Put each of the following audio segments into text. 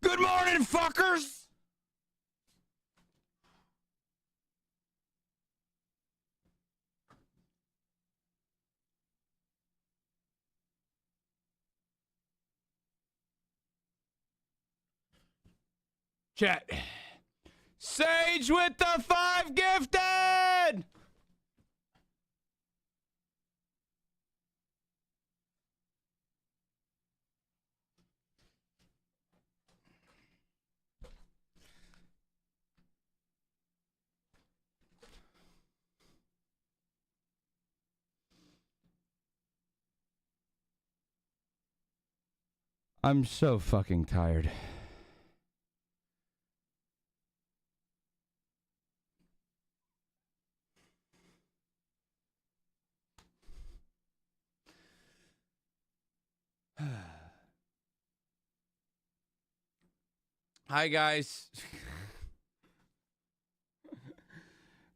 Good morning, fuckers! Chat. Sage with the 5 gifted! I'm so fucking tired. Hi, guys.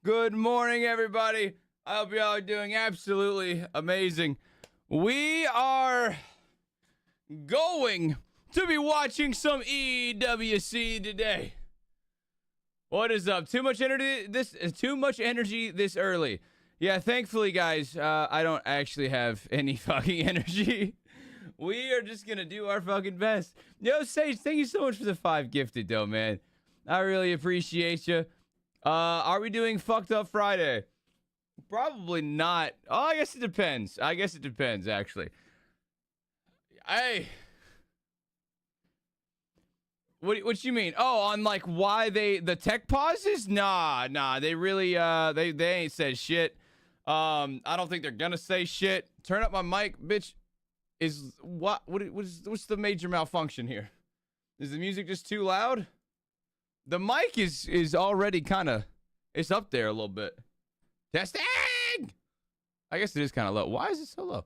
Good morning, everybody. I hope y'all are doing absolutely amazing. We are going to be watching some EWC today. What is up? Too much energy this early. Yeah, thankfully, guys, I don't actually have any fucking energy. We are just gonna do our fucking best. Yo, Sage, thank you so much for the 5 gifted, though, man. I really appreciate you. Are we doing Fucked Up Friday? Probably not. Oh, I guess it depends. Actually. Hey. What you mean? Oh, on like why the tech pauses? Nah. They really they ain't said shit. I don't think they're gonna say shit. Turn up my mic, bitch. What's the major malfunction here? Is the music just too loud? The mic is already kind of, it's up there a little bit. Testing. I guess it is kind of low. Why is it so low?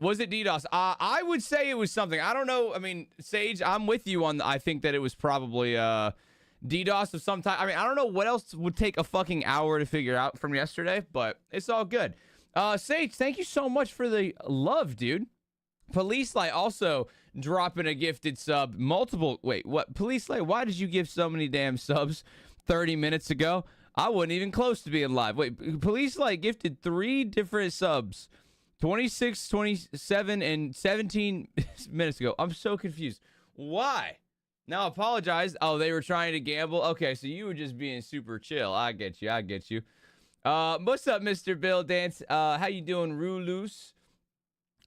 Was it DDoS? I would say it was something. I don't know. I mean, Sage, I'm with you on. I think that it was probably DDoS of some type. I mean, I don't know what else would take a fucking hour to figure out from yesterday, but it's all good. Sage, thank you so much for the love, dude. Police Light also dropping a gifted sub. Wait, what? Police Light, why did you give so many damn subs 30 minutes ago? I wasn't even close to being live. Wait, Police Light gifted 3 different subs. 26, 27, and 17 minutes ago. I'm so confused. Why? Now apologize. Oh, they were trying to gamble. Okay, so you were just being super chill. I get you. What's up, Mr. Bill Dance? How you doing, Rulus?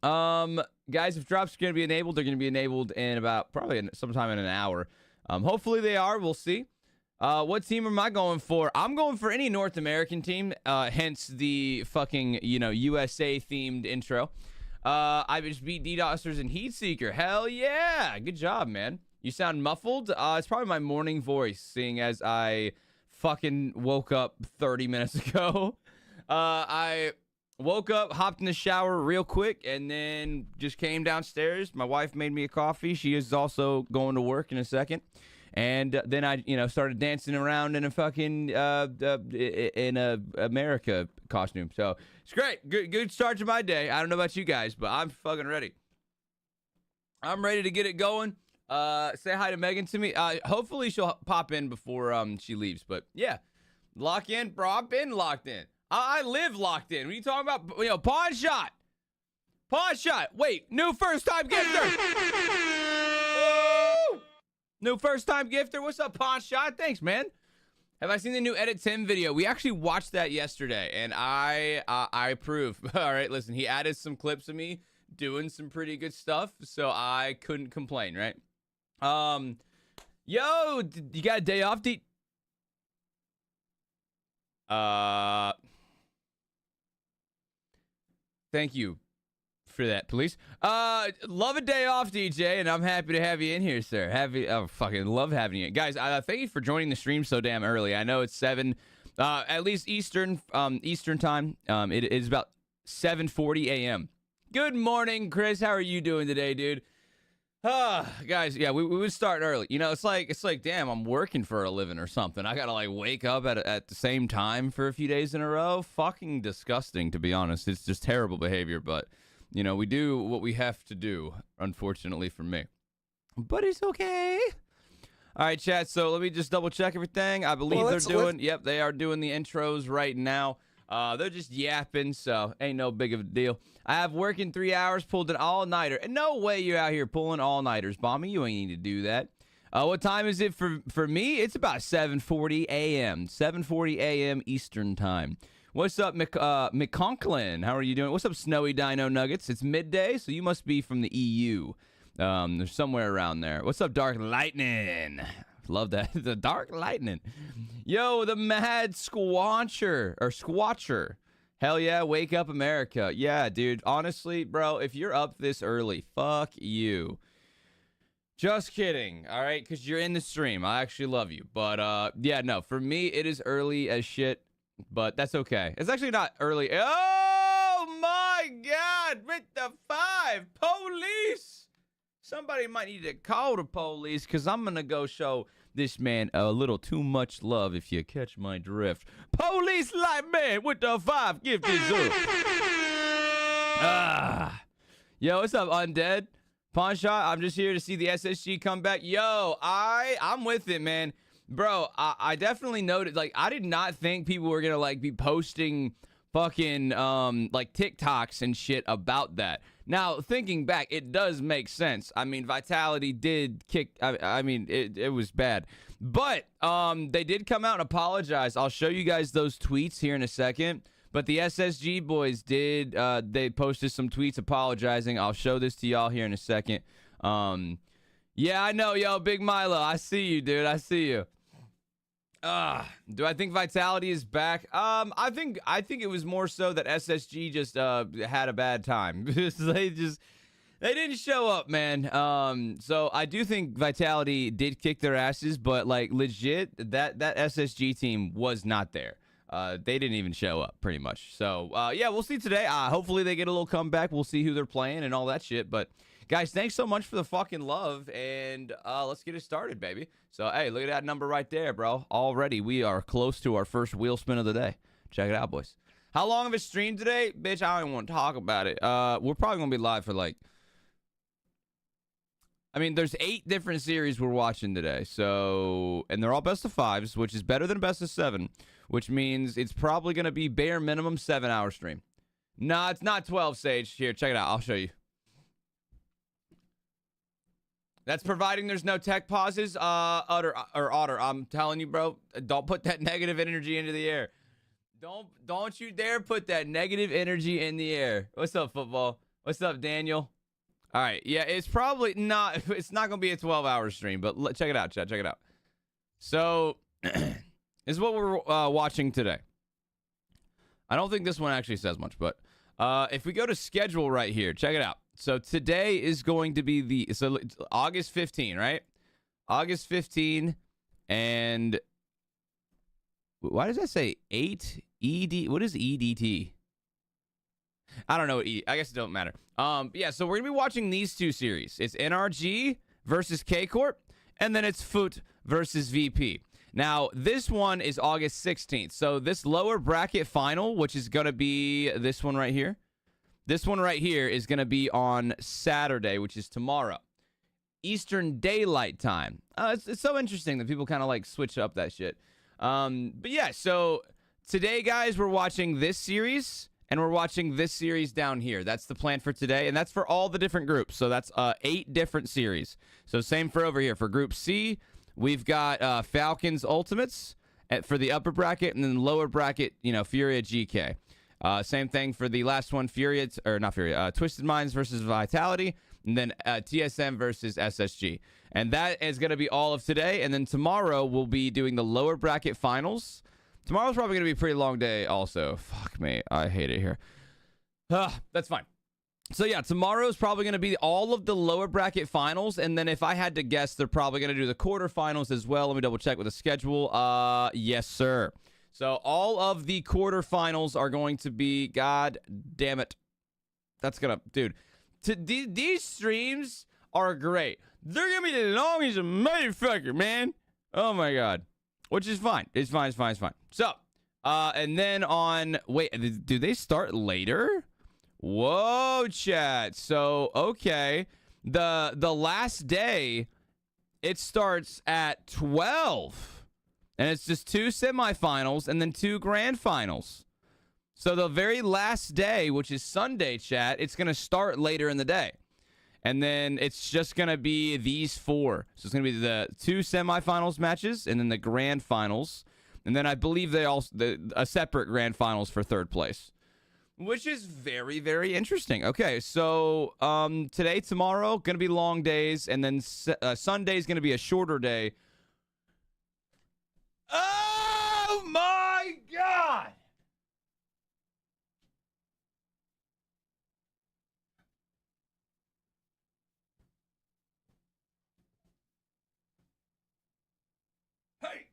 Guys, if drops are going to be enabled, they're going to be enabled in about probably sometime in an hour. Hopefully they are. We'll see. What team am I going for? I'm going for any North American team, hence the fucking, USA themed intro. I just beat DDoSers and Heatseeker. Hell yeah. Good job, man. You sound muffled. It's probably my morning voice, seeing as I fucking woke up 30 minutes ago. I woke up, hopped in the shower real quick, and then just came downstairs. My wife made me a coffee. She is also going to work in a second. And then I, started dancing around in a fucking in a America costume. So it's great. Good start to my day. I don't know about you guys, but I'm fucking ready. I'm ready to get it going. Say hi to Megan to me. Hopefully she'll pop in before she leaves. But yeah, lock in, bro. I've been locked in. I live locked in. What are you talking about? Pawn shot. Pawn shot. Wait, new first time gifter. Woo! New first time gifter. What's up, Pawn Shot? Thanks, man. Have I seen the new Edit Tim video? We actually watched that yesterday, and I approve. All right, listen, he added some clips of me doing some pretty good stuff, so I couldn't complain, right? Yo, you got a day off, D? Thank you for that, please. Love a day off, DJ, and I'm happy to have you in here, sir. Fucking love having you. Guys, thank you for joining the stream so damn early. I know it's 7, at least Eastern time. It is about 7:40 a.m. Good morning, Chris. How are you doing today, dude? Guys, yeah, we would start early. It's like, damn, I'm working for a living or something. I gotta like wake up at the same time for a few days in a row. Fucking disgusting, to be honest. It's just terrible behavior, but we do what we have to do, unfortunately for me. but it's okay. All right, chat. So let me just double check everything. I believe they're doing. Yep, they are doing the intros right now. They're just yapping, so ain't no big of a deal. I have work in 3 hours, pulled an all-nighter. And no way you're out here pulling all-nighters, Bomby. You ain't need to do that. What time is it for me? It's about 7:40 a.m. 7:40 a.m. Eastern time. What's up, McConklin? How are you doing? What's up, Snowy Dino Nuggets? It's midday, so you must be from the EU. There's somewhere around there. What's up, Dark Lightning? Love that. The Dark Lightning. Yo, the Mad Squatcher. Hell yeah, wake up America. Yeah, dude. Honestly, bro, if you're up this early, fuck you. Just kidding, all right? Because you're in the stream. I actually love you. But, yeah, no, for me, it is early as shit, but that's okay. It's actually not early. Oh, my God. With the 5. Police. Somebody might need to call the police because I'm going to go show this man a little too much love, if you catch my drift. Police like man with the 5. Give this up. Yo, what's up, Undead? Pawn Shot, I'm just here to see the SSG come back. Yo, I'm with it, man. Bro, I definitely noted, like, I did not think people were going to, like, be posting fucking, like, TikToks and shit about that. Now, thinking back, it does make sense. I mean, Vitality did kick. I mean, it was bad. But they did come out and apologize. I'll show you guys those tweets here in a second. But the SSG boys did. They posted some tweets apologizing. I'll show this to y'all here in a second. Yeah, I know, yo, Big Milo. I see you, dude. I see you. Do I think Vitality is back? I think it was more so that SSG just had a bad time. They didn't show up, man. So I do think Vitality did kick their asses, but like legit, that SSG team was not there. They didn't even show up, pretty much. So yeah, we'll see today. Hopefully they get a little comeback. We'll see who they're playing and all that shit. But guys, thanks so much for the fucking love, and let's get it started, baby. So, hey, look at that number right there, bro. Already, we are close to our first wheel spin of the day. Check it out, boys. How long of a stream today? Bitch, I don't even want to talk about it. We're probably going to be live for, like... I mean, there's 8 different series we're watching today, so... And they're all best of 5s, which is better than best of 7, which means it's probably going to be bare minimum 7-hour stream. Nah, it's not 12, Sage. Here, check it out. I'll show you. That's providing there's no tech pauses, Otter. I'm telling you, bro, don't put that negative energy into the air. Don't you dare put that negative energy in the air. What's up, football? What's up, Daniel? All right, yeah, it's probably not. It's not gonna be a 12-hour stream, but check it out, chat. Check it out. So, this is what we're watching today. I don't think this one actually says much, but if we go to schedule right here, check it out. So today is going to be August 15, right? August 15, and why does that say 8 ED? What is EDT? I don't know. I guess it don't matter. Yeah, so we're gonna be watching these 2 series. It's NRG versus K Corp, and then it's Foot versus VP. Now, this one is August 16th. So this lower bracket final, which is gonna be this one right here. This one right here is going to be on Saturday, which is tomorrow. Eastern Daylight Time. It's so interesting that people kind of like switch up that shit. But yeah, so today, guys, we're watching this series, and we're watching this series down here. That's the plan for today, and that's for all the different groups. So that's 8 different series. So same for over here. For Group C, we've got Falcons Ultimates for the upper bracket, and then the lower bracket, you know, Furia GK. Same thing for the last one, Twisted Minds versus Vitality, and then TSM versus SSG. And that is going to be all of today. And then tomorrow we'll be doing the lower bracket finals. Tomorrow's probably going to be a pretty long day also. Fuck me. I hate it here. That's fine. So yeah, tomorrow's probably going to be all of the lower bracket finals. And then if I had to guess, they're probably going to do the quarterfinals as well. Let me double check with the schedule. Yes, sir. So all of the quarterfinals are going to be, god damn it. That's gonna, dude. These streams are great. They're gonna be the longest motherfucker, man. Oh my god. Which is fine. It's fine. So, and then on, wait, do they start later? Whoa, chat. So, okay. The last day, it starts at 12. And it's just 2 semifinals and then 2 grand finals. So the very last day, which is Sunday, chat, it's going to start later in the day. And then it's just going to be these 4. So it's going to be the 2 semifinals matches and then the grand finals. And then I believe they also a separate grand finals for 3rd place, which is very, very interesting. Okay, so today, tomorrow, going to be long days. And then Sunday is going to be a shorter day. Oh, my God. Hey.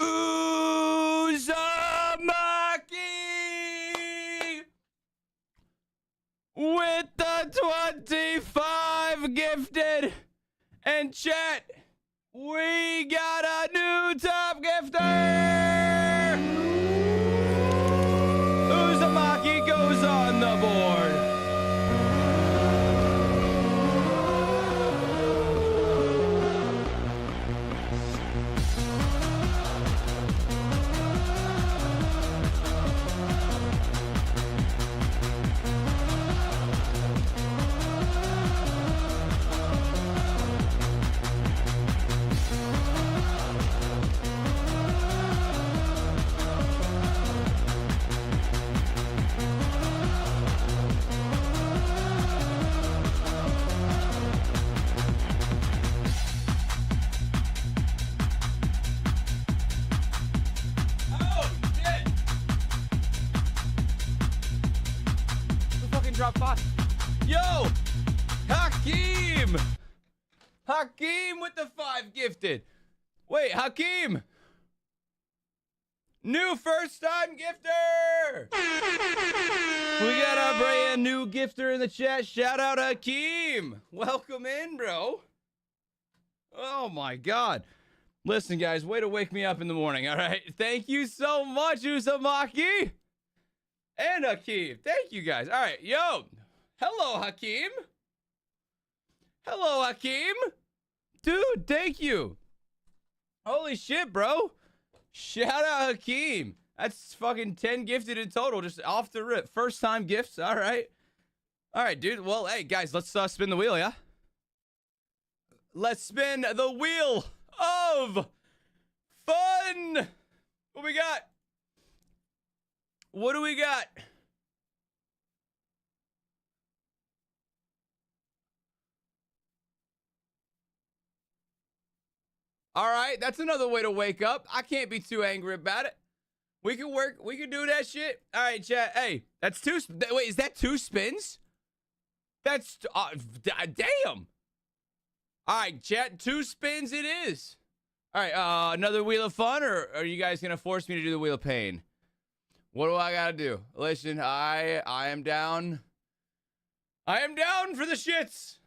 Uzumaki with the 25 gifted. And chat, we got a new top gifter. Uzumaki goes on the board. Drop 5. Yo, Hakeem with the 5 gifted. Wait, Hakeem, new first time gifter. We got a brand new gifter in the chat. Shout out Hakeem. Welcome in, bro. Oh my God. Listen, guys, way to wake me up in the morning. All right, thank you so much, Uzumaki. And Hakeem. Thank you, guys. All right. Yo. Hello, Hakeem. Hello, Hakeem. Dude, thank you. Holy shit, bro. Shout out Hakeem. That's fucking 10 gifted in total. Just off the rip. First time gifts. All right. All right, dude. Well, hey, guys, let's spin the wheel, yeah? Let's spin the wheel of fun. What we got? What do we got? All right, that's another way to wake up. I can't be too angry about it. We can work. We can do that shit. All right, chat. Hey, that's 2. Wait, is that 2 spins? That's damn. All right, chat. 2 spins it is. All right, another wheel of fun, or are you guys gonna force me to do the wheel of pain? What do I gotta do? Listen, I am down. I am down for the shits.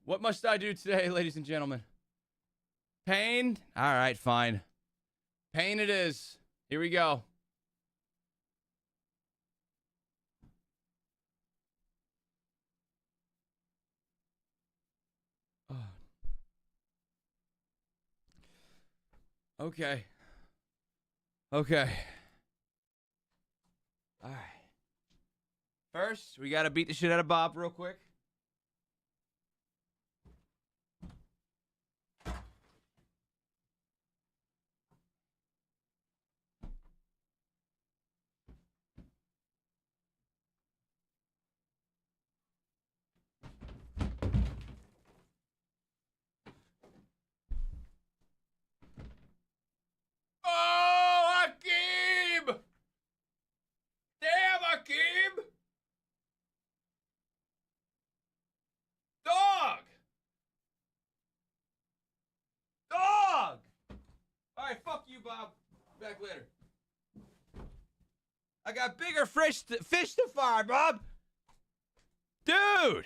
What must I do today, ladies and gentlemen? Pain? All right, fine. Pain it is. Here we go. Oh. Okay. Okay. All right. First, we got to beat the shit out of Bob real quick. Oh, Hakeem! Damn, Hakeem! Dog! Dog! All right, fuck you, Bob. Back later. I got bigger fish to fry, Bob. Dude!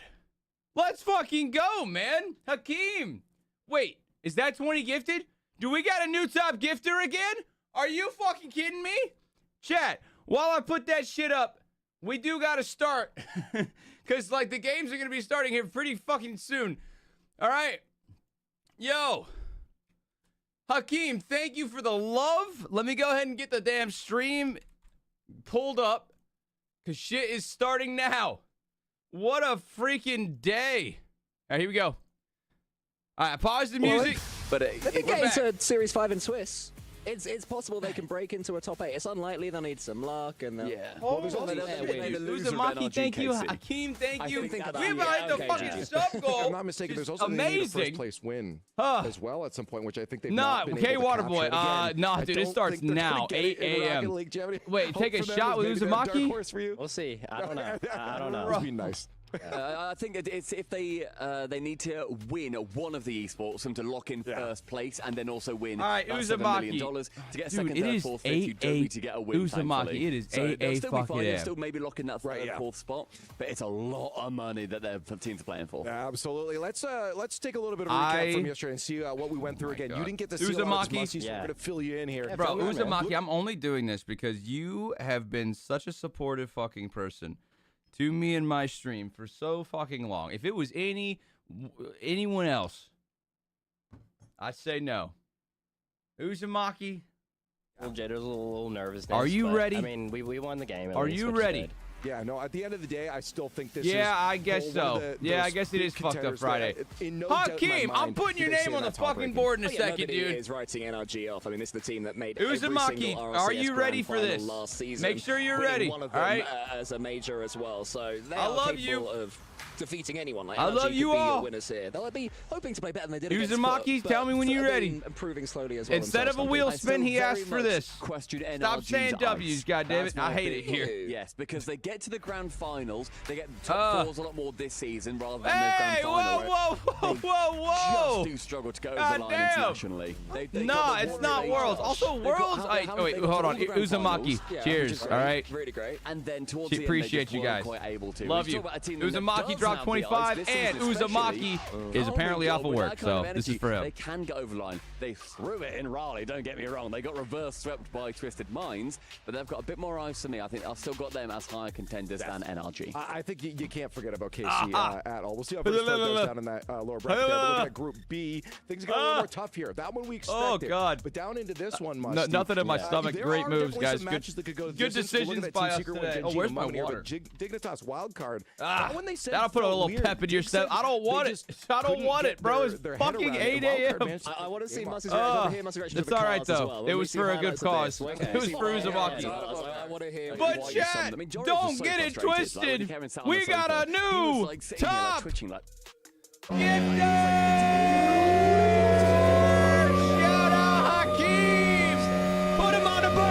Let's fucking go, man. Hakeem. Wait, is that 20 gifted? Do we got a new top gifter again? Are you fucking kidding me? Chat, while I put that shit up, we do got to start. Because, like, the games are going to be starting here pretty fucking soon. All right? Yo. Hakeem, thank you for the love. Let me go ahead and get the damn stream pulled up. Because shit is starting now. What a freaking day. All right, here we go. All right, pause the music. But if they get into Series 5 in Swiss, it's possible they can break into a top 8. It's unlikely. They'll need some luck. And Uzumaki, thank you. Hakeem, thank you. We're behind the fucking sub-goal. If I'm not mistaken, there's also a first-place win as well at some point, which I think they've not been able to Waterboy. capture. Nah, dude, it starts now, 8 a.m. Wait, take a shot with Uzumaki? We'll see. I don't know. I don't know. That would be nice. I think it's if they need to win one of the esports and to lock in first place and then also win $7 million to get second, third, fourth, fifth. You don't need to get a win. Uzumaki, it is AA fucking They'll still maybe lock in that third, fourth spot, but it's a lot of money that their teams are playing for. Absolutely. Let's take a little bit of a recap from yesterday and see what we went through again. You didn't get to see Uzumaki, so we're going to fill you in here. Bro, Uzumaki, I'm only doing this because you have been such a supportive fucking person to me and my stream for so fucking long. If it was anyone else, I'd say no. Uzumaki. Jitter's a little nervous. Are you ready? I mean, we won the game. Are you ready? Yeah, no, at the end of the day, I still think this is... I guess so. I guess it is fucked up Friday. Hakeem, I'm putting your name on the fucking board in a second, dude. Is writing NRG off. I mean, this is the team that made Uzumaki, are you ready for this? Last season, make sure you're ready, all right? As a major as well, so they are capable of defeating anyone. Like I love you all. Winners here. They'll be hoping to play better than they did. Uzumaki, tell me when you're ready. Improving slowly as well. Instead of a wheel spin, he asked for this. Stop saying W's, goddammit. I hate it here. Yes, because they get to the grand finals. They get top fours a lot more this season rather than the grand final. Whoa! Just do struggle to go over the line internationally. No, it's not Worlds. Also, Worlds. Wait, hold on. Uzumaki. Cheers. All right. Really great. And then towards the end, appreciate you guys. Love you. Uzumaki dropped 25, and Uzumaki is apparently off of work, so this is for him. They can get over the line. They threw it in Raleigh, don't get me wrong. They got reverse swept by Twisted Minds, but they've got a bit more eyes for me. I think I've still got them as higher contenders than NRG. I think you can't forget about KC at all. We'll see how first goes down in that lower bracket. We're looking at Group B. Things get a little more tough here. That one we expected. Oh, God. But down into this one, Musty. Nothing in my stomach. Great moves, guys. Good decisions by us today. Oh, where's my water? Dignitas wild card. That'll put a little pep in your step. I don't want it. I don't want it, bro. It's fucking 8 a.m. I want to see Musty's reaction. It's all right, though. It was for a good cause. It was for Uzumaki. But chat, don't get it twisted. We got a new top gifter! Shout out Hakeem! Put him on the board!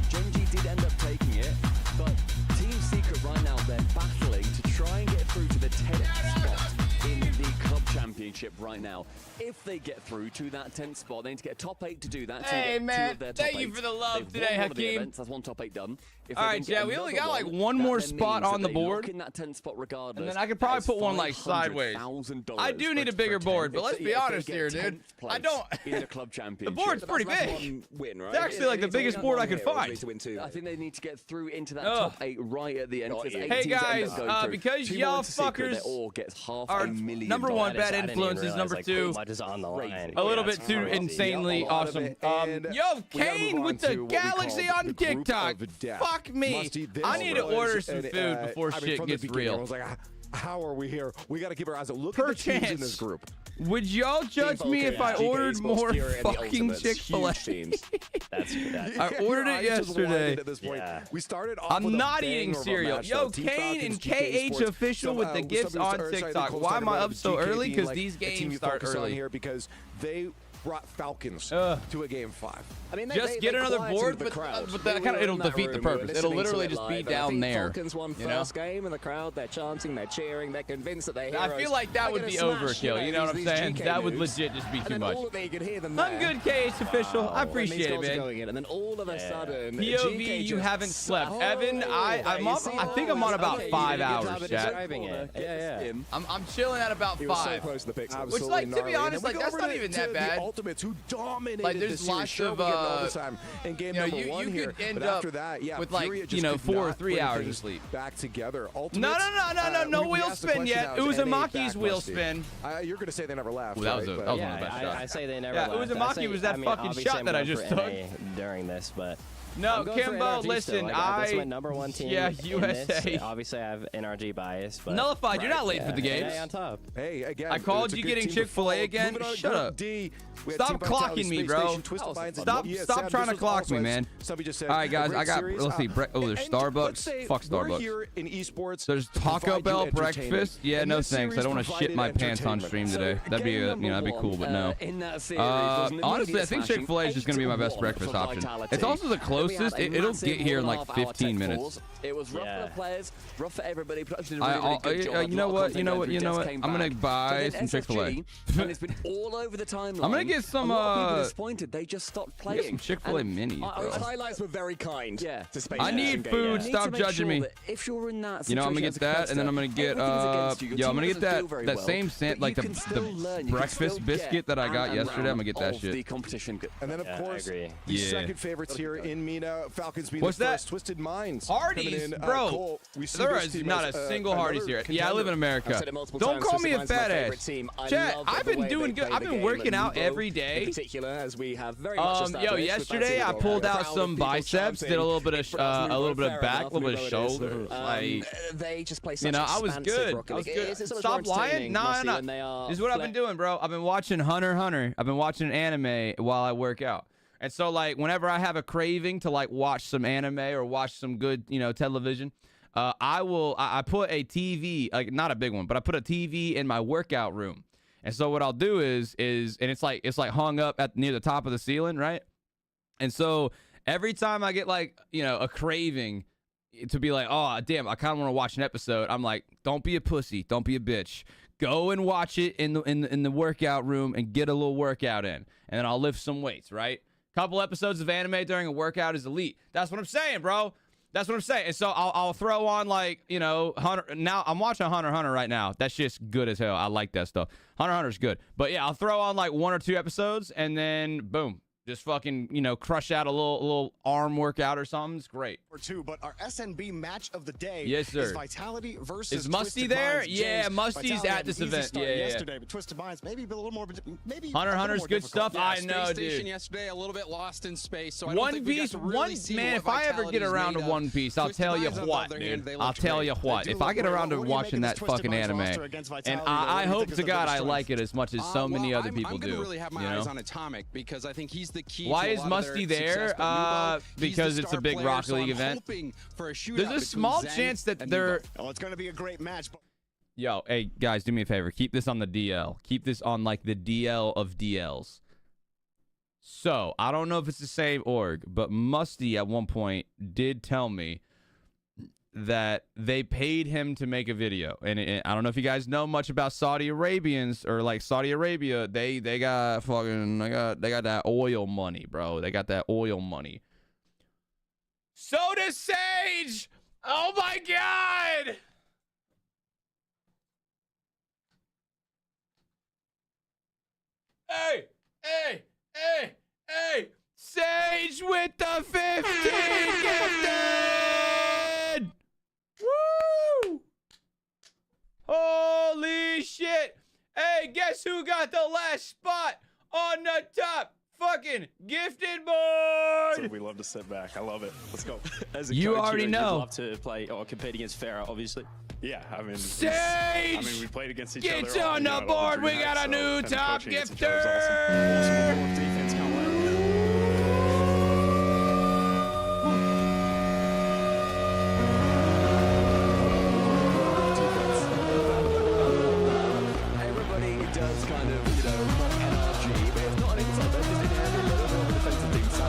Gen.G did end up taking it, but Team Secret right now, they're battling to try and get through to the 10th spot in the club championship right now. If they get through to that 10th spot, they need to get a top 8 to do that. Hey, man, thank you for the love today, Hakeem. That's one top 8 done. All right, yeah, we only got like one more spot on the board. In that 10th spot regardless. And then I could probably put one like sideways. I do need a bigger board, but let's be honest here, dude. I don't. In the club championship. The board's pretty big. Win, right? It's actually like the biggest board I could find. I think they need to get through into that top 8 right at the end. Hey guys, because y'all fuckers are number one bad influences, number two a little bit too insanely awesome. Yo, Kane with the Galaxy on TikTok. Fuck me. I need to order some food before shit gets real. I was like, how are we here? We got to keep our eyes out. Look at the teams in this group. Would y'all judge me if I ordered more fucking Chick-fil-A? I ordered it yesterday. At this point. We started off I'm not eating cereal. Yo, Kane and KH official with the gifts on TikTok. Why am I up so early? Because these games start early. Here because they brought Falcons to a game 5. I mean, just get another board, but that kind of it'll defeat the purpose. It'll literally just be down there. Falcons won first game, and the crowd, they're chanting, they're cheering, they're convinced that they're heroes. I feel like that would be overkill. You know what I'm saying? That would legit just be too much. I'm good, KH official. I appreciate it, man. And then all of a sudden, POV, you haven't slept. Evan, I think I'm on about 5 hours, chat. I'm chilling at about 5. Which, like, to be honest, like, that's not even that bad. Who dominated like, there's lots of in game you know, number 1 here. Could end but up after that, with like 4 or 3 hours of sleep. Back together. No wheel spin yet. Uzumaki's wheel spin. You're gonna say they never left. That was one of the best shots. I say they never left. Uzumaki was that fucking shot that I just took during this, but. No, Kimbo, listen, that's my #1 team. Yeah, USA. Obviously, I have NRG bias, but nullified. You're not late for the games. On top. Hey, again, I called you getting Chick-fil-A again. Shut up. Stop clocking me, bro. Stop trying to clock me, man. All right, guys, I got. Let's see. Oh, there's Starbucks. Fuck Starbucks. Here in esports. There's Taco Bell breakfast. Yeah, no thanks. I don't want to shit my pants on stream today. That'd be that'd be cool, but no. Honestly, I think Chick-fil-A is just gonna be my best breakfast option. It's also the closest. It'll get here in like 15 minutes. It was rough for the players, rough for everybody. You know what? I'm gonna buy some Chick-fil-A. And it's been all over the timeline. I'm gonna get some. People disappointed. They just stopped playing. Get some Chick-fil-A minis, bro. Highlights were very kind. Yeah. I need food. Stop judging me. If you're in that, you know, I'm gonna get that, and then I'm gonna get yo, I'm gonna get that same like the breakfast biscuit that I got yesterday. I'm gonna get that shit. And then of course, the second favorites here in MENA, Falcons being What's the that? first. Twisted Minds. Hardee's, bro. There is not a single Hardee's here. Yeah, I live in America. Don't call me a fat ass. Chat, I've been doing good. I've been working out every day. Yo, yesterday I pulled out some biceps, did a little bit of back, a little bit of shoulder. Like, you know, I was good. I was good. Stop lying. Nah. This is what I've been doing, bro. I've been watching Hunter x Hunter. I've been watching anime while I work out. And so, like, whenever I have a craving to, like, watch some anime or watch some good, you know, television, I put a TV, like, not a big one, but I put a TV in my workout room. And so what I'll do is and it's like hung up near the top of the ceiling, right? And so every time I get, like, you know, a craving to be like, oh, damn, I kind of want to watch an episode, I'm like, don't be a pussy. Don't be a bitch. Go and watch it in the workout room and get a little workout in. And then I'll lift some weights, right? Couple episodes of anime during a workout is elite. That's what I'm saying, bro. That's what I'm saying. And so I'll throw on, like, you know, Hunter. Now I'm watching Hunter x Hunter right now. That shit's good as hell. I like that stuff. Hunter x Hunter's good. But yeah, I'll throw on like 1 or 2 episodes and then boom. Just fucking, you know, crush out a little arm workout or something. It's great. Or 2, but our SNB match of the day yes, sir. is Vitality versus Is Musty Twisted there? Minds. Yeah, Musty's at this event. Yeah. Yesterday, but Twisted Minds maybe a little more. Maybe Hunter x Hunter's good stuff. Yeah, I know, Station dude. Yesterday, a little bit lost in space. So I One don't think Piece, we got to really see man. what If I ever get around to One Piece, I'll tell you what, dude. I'll tell you what. If I get around to watching that fucking anime, and I hope to God I like it as much as so many other people do. I'm gonna really have my eyes on Atomic because I think he's the key. Why is Musty there? Because it's a big Rocket League event. There's a small chance that they're. Oh, it's going to be a great match. Yo, hey guys, do me a favor. Keep this on the DL. Keep this on like the DL of DLs. So I don't know if it's the same org, but Musty at one point did tell me that they paid him to make a video, and I don't know if you guys know much about Saudi Arabians or like Saudi Arabia. They got fucking they got that oil money, bro. They got that oil money. So does Sage. Oh my God. Hey. Sage with the 15 gifted. Woo! Holy shit. Hey, guess who got the last spot on the top fucking gifted board? So we love to sit back. I love it. Let's go. As a You coach, already know. You'd love to play or compete against Farah, obviously. Yeah, I mean, Sage! we played against each other. Get on the board. We got a new top gifter. Defense can't win. Everybody does kind of, mock NRG, but it's not an insult. They're just inherently a little bit of a defensive team, so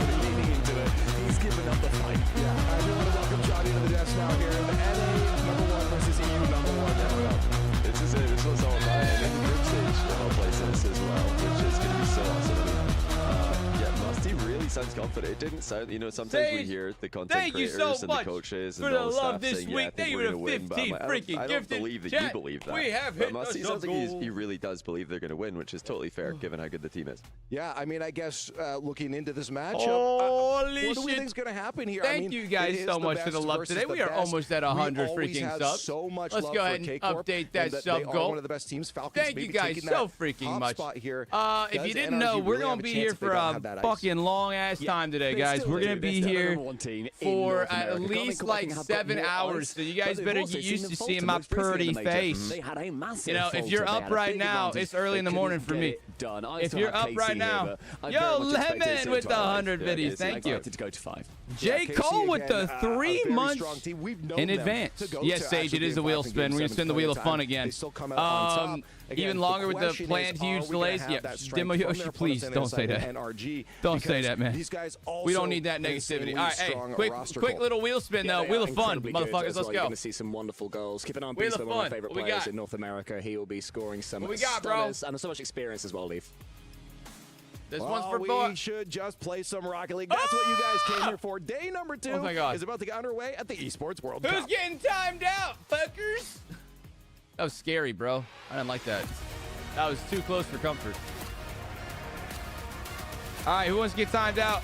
really leaning into it. He's giving up the fight. Yeah, I do want to welcome Johnny to the desk now here in the NA #1 versus EU #1. This is it. This was all about it. And in the group stage, I'll play this as well, which is going to be so awesome. Yeah, Musty really sounds confident. It didn't sound, sometimes we hear the content creators and the coaches and all the staff saying, yeah, I think we're going to win. But I'm like, I don't believe that you believe that. We have hit Musty sounds like he really does believe they're going to win, which is totally fair given how good the team is. Yeah, I mean, I guess looking into this matchup, Holy what do we shit. think is going to happen here? Thank you guys so much for the love today. We are almost at 100 freaking subs. So much Let's love go for ahead and K-Corp, update that and sub they are goal. one of the best teams. Falcons Thank you maybe guys taking so that freaking top much. spot here. If Does you didn't NRG know, we're really going have to a be chance here if they for don't a have that ice? fucking long ass time today, guys. We're going to be here for at least like 7 hours, so you guys better get used to seeing my pretty face. If you're up right now, it's early in the morning for me. If you're up right now, yo, Lemon with the 100 biddies. Thank you. J. Cole with the 3 months in advance. Yes, Sage, it is a wheel spin. We're going to spin the wheel of fun again. Even longer with the planned huge delays. Yeah, Demo Yoshi, please don't say that. Don't say that, man. We don't need that negativity. All right, hey, quick little wheel spin, though. Wheel of fun, motherfuckers. Let's go. You're going to see some wonderful goals. Keep an eye on Wheel of Beast, one of my fun. favorite What we players got? in North America. He will be scoring some What we got, bro? stunners and so much experience as well, Leaf. This one's for we boy. should just play some Rocket League. That's what you guys came here for. Day number 2 Oh my God. is about to get underway at the Esports World Who's Cup. getting timed out, fuckers? That was scary, bro. I didn't like that. That was too close for comfort. All right, who wants to get timed out?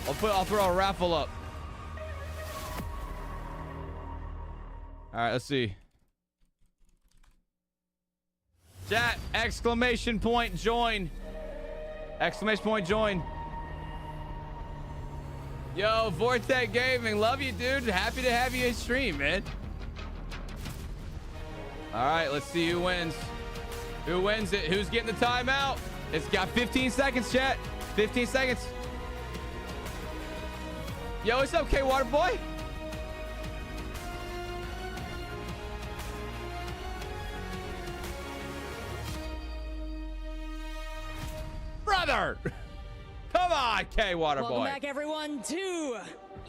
I'll throw a raffle up. All right, let's see. Chat, exclamation point, join. Exclamation point, join. Yo, Vortec Gaming, love you, dude. Happy to have you in stream, man. All right, let's see who wins. Who wins it? Who's getting the timeout? It's got 15 seconds, chat. 15 seconds. Yo, what's up, K-Water Boy? Brother! Come on, K-Water Boy. Welcome back, everyone, to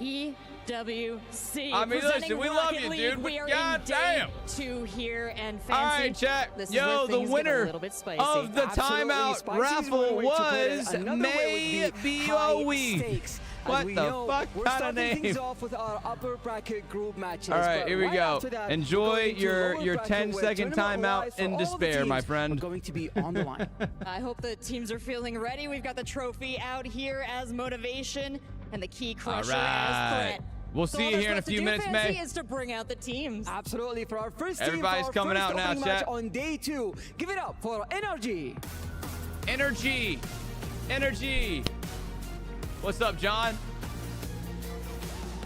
EWC. I mean, listen, we love you, dude, but goddamn. 2 here, and fancy. All right, chat. Yo, the winner of the timeout raffle was May B.O.E. What the fuck kind of name? Off with our upper bracket group matches. All right, here we go. That, enjoy your 10-second timeout in despair, my friend. Going to be on the line. I hope the teams are feeling ready. We've got the trophy out here as motivation and the key crusher as threat. We'll see you here in a few minutes, May. Is to bring out the teams. Absolutely, for our first team. Everybody's coming out now, chat. On day 2, give it up for NRG. Energy. What's up, John?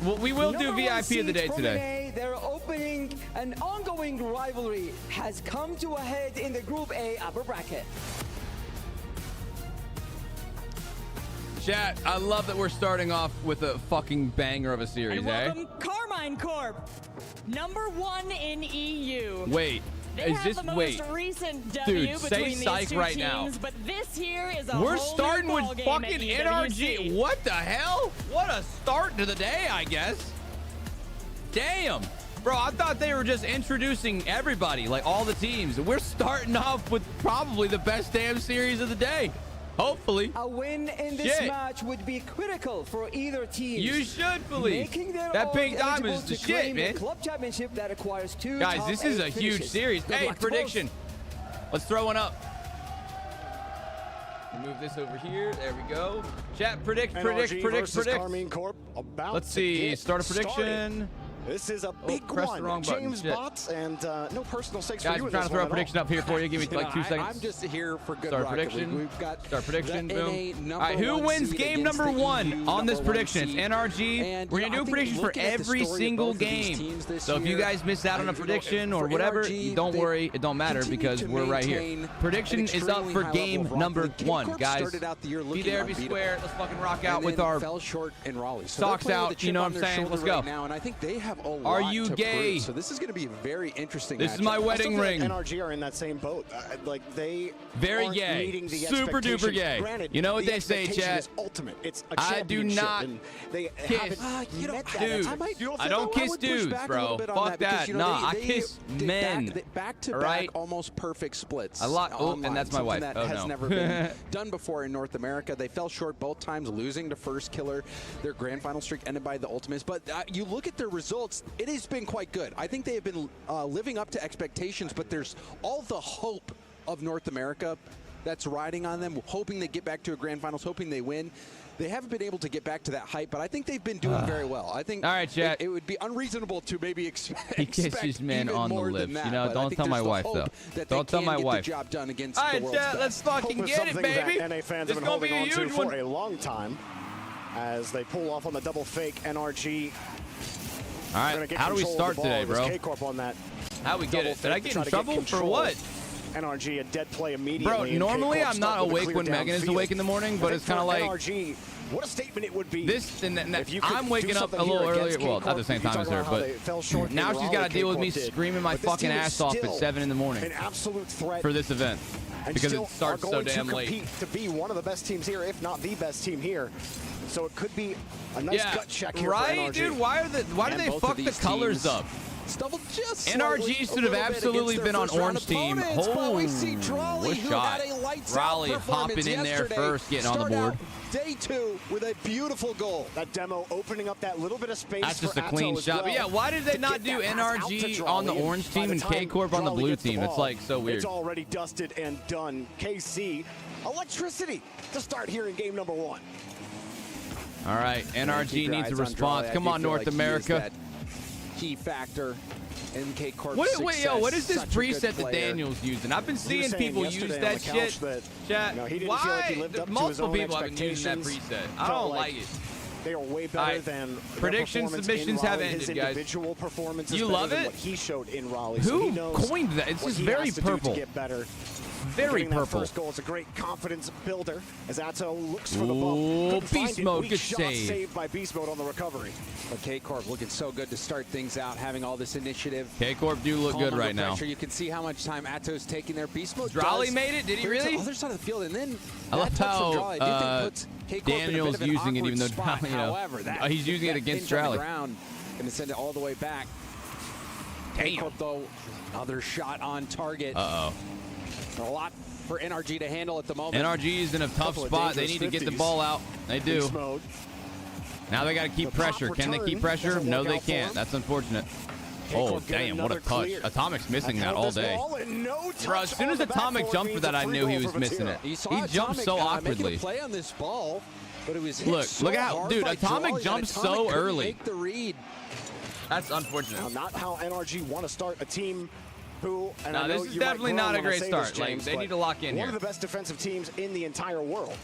Well, we will do VIP of the day today. Their opening and ongoing rivalry has come to a head in the Group A upper bracket. Chat, I love that we're starting off with a fucking banger of a series, and welcome Karmine Corp, #1 in EU. Wait. They is have this the most wait recent W dude say between psych these two right teams, now but this here is a we're whole starting new with ballgame fucking at NRG. EWC. What the hell? What a start to the day, I guess. Damn, bro, I thought they were just introducing everybody, like all the teams. We're starting off with probably the best damn series of the day. Hopefully. A win in this match would be critical for either team. You should believe. That pink diamond is the shit, man. Club championship that acquires 2 guys, this is a huge series. Hey, prediction. Let's throw one up. Move this over here. There we go. Chat, predict. Karmine Corp about Let's see. Start a prediction. This is a big press the wrong one. button. James Shit. Botts, and no personal stakes for Guys, you I'm in trying this to throw a one at prediction all. up here for you. Give me like 2 seconds. I'm just here for good Start Rocket prediction. League. We've got Start prediction. the Boom. NA All right, who #1 wins seed game against number the 1 EU on this #1 prediction? It's seed. NRG. And, We're going to do I think predictions for looking at the every story of single both of these game. teams this So if you year, guys missed out on a prediction or whatever, NRG, don't they worry. It don't matter continue because to we're right here. maintain Prediction an is up extremely for high game level of number Rocket League. 1, K-Corp guys. started out the year Be looking there, be unbeatable. square. Let's fucking rock out And with then our fell short in Raleigh. So socks they're playing out, with a you know chip what on I'm their saying? shoulder Let's go. right now, and I think they have a Are lot you to gay? prove. So this is going to be a very interesting This is matchup. my I still wedding feel ring. like NRG are in that same boat. Like they Very aren't gay. meeting the Super duper expectations. gay. Granted, You know what the they say, expectation chat? is ultimate. It's a I do championship, not and they kiss haven't met that. dudes. I don't kiss dudes, bro. Fuck that. Nah, I kiss men. Back-to-back, All right? almost perfect splits. I like. Oh, online, and that's my something wife. That Oh has no. never been done before in North America. They fell short both times, losing to First Killer. Their grand final streak ended by the Ultimates. But you look at their results, it has been quite good. I think they have been living up to expectations, but there's all the hope of North America that's riding on them, hoping they get back to a grand finals, hoping they win. They haven't been able to get back to that hype, but I think they've been doing very well. I think all right, chat. it would be unreasonable to maybe expect He kisses men even on the more lips. than that, You know, but I don't think tell my there's the wife hope though. that Don't they tell can my get wife. the job done against All the right, world's chat. best. Let's fucking Hope is get it, something baby. that NA fans This have been gonna be holding a on to huge for one. a long time as they pull off on the double fake. NRG. All right, how do we start today, bro? K-Corp on that. How we get it? Did I get in trouble for what? NRG a dead play Bro, immediately. and normally K-Corp I'm not starting to awake clear when Megan is downfield. awake in the morning, but I it's think kind of for like NRG, what a statement it would be. this. And if you could I'm do waking up something a little here earlier. against Well, at the K-Corp. same You time talk as her, about how they fell short but in now she's Raleigh, got to deal with me K-Corp did. screaming my But this fucking team is ass off at still 7 in the morning an absolute threat for this event and because still it starts are so going damn to late. compete to be one of the best teams here, if not the best team here. So it could be a nice gut check here right, for NRG. dude. Why do they fuck the colors up? Stumbled just NRG should have absolutely been on orange team. Oh, what shot. Raleigh hopping in there first, getting on the board. Day 2 with a beautiful goal. That demo opening up that little bit of space. That's just for a clean Atto as shot. well But yeah, why did they not do NRG on the orange team and K-Corp on the blue team? It's like so weird. It's already dusted and done. KC, electricity to start here in game number 1. All right, NRG needs a response. Come on, North America. Key factor in K-Corp's What is this such a good preset that player. Daniel's using? I've been seeing people use that shit. Chat, he didn't why? feel like he lived up to his Multiple own people have been using that expectations. preset. I Felt don't like like it. They are way better Alright, than their prediction performance submissions in have Raleigh. His ended, guys. individual performance is You better love than it? what he showed in Raleigh. So he Who knows coined that? It's what just he very has to do purple. to get better. Very Getting that purple. first goal is a great confidence builder as Atto looks for the Ooh, bump. Couldn't find Beast it. Mode, Weak good shot save. saved by Beast Mode on the recovery. But K-Corp looking so good to start things out, having all this initiative. K-Corp do look Calm good under right now. pressure. You can see how much time Atto's taking there. Beast Mode Raleigh does made it? Did he clear to really? the other side of the field, and then I love that touch from how Raleigh, I do think puts K-Corp in a Daniel's bit of an using it, awkward even though spot. you know, However, that, he's using it that against pinch on the Raleigh. ground, going to send it all the way back. Damn. K-Corp, though, another shot on target. Uh-oh. A lot for NRG to handle at the moment. NRG is in a tough spot. They need to get the ball out. They do. Beast Mode. Now they got to keep The pop pressure. Can they keep return pressure? doesn't No, work they out for can't. him. That's unfortunate. K-Corp Oh, get damn, what a another touch. clear. Atomic's missing that Held all this day. ball and no touch Bro, as soon on as the Atomic backboard jumped for means that, a I free knew he goal was for missing Vatira. it. You saw He jumped Atomic, so making awkwardly. a play on this ball, but it was hit Look so how, hard dude, by Atomic Jolly that jumped Atomic so couldn't early. Make the read. That's unfortunate. Now, not how NRG want to start a team who, and No, I know this is you might definitely groan not a when I great say start. this, Like, James, they but need to lock in one here. of the best defensive teams in the entire world.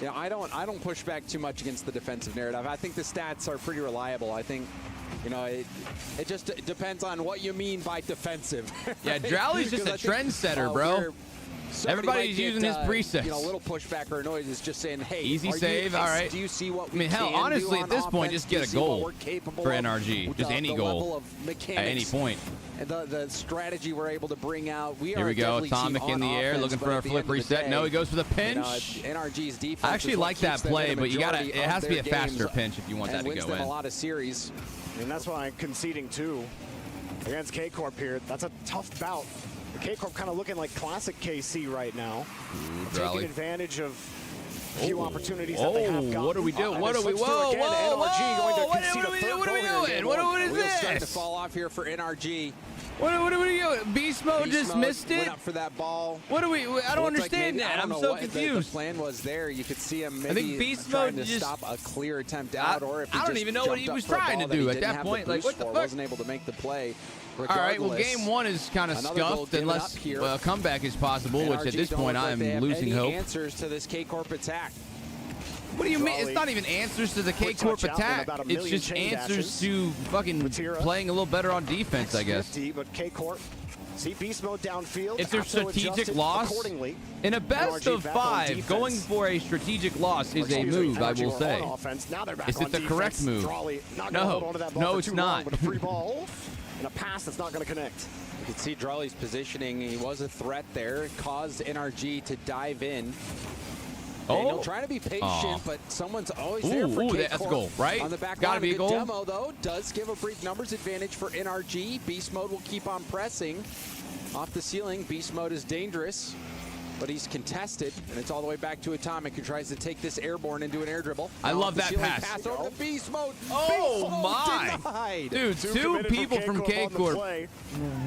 Yeah, I don't push back too much against the defensive narrative. I think the stats are pretty reliable. I think, you know, it just depends on what you mean by defensive. Yeah, Drowley's just a trendsetter, bro. Everybody's using his presets. You know, a little pushback or noise is just saying, hey, Easy save, all right. Do you see what I mean, hell, honestly, at this point, just get a goal for NRG. Just any goal at any point. And the strategy we're able to bring out. Here we go, Atomic in the air, looking for a flip reset. No, he goes for the pinch. NRG's defense. I actually like that play, but you gotta. It has to be a faster pinch if you want that to wins go them in. a lot of series. And that's why conceding 2 against K-Corp here. That's a tough bout. K-Corp kind of looking like classic KC right now. Taking advantage of few opportunities that they have gotten. What are we doing? What are we? Whoa, again, whoa, NRG going to what concede are a we third doing? goal here in game What one. is Wheels starting to this? fall off here for NRG. What do we do? Beast mode just missed it? Went up for that ball. What do we? I don't understand that. I'm so confused. The plan was there. You could see him maybe I think Beast trying mode to just stop a clear attempt out, or if he I don't just even know what he jumped was up for a trying to ball do he at didn't that have point. the Like, what boost the for, fuck? wasn't able to make the play. All right, well, Regardless, game one is kind of another goal scuffed given unless up here. a comeback is possible, which at NRG this don't point look I like am they have losing any hope. answers to this K-Corp attack. What do you mean? It's not even answers to the K-Corp touch out in attack. about a It's million just chain answers dashes. to fucking Matera. playing a little better on defense, I guess. 50, but K-Corp, see beast mode downfield. It's their Atto strategic adjusted loss. accordingly. In a best NRG of back on 5, defense. going for a strategic loss is a Excuse me, move, I NRG will were say. on offense. Now they're back Is on it the defense. correct move? Drawley not No. gonna hold on to that ball No, for it's too not. long, but a free ball and a pass that's not going to connect. You can see Drawley's positioning. He was a threat there. It caused NRG to dive in. Daniel trying to be patient, but someone's always there for K-Corp. That's a goal, right? On the back Gotta line, be a good goal. demo, though, does give a brief numbers advantage for NRG. Beast mode will keep on pressing. Off the ceiling, beast mode is dangerous, but he's contested, and it's all the way back to Atomic, who tries to take this airborne into an air dribble. I Now love off the that ceiling, pass. Pass over to beast mode. Oh, Beast mode my. denied. Dude, two people from K-Corp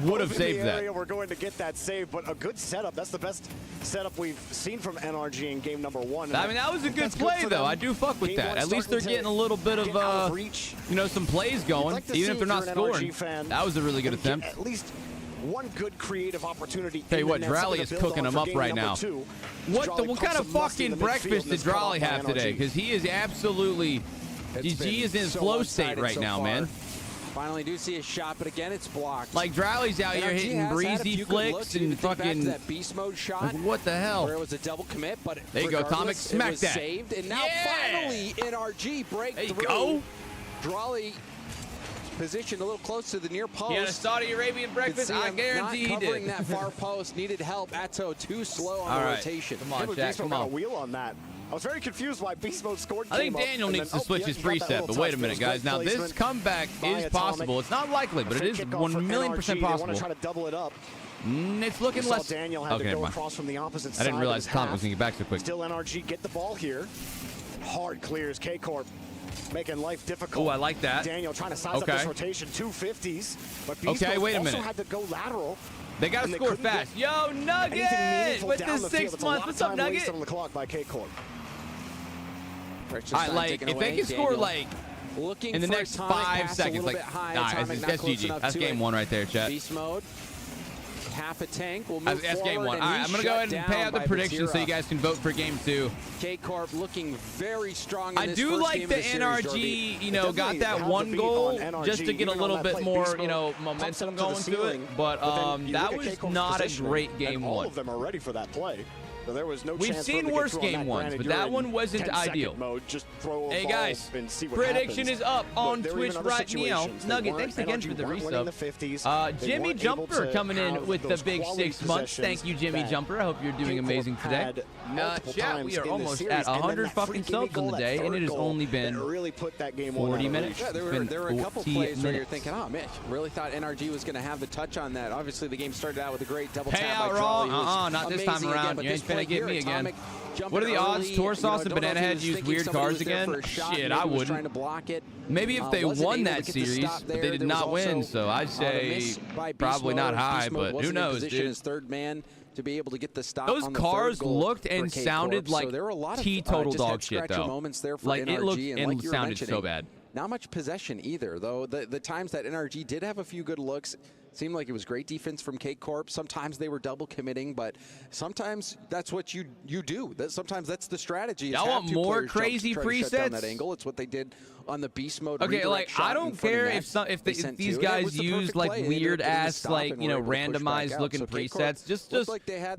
would have saved that. We're going to get that save, but a good setup. That's the best setup we've seen from NRG in game number 1. I mean, that was a good play, though. I do fuck with that. At least they're getting a little bit of, some plays going, even if they're not scoring. That was a really good attempt. At least one good creative opportunity. Tell you what, Drawley is cooking them up right now. What kind of fucking breakfast did Drawley have today? Because he is absolutely, he is in his flow state right now, man. Finally do see a shot, but again, it's blocked. Like Drawley's out here hitting breezy flicks and fucking that beast mode shot. Like, what the hell? Where it was a double commit, but there you go, Atomic. Smack that. Saved, and now finally NRG break there you through. Go. Drawley positioned a little close to the near post. He had a Saudi Arabian breakfast. I guarantee he not covering did. that far post. Needed help. Atto too slow on the rotation. Come on, Jack. Come got a on. wheel on that. I was very confused why Beast Mode scored. I think Daniel needs to switch his preset, but wait a minute, guys. Now, this comeback is possible. It's not likely, but it is 1,000,000% possible. They want to try to double it up. It's looking less. Daniel had to go across from the opposite side. I didn't realize Atomic was going to get back so quick. Still NRG get the ball here. Hard clears K-Corp. Making life difficult. Oh, I like that. Daniel trying to size up this rotation. 250s. But Beast wait a minute. also had to go lateral. They got to score fast. Yo, Nugget! With the 6 months. What's up, Nugget? On the clock by K-Corp. Like, if they can score, like, in the next 5 seconds, like, nah, that's GG. That's game 1 right there, chat. Beast mode. Half a tank will move That's game 1. All right, I'm going to go ahead and pay out the predictions so you guys can vote for game 2. K-Corp looking very strong in I this do first like game the of the series, NRG, Jordy. got that one goal just to get a little bit more, momentum going to it. But that was not a great game 1. All of them are ready for that play. So there was no We've chance seen worse game 1s, but that one wasn't ideal. Mode. Just throw a hey ball guys, and see what prediction happens. is up on Look, Twitch right now. Nugget, thanks again for the resub. Jimmy Jumper coming in with the big 6 months. Thank you, Jimmy Jumper. I hope you're doing amazing today. Chat, we are almost at 100 fucking subs in the day, and it has only been really put that game 40 minutes. Yeah, there were a couple plays where you're thinking, oh man, really thought NRG was going to have the touch on that. Obviously, the game started out with a great double tap by Drawley. Not this time around. You ain't finna get me again. What are the odds Tour Sauce and Banana Head use weird cards again? Shit, I wouldn't. Maybe if they won that series, but they did not win, so I'd say probably not high, but who knows, dude. Third man to be able to get the stop. Those cars looked and sounded like total dog shit, though. Like, it looked and sounded so bad. Not much possession either, though. The times that NRG did have a few good looks, seemed like it was great defense from K-Corp. Sometimes they were double committing, but sometimes that's what you do. Sometimes that's the strategy. Y'all want more crazy presets? That angle. It's what they did on the beast mode. Okay, like I don't care if these guys use like weird ass randomized looking presets. Just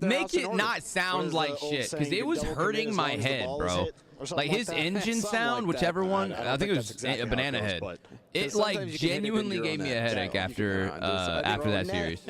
make it not sound like shit, because it was hurting my head, bro. Like his engine sound, whichever one, I think it was a Banana Head. It like genuinely gave me a headache after that series.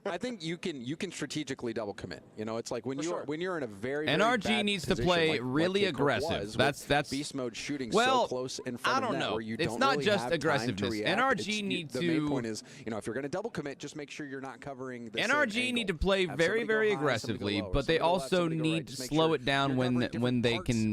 I think you can strategically double commit. It's like when you're in a very NRG needs to play really aggressive. That's beast mode shooting so close in front of net where you it's don't not really just have aggressiveness. time to react. NRG need to. The main point is, if you're going to double commit, just make sure you're not covering the NRG need to play very, very aggressively, but they also need to slow it down when they can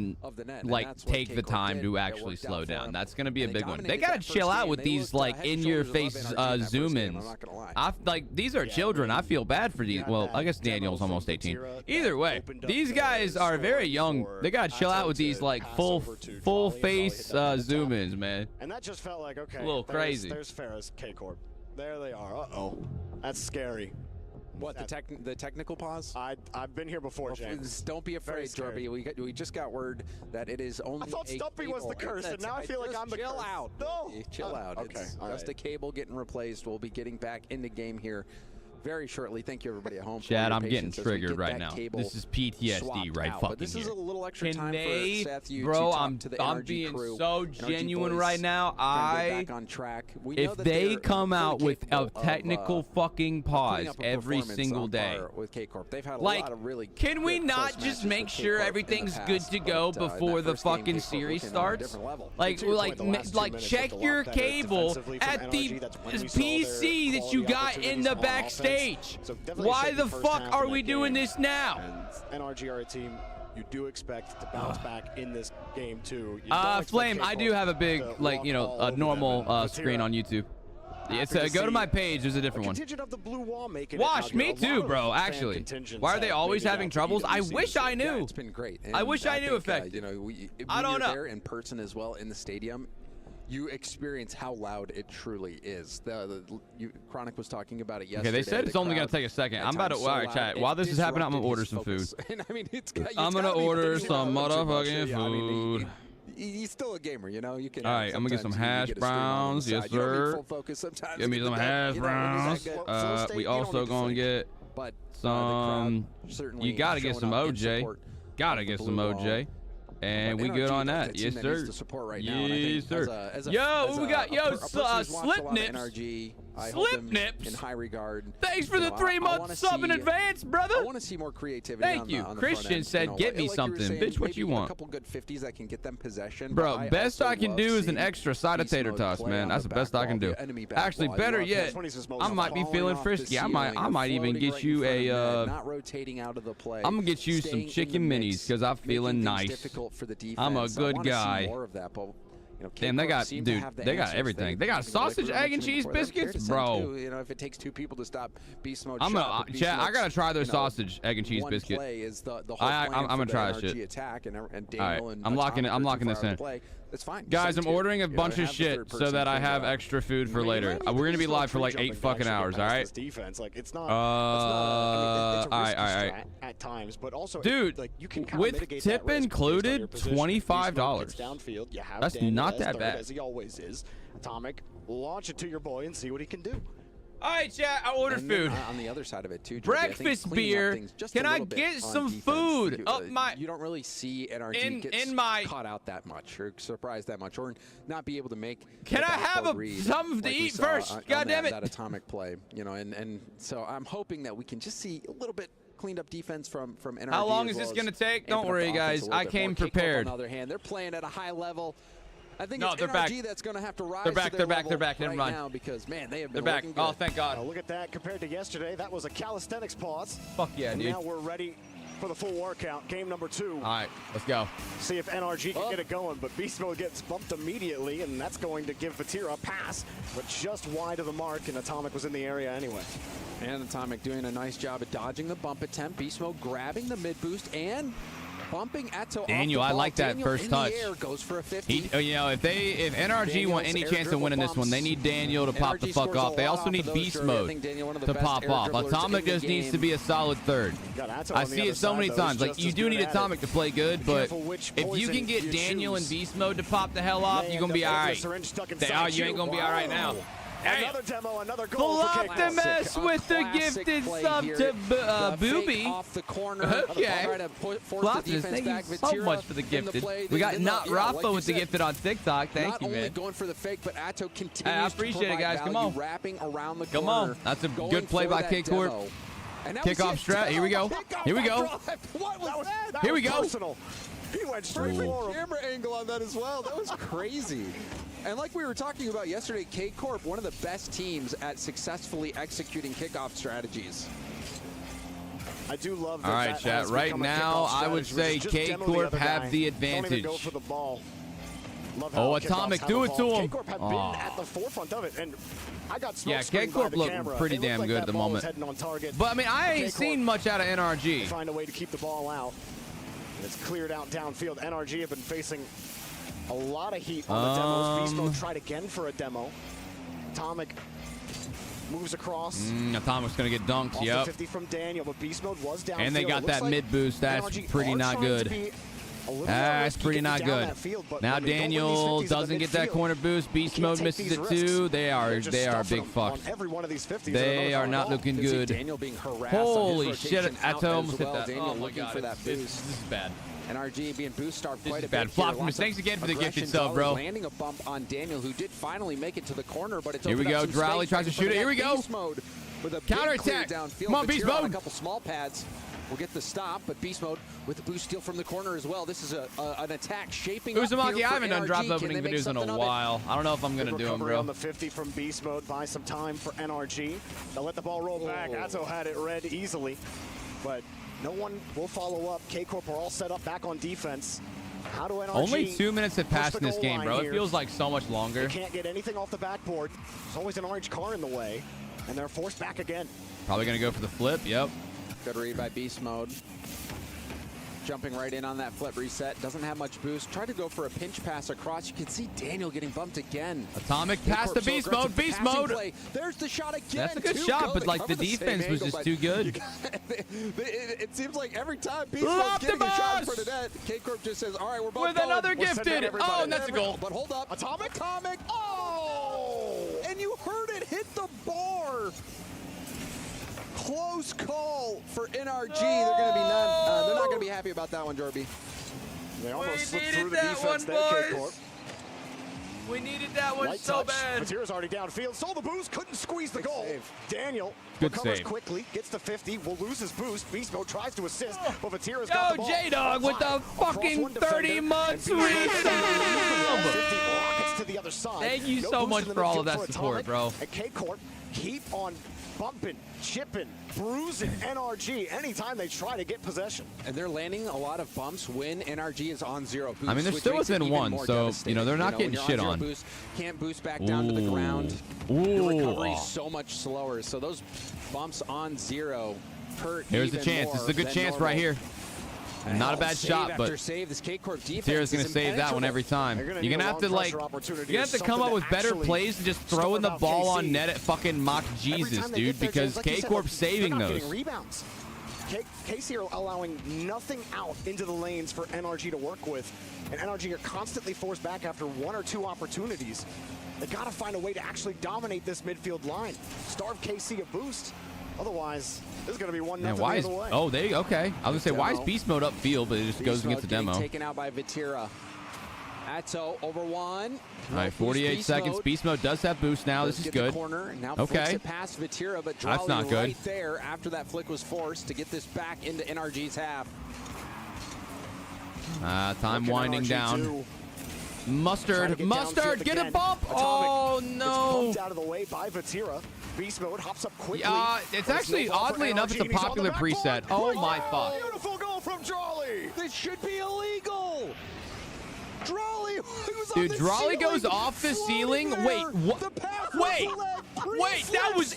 take the time to actually slow down. That's going to be a big one. They got to chill out with these like in-your-face zoom-ins. ones. I'm not gonna lie. Like, these are children. I feel bad for these. Well, I guess Daniel's almost 18. Either way, these guys are very young. They gotta chill out with these like full face zoom ins, man. And that just felt like, okay, a little crazy. There's Farah's K Corp. There they are. Uh-oh. That's scary. What, the technical pause? I've been here before, James. Don't be afraid, Jorby. We just got word that it is only. I thought Stumpy was the curse, and now I feel like I'm the curse. Chill out. No. Chill out. Okay. It's just a cable getting replaced. We'll be getting back into game here very shortly. Thank you, everybody at home. Chad, I'm getting triggered right now. This is PTSD right fucking But this is here. a little extra time for Seth, you bro, to talk I'm to the I'm NRG being crew, so NRG genuine boys, right now. trying to get back on track. We know If that they they're come out fully with a capable technical of, fucking putting pause up a every performance single on day, par with K-Corp. They've had a like, lot of really can we good not close just matches make with sure K-Corp everything's in the good past, to go but, in before that the first game, fucking K-Corp series looking on a starts? different level. Like, To your point, the last 2 minutes check looked a your lot better cable defensively from at the NRG. That's when we saw PC their that you quality got in the opportunities on backstage. offense. So definitely Why shaky the first fuck half are in we that doing game. this now? And NRG are a team you do expect to bounce back in this game too. You don't expect Flame, I K-Corp do have a big, to like, walk you know, all a over them, normal and screen Vatira, on YouTube. It's happy to go to see my page. There's a different one. contingent of the blue wall making Wash, it out me here. A too, lot bro, of fan actually. contingents Why are they have always made it having out to troubles? I EWC. wish I Yeah, knew. it's been great. I And wish I knew think, effective. You know, I don't know. there in person as well in the stadium, you experience how loud it truly is. Chronic was talking about it yesterday. Okay, they said it's only going to take a second. I'm about to, all right, chat. While this is happening, I'm going to order some food. And I mean, I'm going to order some motherfucking food. He's still a gamer, you know. You can. All right, I'm gonna get some hash browns, yes sir. Give me some hash browns. We also gonna get some. You gotta get some OJ. Gotta get some OJ. And we good on that, yes sir. Yes sir. Yo, we got Slip Nips. Slip Nips. In high regard. Thanks for the 3-month sub in advance, brother. I want to see more creativity. Thank you. Christian said, "Get me something, bitch. What you want?" A couple good 50s that can get them possession. Bro, best I can do is an extra side of tater tots, man. That's the best I can do. Actually, better yet, I might be feeling frisky. I might even get you a. Not rotating out of the play. I'm gonna get you some chicken minis because I'm feeling nice. I'm a good guy. Damn, they got, dude, they got everything. They got sausage, egg, and cheese biscuits, bro. You know, if it takes 2 people to stop beast mode, I'm gonna, chat. I gotta try their sausage, egg, and cheese biscuit. I'm gonna try that shit. All right, I'm locking this in. That's fine. Guys, I'm ordering a bunch of shit so that I have extra food for later. We're gonna be live for like 8 fucking hours. All right. Defense, like it's not. All right. At times, but also, dude, like you can with tip included, $25. Downfield, you have That's not that bad. As he always is. Atomic, launch it to your boy and see what he can do. All right, chat. I ordered food. On the other side of it too. Breakfast beer. Can I get some food up my? You don't really see NRG get caught out that much, or surprised that much, or not be able to make. Can I have something to eat first? God damn it! That atomic play, you know, and so I'm hoping that we can just see a little bit cleaned up defense from NRG. How long is this gonna take? Don't worry, guys. I came prepared. On the other hand, they're playing at a high level. I think it's they're NRG back. that's going to have to rise. They're back. Never mind. Now because man, they have been They're back. looking good. Oh, thank God. Look at that. Compared to yesterday, that was a calisthenics pause. Fuck yeah, and dude. Now we're ready for the full workout. Game number 2. All right, let's go. See if NRG can get it going, but Beast Mode gets bumped immediately, and that's going to give Vatira a pass, but just wide of the mark, and Atomic was in the area anyway. And Atomic doing a nice job of dodging the bump attempt. Beast Mode grabbing the mid boost and bumping Atto Daniel, off the I ball. like that Daniel first in touch. The air goes for a 50. You know, if NRG want any chance of winning this one, they need Daniel to pop the fuck off. They also need Beast Mode to pop off. Atomic just needs to be a solid third. I see it so many times. Like, you do need Atomic to play good, but if you can get Daniel and Beast Mode to pop the hell off, you're going to be all right. You ain't going to be all right now. Another demo, another goal for K-Corp. Optimus with the gifted sub to Booby. Off the corner. Okay. Floptimus, thank you so much for the gifted. We got Not Rafa with the gifted on TikTok. Thank you, man. Not only going for the fake, but Atto continues I appreciate it, guys. Come on. Wrapping around the Come corner. on. That's a good play by K-Corp. Kickoff strat. Here we go. Here we go. What was that? Here we go. He went straight for him. Camera angle on that as well. That was crazy. And like we were talking about yesterday, K-Corp, one of the best teams at successfully executing kickoff strategies. I do love that. All right, chat. Right now, I would say K-Corp have the advantage. Go for the ball. Love how Oh, kickoffs Atomic, have do it to evolved. him. K-Corp have been at the forefront of it, and I got smoke Yeah, screened by K-Corp the look camera. pretty It looked damn like good that at the ball was moment. heading on target. But I mean, I ain't K-Corp seen much out of NRG. Find a way to keep the ball out. And it's cleared out downfield. NRG have been facing a lot of heat on the demos. Beast Mode tried again for a demo. Atomic moves across. Atomic's gonna get dunked. Off the Yep. 50 from Daniel, but Beast Mode was downfield. And they got that mid boost. That's pretty not good. That's pretty not good. Now Daniel doesn't get that corner boost. Beast Mode misses it too. They are big fucks. They are not looking good. Daniel being harassed. Holy on his shit! rotation out Atto as almost hit well. that. Daniel Oh my looking god, for that this boost. is bad. NRG being boost starved quite a is bad. bit. Floptimus, thanks again for the gifted sub, bro. Landing a bump on Daniel, who did finally make it to the corner, but it's Here we opened up go. some Drowley space tries to for shoot it. Here we go. Beast Mode with a big Counterattack. clear downfield. Come on, Beast Vatira on Mode. a couple small pads. We'll get the stop, but Beast Mode with the boost steal from the corner as well. This is an attack shaping up Uzumaki, here I for haven't done NRG. drop Can opening they make videos in something a of it? while. I don't know if I'm gonna Good do them, recovery bro. on the 50 from Beast Mode. Buy some time for NRG. They'll let the ball roll back. Atto had it read easily, but no one will follow up. K-Corp are all set up back on defense. How do NRG Only 2 minutes have push passed the in this goal game, line bro. It here? feels like so much longer. They can't get anything off the backboard. There's always an orange car in the way, and they're forced back again. Probably gonna go for the flip. Yep. Good read by Beast Mode. Jumping right in on that flip reset. Doesn't have much boost. Tried to go for a pinch pass across. You can see Daniel getting bumped again. Atomic pass to Beast Mode. Beast Mode. Play. There's the shot again. That's a good Two shot, go. but They like cover the same defense was angle, just but too good. it seems like every time Beast Mode's getting a shot in front of net, K-Corp just says, all right, we're both With going. another We're sending gifted. everybody. Oh, and that's a goal. But hold up. Atomic. Oh! And you heard it hit the bar. Close call for NRG. They're going to be they're not going to be happy about that one, Jorby. They almost slipped needed through the that defense one, there, boys. K-Corp. We needed that one Light so touch. bad. Vatira's already downfield. Stole the boost. Couldn't squeeze the goal. Save. Daniel Good recovers save. quickly. Gets to 50. Will lose his boost. Beast Mode tries to assist, but Vatira's got the Go ball. J-Dog with the fucking 30 months resub. 50 rockets to the other side. Thank you No so boost much in the for all of midfield that for support, Atomic. bro. And K-Corp keep on bumping, chipping, bruising NRG anytime they try to get possession. And they're landing a lot of bumps when NRG is on zero boost. I mean, they're which still makes it within even one, more so, devastating. they're not when getting you're shit zero on. Boost, can't boost back down to the ground. Your recovery is so much slower. So those bumps on zero hurt. Here's the even chance. This is a more good than chance normal. right here. Not a bad Save shot, after but save. This K-Corp defense Tira's gonna is save that one every time. They're gonna You're need gonna a have to long like, pressure opportunity you or have to come something up to with better actually plays than just start throwing the out ball on KC. net at fucking mock Every Jesus, time they dude, get there, because James, like you said, K-Corp's they're saving not those. getting rebounds. KC are allowing nothing out into the lanes for NRG to work with, and NRG are constantly forced back after one or two opportunities. They got to find a way to actually dominate this midfield line, starve KC a boost. Otherwise, this is going to be 1-0 Man, the why other is? way. Oh, okay. I was gonna say, why is Demo. Beast Mode upfield, but it just goes Beast and gets Mode the getting demo? taken out by Vatira. Atto over one. All right, 48 seconds. Beast Mode does have boost now. This is Get good. The corner. Now Okay. flicks it past Vatira, but That's Drolly not good. right there after that flick was forced to get this back into NRG's half. Time Look at winding NRG down. too. Trying to Mustard, get Mustard, downfield get a again. bump. Atomic Oh is no. bumped out of the way by Vatira. Beast Mode hops up quickly. It's But actually, no ball for oddly enough, NRG, it's a and he's on the popular backboard. preset. Oh my fuck. Beautiful goal from Jolly. This should be illegal. Drawley, Dude, Drawley goes off the ceiling. Wait, what? Wait, that was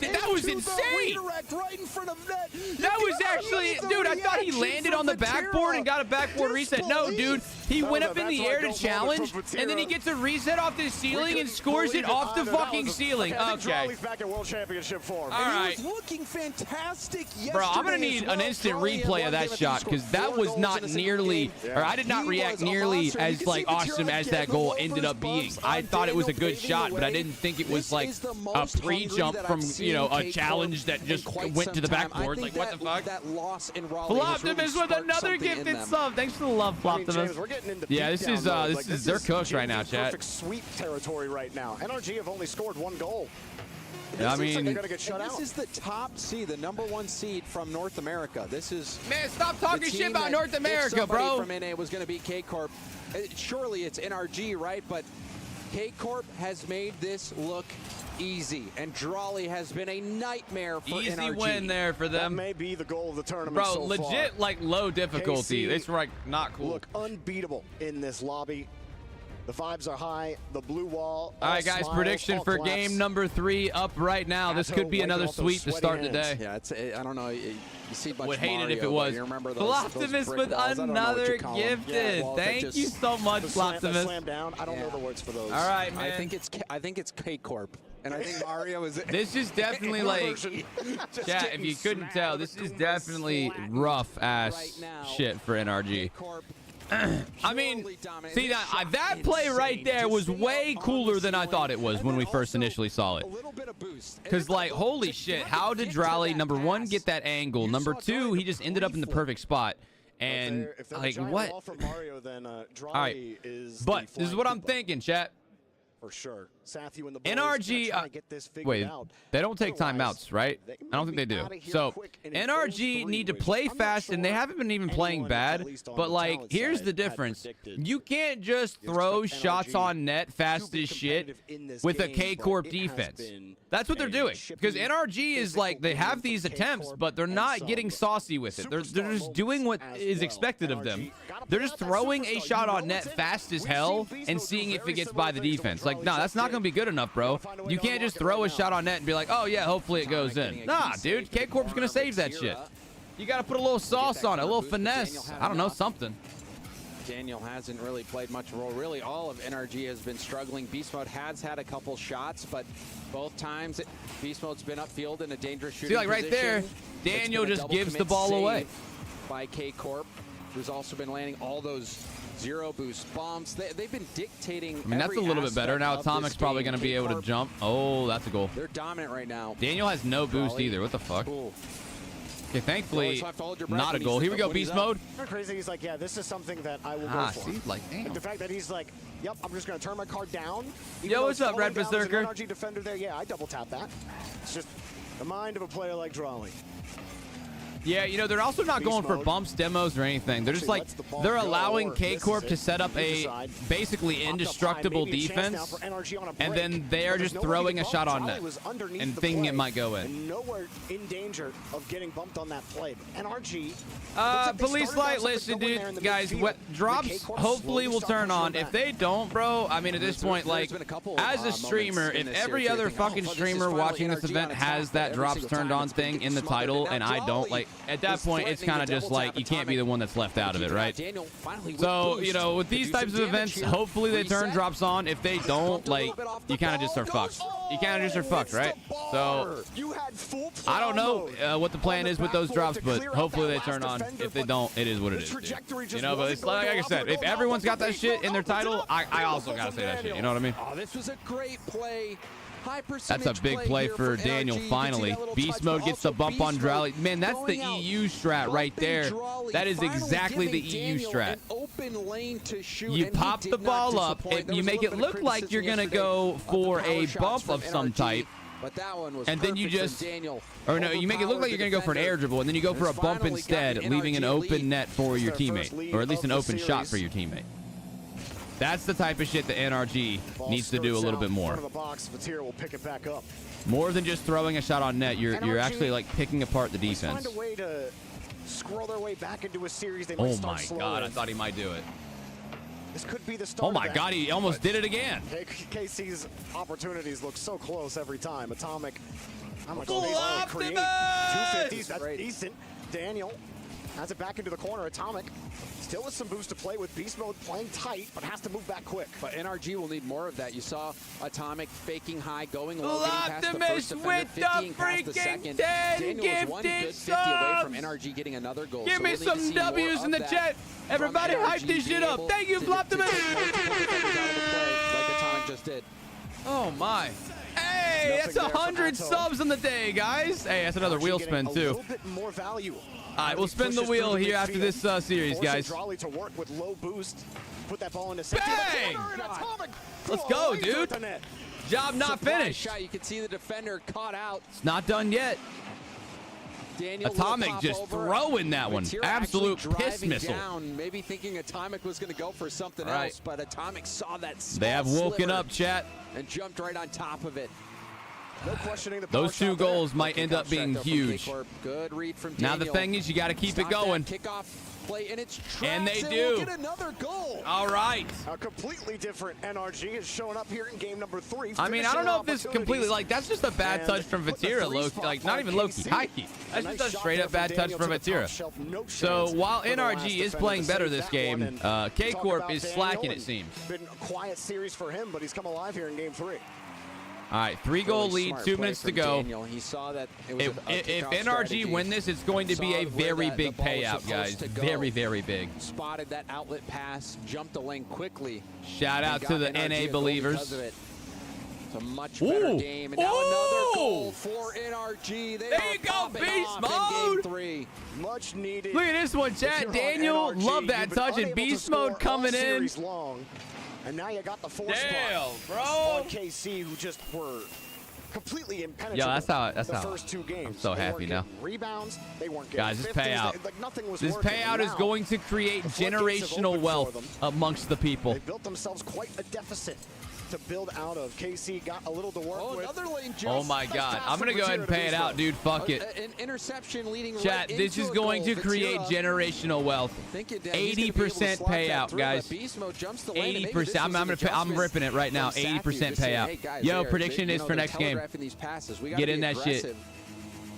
insane. Right in front of net. That was actually, dude, I thought he landed on the backboard and got a backboard reset. No, dude, he went up in the air to challenge, and then he gets a reset off the ceiling and scores it off the fucking ceiling. Okay. Drawley's back in World Championship form. All right. He was looking fantastic yesterday. Bro, I'm going to need as well. an instant Drawley replay had of that one shot game. because He that scored was 4 not goals in a single nearly, game. or I did not He react was a nearly monster. You as can like see awesome Vatira as that getting goal all ended over up his being. bumps I on thought it was a Daniel good paving shot, the but I way. didn't think it was This like is the a most pre-jump hungry from, that I've you know, seen a K-Corp challenge that in just quite went to the some time. I backboard. think Like, what the fuck? That loss in Raleigh has really Floptimus with sparked another something in gifted them. sub. Thanks for the love, I mean, James, Floptimus. we're getting into Yeah, this beatdown is mode. this is they're cooked right now, James' chat. Perfect sweep territory right now. NRG have only scored 1 goal. Yeah, I It seems like mean, they're gonna get shut This out. is the top seed, the #1 seed from North America. This is man, stop the talking shit team about that North if America, somebody bro. from NA was going to beat K-Corp. Surely it's NRG, right? But K-Corp has made this look easy, and Drawley has been a nightmare for Easy NRG. win there for That them. may be the goal of the tournament Bro, so legit far. like low difficulty. KC It's like not cool. Look unbeatable in this lobby. The vibes are high. The blue wall. All right, guys, smiles, prediction for claps. game number 3 up right now. This could be another sweep to start the day. Yeah, I don't know. You see much Would hate Mario, it if it was. you remember those Floptimus brick with walls. I don't know what another you call them. gifted. Yeah, Thank you so much, The slam Floptimus. down. I don't know the words for those. All right, man. I think it's K Corp, and I think Mario is. This is definitely like, chat, if you couldn't tell, this is definitely rough ass shit for NRG. I mean, see, that play right there was way cooler than I thought it was when we first initially saw it. Because, like, holy shit, how did Drally, number 1, get that angle? Number 2, he just ended up in the perfect spot. And, like, what? All right, but this is what I'm thinking, chat. For sure. Sathu and the boys NRG, trying to get this figured wait, out. they don't take timeouts, right? I don't think they do. So NRG need to play fast, and they haven't been even playing bad. But, like, here's the difference. You can't just throw shots on net fast as shit with a K-Corp defense. That's what they're doing. Because NRG is like, they have these attempts, but they're not getting saucy with it. They're just doing what is expected of them. They're just throwing a shot on net fast as hell and seeing if it gets by the defense. Like, nah, that's not going to be good enough, bro. You can't just throw a shot on net and be like, oh, yeah, hopefully it goes in. Nah, dude, K-Corp's going to save that shit. You got to put a little sauce on it, a little finesse. I don't know, something. Daniel hasn't really played much role. Really, all of NRG has been struggling. Beast Mode has had a couple shots, but both times Beast Mode's been upfield in a dangerous shooting See, like right there, Daniel just gives the ball away. By K-Corp, who's also been landing all those zero boost bombs. They've been dictating. I mean, that's a little bit better. Now Atomic's probably going to be able to jump. Oh, that's a goal. They're dominant right now. Daniel has no boost either. What the fuck? Cool. Okay, thankfully, not a goal. Here we go, beast mode. Crazy. He's like, yeah, this is something that I will go for. See, like, damn. And the fact that he's like, yep, I'm just going to turn my card down. Yo, what's up, Red Berserker? NRG defender there. Yeah, I double tap that. It's just the mind of a player like Drawley. Yeah, you know, they're also not going for bumps, demos, or anything. They're just like, they're allowing K-Corp to set up a basically indestructible defense, and then they are just throwing a shot on net and thinking it might go in. And nowhere in danger of getting bumped on that play. NRG. Police light, listen, dude, guys, drops hopefully will turn on. If they don't, bro, I mean, at this point, like, as a streamer, if every other fucking streamer watching this event has that drops turned on thing in the title, and I don't, like, at that point, it's kind of just like you can't be the one that's left out of it, right? So, you know, with these types of events, hopefully they turn drops on. If they don't, like, you kind of just are fucked. You kind of just are fucked, right? So, I don't know what the plan is with those drops, but hopefully they turn on. If they don't, it is what it is, dude. You know, but it's like I said, if everyone's got that shit in their title, I also got to say that shit. You know what I mean? Oh, this was a great play. That's a big play for Daniel, finally. Beast Mode gets the bump on Drally. Man, that's the EU strat right there. That is exactly the EU strat. You pop the ball up, you make it look like you're going to go for a bump of some type, and then you just, or no, you make it look like you're going to go for an air dribble, and then you go for a bump instead, leaving an open net for your teammate, or at least an open shot for your teammate. That's the type of shit that NRG needs to do a little bit more. More than just throwing a shot on net, you're actually like picking apart the defense. Find a way to scroll their way back into a series. They might start slow. God, I thought he might do it. This could be the start. Oh my God, he almost did it again. KC's opportunities look so close every time. Atomic. How much Full Optimus! 250s. That's decent. Daniel has it back into the corner. Atomic still with some boost to play with. Beast Mode playing tight, but has to move back quick. But NRG will need more of that. You saw Atomic faking high, going low, getting past the first defender, 50 past the second. Daniel was one good 50 away from NRG getting another goal. Give me some W's in the chat. Everybody hype this shit up. Thank you, Floptimus. Like Atomic just did. Oh my. Hey, that's 100 subs on the day, guys. Hey, that's another wheel spin too. A little bit more value. All right, we'll spin the wheel here after this series, guys. To work with low boost. Put that ball into bang! Let's go, dude. Job not finished. Shot. You can see the defender caught out. It's not done yet. Daniel Atomic just throwing that one. Absolute piss missile. Down, maybe thinking Atomic was going to go for something else, but Atomic saw that. They have woken up, chat. And jumped right on top of it. No questioning the those two goals might end up being huge. Good read from Daniel. Now the thing is, you got to keep it going. Kickoff play, and it's traps, and they do. We'll get another goal. All right. A completely different NRG is showing up here in game number 3. I mean, I don't know if this completely, like, that's just a bad touch from Vatira, low-key. Like, not even low-key, high-key. That's just a straight-up bad touch from Vatira. So while NRG is playing better this game, K-Corp is slacking, it seems. Been a quiet series for him, but he's come alive here in game 3. All right, 3-goal lead, 2 minutes to go. He saw that it was if NRG win this, it's going to be a very big payout, guys. Very, very big. Spotted that outlet pass, jumped the lane quickly. Shout out to the NA believers. It's a much better game. And now another goal for NRG. There you go, beast mode. Game 3. Much needed. Look at this one, chat. Daniel, love that touch. And beast mode coming in. And now you got the force bro. on KC, who just were completely impenetrable. Yeah, that's how. First 2 games. I'm so happy now. Rebounds, they weren't getting. Guys, this payout. Like nothing was this payout is going to create generational wealth amongst the people. They built themselves quite a deficit to build out of. KC got a little to work with. Another lane jump. Oh my God! I'm gonna go ahead and pay it out, dude. Fuck it. An interception leading. Chat, this is going to create generational wealth. 80% payout, guys. 80%. I'm ripping it right now. 80% payout. Yo, prediction is for next game. Get in that shit.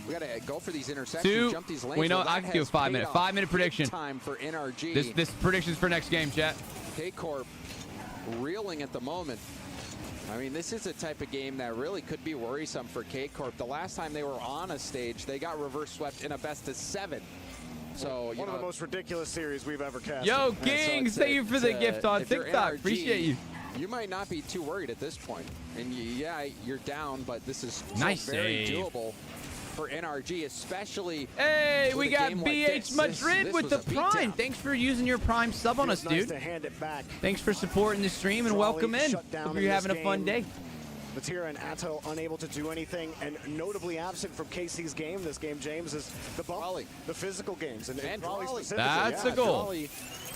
We gotta go for these interceptions. 2. Jump these lanes. We know I can do a 5-minute. 5-minute prediction. Time for NRG. This prediction's for next game, chat. K-Corp reeling at the moment. I mean, this is a type of game that really could be worrisome for K-Corp. The last time they were on a stage, they got reverse swept in a best-of-7. So one of the most ridiculous series we've ever cast. Yo, Kings, thank you for the gift on TikTok. Appreciate you. You might not be too worried at this point. And yeah, you're down, but this is nice very doable for NRG, especially. Hey, we got BH Madrid with the Prime. Thanks for using your Prime sub on us, dude. To hand it back. Thanks for supporting the stream and welcome in. Hope you're having a fun day. Vatira and Atto unable to do anything, and notably absent from KC's game this game, James, is the bump, the physical games. And that's a goal.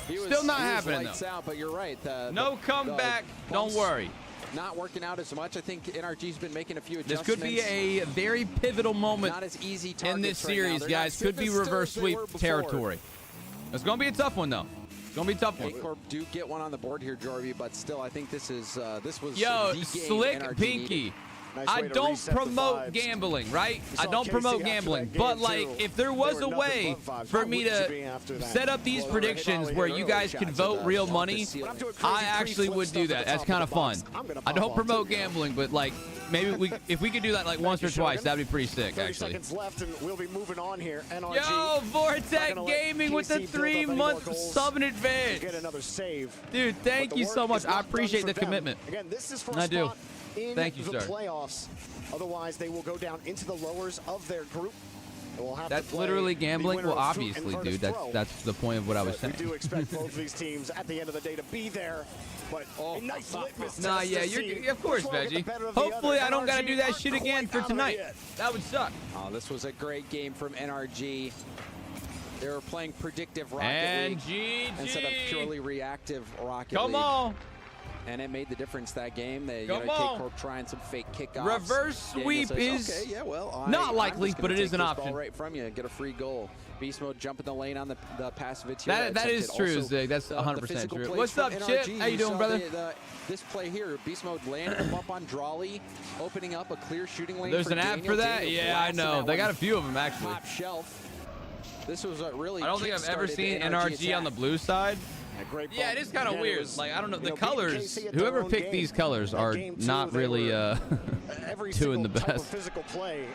Still not happening, though. Out, but you're right. No comeback. Don't worry. Not working out as much. I think NRG's been making a few adjustments. This could be a very pivotal moment not as easy in this series, guys. Could be reverse sweep territory. It's going to be a tough one, though. It's going to be a tough one. K-Corp do get one on the board here, Jorvy, but still, I think this is this was Yo, Slick Pinky. Nice I don't promote gambling, right? I don't promote gambling. But, like, if there was a way for me to set up these predictions where you guys could vote real money, I actually would do that. That's kind of fun. I don't promote gambling, but, like, maybe if we could do that, like, once or twice, that'd be pretty sick, actually. 30 seconds left, and we'll be moving on here. NRG, yo, Vortec Gaming with the 3-month sub in advance. Get another save. Dude, thank you so much. I appreciate the commitment. Again, this is for I do. In thank you, the sir. Playoffs. Otherwise, they will go down into the lowers of their group. We'll have that's to literally gambling. Well, obviously, dude. That's the point of what I was saying. We do expect both of these teams at the end of the day to be there. But a nice litmus nah, test yeah, you're of course, Veggie. Hopefully, I don't gotta do that shit again for tonight. That would suck. Oh, this was a great game from NRG. They were playing predictive Rocket League instead of purely reactive Rocket League. Come on. And it made the difference that game. They, K-Corp trying some fake kickoffs. Reverse sweep is okay, yeah, well, not likely, but it is an option. Ball right from you, get a free goal. Beast mode jumping the lane on the pass of Vatira. That is true, Zig. That's 100% true. What's up, Chip? How you doing, brother? This play here, Beast mode landing him up on Drawley, opening up a clear shooting lane. There's for an app Daniel. for that? Yeah, I know. They got a few of them, actually. Top shelf. This was a really. I don't think I've ever seen NRG on the blue side. Yeah, it is kind of weird. Like, I don't know. The colors, whoever picked these colors are not really doing the best. Physical play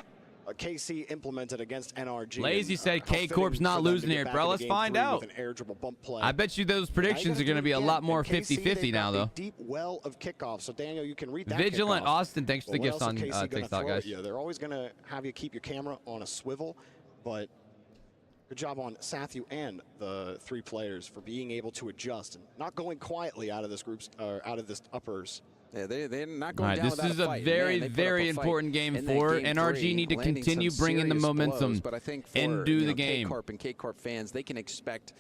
KC implemented against NRG. Lazy said K-Corp's not losing here, bro. Let's find out. I bet you those predictions are going to be a lot more 50-50 now, though. Deep well of kickoff. So, Daniel, you can read that. Vigilant Austin, thanks for the gifts on TikTok, guys. Yeah, they're always going to have you keep your camera on a swivel, but good job on Sathu and the 3 players for being able to adjust and not going quietly out of this group's out of this uppers. Yeah, they're not going down this is a very, very important game for NRG. Need to continue bringing the momentum but I think and do the game. K-Corp and K-Corp fans, they can expect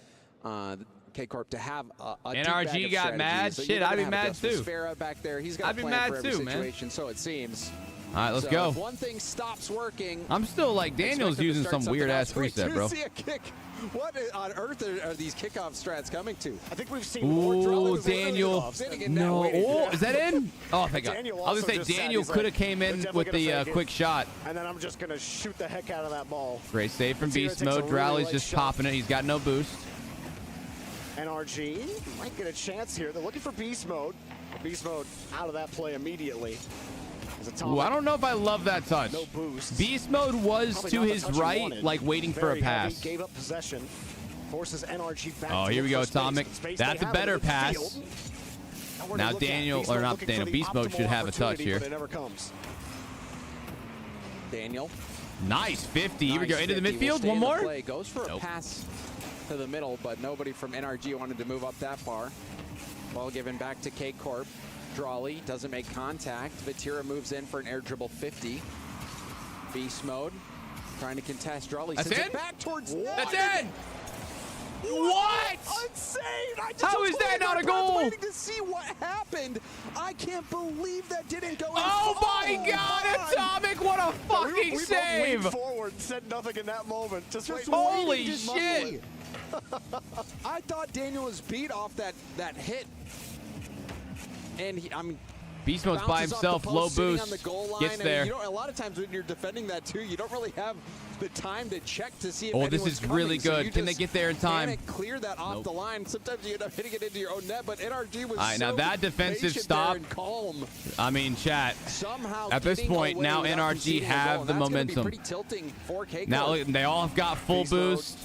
K-Corp to have a NRG got mad. So shit, I'd be mad too. Back there, he's got I'd be mad too, man. So it seems. All right, let's go. If one thing stops working. I'm still like Daniel's using some weird ass preset, bro. See a kick What on earth are these kickoff strats coming to? I think we've seen more Daniel. No. Oh, is that in? Oh, thank God. I was going to say, Daniel could have came in with the quick shot. And then I'm just going to shoot the heck out of that ball. Great save from Beast Mode. Drowley's just popping it. He's got no boost. NRG might get a chance here. They're looking for Beast Mode. Beast Mode out of that play immediately. Ooh, I don't know if I love that touch. No boost. Beast Mode was Probably to his right, like waiting for a pass. Heavy, gave up possession. Forces NRG back. Oh, here we go, Atomic. That's a better pass. Now Daniel, or not Daniel, Beast Mode should have a touch here. It never comes. Daniel. Nice, 50. Here we go, into the midfield. One more. Play. Goes for a pass to the middle, but nobody from NRG wanted to move up that far. Ball given back to K Corp. Drawley doesn't make contact. Vatira moves in for an air dribble 50. Beast Mode trying to contest. Drawley sends it back towards net. That's in. What? Insane! How is that not a goal? Waiting to see what happened. I can't believe that didn't go in. Oh my God, Atomic! What a fucking save! We forward, said nothing in that moment. Just holy shit! I thought Daniel was beat off that hit. And Beast Mode's by himself, low boost, gets there. You know, a lot of times when you're defending that too, you don't really have the time to check to see if this is coming, really good. So Can they get there in time? Clear that off the line. Sometimes you end up hitting it into your own net, but NRG was now that defensive stop. Calm. I mean, chat. Somehow at this point, now NRG have the momentum. Pretty tilting for K-Corp. Now they all have got full boost.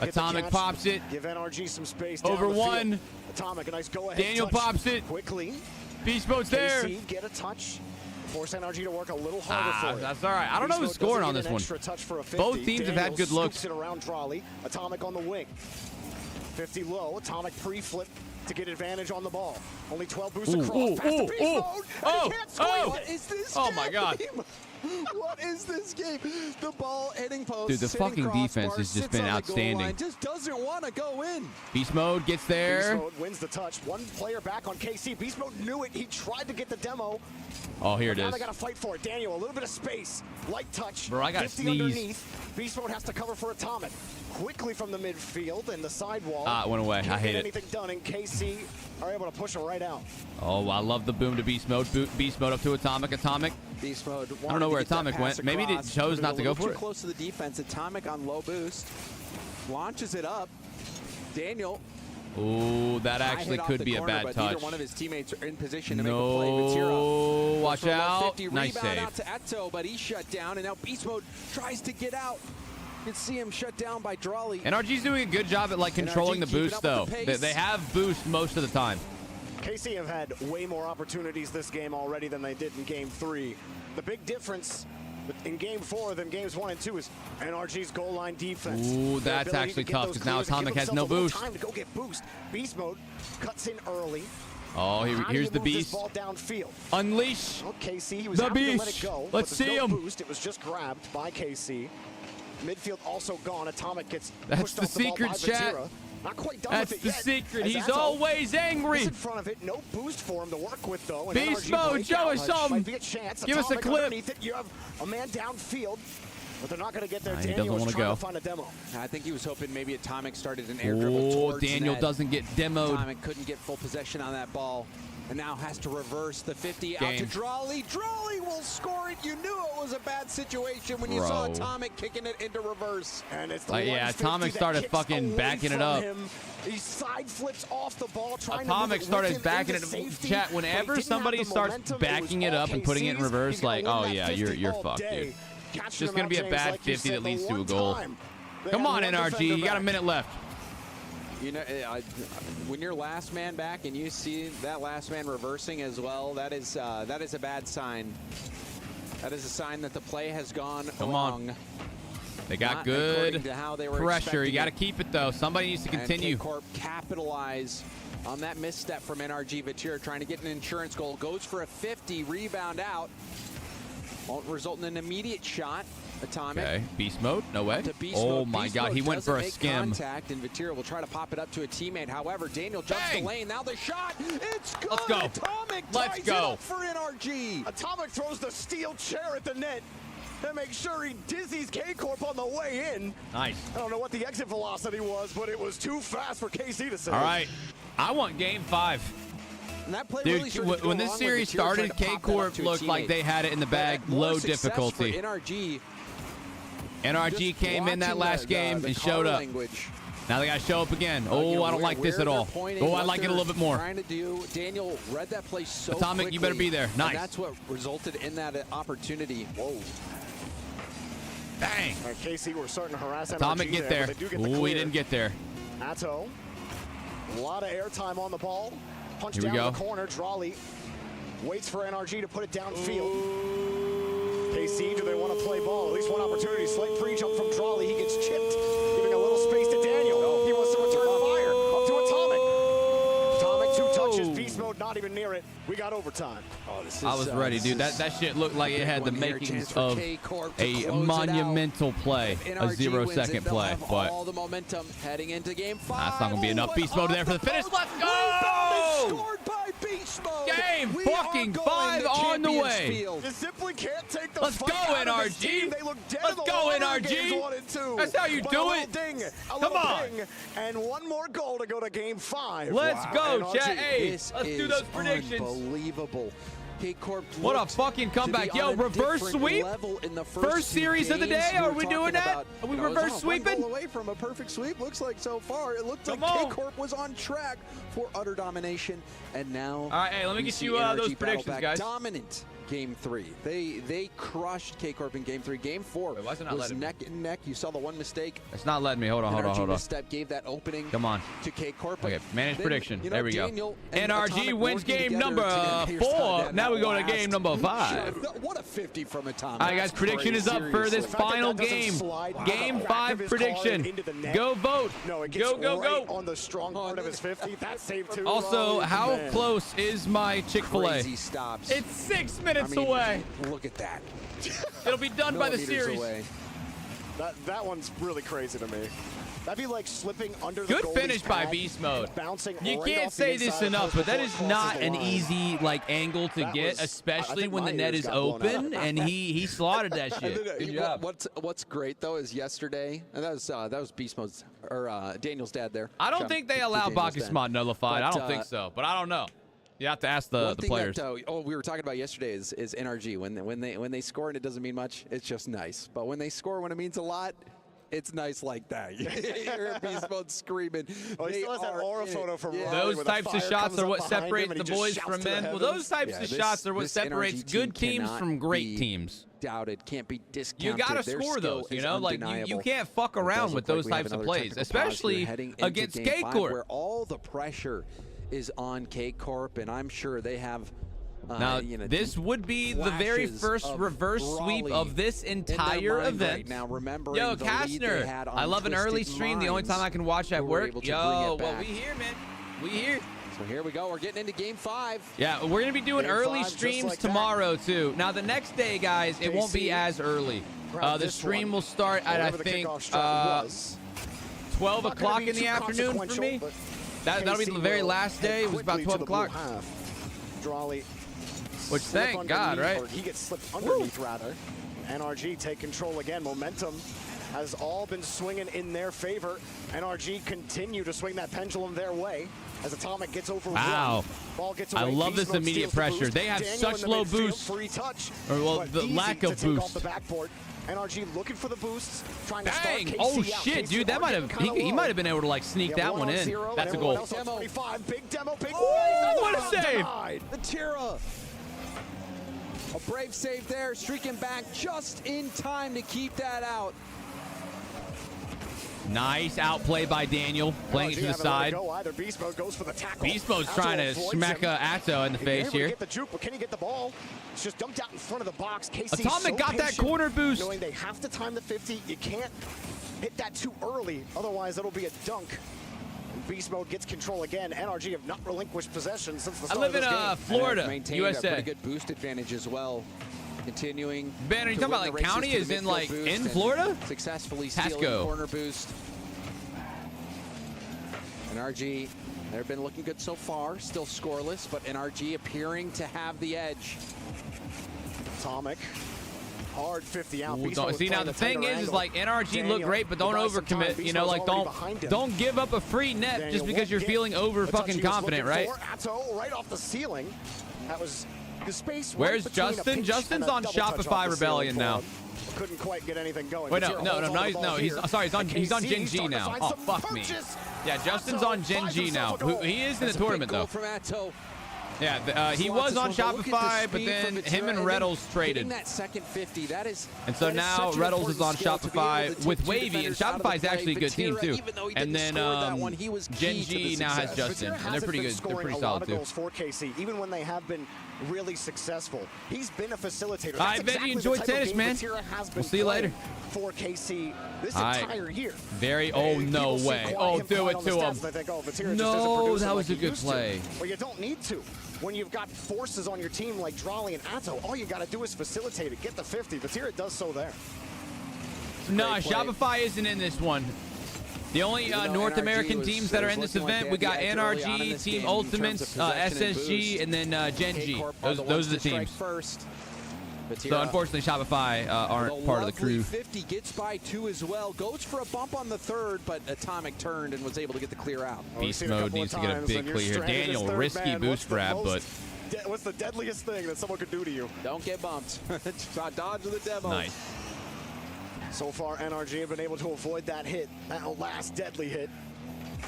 Atomic pops it. Give NRG some space. Over one. Atomic, a nice go-ahead. Daniel pops it quickly. Beast Mode's there. Get a touch. Force NRG to work a little harder for it. That's all right. I don't know who's scoring on this one. Both teams have had good looks. It around Drawley. Atomic on the wing. 50 low. Atomic pre-flip to get advantage on the ball. Only 12 boosts across. What is this game? My God. What is this game? The ball hitting post. Dude, the fucking defense has just been outstanding. Just doesn't want to go in. Beast Mode gets there. Beast Mode wins the touch. One player back on KC. Beast Mode knew it. He tried to get the demo. Oh, here it is. Now they got to fight for it. Daniel, a little bit of space. Light touch. Bro, I got to sneeze. Underneath. Beast Mode has to cover for Atomic. Quickly from the midfield and the sidewall. It went away. I hate it. Anything done, and KC are able to push him right out. Oh, I love the boom to Beast Mode. Beast Mode up to Atomic. Atomic. Beast Mode. I don't know where Atomic went. Maybe he chose not to go for it. Close to the defense. Atomic on low boost. Launches it up. Daniel. Ooh, that actually could be a bad touch. Neither one of his teammates are in position to make a play. Vatira. Watch out. Nice save. save. Out to Eto, but he's shut down, and now Beast Mode tries to get out. You can see him shut down by Drawley. NRG's doing a good job at controlling the boost, though. They have boost most of the time. KC have had way more opportunities this game already than they did in Game 3. The big difference in Game 4 than Games 1 and 2 is NRG's goal line defense. Ooh, that's actually tough because now Atomic has no boost. Time to go get boost. Beast Mode cuts in early. Oh, here's the beast. Ball downfield. Unleash KC, he was the happy beast. To let it go, Let's see him. Boost. It was just grabbed by KC. Midfield also gone. Atomic gets That's pushed the off the secret, ball by chat. Vatira. Not quite done That's with it the yet. secret. As He's Atto always angry. is in front of it. No boost for him to work with, though. And Beast NRG Mode, show us something. Might be a chance. Give us a clip. Underneath it. You have a man downfield, but they're not going to get there. He Daniel doesn't was want to trying go. to find a demo. I think he was hoping maybe Atomic started an air dribble towards Daniel net. doesn't get demoed. Atomic couldn't get full possession on that ball. And now has to reverse the 50 Game. out to Drawley. Drawley will score it. You knew it was a bad situation when you saw Atomic kicking it into reverse. And it's the Atomic started fucking backing it up. He side flips off the ball, trying Atomic to started backing it. Chat, whenever somebody starts backing it up and putting it in reverse, like, oh yeah, you're fucked, dude. It's just gonna be a bad 50 that leads to a goal. Come on, NRG, you got a minute left. You know, when you're last man back and you see that last man reversing as well, that is a bad sign. That is a sign that the play has gone wrong. They got good pressure. You got to keep it, though. Somebody needs to continue. And K-Corp capitalize on that misstep from NRG. Vatira trying to get an insurance goal. Goes for a 50, rebound out. Won't result in an immediate shot. Atomic. Okay, beast mode, no way. Oh my God, he went for a skim. Contact, and Vatira will try to pop it up to a teammate. However, Daniel jumps the lane. Now the shot, it's good. Let's go. Atomic Let's ties go. it up for NRG. Atomic throws the steel chair at the net. and make sure he dizzies K-Corp on the way in. Nice. I don't know what the exit velocity was, but it was too fast for KC to save. All right. I want game 5. And that play Dude, really when this series started, K-Corp looked like they had it in the bag, low difficulty. NRG came in that last game and showed up. Now they got to show up again. Oh, I don't like this at all. Oh, I like it a little bit more. Daniel read that play so Atomic, quickly, you better be there. Nice. And that's what resulted in that opportunity. Whoa. Bang. KC were starting to harass Atomic, NRG get there. Ooh, he didn't get there. Atto, a lot of airtime on the ball. Punch Here we down go. the corner. Drawley waits for NRG to put it downfield. KC, do they want to play ball? At least one opportunity. Slight pre-jump from Drawley. He gets chipped, giving a little space to Daniel. He wants to return fire. Up to Atomic. Atomic, 2 touches. Beast mode, not even near it. We got overtime. I was ready, dude. That shit looked like it had the makings of a monumental play, a 0-second play. But all the momentum heading into game 5. that's not gonna be enough. Beast mode there for the finish. Let's go! Scored by Beast mode. Game fucking 5 on the way. You simply can't take the Let's fight go, out of this NRG. team. They look dead Let's in the go, water in NRG. games 1 and 2. That's how you But do a little it. Ding, a Come little on. ding, and one more goal to go to game 5. Let's go, NRG. chat. Hey, This let's do is those predictions. Unbelievable. K-Corp What a looked fucking to comeback. be Yo, on a reverse different sweep? level in the First two series of the games. day? Are we were doing talking that? about, Are we you know, reverse one sweeping? goal away from a perfect sweep. Looks like so far. It looked like Come on. K-Corp was on track for utter domination, and now. All right, hey, let me we get see you NRG those battle predictions, back. guys. Dominant. Game 3. They crushed K-Corp in game 3. Game 4 Wait, why is it not was letting me? neck and neck. You saw the one mistake. It's not letting me. Hold on. NRG misstep gave that opening. Come on. To K-Corp. Okay, manage Then, prediction. you know, There we go. Daniel and NRG Atomic wins working game together number to get 4. Now we go to game number 5. What a 50 from Atomic. All right, guys, prediction is up for this final game. Game 5 prediction. Go vote. No, it gets Go right on the strong part of his 50. That saved 2. Also, how Man. close is my Chick-fil-A? Crazy stops. It's 6 minutes I mean, away. Look at that. It'll be done by the Millimeters series. away. That one's really crazy to me. That'd be like slipping under the Good goalie's finish by pad, Beast Mode. Bouncing You right can't off the say this inside of enough, post but that before is it crosses not the an line. easy angle to That get, was- I especially think when the my net ears is got blown out. open, and he slaughtered that shit. Good job. What's great though is yesterday, and that was Beast Mode's or Daniel's dad there. I don't Shout think out they to allow Daniel's Bacchus dad. mod nullified. I But, don't think so, but I don't know. You have to ask the One thing players. that we were talking about yesterday is NRG. When they score and it doesn't mean much, it's just nice. But when they score when it means a lot, it's nice like that. You're at Beast Mode screaming. Oh, he still has that aura photo from Raleigh Those where the types of fire shots comes are up what behind him separates and the he just boys shouts from to the men. Well, heavens. those types of shots are what this separates NRG good team teams cannot from great be teams. Doubted, can't be discounted. You got to Their score skill those, you is know? Like, you undeniable. can't fuck It around does with look those like we have types of another plays, technical pause here especially heading into against game 5, K-Corp. where all the pressure is on K-Corp, and I'm sure they have Now, this would be the very first reverse sweep of this entire event. Right now, remembering Yo, the lead they Kastner, had on I love an early Twisted stream. The only time I can watch at who were work. able to Yo, bring it well, we back. here, man. We here. So here we go. We're getting into game 5. Yeah, we're going to be doing Game early 5 just streams like that. tomorrow, too. Now, the next day, guys, it won't be KC, as early. grab The this stream one. will start at, I Whatever the think, kickoff start was. 12 Not gonna o'clock be in the too afternoon for consequential, me. but That'll be KC the very will last head day. It was about quickly to 12 the blue o'clock. half. Drawley Which, slip thank God, underneath, right? or he gets slipped underneath, rather. NRG take control again. Momentum has all been swinging in their favor. NRG continue to swing that pendulum their way as Atomic gets over. Wow. Ball gets I away. love Beast this Mode immediate steals the pressure. boost. They have Daniel such in the low midfield, boost. Free touch. Or, well, but the easy lack to of take off boost. the backboard. NRG looking for the boosts, trying to Bang! start KC Oh out. shit, KC dude, that might have he might have been able to like sneak Yeah, that one one on in. zero, That's a and everyone goal. else on 25. Big demo, big Oh, play. what a save! Denied. The Tira. A brave save there, streaking back just in time to keep that out. Nice outplay by Daniel, playing it to the side. Either. Beast Mode goes for the tackle. Beast Mode's Atto trying to avoids smack him. Atto in the He's face able to here. get the juke, but can he get the ball? It's just dumped out in front of the box. KC Atomic got that corner boost. Knowing they have to time the 50, you can't hit that too early, otherwise it'll be a dunk. And Beast Mode gets control again. NRG have not relinquished possession since the I start live of in this game. Florida, Maintained USA. a pretty good boost advantage as well. Continuing. Ben, are you to talking win about the like races county to the is in midfield like boost in and Florida? Successfully Tasco. stealing corner boost. NRG, they've been looking good so far. Still scoreless, but NRG appearing to have the edge. Atomic Hard 50 out. Ooh, see, now the thing is like NRG look great, but don't overcommit. You know, like don't give up a free net just because you're feeling over fucking confident, right? Atto right off the ceiling. That was the space. Where's Justin? Justin's on Shopify Rebellion now. Couldn't quite get anything going. Wait, no, he's sorry, he's on Gen.G now. Oh, fuck me. Yeah, Justin's on Gen.G now. He is in the tournament though. Yeah, he was on Shopify, but then him and Reddles traded. That second 50, that is. And so now Reddles is on Shopify with Wavy, and Shopify is actually a good team too. And then Gen.G now has Justin, and they're pretty good. They're pretty solid too. For KC, even when they have been really successful, he's been a facilitator. I bet you enjoyed tennis, man. We'll see you later. For KC this entire year. Oh, no way. Oh, do it to him. No, that was a good play. Well, you don't need to. When you've got forces on your team like Drawley and Atto, all you got to do is facilitate it, get the 50. Vatira does so there. No, Shopify isn't in this one. The only North American teams that are in this event, we got NRG, Team Ultimates, SSG, and then Gen.G. Those are the teams. So unfortunately, Shopify aren't part of the crew. 50 gets by 2 as well. Goes for a bump on the third, but Atomic turned and was able to get the clear out. Beast mode needs to get a big clear here. Daniel, risky boost grab, but what's the deadliest thing that someone could do to you? Don't get bumped. Dodge the demo. Nice. So far, NRG have been able to avoid that hit, that last deadly hit.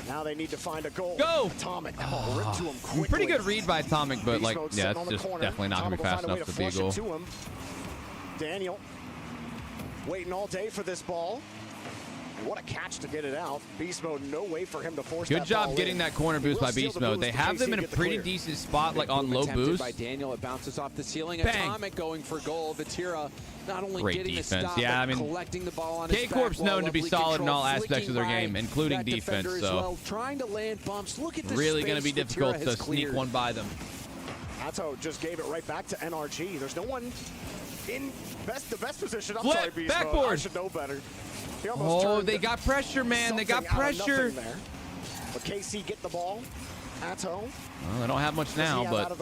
Now they need to find a goal. Go! Atomic. Oh, ripped to him quickly. Pretty good read by Atomic, but like, yeah, it's just definitely not gonna be fast enough to be a goal. Daniel waiting all day for this ball. And what a catch to get it out. Beast mode, no way for him to force that ball. Good job getting that corner boost by Beast mode. They have them in a pretty decent spot, like on low boost. By Daniel, it bounces off the ceiling. Bang. Atomic going for goal. Vatira not only great getting defense. the stop, yeah, I mean, collecting the ball on his K-Corp's back, known to be solid in all aspects of their game, including that defense. So well, trying to land bumps. Look at this. Really going to be difficult to sneak one by them. Atto just gave it right back to NRG. There's no one in the best position. I'm Flip, sorry, Beast backboard. Mode. I should know better. Oh, they got pressure, man. They got pressure. But KC get the ball. Atto. Well, they don't have much now, but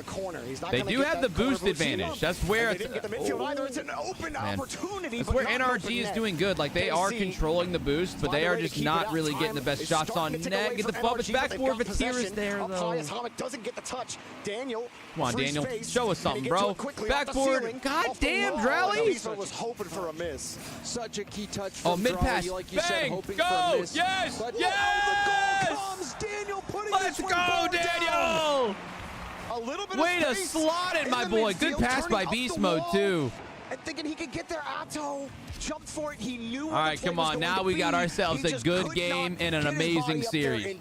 they do have the boost advantage. That's where it's an open opportunity. That's where NRG is doing good. Like, they are controlling the boost, but they are just not really getting the best shots on net. Get the bump. It's back for Vatira's there, though. Atomic doesn't get the touch. Daniel. Come on, Daniel. Show us something, bro. Backboard. God damn, Drowley. Was hoping for a miss. Such a key touch. Oh, mid pass. Bang. Go. Yes. Yes. Daniel putting Let's go, Daniel. A little bit way to slot it, my boy. Good pass by Beast Mode, too. And thinking he could get there, Atto jumped for it. He knew. All right, come on. Now we got ourselves a good game and an amazing series.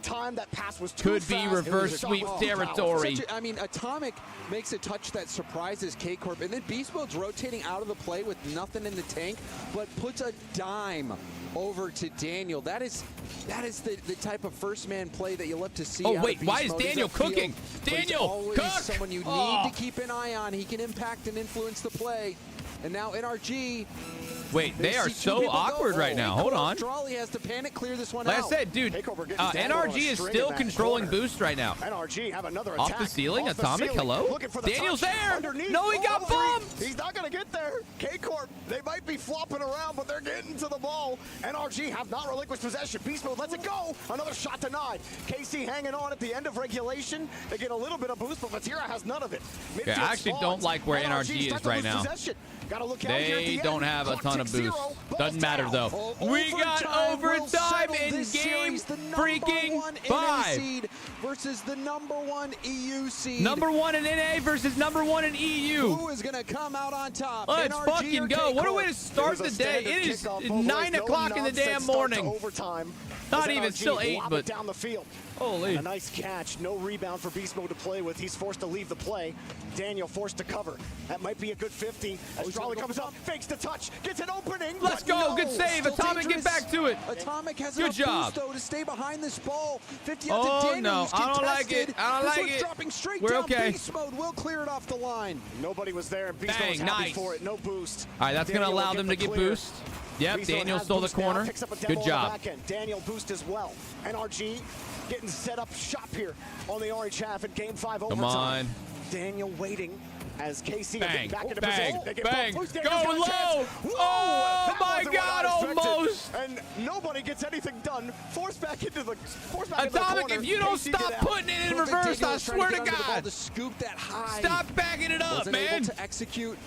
Could be reverse sweep territory. I mean, Atomic makes a touch that surprises K-Corp, and then Beast Mode's rotating out of the play with nothing in the tank, but puts a dime over to Daniel. That is the type of first man play that you love to see. Oh wait, why is Daniel cooking? Daniel, cook! Someone you need to keep an eye on. He can impact and influence the play. And now NRG. Wait, they are so awkward right now. Hold on. Drawley has to panic clear this one like out. I said, dude, NRG is still controlling boost right now. NRG have another off the ceiling. Atomic, hello? Daniel's there. No, he got bumped. He's not going to get there. K-Corp, they might be flopping around, but they're getting to the ball. NRG have not relinquished possession. Beast Mode lets it go. Another shot denied. KC hanging on at the end of regulation. They get a little bit of boost, but Vatira has none of it. Yeah, I actually don't like where NRG is right now. They don't have a ton of boost. Doesn't matter, though. We got overtime in game freaking 5. Versus the #1 EU seed. #1 in NA versus #1 in EU. Who is going to come out on top? Let's fucking go. What a way to start the day. It is 9 o'clock in the damn morning. Not even, still 8, but down the field. Holy. A nice catch. No rebound for Beast Mode to play with. He's forced to leave the play. Daniel forced to cover. That might be a good 50. As Drawley comes up, fakes the touch, gets an opening. Let's go. Good save. Atomic, get back to it. Atomic has good job. Boost, though, to stay behind this ball. 50 out to Daniel. No, I don't like it. I don't like it. Dropping straight We're down. okay. Beast Mode will clear it off the line. Nobody was there. Beast Mode was happy for it. No boost. All right, that's going to allow them to get boost. Yep, Daniel stole the corner. Good job. Daniel boost as well. NRG getting set up shop here on the orange half in game 5 overtime. Come on. Daniel waiting. As KC Bang, back into bang, position. They get bang. both. Who's Going low. Oh, my God, almost. And nobody gets anything done. Forced back into the Atomic, corner. if you don't KC stop putting it in reverse, I swear to God. To scoop that high. Stop backing it up, Wasn't man. able to execute.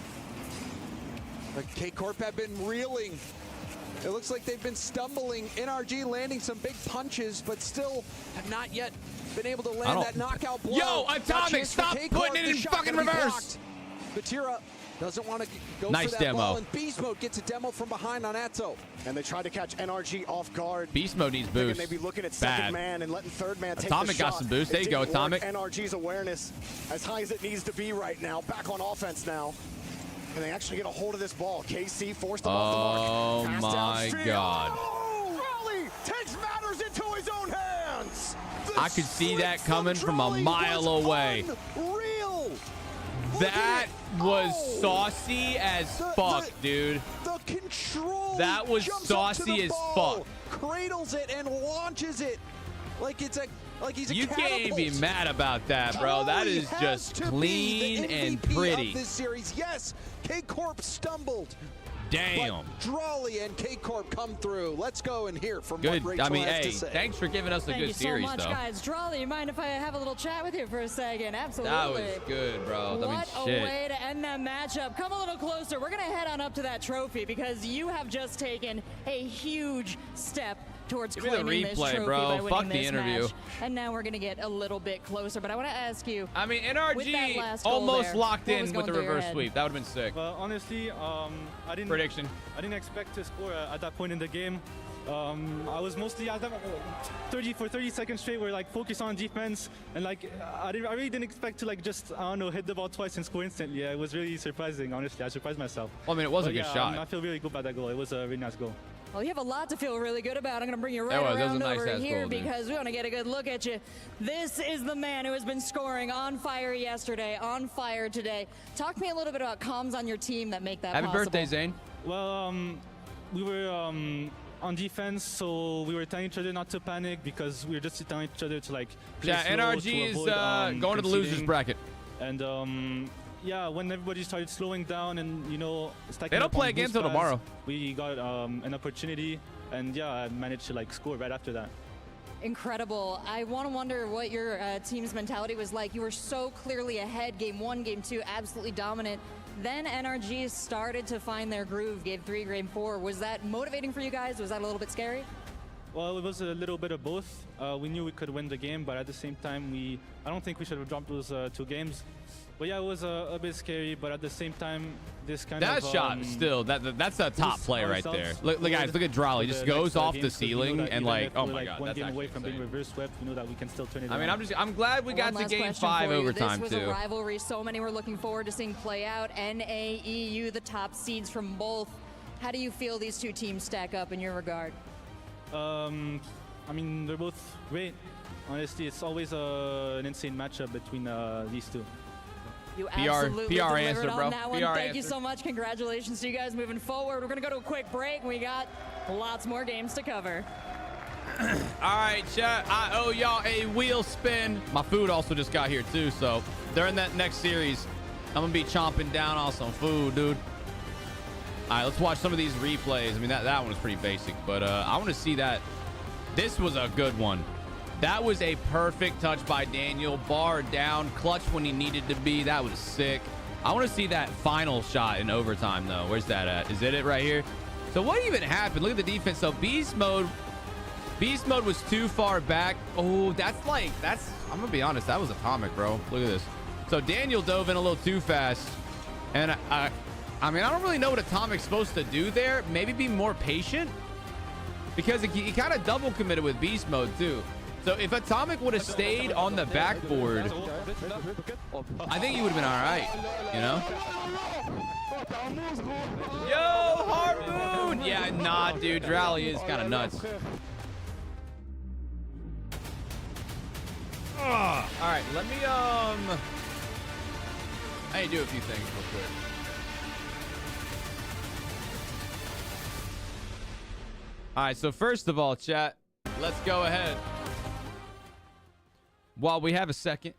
But K-Corp have been reeling. It looks like they've been stumbling. NRG landing some big punches, but still have not yet been able to land that knockout blow. Yo, Atomic, stop putting it in fucking reverse. Batira doesn't want to go Nice for that demo. ball, and Beast Mode gets a demo from behind on Atto. And they tried to catch NRG off guard. Beast Mode needs boost. They'd be looking at Bad. second man and letting third man take Atomic the shot. got some boost. There It you go, didn't work. Atomic. NRG's awareness as high as it needs to be right now. Back on offense now. And they actually get a hold of this ball. KC forced them off the mark. Oh my God. Oh, Raleigh takes matters into his own hands. I could see that coming from a mile away. Unreal. That was saucy as fuck, dude. The control. That was jumps up to saucy the as ball, fuck. Cradles it and launches it like he's a You can't be catapult. mad about that, bro. That Drawley is has just to be clean the and MVP pretty. of this series. Yes, K-Corp stumbled. Damn. But Drawley and K-Corp come through. Let's go and hear from Good. what Rachel I mean, has hey, to say. thanks for giving us a Thank good you so series, much, though. guys. Drawley, you mind if I have a little chat with you for a second? Absolutely. That was good, bro. I mean, What a shit. way to end that matchup. Come a little closer. We're going to head on up to that trophy because you have just taken a huge step towards Give me the claiming this replay, trophy bro. by winning Fuck the this interview. match. And now we're going to get a little bit closer. But I want to ask you, I mean, with that NRG last goal almost there, locked what was in with going the through your reverse head? sweep. That would have been sick. Well, honestly, I didn't Prediction. I didn't expect to score at that point in the game. I was mostly at 30 seconds straight. We're like focused on defense, and like I really didn't expect to like just I don't know hit the ball twice and score instantly. Yeah, it was really surprising. Honestly, I surprised myself. Well, I mean, it was a But good yeah, shot. I feel really good about that goal. It was a really nice goal. Well, you have a lot to feel really good about. I'm going to bring you right That was a around nice over ass here goal, dude. because we want to get a good look at you. This is the man who has been scoring on fire yesterday, on fire today. Talk to me a little bit about comms on your team that make that Happy possible. birthday, Zane. Well, we were on defense, so we were telling each other not to panic because we were just telling each other to like play Yeah, slow, NRG to is avoid, going to the losers conceding. bracket. And yeah, when everybody started slowing down and stacking They don't up play on again boost till pads, tomorrow. we got an opportunity, and yeah, I managed to like score right after that. Incredible. I want to wonder what your team's mentality was like. You were so clearly ahead, game 1, game 2, absolutely dominant. Then NRG started to find their groove, game 3, game 4. Was that motivating for you guys? Was that a little bit scary? Well, it was a little bit of both. We knew we could win the game, but at the same time, I don't think we should have dropped those 2 games. But yeah, it was a bit scary, but at the same time, this kind That of shot still, that's a top boosts play right there. ourselves Look, guys, look at Drawley. for Just the goes next, off the games, 'cause we know ceiling that and even like, if oh we're, my like God, one that's game away actually from being insane. reverse swept, we know that we can still turn it I mean, around. I'm glad we got One to last game question 5 for you. overtime This was too. a rivalry so many were looking forward to seeing play out. NAEU, the top seeds from both. How do you feel these 2 teams stack up in your regard? I mean, they're both great. Honestly, it's always an insane matchup between these 2. You PR absolutely delivered answer, on bro. that one. PR Thank you answer. so much. Congratulations to you guys moving forward. We're going to go to a quick break. We got lots more games to cover. All right, chat. I owe y'all a wheel spin. My food also just got here too, so during that next series, I'm gonna be chomping down on some food, dude. All right, let's watch some of these replays. I mean, that one was pretty basic, but I want to see that. This was a good one. That was a perfect touch by Daniel. Bar down, clutch when he needed to be. That was sick. I want to see that final shot in overtime, though. Where's that at? Is it right here? So what even happened? Look at the defense. So Beast mode was too far back. Oh, I'm going to be honest. That was Atomic, bro. Look at this. So Daniel dove in a little too fast. And I mean, I don't really know what Atomic's supposed to do there. Maybe be more patient. Because he kind of double committed with Beast mode, too. So if Atomic would have stayed on the backboard, I think he would have been all right, you know? Yo, Harpoon! Yeah, nah, dude. Rally is kind of nuts. All right, let me, I need to do a few things real quick. All right, so first of all, chat, let's go ahead. While we have a second,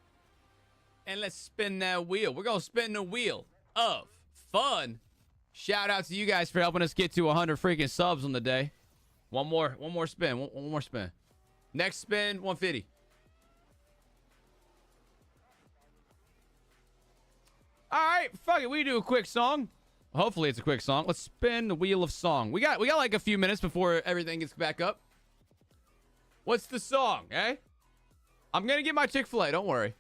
And let's spin that wheel. We're going to spin the wheel of fun. Shout out to you guys for helping us get to 100 freaking subs on the day. One more spin. One more spin. Next spin, 150. All right, fuck it. We do a quick song. Hopefully it's a quick song. Let's spin the wheel of song. We got like a few minutes before everything gets back up. What's the song, eh? I'm going to get my Chick-fil-A. Don't worry.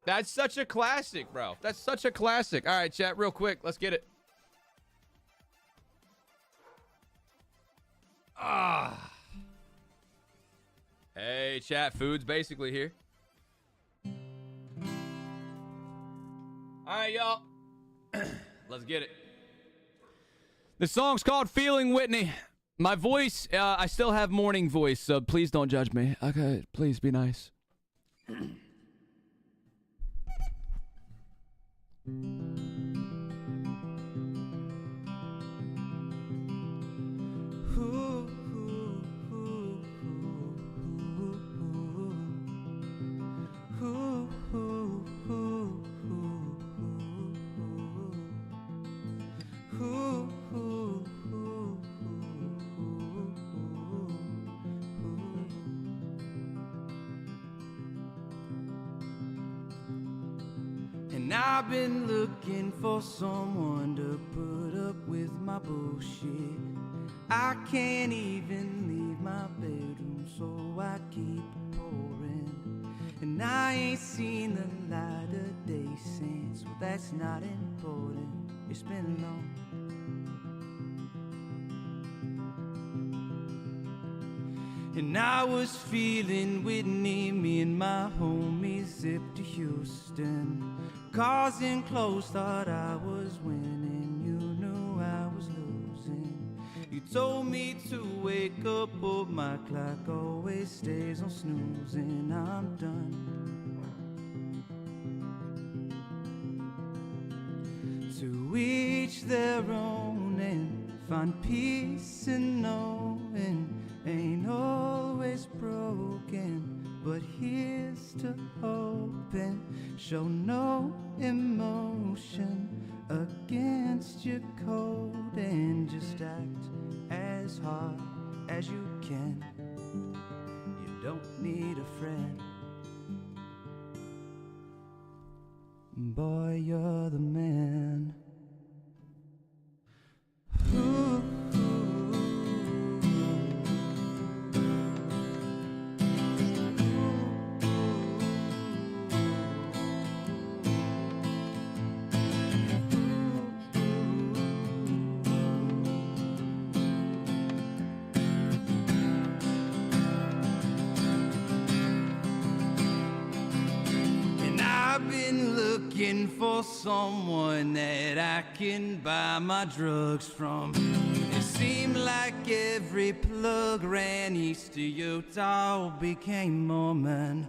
That's such a classic, bro. That's such a classic. All right, chat, real quick. Let's get it. Ah. Hey, chat, food's basically here. All right, y'all. Let's get it. The song's called Feeling Whitney. My voice, I still have morning voice, so please don't judge me. Okay, please be nice. And I've been looking for someone to put up with my bullshit. I can't even leave my bedroom, so I keep pouring. And I ain't seen the light of day since, well, that's not important. It's been long. And I was feeling Whitney, me and my homies zipped to Houston. Cars enclosed, thought I was winning, you knew I was losing. You told me to wake up, but my clock always stays on snoozing. I'm done. To each their own, and find peace in knowing ain't always broken, but here's to hoping. Show no emotion against your code, and just act as hard as you can. You don't need a friend. Boy, you're the man. Ooh. Looking for someone that I can buy my drugs from. It seemed like every plug ran east to Utah, became Mormon.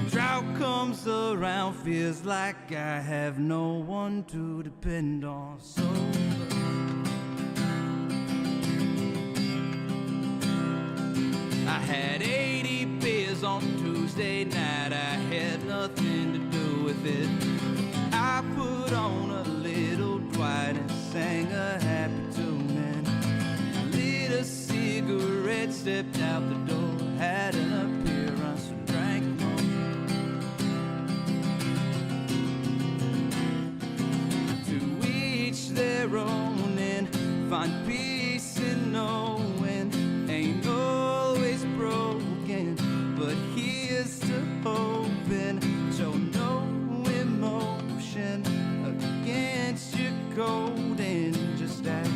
Drought comes around, feels like I have no one to depend on. So I had 80 beers on Tuesday night, I had nothing to do with it. I put on a little Dwight and sang a happy tune, and lit a cigarette, stepped out the door, had an appearance, and drank more. To each their own, and find peace in knowing ain't always broken, but here's to hoping. Show no emotion against your code, and just act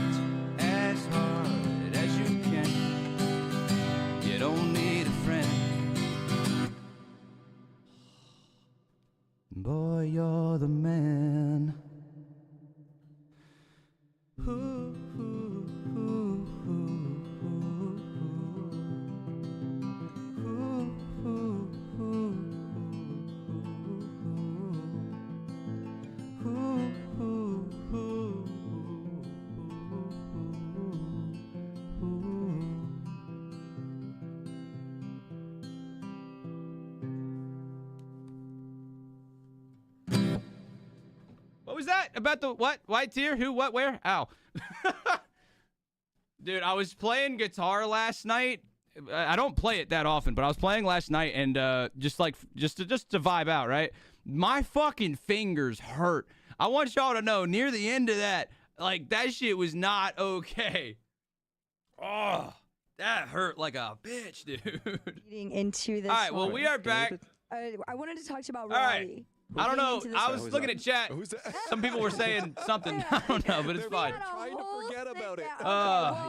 as hard as you can. You don't was that? About the what? White tier? Who, what, where? Ow. Dude, I was playing guitar last night. I don't play it that often, but I was playing last night and just to vibe out, right? My fucking fingers hurt. I want y'all to know, near the end of that, like, that shit was not okay. Oh, that hurt like a bitch, dude. Leading into this. All right, well, we are back. I wanted to talk to you about All Raleigh. right. I don't know. I was looking at chat. Some people were saying something. I don't know, but it's fine. Trying to forget about it.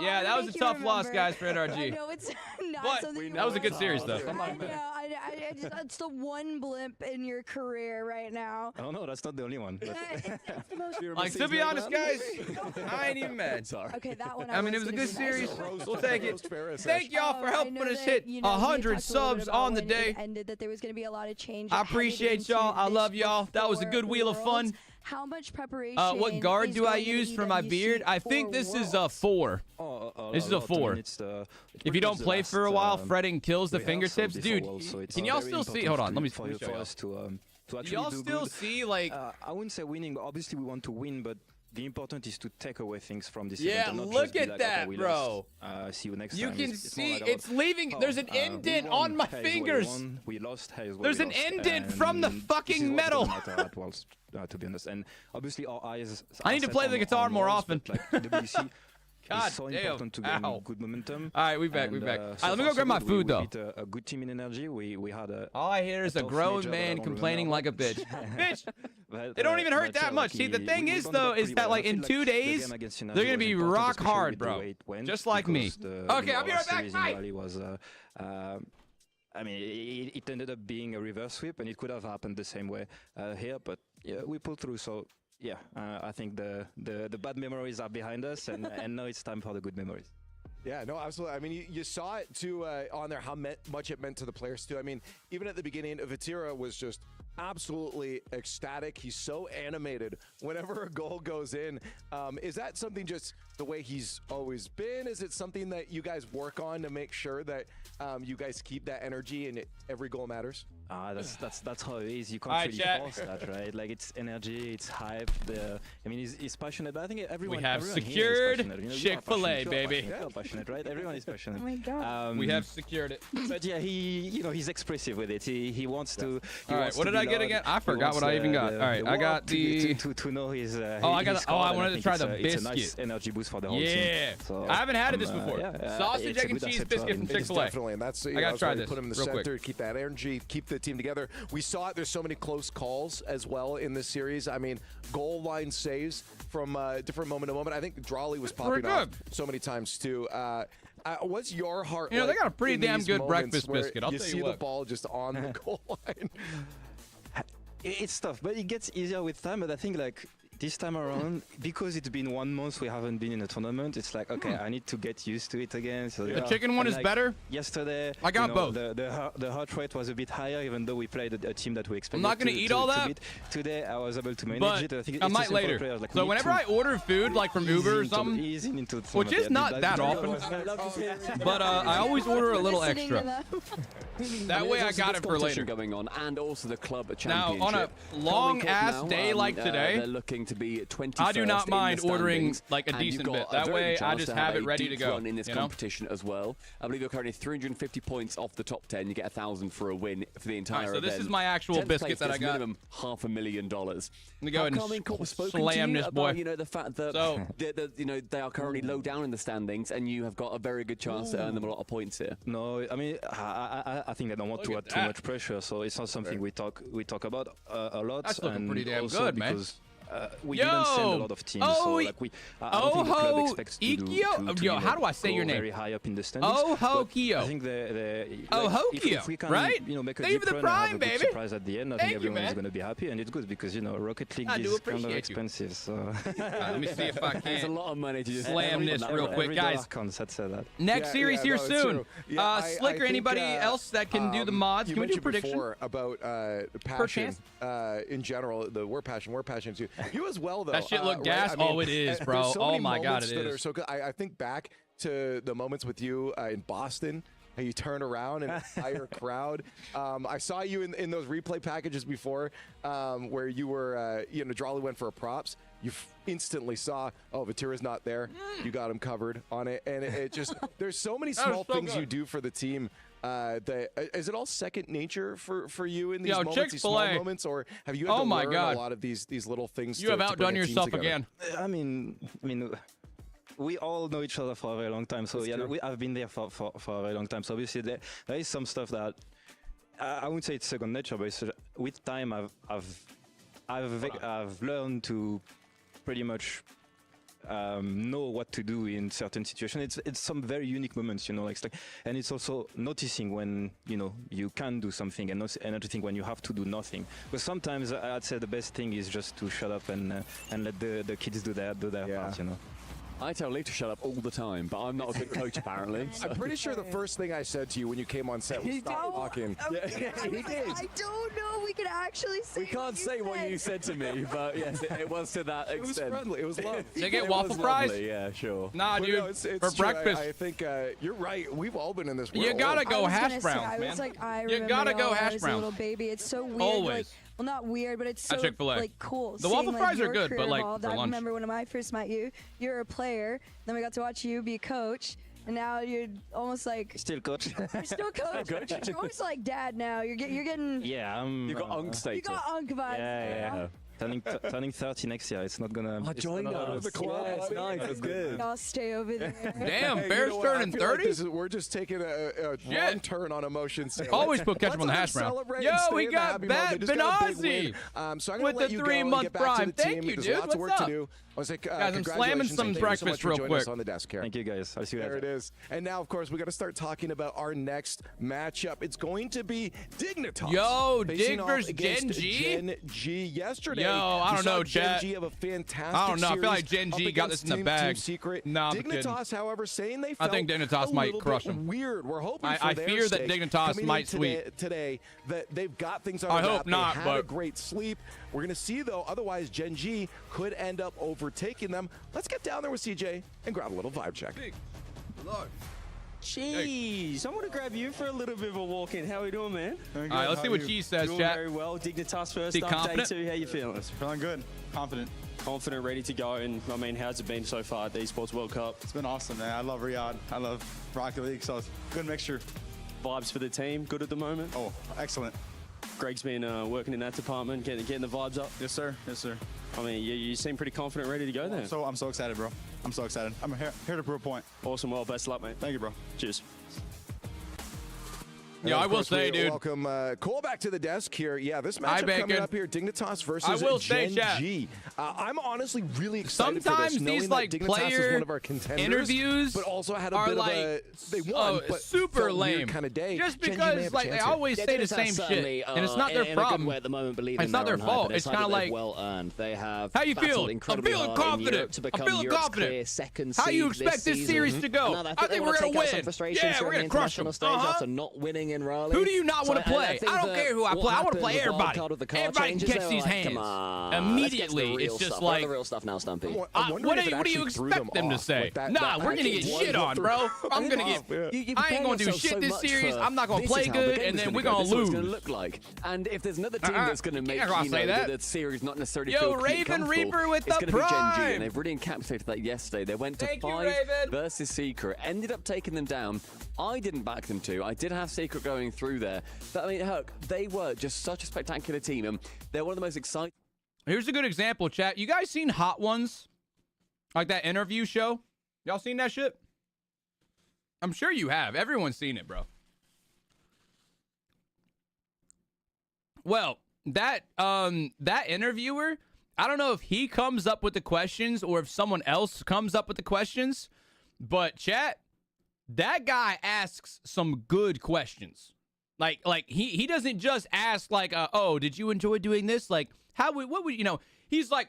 Yeah, that was a tough loss, guys, for NRG. No, it's not But something that was a good series, though. It's the one blimp in your career right now. Oh no, that's not the only one. It's the most. Like, to be honest, guys, I ain't even mad. Okay, that one. I mean, it was a good series. We'll take it. Thank y'all for I helping know us that, hit you know, we 100 talked a little bit subs about on the when day. it ended that there was going to be a lot of change. I appreciate y'all. I love y'all. That was a good wheel of fun. How much preparation? What guard is do I going into use for my EWC beard? I think this is a 4. This is a 4. If you don't play for a while, fretting kills the fingertips. Dude, can y'all still see? Hold on, let me show y'all. Do y'all still see, like... I wouldn't say winning, but obviously we want to win, but the important is to take away things from this yeah, event. And not look just be at like, that, okay, we bro. lost. See you next you time. can It's see more like it's leaving. There's an indent on my fingers. We lost. There's an indent from the fucking metal. To be honest, and obviously our eyes. I need to play the guitar more often. God it's so important to gain good momentum. All right, we back. All right, let me go grab my food, though. We beat a good team in energy. We had a. All I hear is a grown man complaining like a bitch. Bitch, they don't even hurt that much. See, the thing is, though, is that, like, in 2 days, they're going to be rock hard, bro. Just like me. Okay, I'll be right back. Bye. I mean, it ended up being a reverse sweep, and it could have happened the same way here, but yeah, we pulled through. So yeah, I think the bad memories are behind us, and now it's time for the good memories. Yeah, no, absolutely. I mean, you saw it too on there how much it meant to the players too. I mean, even at the beginning, Vatira was just absolutely ecstatic. He's so animated whenever a goal goes in. Is that something just the way he's always been? Is it something that you guys work on to make sure that you guys keep that energy and every goal matters? That's how it is. You can't really force that, right? Like, it's energy, it's hype. I mean, he's passionate. But I think everyone. We have everyone secured you know, Chick-fil-A, baby. Passionate, right? Everyone is passionate. Oh my god. We have secured it. But yeah, he's expressive with it. He wants to. All right, what did I get again? I forgot what I even got. All right, I got the. To know his. I wanted to try the biscuit. It's a nice energy boost for the whole team. Yeah. So, I haven't had this before. Sausage, egg, and cheese biscuit from Chick-fil-A. Definitely, and that's I gotta try this. Put him in the center, keep that energy, keep the team together. We saw it. There's so many close calls as well in this series. I mean, goal line saves from different moment to moment. I think Drawley was popping off so many times too. What's your heart? You know, they got a pretty damn good breakfast biscuit. I'll tell you what. You see the ball just on the goal line. It's tough, but it gets easier with time. But I think, like, this time around, because it's been 1 month we haven't been in a tournament, it's like, okay, I need to get used to it again. So the chicken one is better? Yesterday, I got both. The heart rate was a bit higher, even though we played a team that we expected. I'm not going to eat all that. Today, I was able to manage it. I think I might later. Like, so whenever I order food, like from Uber or something, which is not that often, but I always order a little extra. That way I got it for later. Going on, and also the club championship. Now, on a long-ass day like today, they're looking to be 21st. I do not mind ordering like a decent bit. That way, I just have it ready to go. In this competition as well, I believe you're currently 350 points off the top 10. You get 1,000 for a win for the entire event. So this is my actual biscuit that I got. Minimum $500,000. Let me go ahead and slam this boy. You know, the fact that you know, they are currently low down in the standings, and you have got a very good chance to earn them a lot of points here. No, I mean, I think they don't want to add too much pressure, so it's not something we talk about a lot. That's looking pretty damn good, man. We didn't send a lot of teams, so like I don't think the club expects to how do I say your name? Very high up in the standings. Hokio. I think if we can, right? You know, make a Save deep the run prime, and have a baby. good surprise at the end. I think everyone is going to be happy, and it's good because, you know, Rocket League is kind of expensive. So let me see if I can. There's a lot of money to just slam this real quick, guys. Next series here soon. Slicker, anybody else that can do the mods? Can we do prediction? Before about passion in general, the we're passion too. You as well, though. That shit look gas? Right? I mean, it is, bro. Oh my god, it is. So good. I think back to the moments with you in Boston and you turn around and entire crowd. I saw you in those replay packages before where you were, Drawley went for a props. You instantly saw, Vatira's not there. You got him covered on it. And it just, there's so many small things you do for the team. Is it all second nature for you in these moments, these small moments, or have you had to learn a lot of these little things? You have outdone yourself again. I mean, we all know each other for a very long time, so I've been there for a very long time. So obviously there is some stuff that I wouldn't say it's second nature, but it's, with time I've learned to pretty much know what to do in certain situations. It's some very unique moments, and it's also noticing when you can do something and noticing when you have to do nothing. But sometimes I'd say the best thing is just to shut up and let the kids do their part. I tell Lee to shut up all the time, but I'm not a good coach apparently. I'm pretty sure the first thing I said to you when you came on set was stop talking. Yeah, he did. I don't know if we can actually say. We can't say what you said to me, but yes, it was to that extent. It was friendly. It was love. Did they get waffle fries? Lovely, yeah, sure. Nah, dude. No, it's for true. breakfast. I think you're right. We've all been in this world. You gotta go hash browns, man. You gotta go hash browns. Little baby, it's so weird. Always. Well, not weird, but it's so cool. The waffle fries are good, but like for I lunch. remember when I first met you, you're a player. Then we got to watch you be a coach, and now you're almost like still coach. You're still coach. You're almost like dad now. You're getting. Yeah, you got unk status. You got unk vibes. Yeah. Turning 30 next year. It's not gonna. Join us. The club. Yeah, it's nice. It's good. I'll stay over there. Damn, Bear's turning 30. We're just taking a wrong turn on emotions. Always put ketchup on the hash brown. Yo, we got Benazzi so I'm with the 3-month prime. Thank you, dude. What's up? Guys, I'm slamming some breakfast real quick. On the desk here. Thank you, guys. I'll see you there. It is. And now, of course, we got to start talking about our next matchup. It's going to be Dignitas. Yo, Dig versus Gen.G. Gen.G yesterday. Yo, I don't know, chat. Gen.G have a fantastic I don't know. I feel like Gen.G got this in the bag. Nah, Dignitas, however, saying they felt I think Dignitas might crush them. Weird. We're hoping for I their fear that stake. Dignitas might sweep today. That they've got things on I the hope map. not, They had a great sleep. We're going to see, though, otherwise Gen.G could end up overtaking them. Let's get down there with CJ and grab a little vibe check. Jeez, I want to grab you for a little bit of a walk in. How are we doing, man? All right, let's see what Cheese says, doing chat. Very well. Dignitas first Be up, confident? day 2. How you feeling? Feeling good. Confident. Confident, ready to go. And I mean, how's it been so far at the ESPORTS World Cup? It's been awesome, man. I love Riyadh. I love Rocket League, so it's a good mixture. Vibes for the team, good at the moment? Oh, excellent. Greg's been working in that department, getting the vibes up. Yes, sir. Yes, sir. I mean, you seem pretty confident, ready to go there. I'm so excited, bro. I'm so excited. I'm here to prove a point. Awesome. Well, best of luck, mate. Thank you, bro. Cheers. Yeah, I will say, dude. Welcome Cole back to the desk here. Yeah, this matchup coming up here, Dignitas versus Gen.G. I'm honestly really excited for this, knowing these like that Dignitas player is one of our contenders, interviews but also had a bit of a they won, but super lame kind of day. Just because like they always say the same shit, and it's not their problem. At the moment, it's not their fault. It's kind of like well earned. They have. How you feel? I'm feeling confident. I'm feeling confident. How you expect this series to go? I think we're gonna win. Yeah, we're gonna crush them. After not winning in Raleigh. Who do you not want to play? I don't care who I play. I want to play everybody. Everybody can catch these hands immediately. It's just like the real stuff now, Stumpy. What do you expect them to say? Nah, we're gonna get shit on, bro. I'm gonna get. I ain't gonna do shit this series. I'm not gonna play good, and then we're gonna lose. It's gonna look like. And if there's another team that's gonna make the series not necessarily feel Raven Reaper with the prime. It's gonna be Gen.G, and they've really encapsulated that yesterday. They went to 5 versus Secret, ended up taking them down. I didn't back them to. I did have Secret going through there. But I mean, heck, they were just such a spectacular team, and they're one of the most exciting. Here's a good example, chat. You guys seen Hot Ones? Like that interview show? Y'all seen that shit? I'm sure you have. Everyone's seen it, bro. Well, that interviewer, I don't know if he comes up with the questions or if someone else comes up with the questions, but chat, that guy asks some good questions. Like he doesn't just ask like, oh, did you enjoy doing this? Like, what would he's like,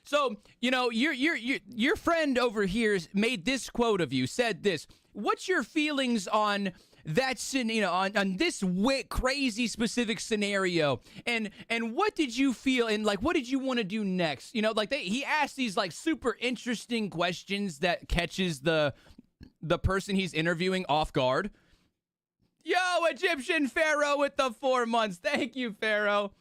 so, your friend over here made this quote of you, said this. What's your feelings on that, on this crazy specific scenario? And what did you feel? And like, what did you want to do next? He asked these like super interesting questions that catches the person he's interviewing off guard. Yo, Egyptian Pharaoh with the 4 months. Thank you, Pharaoh.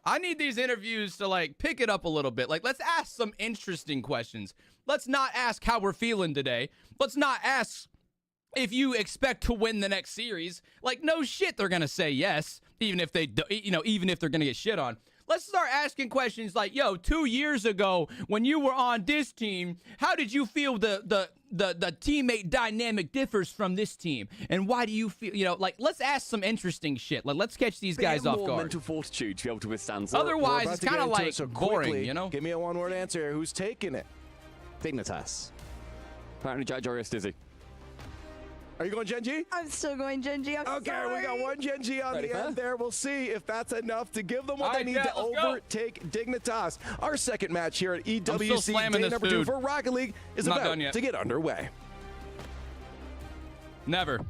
I need these interviews to, like, pick it up a little bit. Like, let's ask some interesting questions. Let's not ask how we're feeling today. Let's not ask if you expect to win the next series. Like, no shit, they're going to say yes, even if they, even if they're going to get shit on. Let's start asking questions like, yo, 2 years ago when you were on this team, how did you feel the teammate dynamic differs from this team? And why do you feel, like, let's ask some interesting shit. Like, let's catch these guys off guard. Mental fortitude to be able to withstand. Otherwise, it's kind of like boring, you know? Give me a one-word answer. Who's taking it? Dignitas. Apparently, Jack Jory is dizzy. Are you going Gen.G? I'm still going Gen.G. Okay, sorry. we got one Gen.G on the end there. We'll see if that's enough to give them what All they right, need to overtake Dignitas. Our second match here at EWC day number 2 for Rocket League is about to get underway. Never.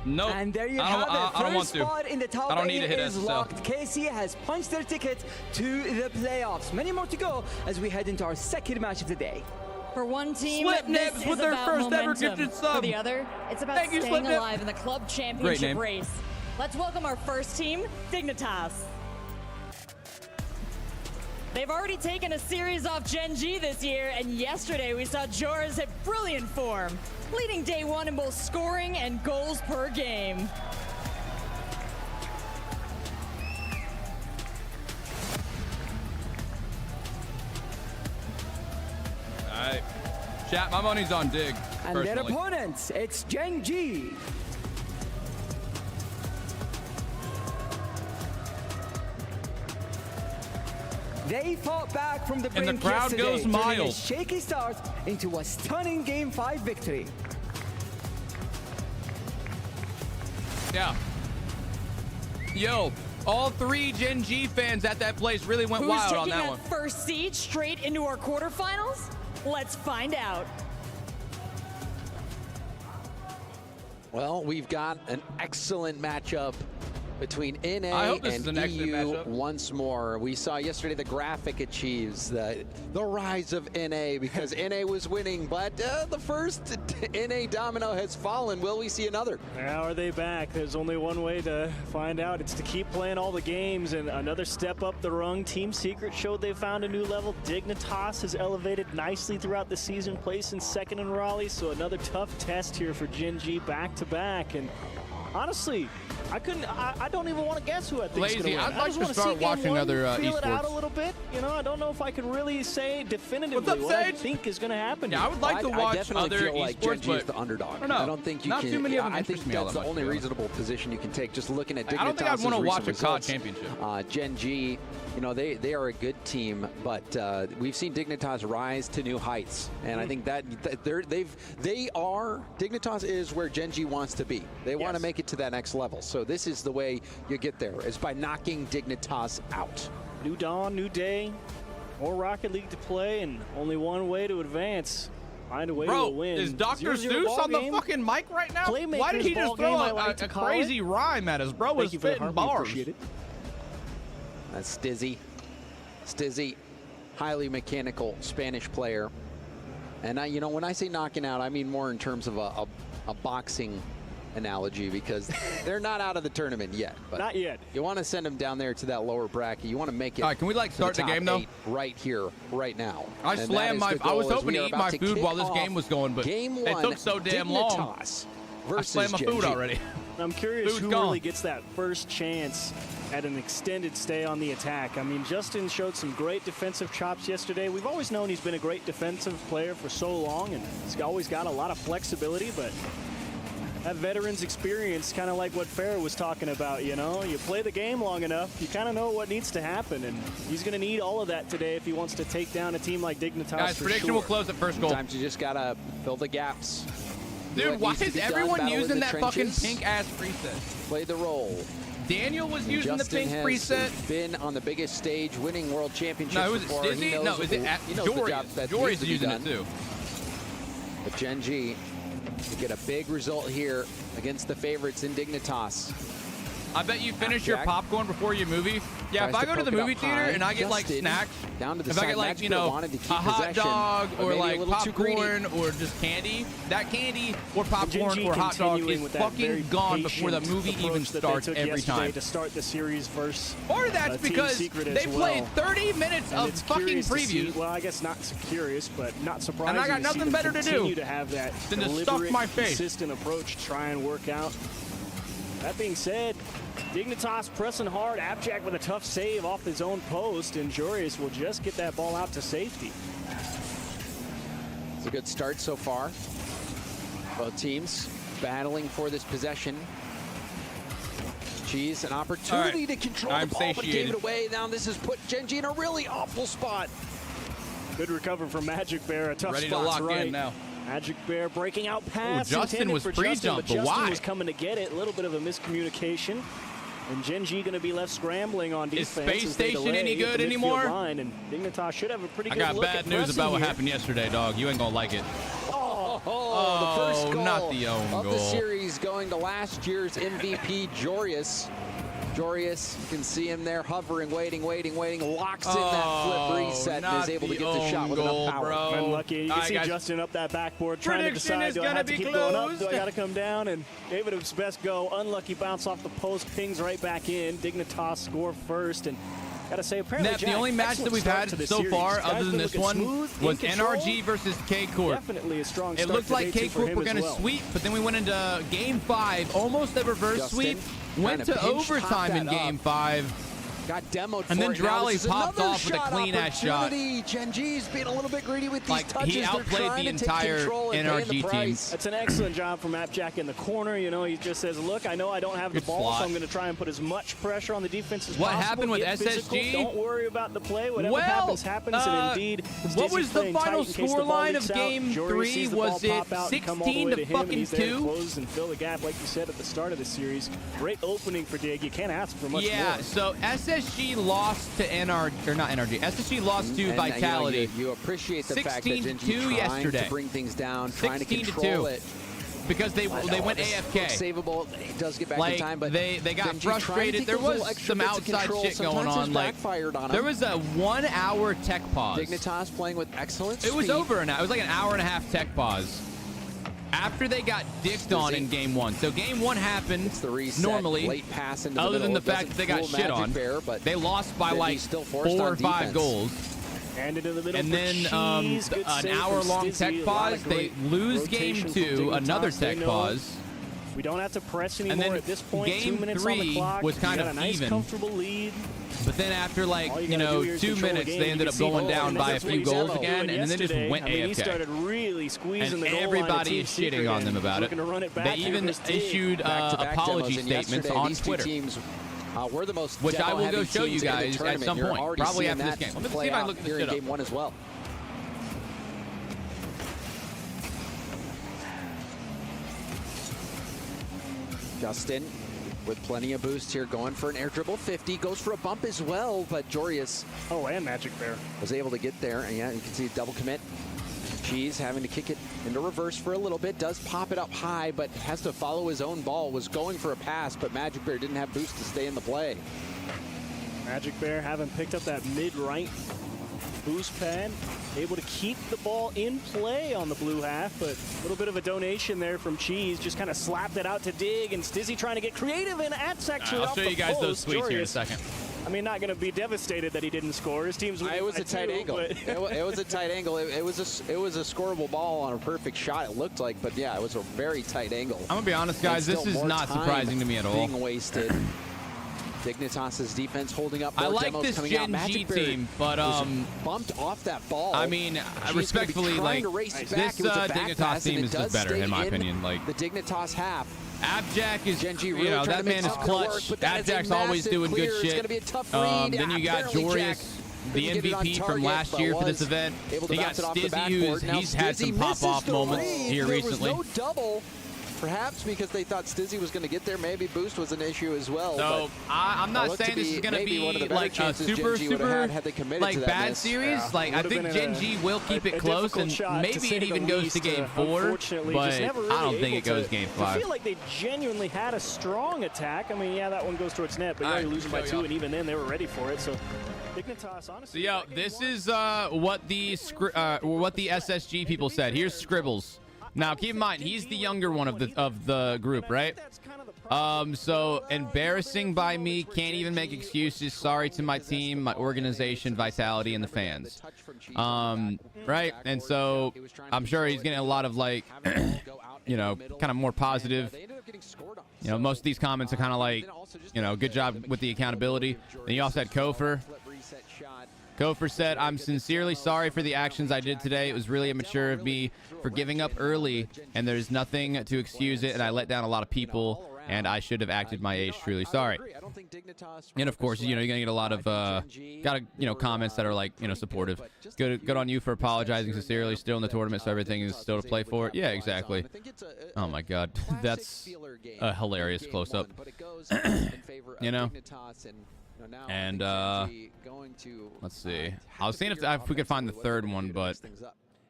Nope. And there you have it. I don't want First to. spot in the top I don't need to hit is SSL. locked. KC has punched their ticket to the playoffs. Many more to go as we head into our second match of the day. For one team, Slip this Nips is with their about first ever momentum. gifted sub. For the other, it's about Thank you, staying Slip Nip. alive in the club Great championship name. race. Let's welcome our first team, Dignitas. They've already taken a series off Gen.G this year, and yesterday we saw Joras hit brilliant form, leading day 1 in both scoring and goals per game. All right. Chat, my money's on Dig. And their opponents, it's Gen.G. They fought back from the brink And the crowd yesterday, goes turning a mild. shaky start into a stunning Game 5 victory. Yeah. Yo, all 3 Gen.G fans at that place really went wild on that one. Who's taking that first seed straight into our quarterfinals? Let's find out. Well, we've got an excellent matchup between NA and EU once more. We saw yesterday the graphic achieves the rise of NA because NA was winning, but the first NA domino has fallen. Will we see another? Now are they back? There's only one way to find out. It's to keep playing all the games and another step up the rung. Team Secret showed they found a new level. Dignitas has elevated nicely throughout the season, placing second in Raleigh, so another tough test here for Gen.G back-to-back. And honestly, I don't even want to guess who I think is going to win. I'd like just to wanna start see game watching one, other feel it out a esports. little bit. You know, I don't know if I can really say definitively What's up, what I Sage? think is going to happen. Yeah, here. I would like to watch I definitely other feel like esports, Gen.G is but the underdog. I don't know. I don't think you Not can. too many of them I think interest me all that's that the much, only to be honest. reasonable position you can take. Just looking at Dignitas' I don't think I'd want to watch a COD results. championship. Gen.G, you know, they are a good team, but we've seen Dignitas rise to new heights, and I think that Dignitas is where Gen.G wants to be. They want to make it to that next level. So this is the way you get there, is by knocking Dignitas out. New dawn, new day, more Rocket League to play, and only one way to advance. Find a way to win. Is Dr. 0-0 Seuss ball on the game. fucking mic right now? Playmakers Why did he ball just throw game, I a like to call crazy it. rhyme at us? Bro was Thank you for the spitting heart, we bars. appreciate it. That's Stizzy, highly mechanical Spanish player. And you know, when I say knocking out, I mean more in terms of a boxing analogy, because they're not out of the tournament yet. But not yet. You want to send them down there to that lower bracket. You want to make it. All right, can we, like, to start the top game, though? 8 right here, right now. I And slammed that is the I was goal, as hoping we to are eat about my to food kick while this off game was going, but game it 1, took so damn long. Dignitas I versus slammed my food Gen.G. already. I'm curious Food's who gone. really gets that first chance at an extended stay on the attack. I mean, Justin showed some great defensive chops yesterday. We've always known he's been a great defensive player for so long, and he's always got a lot of flexibility, but that veteran's experience, kind of like what Farrah was talking about, you know? You play the game long enough, you kind of know what needs to happen, and he's going to need all of that today if he wants to take down a team like Dignitas. Guys, prediction will close at first goal. Sometimes you just got to fill the gaps. Dude, why is everyone using that fucking pink-ass preset? Play the role. Daniel was using Justin the pink has preset. Been on the biggest stage, winning world championships No, was it before. He Stizzy? knows No, is it he knows the job that Jory's needs to be using done. it too. But Gen.G to get a big result here against the favorites in Dignitas. I bet you finish your popcorn before your movie. Yeah, if I go to the movie theater and I get like snacks, down to the if I get like, you know, a hot dog or like popcorn or just candy, that candy or popcorn or hot dog is fucking gone before the movie even starts every time. To start the series versus Or that's because they played 30 minutes of fucking previews. Well, I guess not curious, but not surprising. And I got nothing better to do continue to have that than to stuff my face. Consistent approach to try and work out. That being said, Dignitas pressing hard. Abjack with a tough save off his own post, and Jorius will just get that ball out to safety. It's a good start so far. Both teams battling for this possession. Cheese, an opportunity to control the ball, but gave it away. Now this has put Gen.G in a really awful spot. Good recover from Magic Bear. A tough spot right in now. Magic Bear breaking out pass. Justin was pre-jump, but why? Justin was coming to get it. A little bit of a miscommunication. And Gen.G going to be left scrambling on defense. Is Space Station any good anymore? And Dignitas should have a pretty good look. I got bad news about what happened yesterday, dog. You ain't going to like it. The first goal not the own of goal. the series going to last year's MVP, Jorius. Jorius, you can see him there hovering, waiting, locks in that flip reset and is able to get the shot with enough power. Unlucky. You can see Justin up that backboard trying to decide, do I have to keep going up? Do I got to come down? And gave it his best go. Unlucky bounce off the post, pings right back in. Dignitas score first. And gotta say, apparently, Nep, the only match that we've had so far, other than this one, was NRG versus K Corp. Definitely a strong start. It looked like K Corp were going to sweep, but then we went into Game 5, almost a reverse sweep, went to overtime in Game 5. Got demoed and then for it. Drowley popped off with a clean-ass shot. Gen.G's being a little bit greedy with these touches. He outplayed the entire NRG team. That's an excellent job from Abjack in the corner. You know, he just says, look, I know I don't have the ball, so I'm going to try and put as much pressure on the defense as possible. What happened with SSG? Don't worry about the play. Whatever happens, happens. And indeed, what was the final scoreline of Game 3? Was it 16 to fucking 2? Close and fill the gap, like you said at the start of the series. Great opening for Dig. You can't ask for much more. Yeah, so SSG lost to SSG lost to Vitality. You appreciate the fact that Gen.G trying to bring things down, trying to control it. Because they went AFK. Savable. It does get back in time, but they got frustrated. There was some outside shit going on. Like there was a 1 hour tech pause. Dignitas playing with excellent speed. It was over an hour. It was like an hour and a half tech pause. After they got dicked on in Game 1. So Game 1 happened normally, late pass into other the than the fact that they got shit on. They lost by like 4 or 5 goals. And into the middle and then an hour-long tech pause. They lose Game 2, another tech pause. We don't have to press anymore at this point. Game 2 minutes on the clock. was kind of a nice, even. Comfortable lead. But then after, like, 2 minutes, they ended up going down by a few goals again, and then they just went AFK. He started really squeezing the goal line. Everybody is shitting on them about it. They even issued apology statements on Twitter. We're the most which I will go show you guys at some point, probably after this game. Let me see if I look this shit up. Game 1 as well. Justin with plenty of boost here, going for an air dribble 50, goes for a bump as well, but Jorius and Magic Bear was able to get there, and yeah, you can see double commit. Cheese having to kick it into reverse for a little bit, does pop it up high, but has to follow his own ball, was going for a pass, but Magic Bear didn't have boost to stay in the play. Magic Bear having picked up that mid-right boost pad, able to keep the ball in play on the blue half, but a little bit of a donation there from Cheese, just kind of slapped it out to Dig, and Stizzy trying to get creative, and that's actually I'll show you guys those tweets here in a second. I mean, not going to be devastated that he didn't score. His team's it was a tight angle. It was a tight angle. It was a scoreable ball on a perfect shot, it looked like, but yeah, it was a very tight angle. I'm gonna be honest, guys, this is not surprising to me at all. Being wasted. Dignitas' defense holding up. I like this Gen.G team, but bumped off that ball. I mean, respectfully, like this Dignitas team is just better in my opinion. Like the Dignitas half. Abjack is, Gen.G really that man is clutch. Abjack's always doing good shit. Then you got Jorius, the MVP from last year for this event. You got Stizzy, he's had some pop-off moments here recently. There was no double. Perhaps because they thought Stizzy was going to get there, maybe boost was an issue as well. So I'm not saying this is going to be like a super like bad series. Yeah. Like I think Gen.G will keep it close, and maybe it even goes to game 4. But I don't think it goes game 5. I feel like they genuinely had a strong attack. I mean, yeah, that one goes towards net, but you're losing by 2, and even then they were ready for it. So Dignitas, honestly. So this is what the SSG people said. Here's Scribbles. Now keep in mind he's the younger one of the group, right? So embarrassing by me. Can't even make excuses. Sorry to my team, my organization, Vitality, and the fans. Right? And so I'm sure he's getting a lot of like, you know, kind of more positive. You know, most of these comments are kind of like, you know, good job with the accountability. And you also had Kofer. Kofer said, I'm sincerely sorry for the actions I did today. It was really immature of me for giving up early, and there's nothing to excuse it, and I let down a lot of people, and I should have acted my age. Truly sorry. And of course, you know, you're gonna get a lot of comments that are like, you know, supportive. Good on you for apologizing sincerely. Still in the tournament, so everything is still to play for. Yeah, exactly. Oh my God, that's a hilarious close-up. You know. And let's see. I was seeing if we could find the third one, but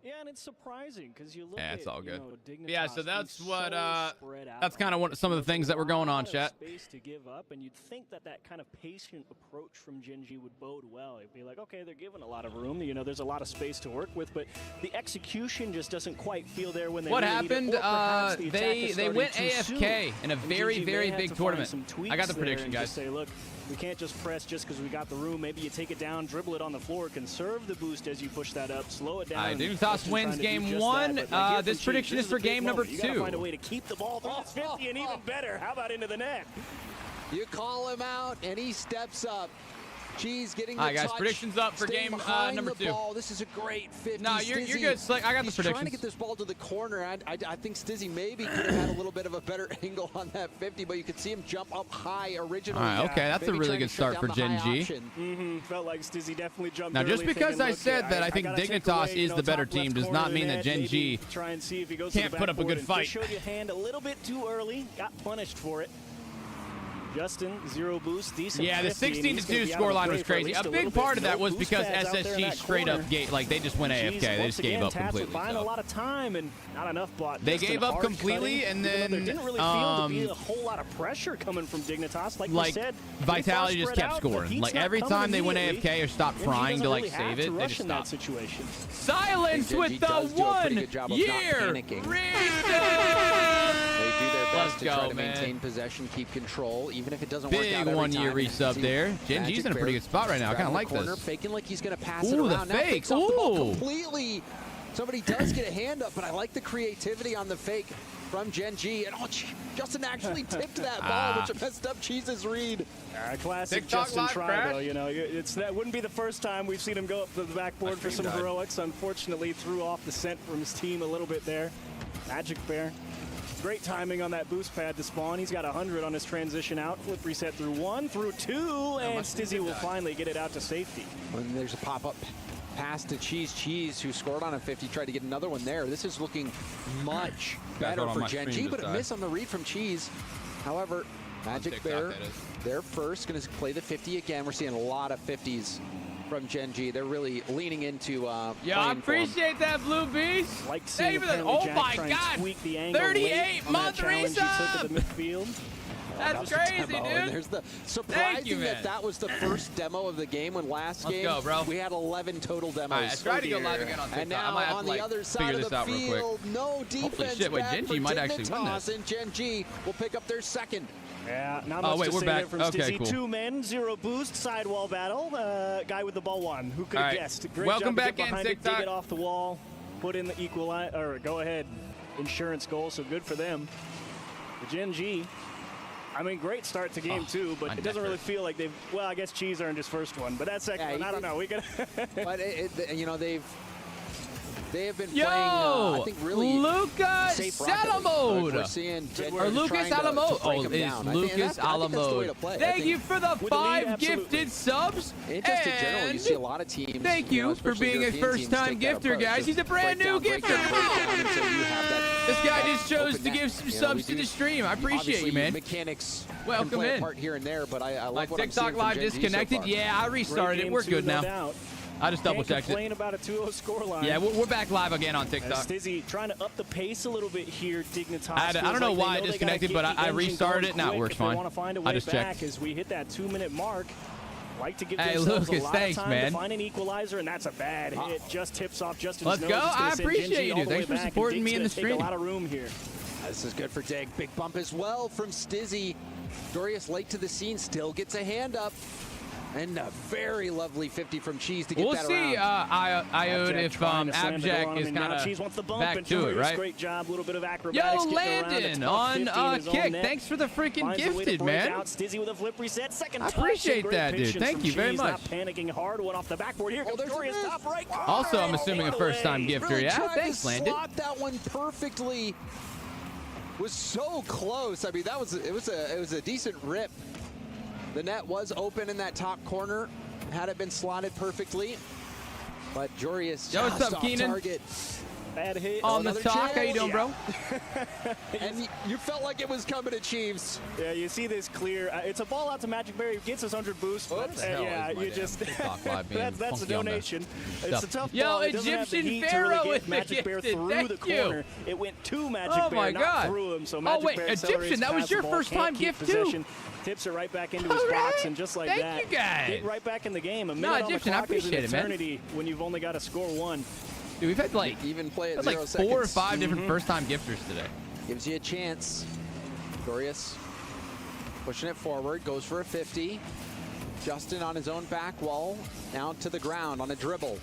yeah, and it's surprising because you look yeah, it's all good. Yeah, so that's what that's kind of some of the things that were going on, chat. Space to give up, and you'd think that kind of patient approach from Gen.G would bode well. It'd be like, okay, they're given a lot of room. You know, there's a lot of space to work with, but the execution just doesn't quite feel there when they. What really happened? They went AFK in a very big tournament. I got the prediction, guys. Say, look, we can't just press just because we got the room. Maybe you take it down, dribble it on the floor, conserve the boost as you push that up, slow it down. Dignitas wins game 1. This prediction is for game number 2. You gotta find a way to keep the ball through this 50, and even better, how about into the net? You call him out, and he steps up. Cheese getting the All right, guys, touch, predictions up for game number 2. Ball. This is a great 50. No, you're good, Slick. I got the predictions. Trying to get this ball to the corner. I think Stizzy maybe could have had a little bit of a better angle on that 50, but you could see him jump up high originally. All right, okay, that's a really good start for Gen.G. Felt like Stizzy definitely jumped now, just early, because thinking, I said that I think Dignitas is the better top team does corner not mean that net, Gen.G try and see if he goes can't to the put up a good backboard, fight. Showed your hand a little bit too early, got punished for it. Justin, 0 boost, decent. Yeah, the 16-2 scoreline was crazy. A big part of that was because SSG straight up gate, like they just went AFK. They just gave up completely. Buying a lot of time and not enough bot. They gave up completely, and then there didn't really feel to be a whole lot of pressure coming from Dignitas. Like you said, Vitality just kept scoring. Like every time they went AFK or stopped trying to like save it, they just stopped. Situation. Silence with the 1 year reset. They do their best to try to man. maintain possession, keep control, even if it doesn't work out. Big 1 year resub there. Gen.G's in a pretty good spot right now. I kind of like this. Faking like he's going to pass it around. The fake. Now the ball completely. Somebody does get a hand up, but I like the creativity on the fake from Gen.G. And Justin actually tipped that ball, which messed up Cheese's read. Classic Justin try, though. You know, that wouldn't be the first time we've seen him go up to the backboard for some heroics. Unfortunately, threw off the scent from his team a little bit there. Magic Bear. Great timing on that boost pad to spawn. He's got 100 on his transition out. Flip reset through 1, through 2, and Stizzy will finally get it out to safety. And there's a pop-up pass to Cheese, who scored on a 50, tried to get another one there. This is looking much better for Gen.G, but a miss on the read from Cheese. However, Magic Bear, they're first, going to play the 50 again. We're seeing a lot of 50s from Gen.G. They're really leaning into yeah, I appreciate that, Blue Beast. Like seeing oh my God, 38-month resub. That's crazy, dude. And there's the surprising that was the first demo of the game. When last game go, bro. we had 11 total demos. All right, I tried to go live again on TikTok. And now on the other side of the field, no defense. Holy shit, wait, Gen.G might actually win this. And Gen.G will pick up their second. Yeah, not much to we're say back. There from Stizzy. Cool. 2 men, 0 boost, sidewall battle. Guy with the ball 1. Who could have guessed? Great Welcome job back in, TikTok. Dig it off the wall, put in the or go ahead insurance goal. So good for them. The Gen.G. I mean, great start to game 2, but it doesn't really feel like they've. Well, I guess Cheese earned his first one, but that second one, I don't know. We could. But you know, they have been playing, I think, really Lucas safe Salamode. We're seeing or Lucas Alamode. Oh, it's Lucas Alamode. Thank you for the 5 gifted subs. And just in general, you see a lot of teams. Thank you for being a first-time gifter, guys. He's a brand new gifter. Until you have that This guy just chose to give some subs to the stream. I appreciate you, man. Mechanics welcome can play in. a part here and there, but I love what TikTok I'm seeing Live from Gen.G disconnected. so far. Yeah, I restarted it. We're good now. I just double checked it. Complain about a 2-0 scoreline. Yeah, we're back live again on TikTok. Stizzy trying to up the pace a little bit here. Dignitas. I don't know why it disconnected, but I restarted it. Now it works fine. I just checked. As we hit that 2-minute mark. Like to give hey, themselves Lucas, a lot thanks, of time man. to find an equalizer, and that's a bad hit. Just tips off Justin's Let's nose. go. I appreciate you, dude. Thanks for supporting me in the stream. A lot of room here. This is good for Dig. Big bump as well from Stizzy. Dorius late to the scene, still gets a hand up. And a very lovely 50 from Cheese to get that around. We'll see, Iode, if Abjack is kind of back to it, right? Great job, little bit of acrobatics. Yo, Landon on kick. Thanks for the freaking gifted, man. Stizzy with a flip reset. Second I appreciate that, dude. Thank you very much. Not panicking hard. One off the backboard. Here comes Dorius top right. Also, I'm assuming a first-time gifter. Really Yeah, thanks, Landon. Slot that one perfectly. Was so close. I mean, it was a decent rip. The net was open in that top corner, had it been slotted perfectly. But Jorius just off target. Bad hit. On the talk. How you doing, bro? And you felt like it was coming to Chiefs. Yeah, you see this clear. It's a ball out to Magic Berry. Gets his 100 boost. Yeah, you just. That's a donation. It's a tough ball. Yo, Egyptian Pharaoh with Magic Bear through the corner. It went to Magic Bear, not through him. So Magic Bear Egyptian, that was your first time gift too. Tips it right back into his box, and just like that, thank you guys. Get right back in the game. A minute on the clock is an eternity when you've only got to score one. Dude, we've had like even play at 0 seconds. 4 or 5 different first-time gifters today. Gives you a chance. Dorius pushing it forward, goes for a 50. Justin on his own back wall, down to the ground on a dribble.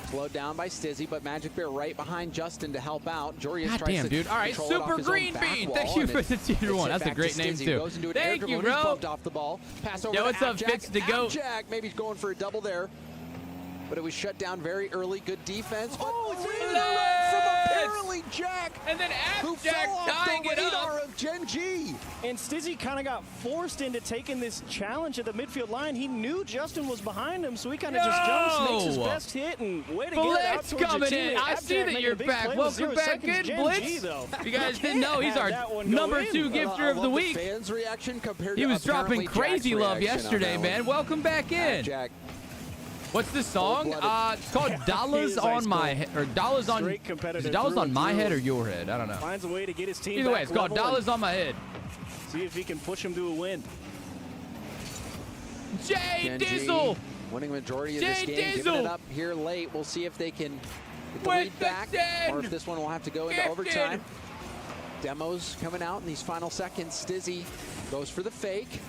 Slowed down by Stizzy, but Magic Bear right behind Justin to help out. Jorius tries to dude. All right, Super Green Bean. Thank you for the tier 1. That's a great name, too. Thank you, bro. Bumped off the ball. Pass over Yo, to what's up, Abjack. Fix to go? Abjack maybe going for a double there. But it was shut down very early. Good defense. Oh, from apparently Jack. And then Abjack tying it up. Of Gen.G. And Stizzy kind of got forced into taking this challenge at the midfield line. He knew Justin was behind him, so he kind of just jumps, makes his best hit, and way to get it out towards coming in. I see that you're back. Welcome back in, Blitz. You guys didn't know he's our number 2 gifter of the week. Fans' reaction compared he was to dropping crazy love yesterday, man. Welcome back in. Jack. What's the song? It's called Dollars on My Head, or Dollars on. Is it Dollars on My Head or Your Head? I don't know. Finds a way to get his team. Either way, it's called Dollars on My Head. See if he can push him to a win. Jay Dizzle winning majority of this game, giving it up here late. We'll see if they can get the lead back, or if this one will have to go into overtime. Demos coming out in these final seconds. Stizzy goes for the fake.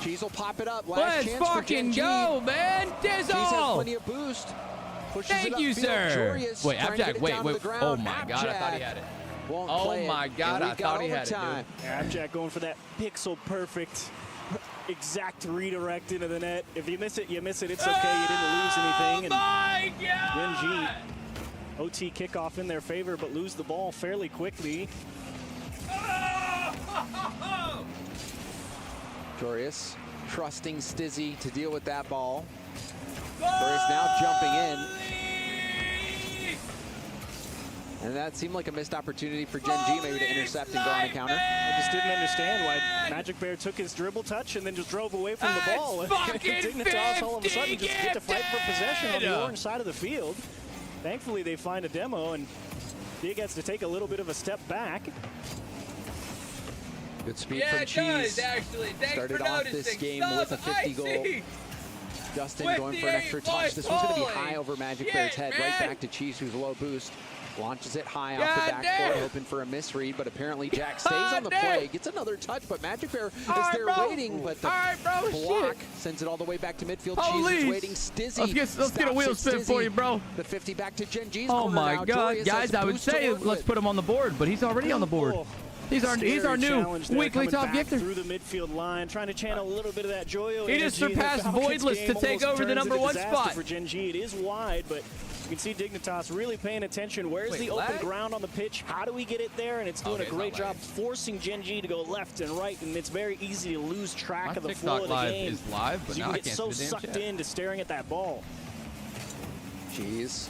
Cheese will pop it up. Let's fucking go, man. Dizzle! Cheese has plenty of boost. Thank you, sir. Wait, Abjack, wait. Oh my God, I thought he had it. Oh my God, I thought he had it, dude. Abjack going for that pixel perfect exact redirect into the net. If you miss it, you miss it. It's okay. You didn't lose anything. Oh my God! Gen.G OT kickoff in their favor, but lose the ball fairly quickly. Jorius trusting Stizzy to deal with that ball. Jorius now jumping in. And that seemed like a missed opportunity for Gen.G maybe to intercept and go on a counter. I just didn't understand why Magic Bear took his dribble touch and then just drove away from the ball. Dignitas all of a sudden just get to fight for possession on the orange side of the field. Thankfully, they find a demo, and Dig gets to take a little bit of a step back. Good speed from Cheese. Started off this game with a 50 goal. Justin going for an extra touch. This one's going to be high over Magic Bear's head. Right back to Cheese, who's low boost. Launches it high off the backboard, hoping for a misread, but apparently Jack stays on the play. Gets another touch, but Magic Bear is there waiting, but the block sends it all the way back to midfield. Cheese is waiting. Stizzy. Let's get a wheel spin for you, bro. The 50 back to Gen.G's Oh my God, guys! I would say let's put him on the board, but he's already on the board. He's our new weekly top gifter. Through the midfield line, trying to channel a little bit of that Joyo. He just surpassed Voidless to take over the #1 spot. For Gen.G, it is wide, but you can see Dignitas really paying attention. Where's the open ground on the pitch? How do we get it there? And it's doing a great job forcing Gen.G to go left and right, and it's very easy to lose track of the flow of the game. Is live, but you now can I get can't so sucked into staring at that ball. Cheese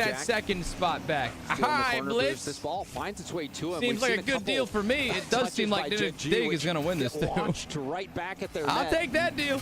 that second spot back. Hi, Blitz. This ball finds its way to him. Seems like a good deal for me. It does seem like Dig is going to win this, too. Launched right back at their I'll net. take that deal.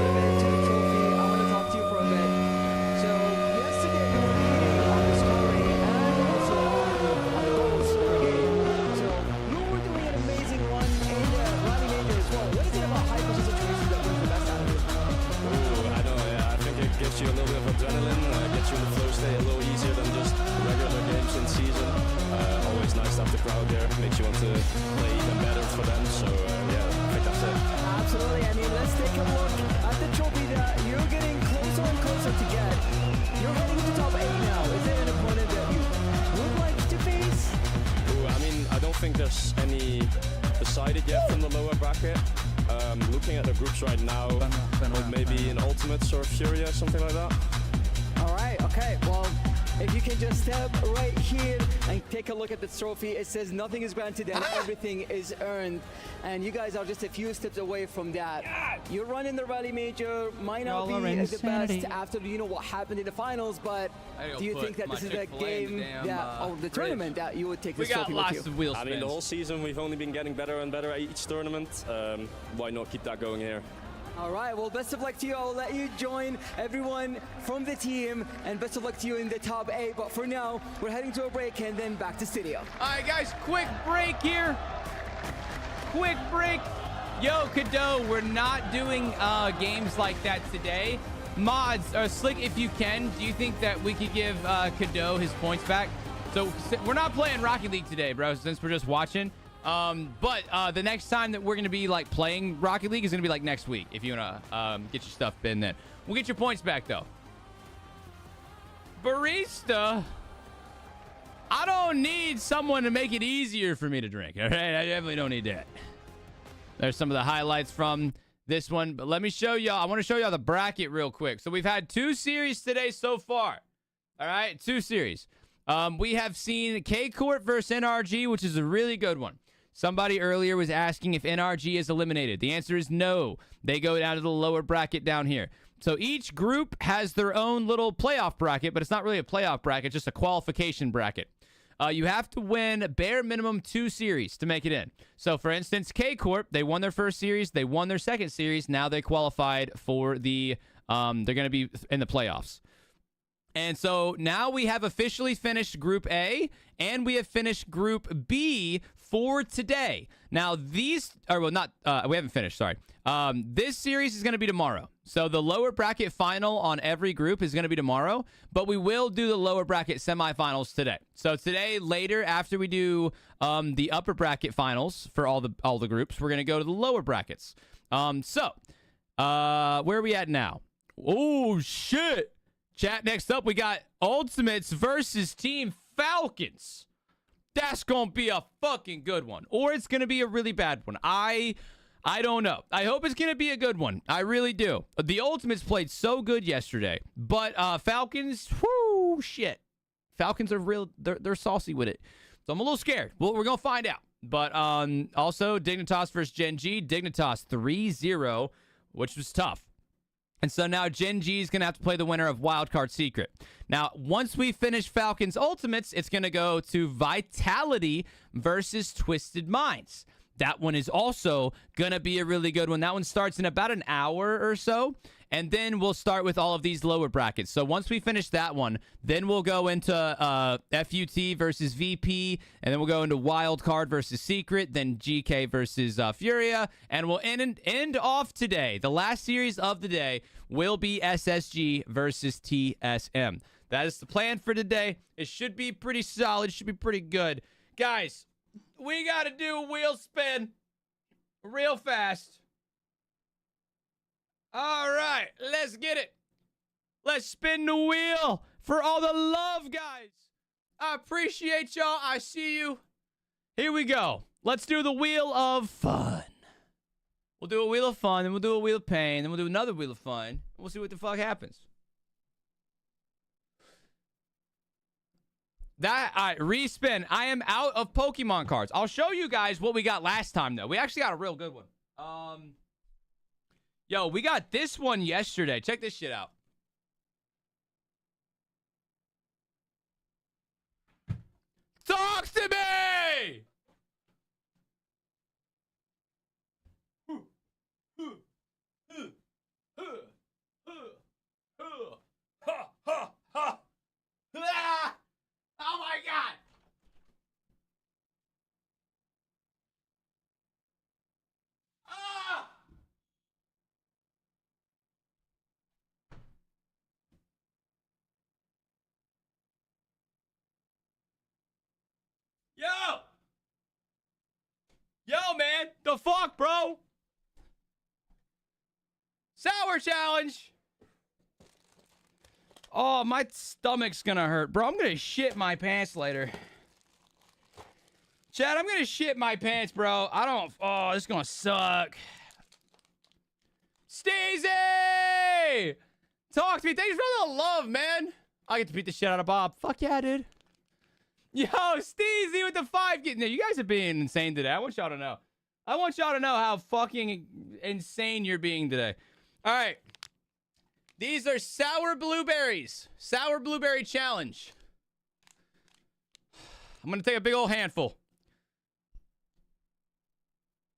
a bit to the trophy. I want to talk to you for a bit. So yesterday you were leading on the scoring and also on the goals per game. So you were doing an amazing run in the Rally Major as well. What is it about high pressure situations that brings the best out of you? Ooh, I know. Yeah, I think it gives you a little bit of adrenaline, gets you in the flow state a little easier than just regular games in season. have the crowd there. Makes you want to play even better for them. So yeah, I think that's it. Absolutely. I mean, let's take a look at the trophy that you're getting closer and closer to get. You're heading to top 8 now. Is there an opponent that you would like to face? Ooh, I mean, I don't think there's any decided yet from the lower bracket. Looking at the groups right now, maybe an Ultimates or Furia, something like that. All right, okay. Well, if you can just step right here and take a look at the trophy, it says nothing is granted and everything is earned. And you guys are just a few steps away from that. You're running the Rally Major, might not be the best after what happened in the finals, but do you think that this is the game the tournament that you would take this trophy with you? Of wheel spins. I mean, the whole season we've only been getting better and better at each tournament. Why not keep that going here? All right, well, best of luck to you. I'll let you join everyone from the team, and best of luck to you in the top 8. But for now, we're heading to a break and then back to studio. All right, guys, quick break here. Quick break. Yo, Kado, we're not doing games like that today. Mods, Slick, if you can, do you think that we could give Kado his points back? So we're not playing Rocket League today, bro, since we're just watching. But the next time that we're going to be like playing Rocket League is going to be like next week. If you want to get your stuff in then. We'll get your points back though. Barista. I don't need someone to make it easier for me to drink. All right. I definitely don't need that. There's some of the highlights from this one, but let me show y'all. I want to show y'all the bracket real quick. So we've had 2 series today so far. All right. 2 series. We have seen K Corp versus NRG, which is a really good one. Somebody earlier was asking if NRG is eliminated. The answer is no. They go down to the lower bracket down here. So each group has their own little playoff bracket, but it's not really a playoff bracket, just a qualification bracket. You have to win bare minimum 2 series to make it in. So, for instance, K Corp, they won their first series. They won their second series. Now they qualified for the they're going to be in the playoffs. And so now we have officially finished Group A, and we have finished Group B for today. Now we haven't finished, sorry. This series is going to be tomorrow. So the lower bracket final on every group is going to be tomorrow, but we will do the lower bracket semifinals today. So today, later, after we do the upper bracket finals for all the groups, we're going to go to the lower brackets. Where are we at now? Oh, shit. Chat, next up, we got Ultimates versus Team Falcons. That's going to be a fucking good one. Or it's going to be a really bad one. I don't know. I hope it's going to be a good one. I really do. The Ultimates played so good yesterday. But Falcons, whoo, shit. Falcons are real. They're saucy with it. So I'm a little scared. Well, we're going to find out. But also, Dignitas versus Gen.G. Dignitas 3-0, which was tough. And so now Gen.G is going to have to play the winner of Wildcard Secret. Now, once we finish Falcons Ultimates, it's going to go to Vitality versus Twisted Minds. That one is also going to be a really good one. That one starts in about an hour or so. And then we'll start with all of these lower brackets. So once we finish that one, then we'll go into FUT versus VP. And then we'll go into Wild Card versus Secret. Then GK versus Furia. And we'll end off today. The last series of the day will be SSG versus TSM. That is the plan for today. It should be pretty solid. It should be pretty good. Guys, we got to do a wheel spin real fast. All right, let's get it. Let's spin the wheel for all the love, guys. I appreciate y'all. I see you. Here we go. Let's do the wheel of fun. We'll do a wheel of fun, then we'll do a wheel of pain, then we'll do another wheel of fun. We'll see what the fuck happens. All right, respin. I am out of Pokemon cards. I'll show you guys what we got last time, though. We actually got a real good one. Yo, we got this one yesterday. Check this shit out. Talk to me! Oh my God! The fuck, bro? Sour challenge. Oh, my stomach's gonna hurt. Bro, I'm gonna shit my pants later. Chad, I'm gonna shit my pants, bro. Oh, this is gonna suck. Steezy! Talk to me. Thanks for the love, man. I get to beat the shit out of Bob. Fuck yeah, dude. Yo, Steezy with the 5. You guys are being insane today. I want y'all to know. I want y'all to know how fucking insane you're being today. All right. These are sour blueberries. Sour blueberry challenge. I'm going to take a big old handful.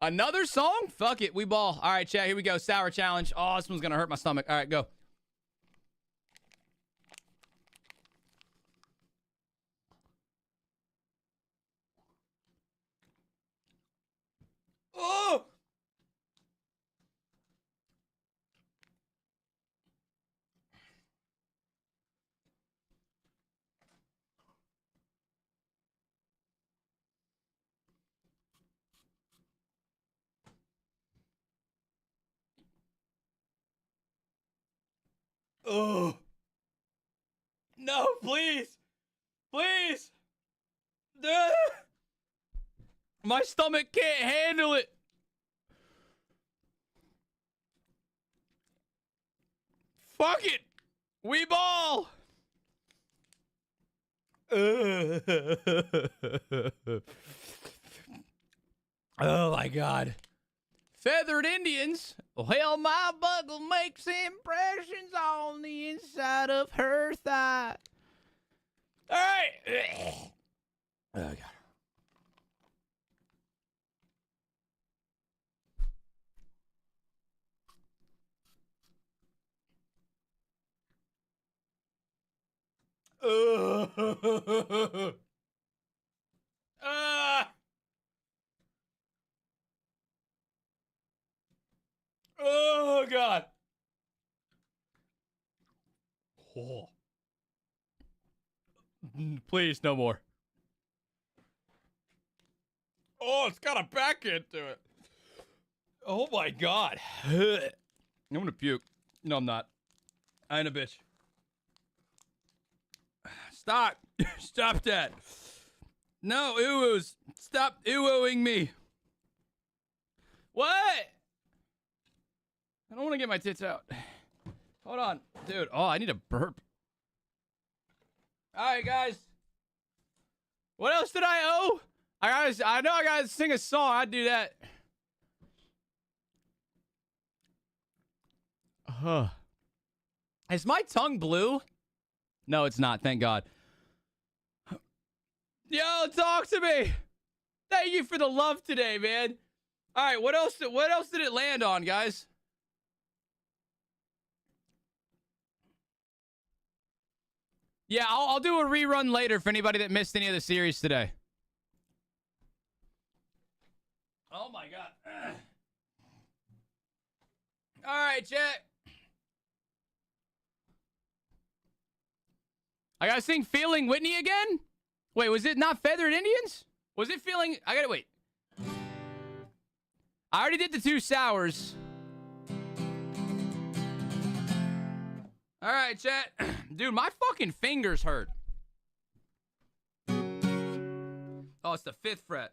Another song? Fuck it. We ball. All right, chat. Here we go. Sour challenge. Oh, this one's going to hurt my stomach. All right, go. Oh! Oh. No, please. Please. My stomach can't handle it. Fuck it. We ball. Oh my God. Feathered Indians. Well, my buckle makes impressions on the inside of her thigh. All right. Oh, God. Oh, God. Oh. Please, no more. Oh, it's got a back end to it. Oh, my God. I'm going to puke. No, I'm not. I ain't a bitch. Stop. Stop that. No, ooh-oos. Stop ooh-ooing me. What? I don't want to get my tits out. Hold on. Dude, oh, I need a burp. All right, guys. What else did I owe? I know I gotta sing a song. I'd do that. Is my tongue blue? No, it's not. Thank God. Yo, talk to me. Thank you for the love today, man. All right, what else did it land on, guys? Yeah, I'll do a rerun later for anybody that missed any of the series today. Oh my God. All right, chat. I gotta sing Feeling Whitney again? Wait, was it not Feathered Indians? Was it Feeling... I gotta wait. I already did the 2 sours. All right, chat. Dude, my fucking fingers hurt. Oh, it's the 5th fret.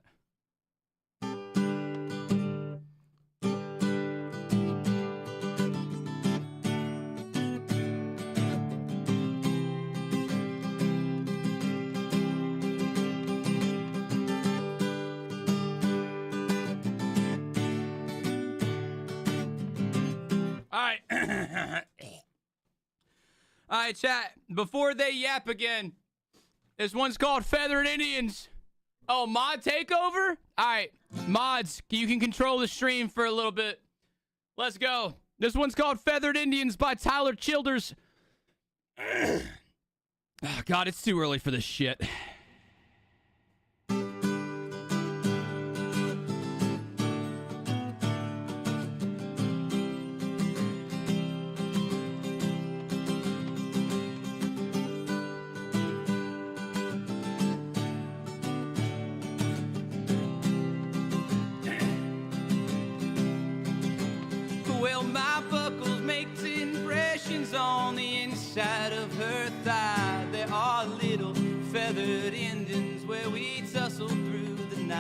All right, chat. Before they yap again, this one's called Feathered Indians. Oh, mod takeover? All right, mods, you can control the stream for a little bit. Let's go. This one's called Feathered Indians by Tyler Childers. Oh, God, it's too early for this shit.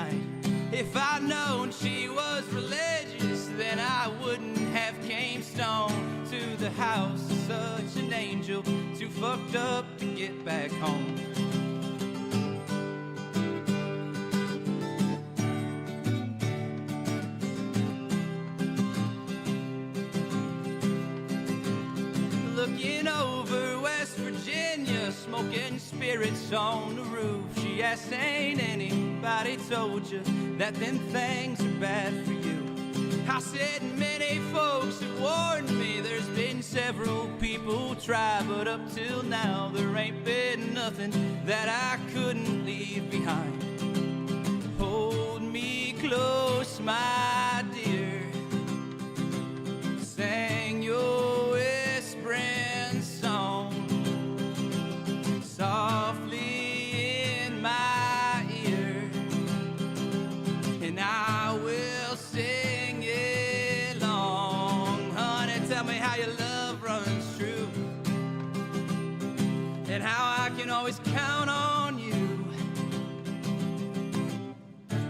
night. If I'd known she was religious, then I wouldn't have came stone to the house. Such an angel, too fucked up to get back home. Looking over West Virginia, smoking spirits on the roof. She asked, ain't anybody told you that them things are bad for you? I said, many folks have warned me. There's been several people try, but up till now there ain't been nothing that I couldn't leave behind. Hold me close, my dear. Sang your whispering song softly in my ear, and I will sing along. Honey, tell me how your love runs true, and how I can always count on you.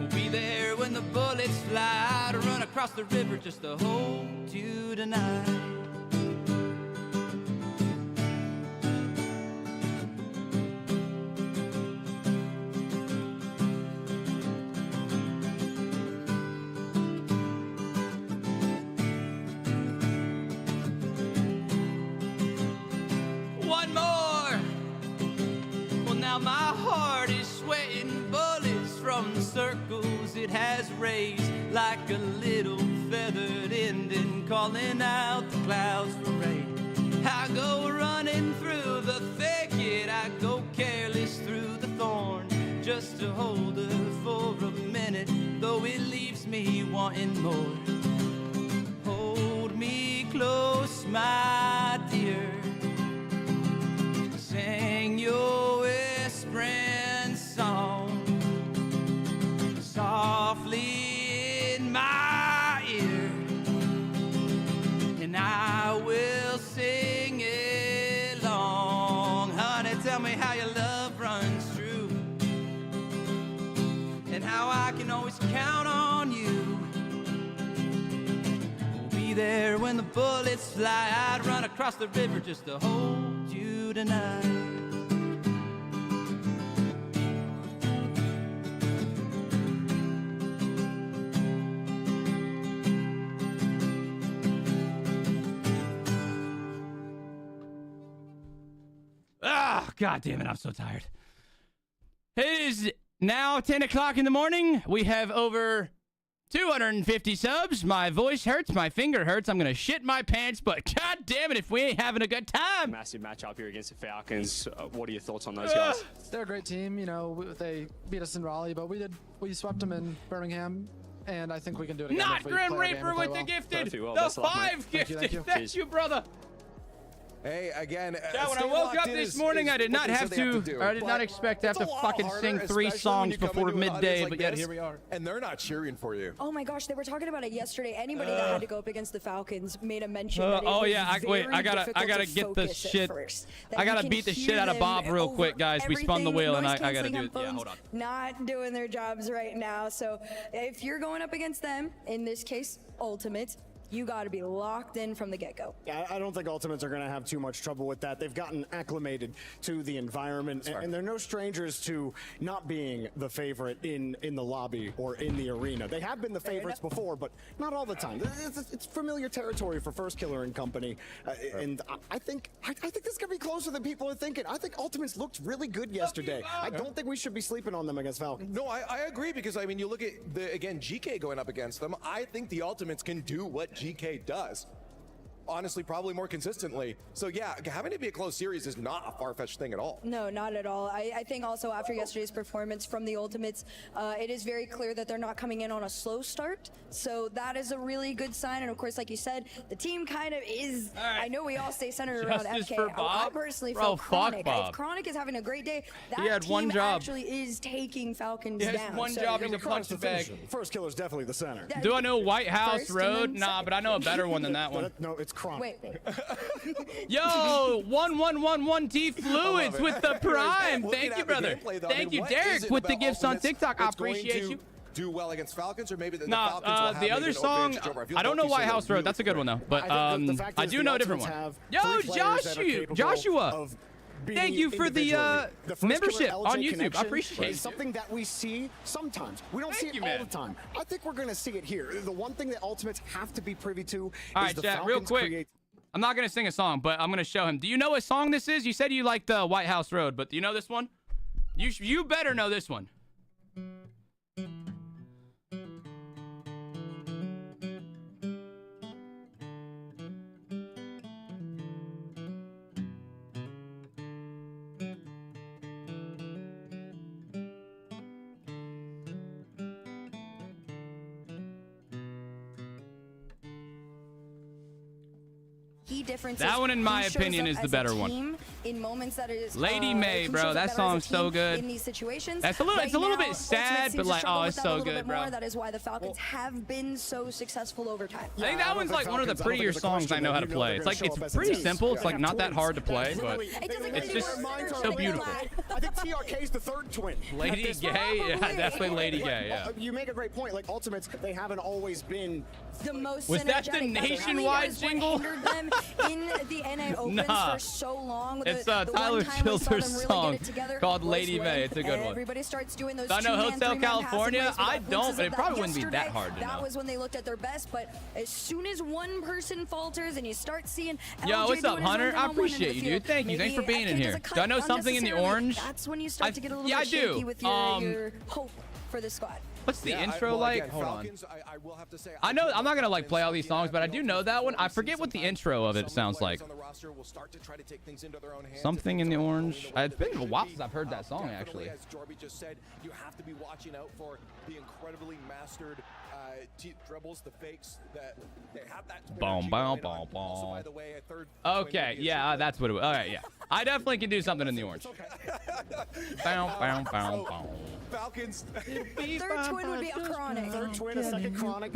We'll be there when the bullets fly, to run across the river just to hold you tonight. One more. Well, now my heart is sweating bullets from the circles it has raised, like a little feathered Indian calling out the clouds for rain. I go running through the thicket, I go careless through the thorn, just to hold her for a minute, though it leaves me wanting more. Hold me close, my dear. Sing your whispering song softly in my ear, and I will sing along. Honey, tell me how your love runs true, and how I can always count on you. We'll be there when the bullets fly. I'd run across the river just to hold you tonight. God damn it, I'm so tired. It is now 10 o'clock in the morning. We have over 250 subs. My voice hurts. My finger hurts. I'm going to shit my pants, but god damn it if we ain't having a good time. Massive matchup here against the Falcons. What are your thoughts on those guys? They're a great team. You know, they beat us in Raleigh, but we swept them in Birmingham, and I think we can do it again. Not Grim Reaper with the gifted. The 5 gifted. Thank you, brother. Hey, again, when I woke up this morning, I did not have to, or I did not expect to have to fucking sing 3 songs before midday, but yet here we are. And they're not cheering for you. Oh my gosh, they were talking about it yesterday. Anybody that had to go up against the Falcons made a mention that it oh was yeah, I gotta get the shit. I gotta beat the shit out of Bob real quick, guys. We spun the wheel, and I gotta do it. Yeah, hold on. Not doing their jobs right now. So if you're going up against them, in this case, Ultimate, you got to be locked in from the get-go. Yeah, I don't think Ultimates are going to have too much trouble with that. They've gotten acclimated to the environment, and they're no strangers to not being the favorite in the lobby or in the arena. They have been the favorites before, but not all the time. It's familiar territory for First Killer and company, and I think this is going to be closer than people are thinking. I think Ultimates looked really good yesterday. I don't think we should be sleeping on them against Falcons. No, I agree, because I mean, you look at again GK going up against them. I think the Ultimates can do what GK does. Honestly, probably more consistently. So yeah, having to be a close series is not a far-fetched thing at all. No, not at all. I think also after yesterday's performance from the Ultimates, it is very clear that they're not coming in on a slow start. So that is a really good sign. And of course, like you said, the team kind of is, I know we all stay centered around FK. I personally feel Chronic. If Chronic is having a great day, that team actually is taking Falcons down. He has one job, he's a punch bag. First Killer's definitely the center. Do I know White House Road? Nah, but I know a better one than that one. No, it's Chronic. Wait. Yo, 1111T Fluids with the Prime. Thank you, brother. Thank you, Derek, with the gifts on TikTok. I appreciate you. do well against Falcons, or maybe the Nah, Falcons will have the other maybe an song, advantage over. I don't know White House Road. That's a good one, though. But I do know a different one. Yo, Joshua! Thank you for the membership on YouTube. I appreciate it. It's something that we see sometimes. We don't see it all the time. I think we're going to see it here. The one thing that Ultimates have to be privy to is the chat, real Falcons quick. I'm not going to sing a song, but I'm going to show him. Do you know what song this is? You said you liked the White House Road, but do you know this one? You better know this one. That one, in my opinion, is the better one. In moments that is Lady May, bro, that song's so good. In these situations, it's a little bit sad, but like, oh, it's so good, bro. That is why the Falcons have been so successful over time. I think that one's like one of the prettier songs I know how to play. It's like, it's pretty simple. It's like not that hard to play, but it's just so beautiful. I think TRK is the third twin. Lady Gay, yeah, definitely Lady Gay, yeah. You make a great point. Like Ultimates, they haven't always been the most. Was that the nationwide jingle? Them in the NA Opens for so long. It's Tyler Childers' song called Lady May. It's a good one. Everybody starts doing those. I know Hotel California. I don't, but it probably wouldn't be that hard to know. That was when they looked at their best, but as soon as one person falters and you start seeing. Yo, what's up, Hunter? I appreciate you, dude. Thank you. Thanks for being in here. Do I know something in the orange? That's when you start to get a little bit shaky with your hope for the squad. What's the intro like? Hold on. I know I'm not gonna like play all these songs, but I do know that one. I forget what the intro of it sounds like. Something in the orange. It's been a while since I've heard that song, actually. As Jorby just said, you have to be watching out for the incredibly mastered dribbles, the fakes that they have that. Boom, boom, boom, boom. Okay, yeah, that's what it was. All right, yeah. I definitely can do something in the orange. Bow, bow, bow, bow. Falcons. Third twin would be a chronic. Third twin, a second chronic.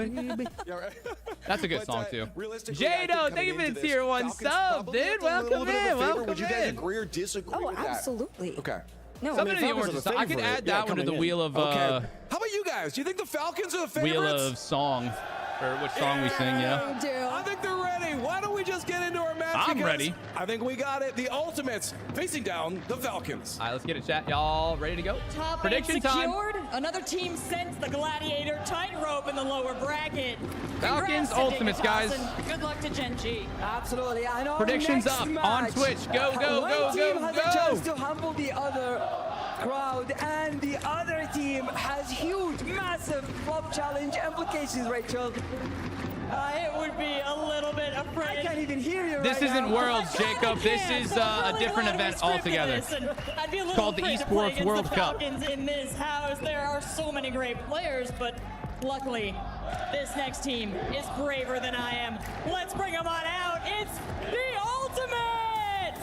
That's a good song, too. Jado, thank you for the tier 1 sub, dude. Welcome in. Welcome Would you guys agree or disagree with that? Absolutely. Okay. No, something in the orange. I could add that one to the wheel of. Okay. How about you guys? Do you think the Falcons are the favorites? Wheel of song, or which song we sing? Yeah. I think they're ready. Why don't we just get into our match? I'm ready. I think we got it. The Ultimates facing down the Falcons. All right, let's get it, chat. Y'all ready to go? Top Prediction time. Another team sends the Gladiator tightrope in the lower bracket. Falcons, Ultimates, guys. Good luck to Gen.G. Absolutely. I know. Predictions up on Twitch. Go, go, go, go, has a chance to humble the other crowd, and the other team has huge, massive flop challenge implications, Rachel. It would be a little bit afraid. I can't even hear you. This isn't Worlds, Jacob. This is a different event altogether. It's called the ESPORTS World Cup. In this house, there are so many great players, but luckily, this next team is braver than I am. Let's bring them on out. It's the Ultimates!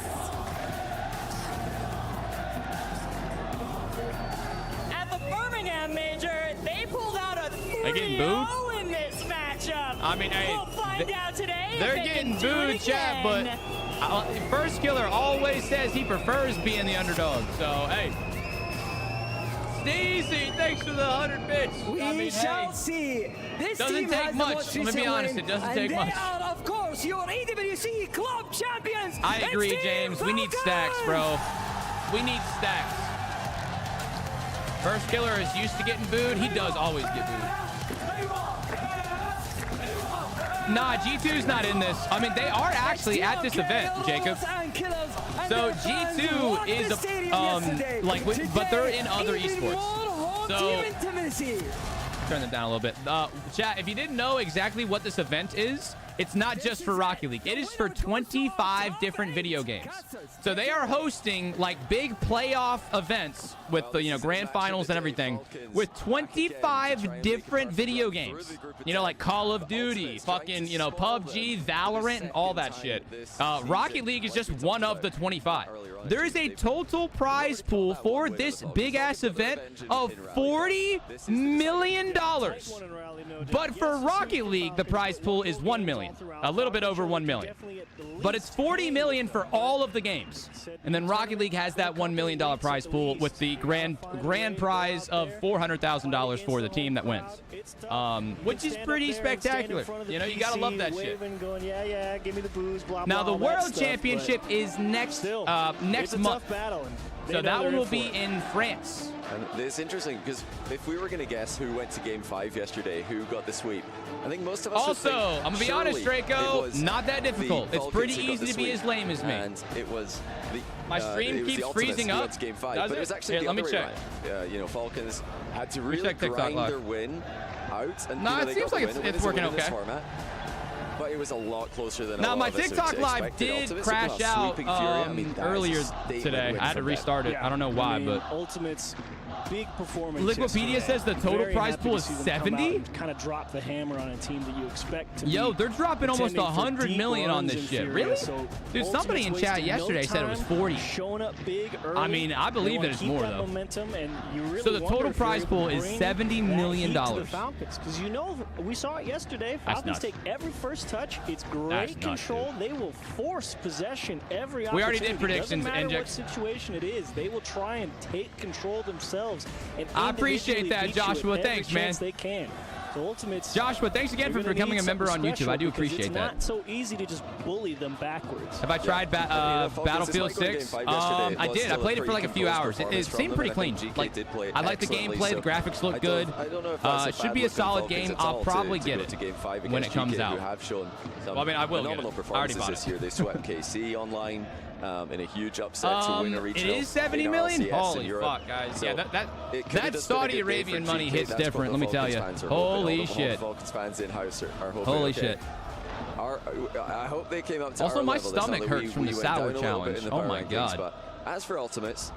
At the Birmingham Major, they pulled out a 3-0 in this matchup. I mean, hey, we'll find out today. They're getting booed, chat, but First Killer always says he prefers being the underdog. So, hey. Steezy, thanks for the 100 bits. We shall see. This doesn't team take has much. The Let me be honest, it doesn't take much. They are, of course, your EWC club champions. I agree, James. We need stacks, bro. We need stacks. First Killer is used to getting booed. He does always get booed. Nah, G2's not in this. I mean, they are actually at this event, Jacob. So G2 is like, but they're in other esports. So turn them down a little bit. Chat, if you didn't know exactly what this event is, it's not just for Rocket League. It is for 25 different video games. So they are hosting like big playoff events with the grand finals and everything with 25 different video games. Like Call of Duty, fucking PUBG, Valorant, and all that shit. Rocket League is just one of the 25. There is a total prize pool for this big ass event of $40 million. But for Rocket League, the prize pool is $1 million. million, a little bit over 1 million. But it's 40 million for all of the games. And then Rocket League has that $1 million prize pool with the grand prize of $400,000 for the team that wins, which is pretty spectacular. You know, you gotta love that shit. Yeah, give me the booze, blah, Now blah, the World Championship is next month. So that one will be in France. And it's interesting because if we were going to guess who went to Game 5 yesterday, who got the sweep, I think most of us would think, I'm going to be honest, Draco, not that difficult. It's pretty easy to be as lame as me. And it was my stream keeps freezing up. To Game 5, Does but it was actually the let me other check. way around. You know, Falcons had to really grind their win out. And no, it seems like it's working okay. But it was a lot closer than now, my TikTok live did crash out earlier today. I had to restart it. I don't know why, but Ultimate's big performance. Liquipedia says the total prize pool is 70. Kind of drop the hammer on a team that you expect to. Yo, they're dropping almost 100 million on this shit. Really? Dude, somebody in chat yesterday said it was 40. Showing up big early. I mean, I believe that it's more though. Momentum, and you really so the total prize pool is $70 million. Because you know, we saw it yesterday. Falcons take every first touch. It's great control. They will force possession every opportunity. We already did predictions. Doesn't matter what situation it is. They will try and take control themselves. And I appreciate that, Joshua. Thanks, man. They can. So Ultimates, Joshua, thanks again for becoming a member on YouTube. I do appreciate that. It's not so easy to just bully them backwards. Have I tried Battlefield 6? I did. I played it for like a few hours. It seemed pretty clean. Like, I like the gameplay. The graphics look good. It should be a solid game. I'll probably get it when it comes out. Well, I mean, I will get it. I already bought it. They swept KC online in a huge upset to win a regional. It is 70 million? RLCS Holy fuck, guys. So yeah, that Saudi Arabian money hits different, let me tell you. Holy shit. Falcons fans in-house are hoping. Holy shit. I hope they came up to also, our my level. stomach hurts from the sour challenge. Oh my god. But as for Ultimates,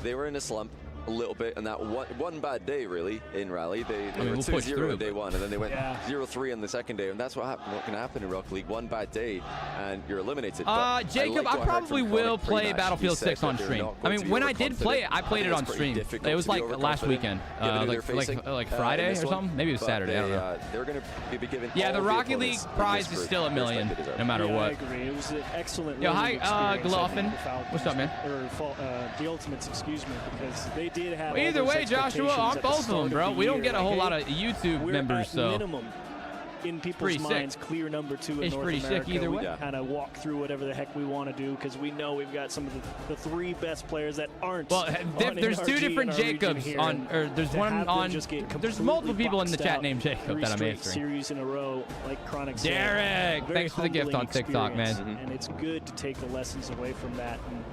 they were in a slump a little bit, and that one bad day really in Rally. They were 2-0 day one, and then they went 0-3 on the second day, and that's what can happen in Rocket League. One bad day, and you're eliminated. Jacob, I probably will play Battlefield 6 on stream. I mean, when I did play it, I played it on stream. It was like last weekend, like Friday or something. Maybe it was Saturday. I don't know. They're going to be given. Yeah, the Rocket League prize is still $1 million, no matter what. I agree. It was an excellent. Yo, hi, Gloffin. What's up, man? Or the Ultimates, excuse me, because they did have. Either way, Joshua, on both of them, bro. We don't get a whole lot of YouTube members, so. Minimum in people's minds, clear number 2 in North America. Sick either way. Kind of walk through whatever the heck we want to do because we know we've got some of the 3 best players that aren't. Well, there's 2 different Jacobs on, or there's one on. There's multiple people in the chat named Jacob that I'm answering. Series in a row, like Chronic. Derek, thanks for the gift on TikTok, man. And it's good to take the lessons away from that and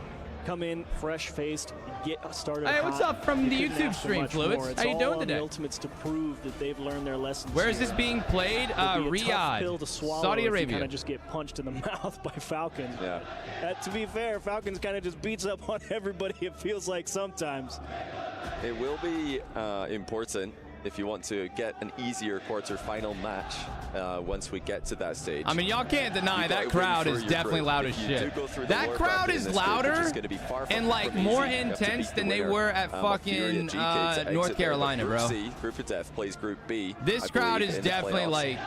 come in fresh-faced, get started. Hey, what's up from the YouTube stream, Fluids? How you doing today? The Ultimates to prove that they've learned their lessons. Where is this being played? Riyadh, Saudi Arabia. Kind of just get punched in the mouth by Falcons. Yeah. To be fair, Falcons kind of just beats up on everybody. It feels like sometimes. It will be important if you want to get an easier quarterfinal match once we get to that stage. I mean, y'all can't deny that crowd is definitely loud as shit. That crowd is louder and like more intense than they were at fucking North Carolina, bro. Group of Death plays Group B. This crowd is definitely like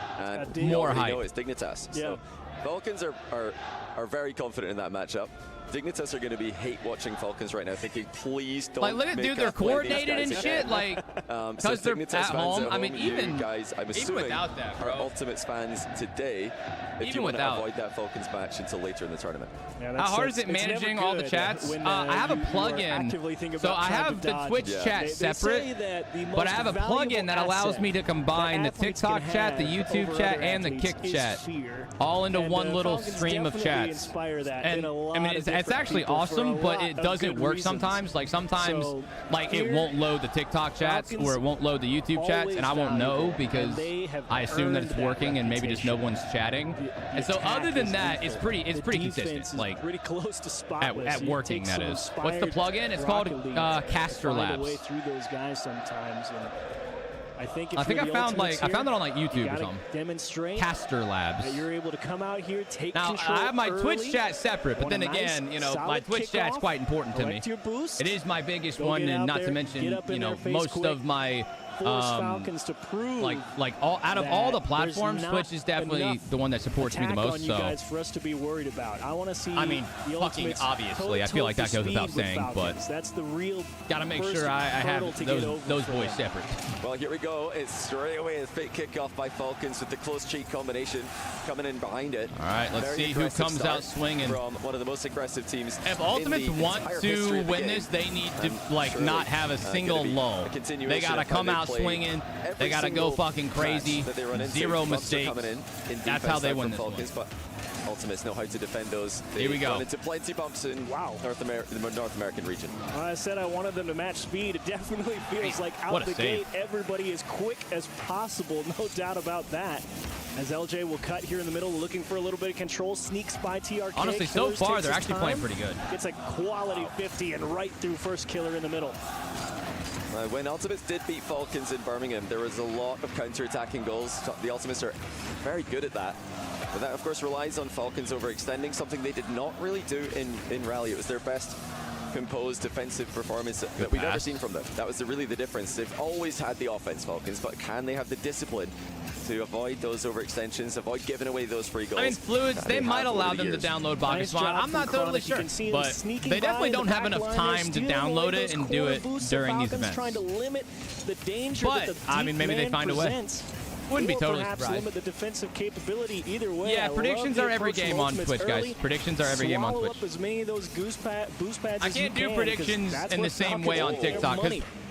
more hype. It's Dignitas. Yeah. So Falcons are very confident in that matchup. Dignitas are going to be hate-watching Falcons right now, thinking, please don't. Like, look at dude, they're coordinated and shit, like, because they're at home. I mean, even guys, I'm assuming without that, bro. Are Ultimates fans today. If you want to avoid that Falcons match until later in the tournament. Yeah, how hard is it managing all the chats? I have a plugin, so I have the Twitch chat separate, but I have a plugin that allows me to combine the TikTok chat, the YouTube chat, and the Kick chat, all into one little stream of chats. And I mean, it's actually awesome, but it doesn't work sometimes. Like sometimes, like it won't load the TikTok chats or it won't load the YouTube chats, and I won't know because I assume that it's working and maybe just no one's chatting. And so other than that, it's pretty consistent. Like pretty close to spotless. At working, that is. What's the plugin? It's called Caster Labs. Way through those guys sometimes. And I think I found it on like YouTube or something. Demonstrate Caster Labs. That you're able to come out here, take now, control. I have my Twitch chat separate, but then again, you know, my Twitch chat's quite important to me. It is my biggest one, and not to mention, you know, most of my force Falcons to prove out of all the platforms, Twitch is definitely the one that supports me the most. On you so guys for us to be worried about. I want to see. I mean, the fucking obviously, I feel like that goes without saying, but that's the real. Gotta make sure I have those boys separate. Well, here we go. It's straight away a fake kickoff by Falcons with the close cheek combination coming in behind it. All right, let's see who comes out swinging. From one of the most aggressive teams. If Ultimates want to win this, they need to not have a single lull. They gotta come out swinging. They gotta go fucking crazy. Zero mistakes. That's how they win this one. But Ultimates know how to defend those. Here we go. Run into plenty bumps in the North American region. I said I wanted them to match speed. It definitely feels like out the gate, everybody is quick as possible. No doubt about that. As LJ will cut here in the middle, looking for a little bit of control, sneaks by TRK. Honestly, so far, they're actually playing pretty good. It's a quality 50 and right through first killer in the middle. When Ultimates did beat Falcons in Birmingham, there was a lot of counter-attacking goals. The Ultimates are very good at that. But that, of course, relies on Falcons overextending, something they did not really do in Rally. It was their best composed defensive performance that we've ever seen from them. That was really the difference. They've always had the offense, Falcons, but can they have the discipline to avoid those overextensions, avoid giving away those free goals? I mean, Fluids, they might allow them to download Bacchus Mod. I'm not totally sure, but they definitely don't have enough time to download it and do it during these events. Trying to limit the danger but, I mean, maybe they find a way. Wouldn't be totally surprised. Limit the defensive capability either way. Yeah, predictions are every game on Twitch, guys. Predictions are every game on Twitch. Up as many of those boost pads I can't do predictions in the same way on TikTok.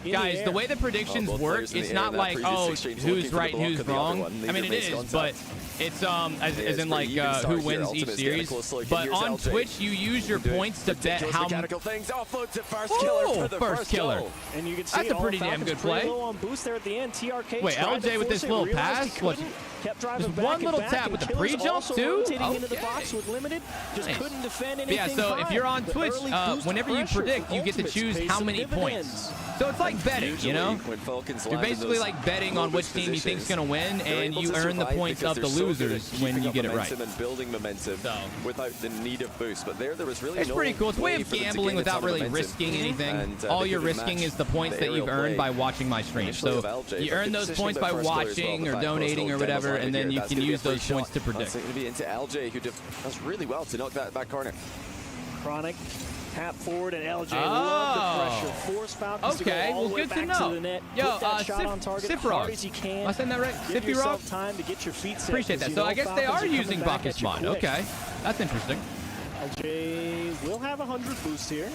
Guys, the way the predictions work, it's not like, oh, who's right and who's wrong. I mean, it is, but it's as in like who wins each series. But on Twitch, you use your points to bet how many. First killer. And you can see that's a pretty damn good play. On boost there at the end. TRK. Wait, LJ with this little pass? What? Just one little tap with the pre-jump too? Into the box with limited. Just couldn't defend anything. Yeah, so if you're on Twitch, whenever you predict, you get to choose how many points. So it's like betting, you know? You're basically like betting on which team you think's going to win, and you earn the points of the losers when you get it right. And building momentum without the need of boost. But there was really it's pretty cool. It's a way of gambling without really risking anything. All you're risking is the points that you've earned by watching my stream. So you earn those points by watching or donating or whatever, and then you can use those points to predict. It's going to be into LJ, who does really well to knock that back corner. Chronic. Tap forward and LJ love the pressure. Force Falcons to go all the way back to the net. Yo, put that shot on target hard as you can. Am I saying that right? Give yourself time to get your feet set. Appreciate that. So I guess they are using Bacchus Mod. Okay, that's interesting. LJ will have 100 boost here.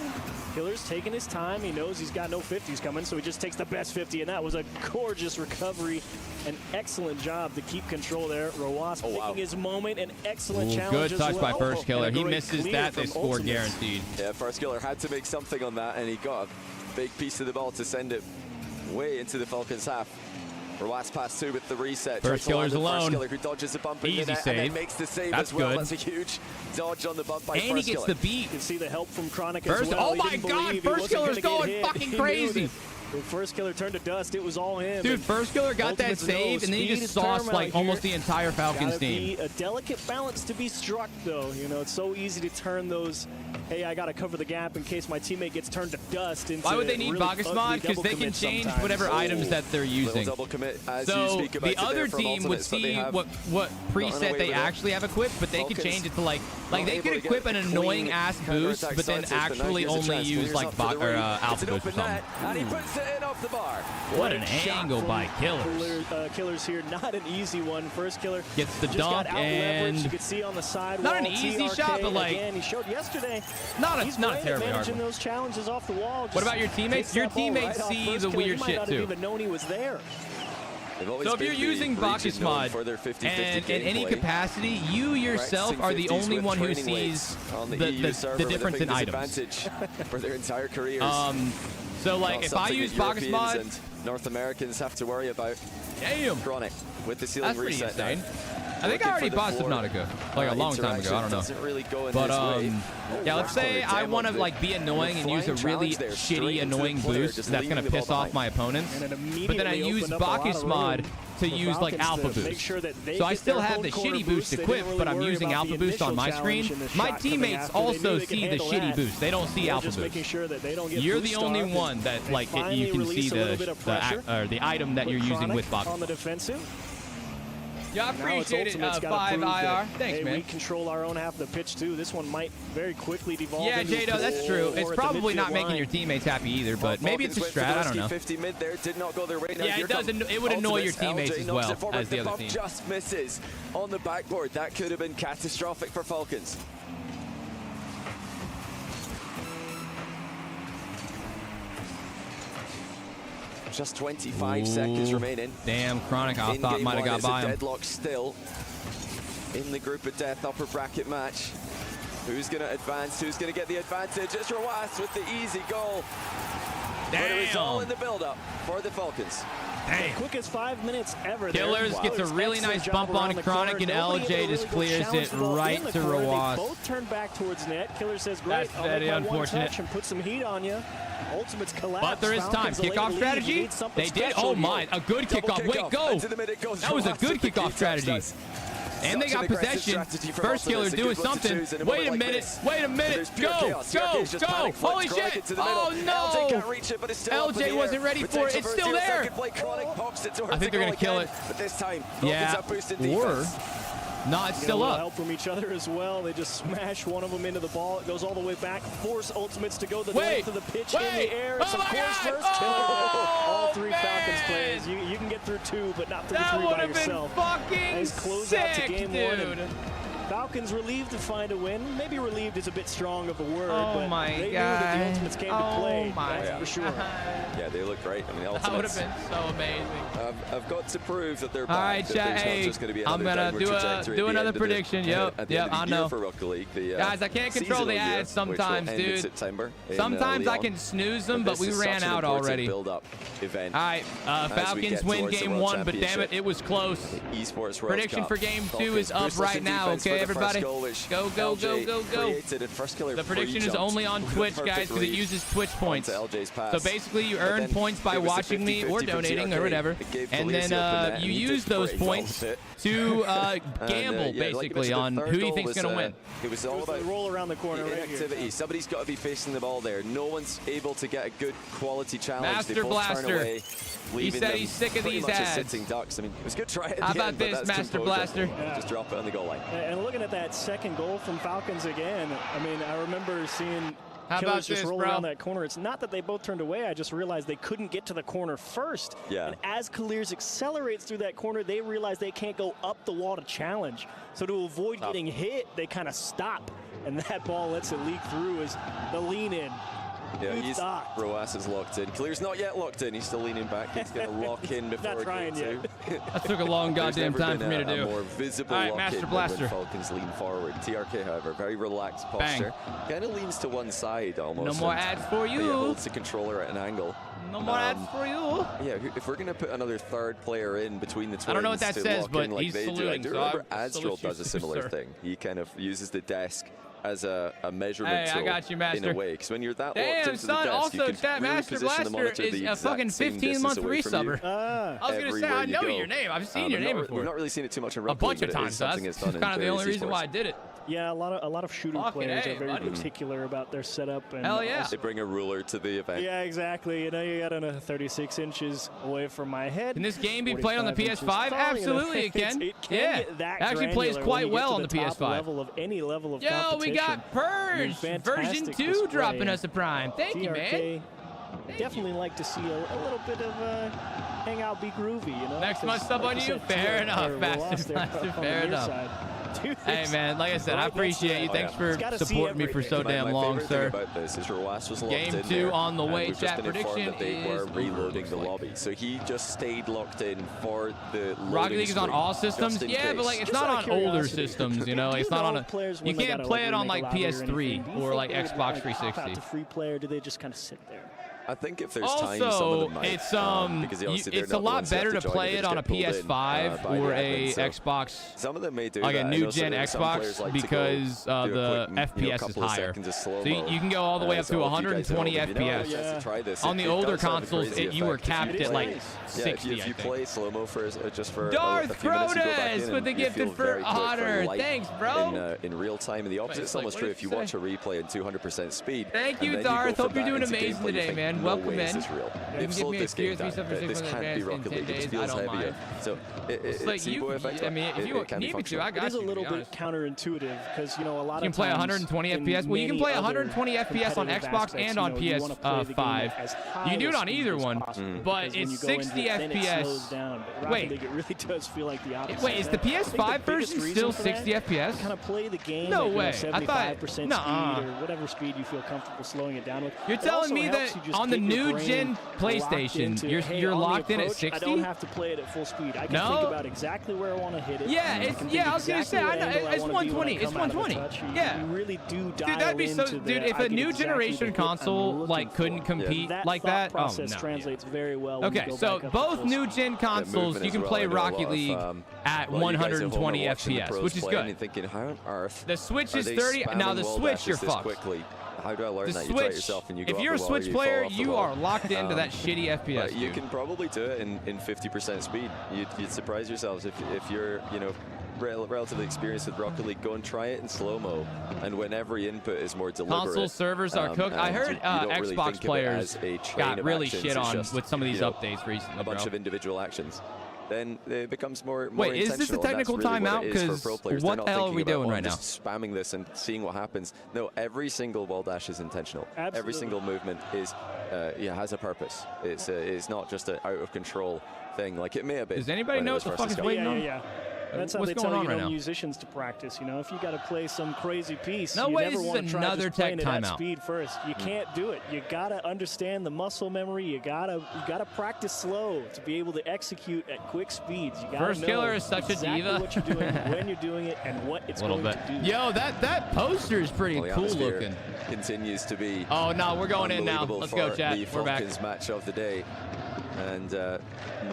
Killer's taking his time. He knows he's got no 50s coming, so he just takes the best 50, and that was a gorgeous recovery. An excellent job to keep control there. Roas picking his moment, an excellent challenge good touch by First Killer. He misses that, they score guaranteed. Yeah, First Killer had to make something on that, and he got a big piece of the ball to send it way into the Falcons' half. Roas pass 2 with the reset. First Killer's alone. First Killer who dodges the bump in the net and then makes the save as well. That's a huge dodge on the bump by First Killer. And he gets the beat. You can see the help from Chronic as well. Oh my God, First Killer's going fucking crazy. When First Killer turned to dust, it was all him. Dude, First Killer got that save, and then he just sauced like almost the entire Falcons team. Be a delicate balance to be struck, though. You know, it's so easy to turn those, hey, I got to cover the gap in case my teammate gets turned to dust. Into why would they need really Bacchus Mod? Because they can change whatever items that they're using. Double commit, as so you speak about the other team would see what preset they actually have equipped, but they could change it to like they could equip an annoying ass boost, but then actually only use like Alpha Boost or something. And he puts it in off the bar. What an angle by Killers. Killers here, not an easy one. First Killer gets the dunk, and you can see on the side. Not an easy shot, but like again, he showed yesterday. Not a terribly hard one. Those challenges off the wall. What about your teammates? Your teammates see the weird shit too. Even known he was there. So if you're using Bacchus Mod and in any capacity, you yourself are the only one who sees the difference in items. For their entire careers. So like if I use Bacchus Mod, and North Americans have to worry about Chronic with the ceiling that's pretty reset. insane. I think I already bought Subnautica like a long time ago. I don't know. Really but yeah, let's say I want to like be annoying and use a really shitty, annoying boost that's gonna piss off my opponents. But then I use Bacchus Mod to use like Alpha Boost. So I still have the shitty boost equipped, but I'm using Alpha Boost on my screen. My teammates also see the shitty boost. They don't see Alpha Boost. You're the only one that like you can see the item that you're using with Bob. On the defensive. Yeah, I appreciate it, 5 IR. Thanks, man. We control our own half of the pitch, too. This one might very quickly devolve. Yeah, Jado, that's true. It's probably not making your teammates happy either, but maybe it's a strat. I don't know. 50 mid there did not go their way. Yeah, it would annoy your teammates as well as the other team. Just misses on the backboard. That could have been catastrophic for Falcons. Just 25 seconds remaining. Damn, Chronic, I thought might have got by him. Deadlock still in the group of death upper bracket match. Who's going to advance? Who's going to get the advantage? It's Roas with the easy goal. Damn. But it was all in the build-up for the Falcons. Dang. The quickest 5 minutes ever. Killers gets a really nice bump on Chronic, and LJ just clears it right to Roas. Both turn back towards net. Killer says, great, That's very unfortunate. And put some heat on you. Ultimate's collapse. But there is time. Kickoff strategy. They did. Oh my, a good kickoff. Wait, go. That was a good kickoff strategy. And they got possession. First Killer doing something. Wait a minute. Wait a minute. Go. Go. Go. Holy shit. Oh no. LJ wasn't ready for it. It's still there. I think they're going to kill it. Yeah. Or. No, it's still up. Help from each other as well. They just smash one of them into the ball. It goes all the way back. Force Ultimates to go the length of the pitch in the air. It's of course first Killer. All 3 Falcons players. You can get through 2, but not through 3 by yourself. Nice closeout to game 1. And Falcons relieved to find a win. Maybe relieved is a bit strong of a word, but they knew that the Ultimates came to play. That's for sure. Yeah, they look great. I mean, the That would have been so amazing. I've got to prove that they're back. All right, chat. Hey, I'm gonna do another prediction. Yep, I know. For Rocket League, guys, I can't control the ads sometimes, dude. Sometimes I can snooze them, but we ran out already. All right, Falcons win game 1, but damn it, it was close. ESPORTS Prediction for game 2 is up right now. Okay, everybody, go, go, go, go, go. The prediction is only on Twitch, guys, because it uses Twitch points. So basically, you earn points by watching me or donating or whatever, and then you use those points to gamble, basically, on who you think's going to win. It was all about roll around the corner activity. Somebody's got to be facing the ball there. No one's able to get a good quality challenge. Master Blaster. He said he's sick of these ads. Sitting ducks. I mean, it was good try. How about this, Master Blaster? Just drop it on the goal line. And looking at that second goal from Falcons again, I mean, I remember seeing Killers just roll around that corner. It's not that they both turned away. I just realized they couldn't get to the corner first. Yeah. And as Killers accelerates through that corner, they realize they can't go up the wall to challenge. So to avoid getting hit, they kind of stop. And that ball lets it leak through as the lean in. Yeah, Roas is locked in. Clear's not yet locked in. He's still leaning back. He's going to lock in before game 2. That took a long goddamn time for me to do. More visible all right, Master Blaster. Falcons lean forward. TRK, however, very relaxed posture. Kind of leans to one side almost. No more ads for you. Yeah, holds the controller at an angle. No more ads for you. Yeah, if we're going to put another third player in between the twins, I don't know what that says, but like he's saluting. I do remember Adstrel does a similar thing. He kind of uses the desk as a measurement tool I got you, Master. in a way, because when you're that locked Damn, into son, the desk, also, you can Chat really Master position the Blaster monitor is the a fucking 15-month resubber. I was going to say, I know your name. I've seen your name before. We've not really seen it too much in a Rocket bunch League, of times. That's kind of the only reason why I did it. Yeah, a lot of shooting players are very particular about their setup. And hell yeah. They bring a ruler to the event. Yeah, exactly. You know, you got another 36 inches away from my head. Can this game be played on the PS5? Absolutely it can. It yeah, actually plays quite well on the PS5. Level of any level of competition. We got Purge version 2 dropping us a prime. Thank you, man. Definitely like to see a little bit of hangout, be groovy, you know. Next month sub on you? Fair enough, Master. Fair enough. Hey man, like I said, I appreciate you. Thanks for supporting me for so damn long, sir. About this is Roas was locked Game in 2 there, on the way. Chat prediction prediction they were is reloading the lobby, so he just stayed locked in for the Rocket League is on all systems. Yeah, but like it's not on older systems, you know. It's not on a. You can't play it on like PS3 or like Xbox 360. To free player, do they just kind of sit there? I think if there's time, some of them might. It's because it's a lot better to play it on a PS5 or a Xbox. Some of them may do like that. a new gen Xbox because the FPS is higher. So you can go all the way up to 120 FPS. On the older consoles, you were capped at like 60. If you play slow-mo for just for Darth a few minutes, you go back Cronus in with the and you feel gifted very for quick, honor. very light Thanks, bro. In real time, and the opposite's almost true. If you watch a replay at 200% speed. Thank you, Darth. Hope you're doing amazing today, man. Welcome in. They've slowed this game down. This can't be Rocket League. It feels heavier. So it's Evo effect. I mean, if you need me to, I got you. It is a little bit counterintuitive because, you know, a lot of you can play 120 FPS. Well, you can play 120 FPS on Xbox and on PS5. You can do it on either one, but it's 60 FPS. Wait, it really does feel like the opposite. Wait, is the PS5 version still 60 FPS? Kind of play the game. No way. 75% speed or whatever speed you feel comfortable slowing it down with. You're telling me that on the new gen PlayStation, you're locked in at 60? I don't have to play it at full speed. I can think about exactly where I want to hit it. Yeah, I was gonna say, I know, it's 120. It's 120. Yeah. You really do dial dude, that'd be so. into Dude, the, if a new generation console like couldn't compete like that, oh no. Translates very well. Okay, so both new gen consoles, you can play Rocket League at 120 FPS, which is good. Thinking, how on earth the Switch is 30. Now the Switch, you're fucked. How do I learn that? Switch, you try it yourself and you go if you're a Switch player, you are locked into that shitty FPS. But you can probably do it in 50% speed. You'd surprise yourselves if you're, you know, relatively experienced with Rocket League. Go and try it in slow-mo, and when every input is more deliberate. Console servers are cooked. I heard Xbox players got really shit on with some of these updates recently. A bunch of individual actions. Then it becomes more Wait, is this a technical timeout? Because what the hell are we doing right now? Just spamming this and seeing what happens. No, every single wall dash is intentional. Absolutely. Every single movement is, has a purpose. It's not just an out of control thing like it may have been. Does anybody know what the fuck is waiting on? Yeah. That's how What's they going tell on right now? musicians to practice. You know, if you got to play some crazy piece, No you way, never this is want to try another just playing tech it at timeout. speed first. You can't do it. You gotta understand the muscle memory. You gotta practice slow to be able to execute at quick speeds. You gotta First know Killer is such exactly a diva. what you're doing, when you're doing it, and what it's going to do. Yo, that poster is pretty cool looking. Continues to be. Oh no, we're going in now. Let's go, chat. We're back. The Falcons match of the day. And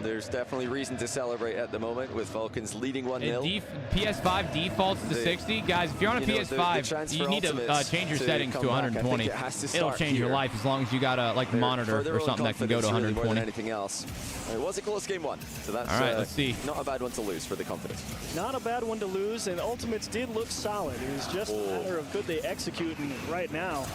there's definitely reason to celebrate at the moment with Falcons leading 1-0. PS5 defaults to 60. Guys, if you're on a PS5, you need to change your settings to 120. It'll change your life as long as you got a monitor or something that can go to 120. More than anything else. It was a close game one, so that's all right. Let's see. Not a bad one to lose for the confidence. Not a bad one to lose, and Ultimates did look solid. It was just a matter of could they execute, and right now.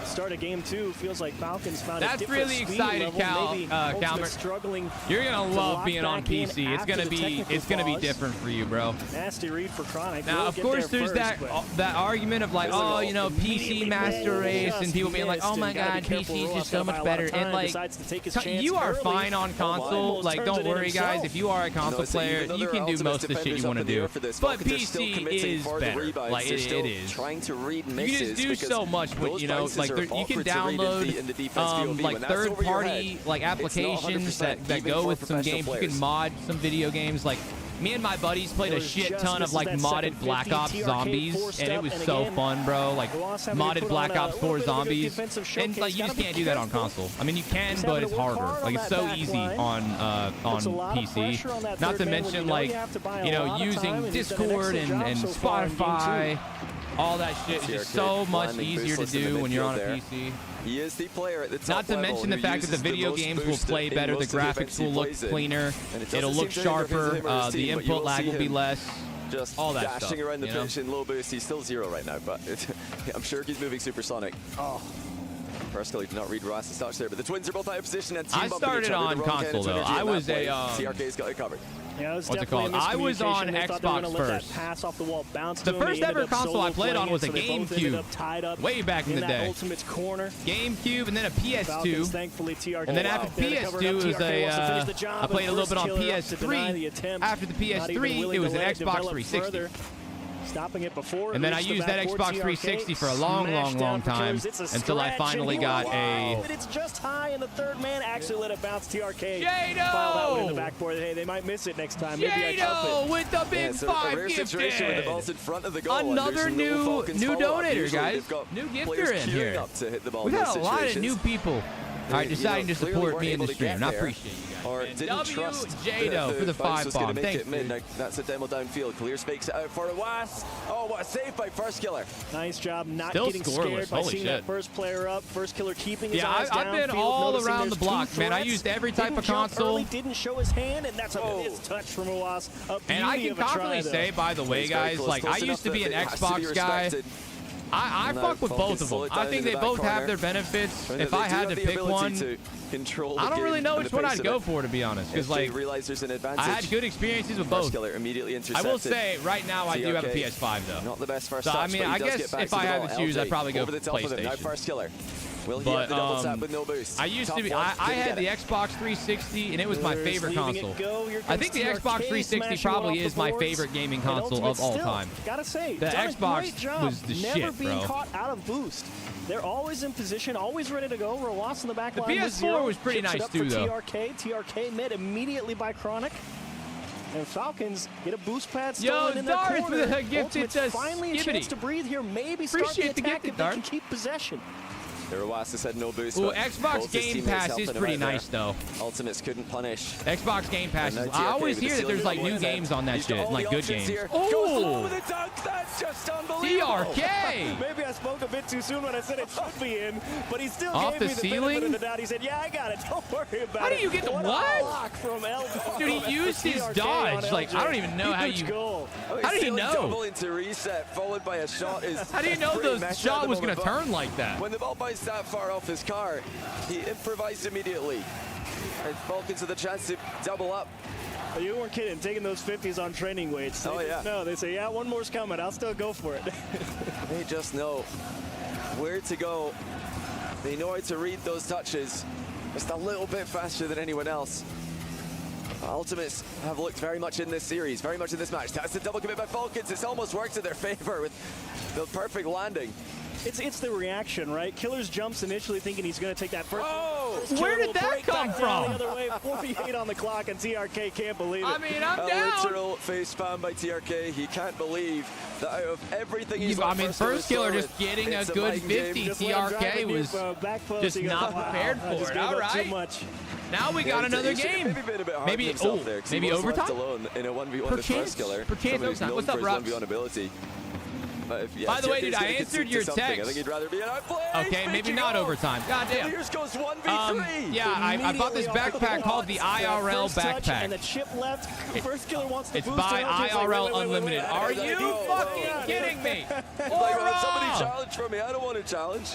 Start of game 2 feels like Falcons found a different really speed excited, level. Calmer. Struggling. You're gonna love being on PC. It's gonna be different for you, bro. Nasty read for Chronic. Now, of course, there's that argument of like, oh, you know, PC master race, and people being like, oh my god, PC is just so much better. And like, you are fine on console. Like, don't worry, guys. If you are a console player, you can do most of the shit you want to do. But PC is better. Like, it is. Trying to read you can just do so much with, you know, like you can download like third-party like applications that go with some games. You can mod some video games. Like me and my buddies played a shit ton of like modded Black Ops Zombies, and it was so fun, bro. Like modded Black Ops 4 Zombies, and like you just can't do that on console. I mean, you can, but it's harder. Like it's so easy on PC. Not to mention like, you know, using Discord and Spotify. All that shit is just so much easier to do when you're on a PC. He is the player at the top Not to mention the fact that the video games will play better, the graphics will look cleaner, it'll look sharper, the input lag will be less. Just all that dashing stuff, around the pitch in low boost. He's still 0 right now, but I'm sure he's moving supersonic. Oh. Personally, did not read Ross's touch there, but the Twins are both out of position and team I started on console though. I was a TRK's got it covered. Yeah, what's it called? I was on Xbox first. Pass off the wall, bounce the first ever console I played on was a GameCube. Way back in the day. Ultimate's corner. GameCube and then a PS2. Thankfully, TRK. And then after PS2, it was I played a little bit on PS3. After the PS3, it was an Xbox 360. Stopping it before. And then I used that Xbox 360 for a long time until I finally got a. It's just high, and the third man actually let it bounce. TRK Jado! Filed that one in the backboard. Hey, they might miss it next time. Maybe Jado with the big 5 gifted. With the balls in front of the goal, another new donator, guys. New gifter in here. We've had a lot of new people. All right, deciding to support me in the stream. I appreciate you guys. Or didn't trust WJdo for the 5-bomb. Thanks, Now, that's a demo downfield. Clears fakes it out for a was. Oh, what a save by First Killer. Nice job not Still getting scoreless. scared by Holy seeing shit. that first player up. First Killer keeping his eyes I've been downfield, all noticing around the there's block, two man. I threats. used every type Didn't of jump console. Early, didn't show his hand, and that's a missed touch from Awas. And I can confidently say, by the way, guys, like I used to be an Xbox guy. I fuck with both of them. I think they both have their benefits. If I had to pick one, I don't really know which one I'd go for, to be honest, because like I had good experiences with both. I will say right now I do have a PS5 though. Not the best first so touch, I mean, but he I does guess get back if to the I had ball. to choose, LJ I'd probably go over the top of him. Now PlayStation. First Killer. Will he have the double tap with no boost? I used Tough to be. one. I Didn't had get the it. Xbox 360, and it was my favorite console. I think the Xbox 360 probably is my favorite gaming console of all time. Gotta say, The done a Xbox great job was the never shit, being bro. caught out of boost. They're always in position, always ready to go. Rowas in the back The line with PS4 zero. was pretty Chips it nice up too, for though. TRK met immediately by Chronic. And Falcons get a boost pad Yo, stolen in their Darth corner. with a gifted Ultimate's finally a skibbity. chance to breathe here. Maybe start Appreciate the the attack gifted, if they can Darth. keep possession. Rowas said no boost. Ooh, but Xbox both his Game teammates Pass helping is him pretty out there. nice, though. Ultimates couldn't punish. Xbox Game Pass. And now I TRK always with hear the that there's like ceiling new one. games on that He's got shit, all like the good options games. here. Goes low Oh, with a dunk. That's just unbelievable. TRK. Maybe I spoke a bit too soon when I said it should be in, but he still Off gave the me the ceiling? benefit of the doubt. He said, "Yeah, I got it. Don't worry about How it." do you get the What a what? block from Dude, he used his TRK dodge. on Like, LJ. I don't even know how Huge you. goal. How do you Ceiling know? Double into reset, followed by a shot is. How do you know pretty the messy shot at the was going moment, to but turn like that? When the ball bounced that far off his car, he improvised immediately. And Falcons with a chance to double up. You weren't kidding. Taking those 50s on training weights. Oh, yeah. No, they say, yeah, one more's coming. I'll still go for it. They just know where to go. They know how to read those touches just a little bit faster than anyone else. Ultimates have looked very much in this series, very much in this match. That's the double commit by Falcons. It's almost worked in their favor with the perfect landing. It's the reaction, right? Killers jumps initially thinking he's going to take that first. Oh! First Where kill did will that break come back down from? The other way, 48 on the clock, and TRK can't believe it. I mean, I'm A down. literal face palm by TRK. He can't believe that out of everything he's I on mean, first killer just getting a it's good mind game. 50. Just let him drive TRK a was deep, back post. just He goes, not wow, prepared I just for it. gave All up too right. much. Now we got another He should have game. maybe been a bit hard Maybe, on himself there, 'cause he maybe was left overtime. alone in a 1v1 Per with chance. first killer. Per chance Somebody who's overtime. known What's up, for his Rox? 1v1 ability. But if, yeah, By the way, TRK is dude, I gonna answered concede your to something. text. I think he'd rather be an outplay. Okay, maybe not overtime. Goddamn. Clears goes 1v3. Yeah, I bought this backpack called the IRL First touch backpack. And the chip left. First killer wants to It's boost. by and LJ's like, IRL wait, Unlimited. Are you fucking kidding me? Like, somebody challenge from me. I don't want to challenge.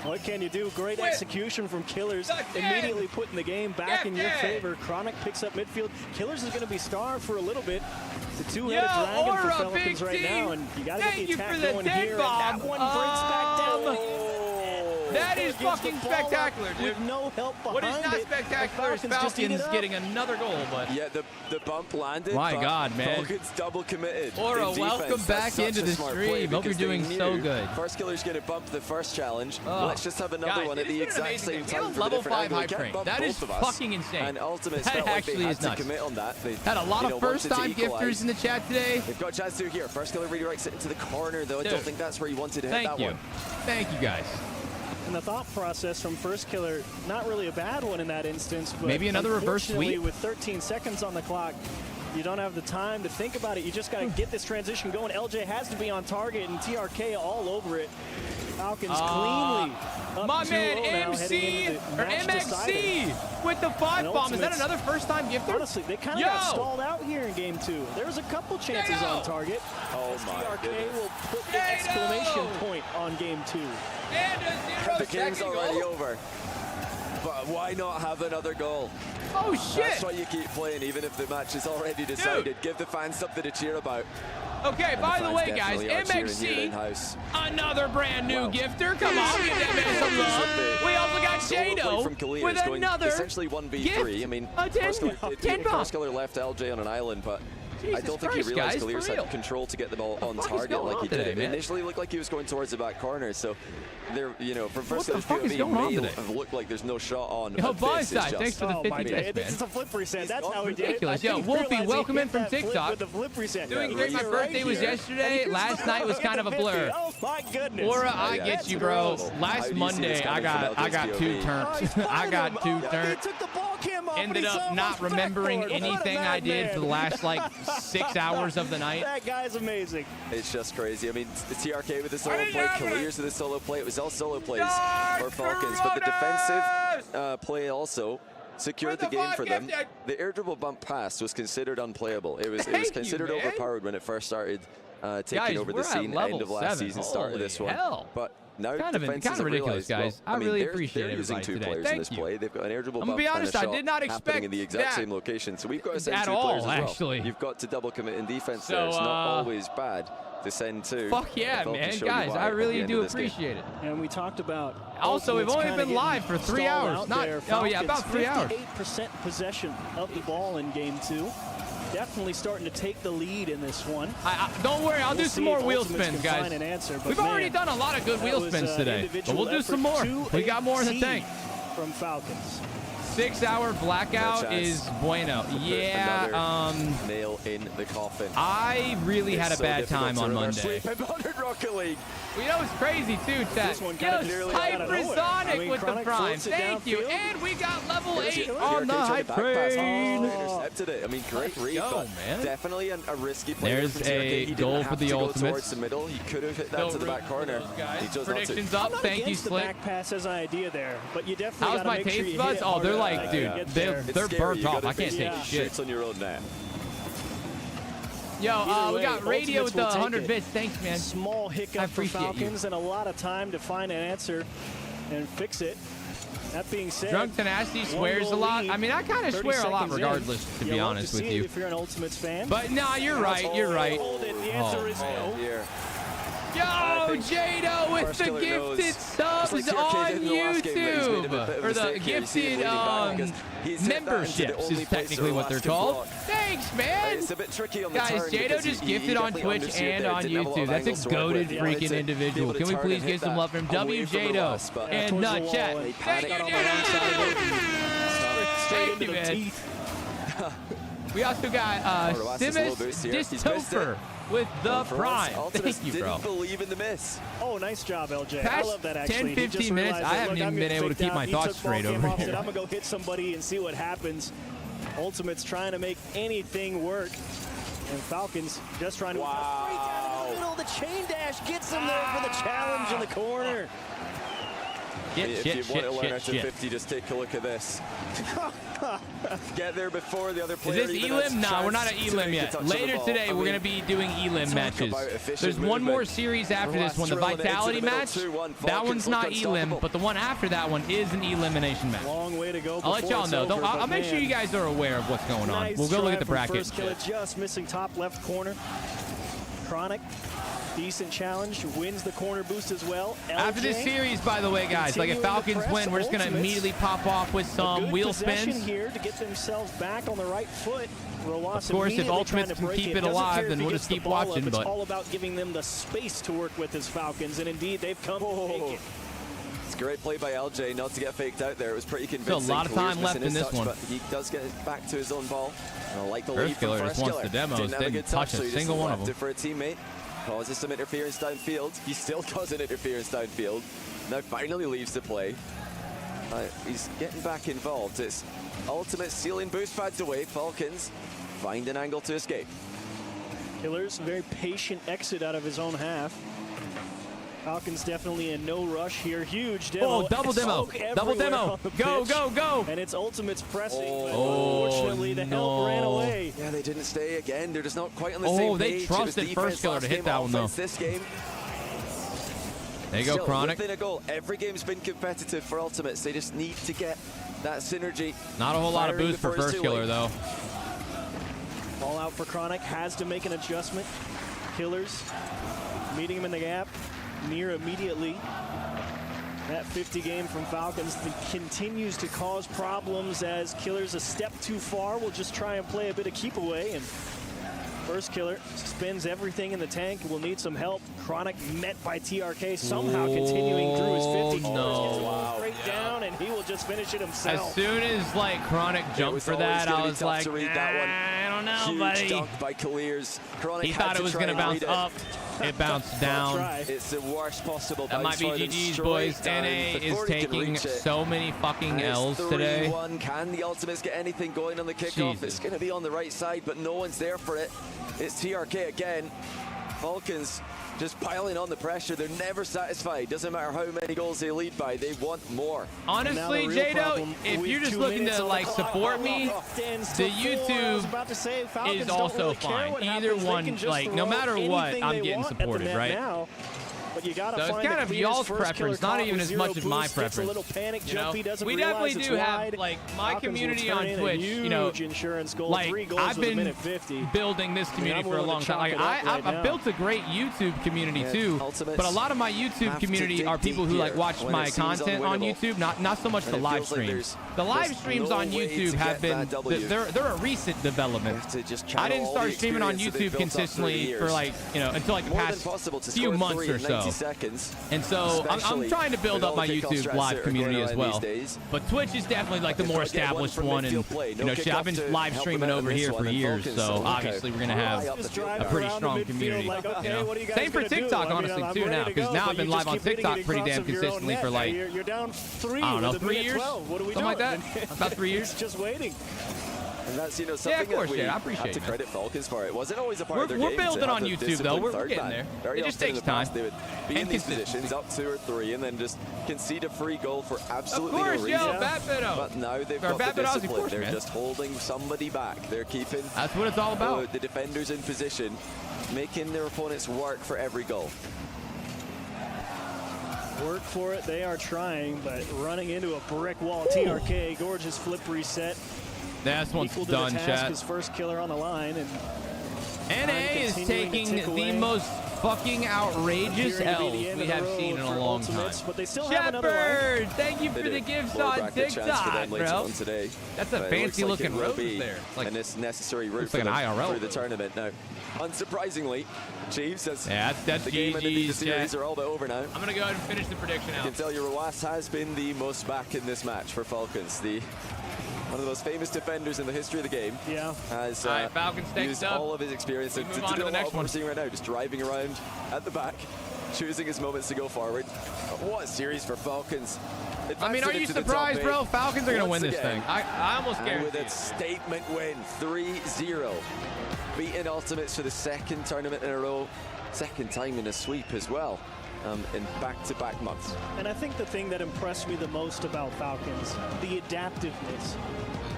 What can you do? Great Quit. execution from Killers. Again. Immediately putting the game back in your Again. favor. Chronic picks up midfield. Killers is going to be starved for a little bit. It's a two-headed Yo, dragon for Aura, Falcons big right team. now, and you got to Thank get the you attack for the going dead here. bomb. And that one breaks back down. That is Gives the fucking ball up spectacular, dude. With no help behind What is not it. spectacular is The Falcons just eat it Falcons up. getting another goal, but Yeah, the bump landed. My but God, man. Falcons double committed. Aura, in defense. welcome That's back such into a the smart stream. play Hope you're because they doing so knew good. First killer's going to bump the first challenge. Oh. Let's just have another Guys, one at it's the been an exact amazing same game. time We have for level different 5 angle. high We can't frame. bump That both is of us. fucking insane. And Ultimates That felt like actually they had is to nuts. commit on that. They Had a lot of wanted to first-time equalize. gifters in the chat today. They've got a chance to here. First killer redirects it into the corner, though. I Dude. don't think that's where you wanted to hit Thank that you. one. Thank you, guys. And the thought process from First Killer, not really a bad one in that instance, but Maybe another reverse unfortunately, sweep? with 13 seconds on the clock, you don't have the time to think about it. You just got to get this transition going. LJ has to be on target, and TRK all over it. Falcons cleanly up My 2-0 man now, MC heading into the or match MXC decider. with the 5 bomb. Is that Ultimates- another first-time gifter? Honestly, they kind of got stalled out here in game 2. There was a couple chances on target. Oh my TRK goodness. will put the exclamation point on game 2. And a 0 The game's second already goal. over. But why not have another goal? Oh, shit. That's why you keep playing, even if the match is already decided. Give the fans something to cheer about. Okay, by the fans way, guys, definitely are cheering here MXC, in-house. another brand new Wow. gifter. Come on, give that man some love. We also got Solo play from Shado Kalia with is going another essentially 1v3. gift. I mean, A 10 First Killer bomb. left LJ on an island, but I don't think he realized Kaliers had control to get the ball on target like he did. It initially looked like he was going towards the back corner, so there, you know, from first killer's POV, it may have looked like there's no shot on. Yo, Bonsai, thanks for the 50 bits, man. It's a flip reset. That's how we did it. Ridiculous. Yo, Wolfie, welcome in from TikTok. Doing great. My birthday was yesterday. Last night was kind of a blur. Oh my goodness. Aura, I get you, bro. Last Monday, I got 2 turns. I got 2 turns. Ended up not remembering anything I did for the last like 6 hours of the night. That guy's amazing. It's just crazy. I mean, the TRK with the solo play, Kaliers with the solo play. It was all solo plays for Falcons, but the defensive play also secured the game for them. The air dribble bump pass was considered unplayable. It was considered overpowered when it first started taking over the scene end of last season, start of this one. But now defenses have ridiculous, guys. Well, I really they're appreciate it. Using 2 players in this play. They've got an air dribble I'm bump gonna be honest, and a I shot did not happening expect in the exact that same location. So we've got to send at 2 all, players as well. actually. You've got to double commit in defense there. So, It's not always bad to send 2. Fuck yeah, man, guys, I really do appreciate it. And we talked about. Also, we've only been live for 3 hours. Not, oh yeah, about 3 hours. 58% possession of the ball in game 2. Definitely starting to take the lead in this one. Don't worry, I'll do some more wheel spins, guys. We've already done a lot of good wheel spins today, but we'll do some more. We got more in the tank. From Falcons. 6-hour blackout is bueno. Yeah. Nail in the coffin. I really had a bad time on Monday. Rocket League. Well, you know it's crazy too, Chat. Hypersonic with the prime. Thank you. And we got level 8 on the hype train. Intercepted it. I mean, great read, but definitely a risky play. There's a goal for the Ultimates. Towards the middle. He could have hit that to the back corner. He chose Predictions up. Thank you, Slick. Back pass as an idea there, but you definitely. How's my taste buds? Oh, they're like, dude, they're burnt off. I can't take shit. On your own net. Yo, we got radio with the 100 bits. Thanks, man. Small hiccup for Falcons and a lot of time to find an answer and fix it. That being said, Drunk Tenacity swears a lot. I mean, I kind of swear a lot regardless, to be honest with you. If you're an Ultimates fan. But nah, you're right. You're right. The answer is no. Yo, Jado with the gifted subs on YouTube. Or the gifted memberships is technically what they're called. Thanks, man. It's a bit tricky on the guys, Jado just gifted on Twitch and on YouTube. That's a goated freaking individual. Can we please get some love from WJado and Chat? Thank you, Jado. Thank you, man. We also got Simus Distofer with the prime. Thank you, bro. Didn't believe in the miss. Oh, nice job, LJ. Past I love that, actually. 10-15 minutes, I haven't even been able to keep my thoughts straight over here. I'm going to go hit somebody and see what happens. Ultimates trying to make anything work. And Falcons just trying to straight down in the middle. The chain dash gets him there for the challenge in the corner. If you want to learn after 50, just take a look at this. Get there before the other player. Is this Elim? Nah, we're not at Elim yet. Later today, we're going to be doing Elim matches. There's one more series after this one, the Vitality match. That one's not Elim, but the one after that one is an elimination match. Long way to go. I'll let y'all know. I'll make sure you guys are aware of what's going on. We'll go look at the bracket. Just missing top left corner. Chronic. Decent challenge, wins the corner boost as well. LJ, after this series, by the way, guys, like if Falcons win, we're just going to immediately pop off with some wheel spins. Here to get themselves back on the right foot. Of course, if Ultimates can keep it alive, then we'll just keep watching. But it's all about giving them the space to work with as Falcons, and indeed, they've come to take it. It's a great play by LJ not to get faked out there. It was pretty convincing. Still a lot of time left in this one. But he does get it back to his own ball. And I like the First lead Killer from just wants the demos, didn't touch a single one of them. For a teammate. Causes some interference downfield. He's still causing interference downfield. Now finally leaves the play. He's getting back involved. It's Ultimate stealing boost pads away. Falcons find an angle to escape. Killers, very patient exit out of his own half. Falcons definitely in no rush here. Huge demo. Oh, double demo. Double demo. Go, go, go. And it's Ultimates pressing. Oh, unfortunately, the help ran away. Yeah, they didn't stay again. They're just not quite on the same page. Oh, they trusted First Killer to hit that one, though. This game. There you go, Chronic. Within a goal. Every game's been competitive for Ultimates. They just need to get that synergy. Not a whole lot of boost for First Killer, though. Ball out for Chronic. Has to make an adjustment. Killers meeting him in the gap. Near immediately. That 50 game from Falcons continues to cause problems as Killers a step too far. We'll just try and play a bit of keep away and First killer spins everything in the tank. Will need some help. Chronic met by TRK, somehow continuing through his 50. No. Straight down, and he will just finish it himself. As soon as like Chronic jumped for that, I was like, I don't know, Huge buddy. dunk by Clears. Chronic He thought it was going to bounce up. It bounced down. It's the worst possible That might bounce be for them. GG's, Straight boys. down NA is before he can taking reach it. so many fucking And it's L's today. 3-1. Can the Ultimates get anything going on the kickoff? Jesus. It's going to be on the right side, but no one's there for it. It's TRK again. Falcons just piling on the pressure. They're never satisfied. Doesn't matter how many goals they lead by. They want more. Honestly, Jado, if you're just looking to like support me, the YouTube is also fine. Either one, like no matter what, I'm getting supported, right? But you gotta So it's find kind of y'all's preference, not even as much as my Gets a preference. little panic You know? jumpy, doesn't We realize definitely it's do have wide. like my Falcons community will on turn in a Twitch. You know, huge insurance goal, like 3 goals I've with a been minute 50. building this community I'm for a willing long to time. chalk Like it up right I've now. built a great YouTube community too, but a lot of my YouTube community are people who like watch my content on YouTube, not so much the live streams. The live streams on YouTube have been they're a recent development. I didn't start streaming on YouTube consistently for like until like the past few months or so, and so I'm trying to build up my YouTube live community as well. But Twitch is definitely like the more established one, and shit, I've been live streaming over here for years, so obviously we're gonna have a pretty strong community. Same for TikTok, honestly, too now, because now I've been live on TikTok pretty damn consistently for like You're down 3 I don't know, with a 3 minute years, 12. What are we something doing? like that. About 3 years. Just waiting. And that's, something yeah, of course, that we I appreciate have to it. credit Falcons for. It wasn't always a part of their We're game to building have on the YouTube, though. disciplined We're third getting man. there. Very It just often in takes the past, time. They would be And in these consistency. positions up 2 or 3 and then just concede a free goal for absolutely course, no reason. yo, Bapito. But now they've Or got the Bapito, of discipline. course, They're man. just holding somebody back. They're keeping That's what it's all about. the defenders in position, making their opponents work for every goal. Work for it. They are trying, but running into a brick wall. TRK, gorgeous flip reset. This one's Equal to done, the task, chat. his first killer on the line, and NA is taking the most fucking outrageous L's we have seen in a long time. But they still have another line. Shepard, thank you for the gifts on TikTok, bro. That's a fancy looking rose there. Like, and it's necessary route looks for like an them IRL. through the tournament now. Unsurprisingly, Chiefs, as that's the game and the GG's, series chat. are all but over now. I'm gonna go ahead and finish the prediction I out. can tell you, Rawas has been the most back in this match for Falcons. One of the most famous defenders in the history of the game. Yeah. Has All right, Falcons takes used up. all of his experience to move do on to the a lot next of what we're one. seeing right now, just driving around at the back, choosing his moments to go forward. What a series for Falcons. I mean, are you Advancing into the top surprised, 8 bro? Falcons are gonna once win this again. thing. I almost And guarantee with a statement win, 3-0. Beating Ultimates for the second tournament in a row, second time in a sweep as well, in back-to-back months. And I think the thing that impressed me the most about Falcons, the adaptiveness.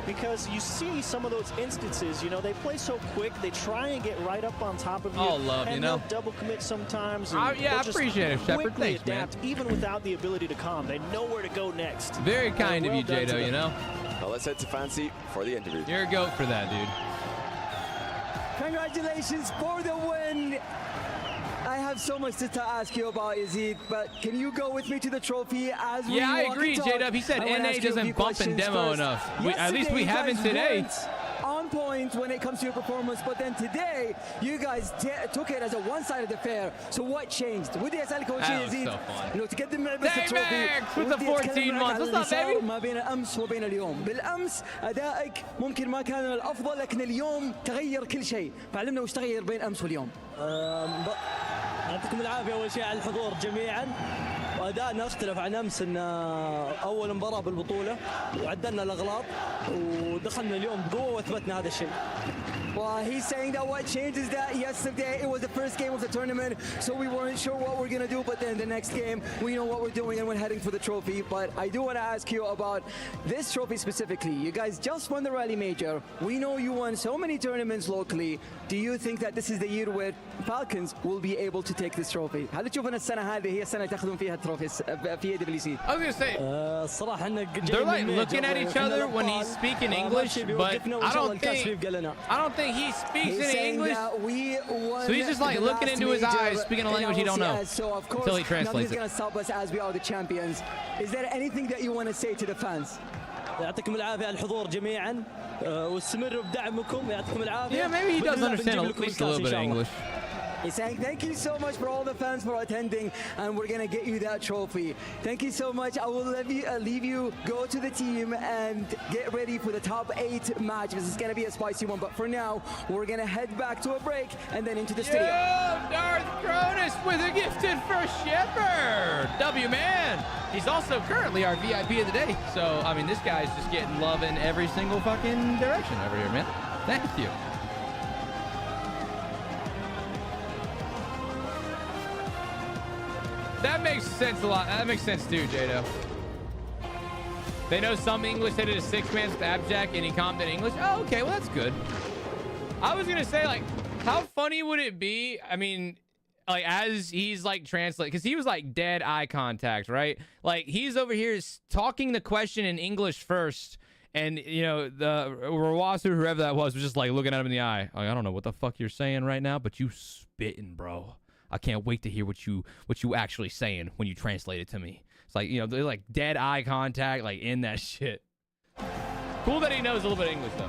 Because you see some of those instances, they play so quick, they try and get right up on top of you. All love, and they'll double commit sometimes. And yeah, I they'll just appreciate it, Shepard. quickly Thanks, man. adapt, even without the ability to calm. They know where to go next. Very kind of well you, done to Jado, them. Well, let's head to Fancy for the interview. You're a goat for that, dude. Congratulations for the win. I have so much to ask you about, Yazid, but can you go with me to the trophy as we Yeah, I walk agree, and talk? J-Dub. He said I wanna NA ask you a doesn't few bump and questions demo first. enough. At least we Yesterday, haven't you guys today. weren't on point when it comes to your performance, but then today you guys took it as a one-sided affair. So what changed? ودي أسألك أول شيء That was يزيد so fun. لو تقدم لعبة Dang, التروفي Max, with the ودي 14 أتكلم معك months. على What's up, اللي صار baby? ما بين الأمس وبين اليوم. بالأمس أدائك ممكن ما كان الأفضل، لكن اليوم تغير كل شيء. فعلمنا وش تغير بين أمس واليوم. يعطيكم العافية أول شيء على الحضور جميعا. وأدائنا اختلف عن أمس، إن أول مباراة بالبطولة وعدلنا الأغلاط ودخلنا اليوم بقوة وأثبتنا هذا الشيء. Well, he's saying that what changed is that yesterday it was the first game of the tournament, so we weren't sure what we're going to do, but then the next game we know what we're doing and we're heading for the trophy. But I do want to ask you about this trophy specifically. You guys just won the Rally Major. We know you won so many tournaments locally. Do you think that this is the year where Falcons will be able to take this trophy? هل تشوف أن السنة هذه هي السنة تاخذون فيها التروفي في AWC? I was going to say, الصراحة إحنا they're like looking at each other when he's speaking English, but I don't think he speaks any English. So he's just like looking into his eyes, speaking a language he don't know until he translates nothing's it. going to stop us as we are the champions. Is there anything that you want to say to the fans? يعطيكم العافية على الحضور جميعا. واستمروا بدعمكم يعطيكم العافيه. Yeah, maybe he does understand at least a little bit of English. He's saying thank you so much for all the fans for attending, and we're gonna get you that trophy. Thank you so much. I will leave you go to the team and get ready for the top 8 matches. It's gonna be a spicy one, but for now, we're gonna head back to a break and then into the studio. Darth Cronus with a gifted first shepherd. W man. He's also currently our VIP of the day. So I mean, this guy's just getting love in every single fucking direction over here, man. Thank you. That makes sense a lot. That makes sense too, Jado. They know some English. They did a 6-man with Abjack and he comped in English. Oh, okay. Well, that's good. I was going to say, like, how funny would it be? I mean, like, as he's, like, translating. Because he was, like, dead eye contact, right? Like, he's over here talking the question in English first. And, you know, the Rawasu, whoever that was just, like, looking at him in the eye. Like, I don't know what the fuck you're saying right now, but you spitting, bro. I can't wait to hear what you actually saying when you translate it to me. It's like, you know, they're like dead eye contact, like in that shit. Cool that he knows a little bit of English though.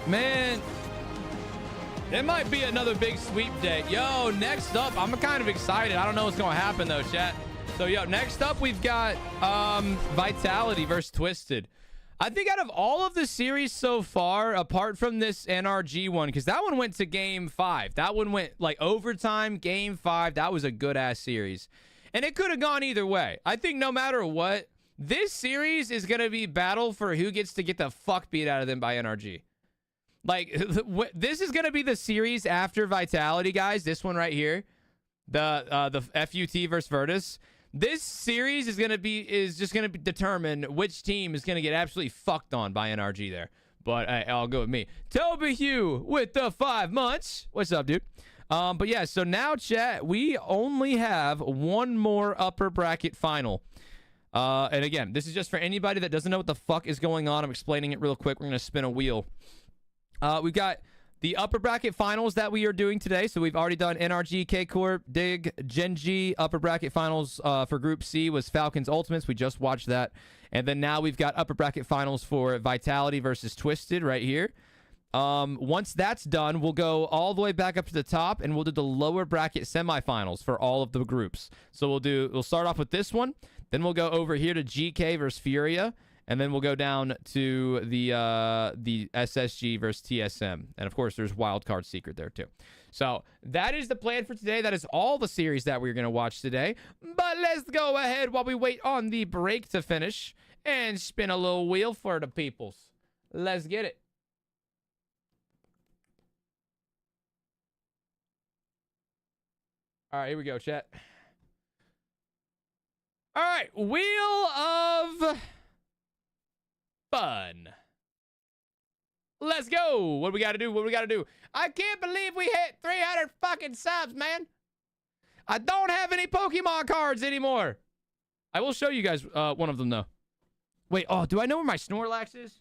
Man, it might be another big sweep day. Yo, next up, I'm kind of excited. I don't know what's going to happen though, chat. So, yo, next up, we've got Vitality versus Twisted. I think out of all of the series so far, apart from this NRG one, because that one went to Game 5. That one went, like, overtime, Game 5. That was a good-ass series. And it could have gone either way. I think no matter what, this series is going to be battle for who gets to get the fuck beat out of them by NRG. Like, this is going to be the series after Vitality, guys. This one right here. The FUT versus Virtus. This series is just gonna determine which team is gonna get absolutely fucked on by NRG there. But I'll go with me. Toby Hugh with the 5 months. What's up, dude? But yeah, so now, chat, we only have one more upper bracket final. And again, this is just for anybody that doesn't know what the fuck is going on. I'm explaining it real quick. We're gonna spin a wheel. We've got the upper bracket finals that we are doing today. So we've already done NRG, K Corp, Dig, Gen.G. Upper bracket finals for Group C was Falcons Ultimates. We just watched that. And then now we've got upper bracket finals for Vitality versus Twisted right here. Once that's done, we'll go all the way back up to the top and we'll do the lower bracket semifinals for all of the groups. So we'll start off with this one. Then we'll go over here to GK versus Furia. And then we'll go down to the SSG versus TSM. And, of course, there's Wild Card Secret there, too. So that is the plan for today. That is all the series that we're going to watch today. But let's go ahead while we wait on the break to finish and spin a little wheel for the peoples. Let's get it. All right, here we go, chat. All right, Wheel of Fun. Let's go. What do we got to do? What do we got to do? I can't believe we hit 300 fucking subs, man. I don't have any Pokemon cards anymore. I will show you guys one of them, though. Wait, oh, do I know where my Snorlax is?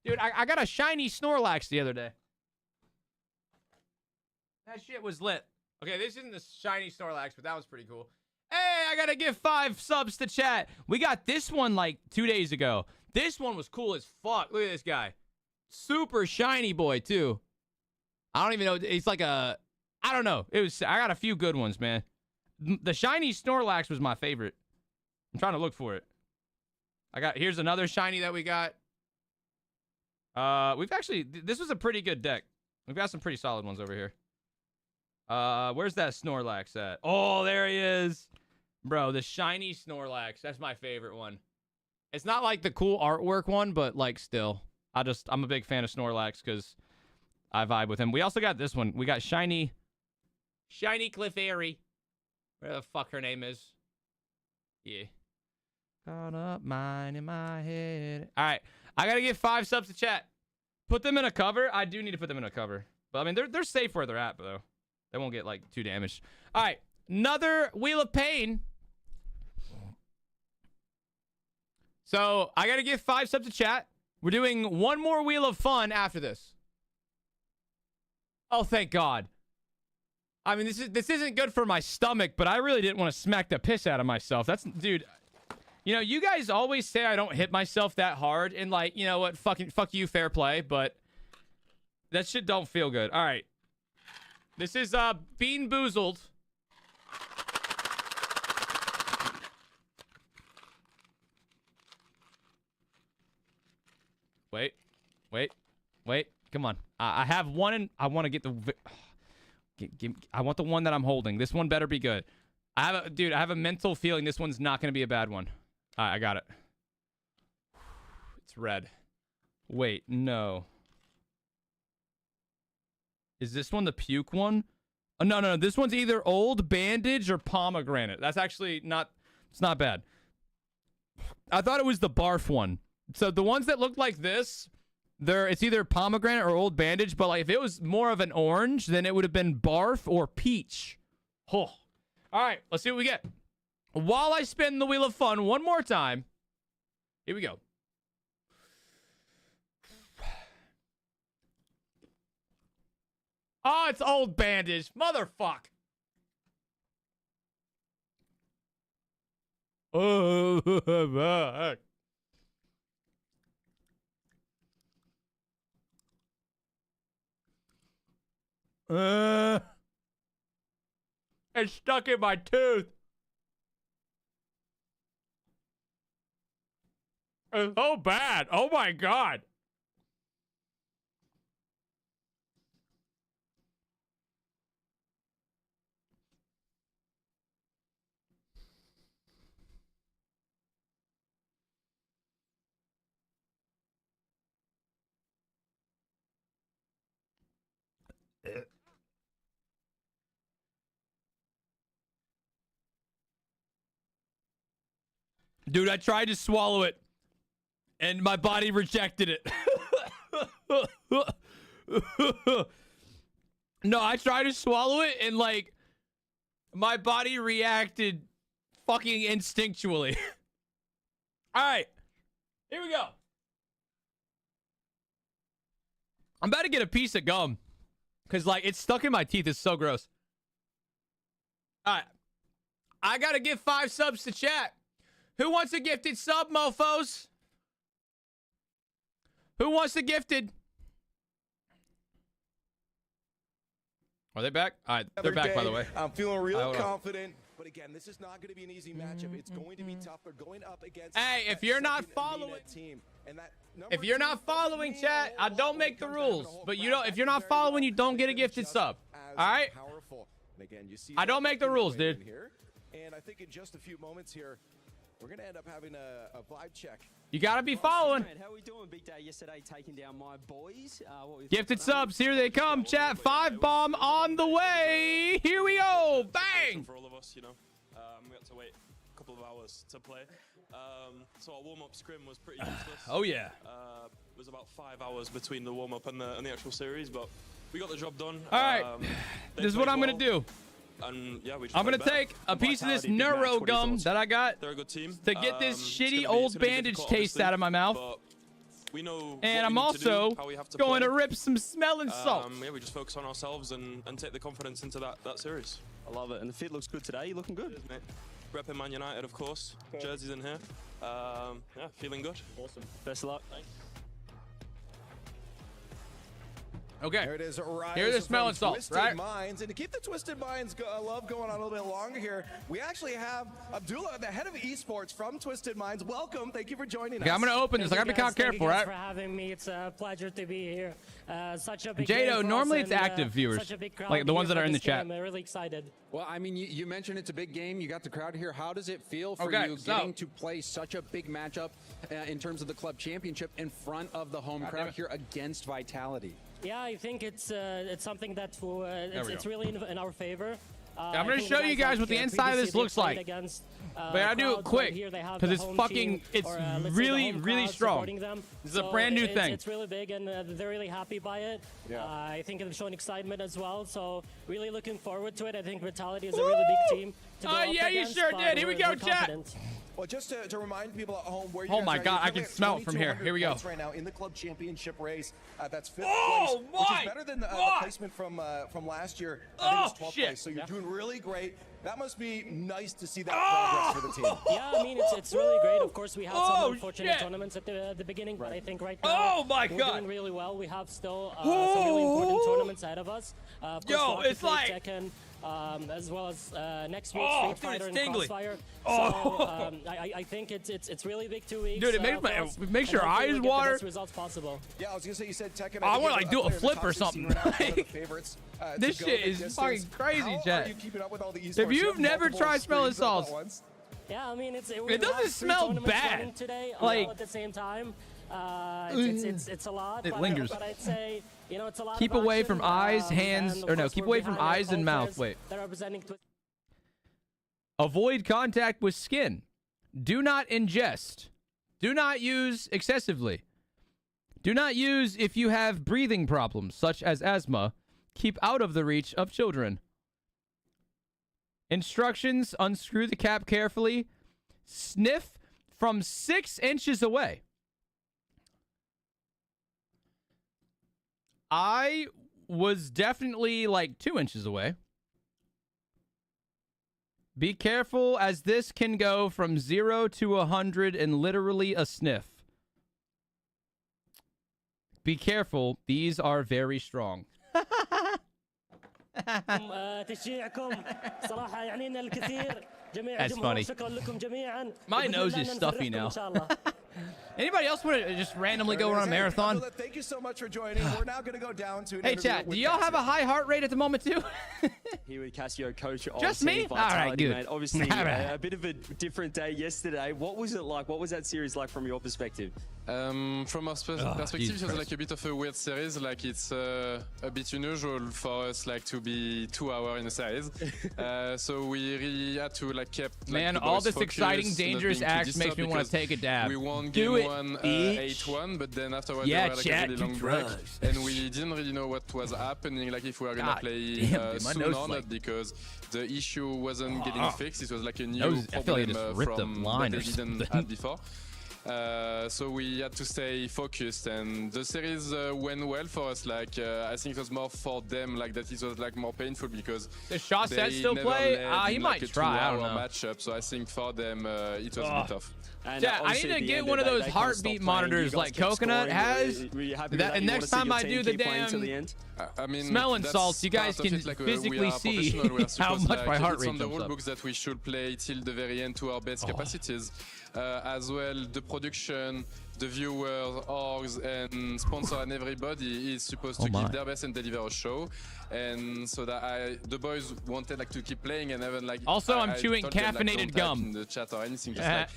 Dude, I got a shiny Snorlax the other day. That shit was lit. Okay, this isn't the shiny Snorlax, but that was pretty cool. Hey, I got to give 5 subs to chat. We got this one like 2 days ago. This one was cool as fuck. Look at this guy. Super shiny boy, too. I don't even know. It's like a... I don't know. I got a few good ones, man. The shiny Snorlax was my favorite. I'm trying to look for it. Here's another shiny that we got. We've actually... This was a pretty good deck. We've got some pretty solid ones over here. Where's that Snorlax at? Oh, there he is. Bro, the shiny Snorlax. That's my favorite one. It's not like the cool artwork one, but like still. I'm a big fan of Snorlax because I vibe with him. We also got this one. We got shiny Clefairy. Where the fuck her name is. Yeah. Caught up mine in my head. All right. I got to give 5 subs to chat. Put them in a cover. I do need to put them in a cover. But I mean, they're safe where they're at, though. They won't get like too damaged. All right. Another Wheel of Pain. So I got to give 5 subs to chat. We're doing one more Wheel of Fun after this. Oh, thank God. I mean, this isn't good for my stomach, but I really didn't want to smack the piss out of myself. Dude, you know, you guys always say I don't hit myself that hard, and like, you know what, fuck you, fair play, but that shit don't feel good. All right. This is Bean Boozled. Wait. Come on. I have one, and I want to get the... I want the one that I'm holding. This one better be good. I have a mental feeling this one's not going to be a bad one. All right, I got it. It's red. Wait, no. Is this one the puke one? Oh, no. This one's either old bandage or pomegranate. That's actually not... It's not bad. I thought it was the barf one. So the ones that look like this... It's either pomegranate or old bandage, but like if it was more of an orange, then it would have been barf or peach. Oh. All right, let's see what we get. While I spin the Wheel of Fun one more time, here we go. Oh, it's old bandage. Motherfuck. Oh, fuck. It's stuck in my tooth. It's so bad. Oh my God. Dude, I tried to swallow it, and my body rejected it. No, I tried to swallow it, and, like, my body reacted fucking instinctually. All right, here we go. I'm about to get a piece of gum, because, like, it's stuck in my teeth. It's so gross. All right. I got to give 5 subs to chat. Who wants a gifted sub, mofos? Who wants a gifted? Are they back? All right, they're back, by the way. I'm feeling real confident. But again, this is not going to be an easy matchup. It's going to be tough. They're going up against... Hey, if you're not following... If you're not following, chat, I don't make the rules. But you don't. If you're not following, you don't get a gifted sub. All right? I don't make the rules, dude. And I think in just a few moments here, we're going to end up having a vibe check. You got to be following. How are we doing? Big day yesterday taking down my boys. Gifted subs, here they come, chat. 5 bomb on the way. Here we go. Bang. For all of us, you know, we had to wait a couple of hours to play. So our warm-up scrim was pretty useless. Oh, yeah. It was about 5 hours between the warm-up and the actual series, but we got the job done. All right. This is what I'm going to do. And yeah, I'm going to take a piece of this neuro gum that I got They're a good team. to get this shitty old bandage taste out of my mouth. We know and I'm also going to rip some smelling salt. Yeah, we just focus on ourselves and take the confidence into that series. I love it. And the fit looks good today. You're looking good. Cheers, mate. Repping Man United, of course. Jersey's in here. Yeah, feeling good. Awesome. Best of luck. Thanks. Okay. There it is. Here the smelling salt, right? Minds. And to keep the Twisted Minds love going on a little bit longer here, we actually have Abdullah, the head of esports from Twisted Minds. Welcome. Thank you for joining us. I'm going to open this. I got to be kind of careful, right? Thank you guys for having me. It's a pleasure to be here. Such a big Jado, normally it's active viewers, like the ones that are in the chat. I'm really excited. Well, I mean, you mentioned it's a big game. You got the crowd here. How does it feel for you getting to play such a big matchup in terms of the club championship in front of the home crowd here against Vitality? Yeah, I think it's something that it's really in our favor. I'm going to show you guys what the inside of this looks like. Against, but I do it quick because it's fucking, it's really, really strong. This is a brand new thing. It's really big and they're really happy by it. Yeah. I think they've shown excitement as well. So really looking forward to it. I think Vitality is a really big team to go up yeah, against, you sure did. Here we go, chat. Well, just to remind people at home where you Oh guys my are, God, you're I can at smell it from here. 2,200 Here we go. points right now in the club championship race. That's 5th Oh place, which my is better than the God. placement from last year. I think it was 12th shit. place. So you're doing really great. That must be nice to see that progress for the team. Yeah, I mean, it's really great. Of course, we had some unfortunate tournaments at the beginning, but I think right now we're doing really well. We have still some really important tournaments ahead of us. Of course, Yo, it's like Tekken, as well as next week Street Fighter and tingly. Crossfire. Oh. So I think it's really big 2 weeks. Dude, it makes your eyes water. The best results possible. Yeah, I was gonna say you said Tekken. I want to like do a flip or something. This shit is distance. fucking crazy, How chat. are you keeping up with all the esports? If You you've have never multiple tried smelling screens up at salts, once? Yeah, I mean, it doesn't smell bad. Today, Like, all at the same time. It's a lot. It but lingers. But I'd say, you know, it's a lot. Keep of away action, from eyes, hands, and of or no, course keep we're away from behind our eyes and mouth. players Wait. that are representing Avoid contact with skin. Do not ingest. Do not use excessively. Do not use if you have breathing problems, such as asthma. Keep out of the reach of children. Instructions: unscrew the cap carefully. Sniff from 6 inches away. I was definitely like 2 inches away. Be careful, as this can go from 0 to 100 in literally a sniff. Be careful, these are very strong. That's funny. My nose is stuffy now. Anybody else want to just randomly go run a marathon? Thank you so much for joining. We're now going to go down to an Hey, interview chat, with do y'all have a high heart rate at the moment, too? Here with Casio, coach of Just Team me? All Vitality, right, good. mate. Obviously, All right. a bit of a different day yesterday. What was it like? What was that series like from your perspective? From our perspective, it was like a bit of a weird series. Like it's a bit unusual for us, like to be 2 hours in a series. So we really had to like keep. Like, Man, the all boys this focused, exciting, not dangerous being too acts makes disturbed me want because to take a dab. We won Do game it, 1 bitch. 8-1, but then afterwards Yeah, there were like chat, a really do long break, drugs. and we didn't really know what was happening. Like if we were gonna God play damn, dude, my soon nose or is not, like- because the issue wasn't getting fixed. It was like a new Nose- I feel like I problem just ripped a from line that or they didn't something. have before. So we had to stay focused, and the series went well for us. Like I think it was more for them, like that it was like more painful because Does Shaw they Set still never play? led He in, might like, a try, I don't 2-hour know. matchup. So I think for them it was a bit tough. And Yeah, I need to get one of those heartbeat monitors like Coconut has. And next time I do the damn I mean, smelling that's salts, you guys part of can it, like, we physically are see professional, we are how supposed, much like, my heart it's rate on the jumps rule up. books that we should play till the very end to our best capacities. As well, the production, the viewers, orgs, and sponsor and everybody is supposed to give their best and deliver a show. And so that the boys wanted like to keep playing and even like. Also, I'm chewing told them, like, caffeinated don't type gum. in the chat or anything, just like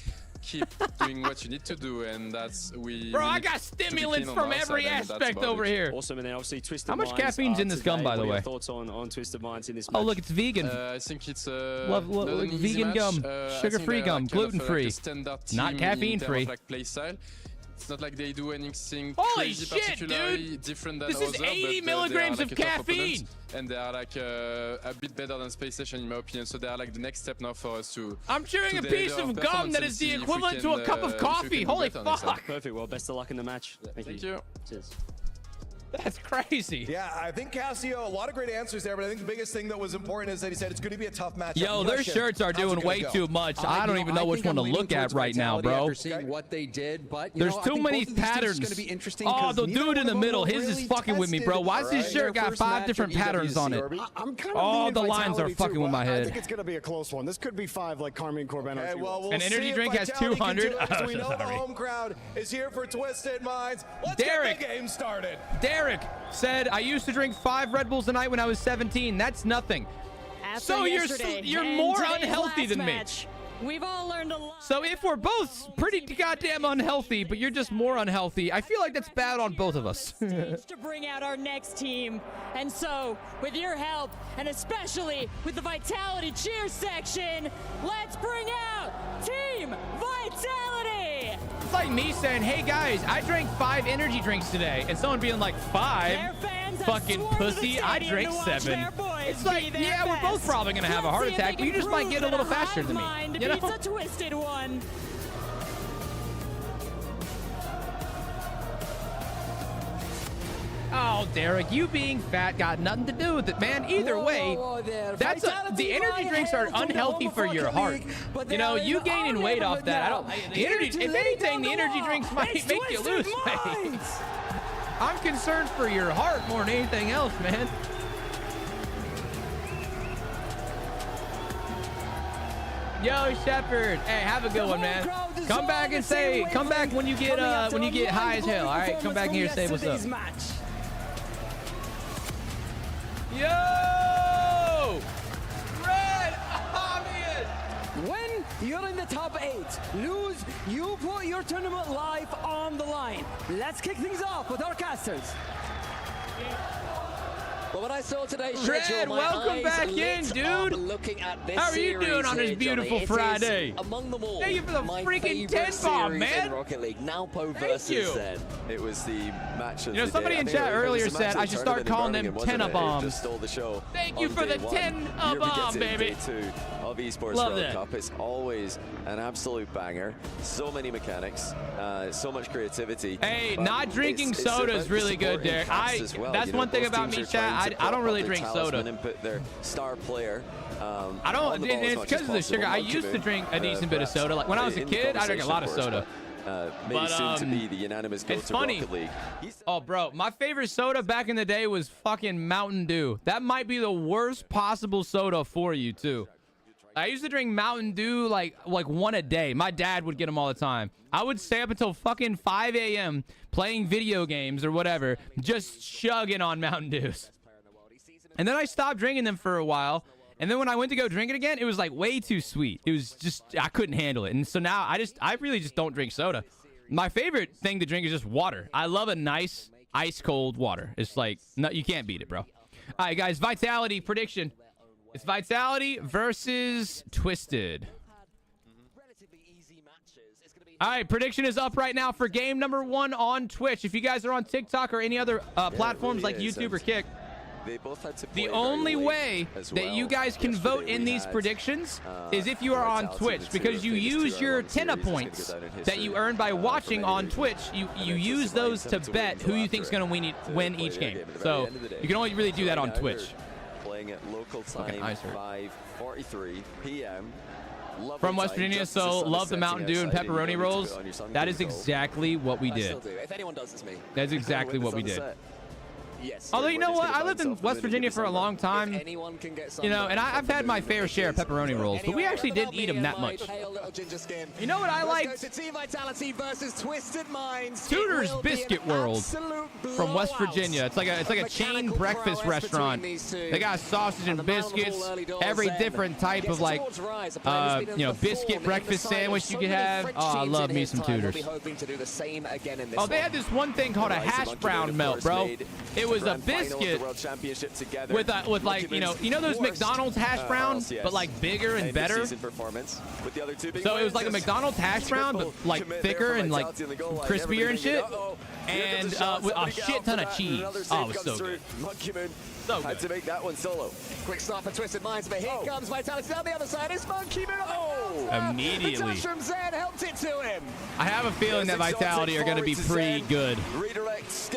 keep doing what you need to do, and that's we. Bro, we I need got to be stimulants keen on from our every side, and that's aspect about over it. here. Awesome, and then obviously Twisted How much Minds caffeine's in this today. gum, by the What are your way? thoughts on Twisted Minds in this Oh, match? look, it's vegan. I think it's Love not an easy vegan match. gum, I sugar-free think gum, they're kind of gluten-free, like a standard team not in caffeine-free. terms of, like, play style. It's not like they do anything Holy crazy shit, particularly dude! different than This is others, 80 but, they milligrams are, like, of a tough caffeine! opponent, and they are like a bit better than Space Station in my opinion. So they are like the next step now for us to. I'm chewing a piece of gum that is the equivalent to a cup of coffee. Holy fuck! Perfect. Well, best of luck in the match. Thank you. Cheers. That's crazy. Yeah, I think Casio, a lot of great answers there, but I think the biggest thing that was important is that he said it's going to be a tough match. Yo, their shirts are doing way too much. I don't even know which one to look at right now, bro. After seeing what they did, but There's I too think many both of these teams patterns. are gonna be interesting Oh, 'cause the neither dude one in the of them middle, were his is really fucking with me, bro. tested, Why does his right? shirt Their got first 5 match different at patterns on it? EWC. I'm kind of Oh, leaning the lines are Vitality, fucking too, with my but I head. think it's going to be a close one. This could be 5 like Karmine Corp energy. Well, we'll An energy see if drink has Vitality can 200? do it, 'cause we Oh, know the sorry. home crowd is here for Twisted Minds. Let's Derek. get the game started. Derek said, I used to drink 5 Red Bulls a night when I was 17. That's nothing. After So yesterday you're and more today's unhealthy last than me. match, we've all learned a lot. So if we're both pretty goddamn unhealthy, but you're just more unhealthy, I feel like that's bad on both of us. To bring out our next team. And so, with your help, and especially with the Vitality cheer section, let's bring out Team Vitality! It's like me saying, hey guys, I drank 5 energy drinks today, and someone being like, 5? Their fans have Fucking swarmed the pussy, I stadium drank to watch 7. their boys It's like, yeah, we're both probably going to have a heart attack, but you just might get a little faster than me. You know? It's a twisted one. Oh, Derek, you being fat got nothing to do with it, man. Either way, that's the energy drinks are unhealthy for your heart. You know, you gaining weight off that. The energy. If anything, the energy drinks might make you lose weight. I'm concerned for your heart more than anything else, man. Yo, Shepard. Hey, have a good one, man. Come back and say, come back when you get high as hell. All right, come back here and say what's up. Yo! Red Obvious! When you're in the top 8, lose, you put your tournament life on the line. Let's kick things off with our casters. Well, when I saw today's Red, schedule, welcome back in, dude. Looking at this How are you doing on this beautiful Friday? Among them all, thank you for the freaking 10-bomb, man. Rocket League, Nalpo versus Zen. It was the match of the day. Somebody in chat earlier said I should start calling them 10-bombs. Just stole the show. Thank you for the 10-bomb, baby. Of eSports World Cup. It's always an absolute banger. So many mechanics, so much creativity. Hey, not drinking soda is really good, Derek. That's one thing about me, chat. I don't really drink soda. Input their star player. I don't. It's because of the sugar. I used to drink a decent bit of soda. Like when I was a kid, I drank a lot of soda. Maybe soon to be the unanimous go it's to funny. Rocket League. Oh, bro, my favorite soda back in the day was fucking Mountain Dew. That might be the worst possible soda for you too. I used to drink Mountain Dew like one a day. My dad would get them all the time. I would stay up until fucking 5 a.m. playing video games or whatever, just chugging on Mountain Dews. And then I stopped drinking them for a while. And then when I went to go drink it again, it was like way too sweet. It was just, I couldn't handle it. And so now I really just don't drink soda. My favorite thing to drink is just water. I love a nice ice cold water. It's like, no, you can't beat it, bro. All right, guys, Vitality prediction. It's Vitality versus Twisted. All right, prediction is up right now for game number 1 on Twitch. If you guys are on TikTok or any other platforms like YouTube or Kick, the only way that you guys can vote in these predictions is if you are on Twitch, because you use your TENA points that you earn by watching on Twitch. You use those to bet who you think is going to win each game. So you can only really do that on Twitch. Playing at local time, 5:43 p.m. From West Virginia, so love the Mountain Dew and pepperoni rolls. That is exactly what we did. If anyone does, it's me. That's exactly what we did. Yes. Although, you know what? I lived in West Virginia for a long time. You know, and I've had my fair share of pepperoni rolls, but we actually didn't eat them that much. You know what I liked? Tudor's Biscuit World from West Virginia. It's like a chain breakfast restaurant. They got sausage and biscuits, every different type of biscuit breakfast sandwich you could have. Oh, I love me some Tudor's. Oh, they had this one thing called a hash brown melt, bro. It was a biscuit with like, you know those McDonald's hash browns, but like bigger and better. So it was like a McDonald's hash brown, but like thicker and like crispier and shit, and with a shit ton of cheese. Oh, it was so good. So had to make that one solo. Quick start for Twisted Minds, but here comes Vitality down the other side. It's Monkey Moon. Immediately. The touch from Zen helped it to him. I have a feeling that Vitality are going to be pretty good,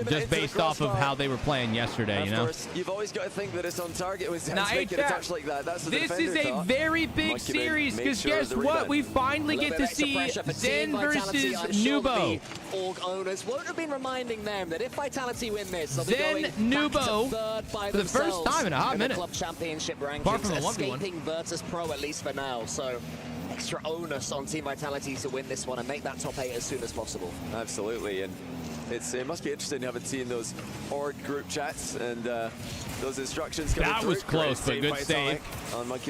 just based off of how they were playing yesterday, you know? Of course, you've always got to think that it's on target with Zen making a touch like that. That's this is a very big series, because guess what? We finally get to see Zen versus Nubo. Org owners won't have been reminding them that if Vitality win this, they'll Zen be going Nubo back to third by for the first time in a hot minute. Club championship rankings, Apart from a 1v1. escaping Virtus Pro at least for now. So extra onus on Team Vitality to win this one and make that top 8 as soon as possible. Absolutely, and it must be interesting having seen those org group chats and those instructions coming That through. was close, but good save.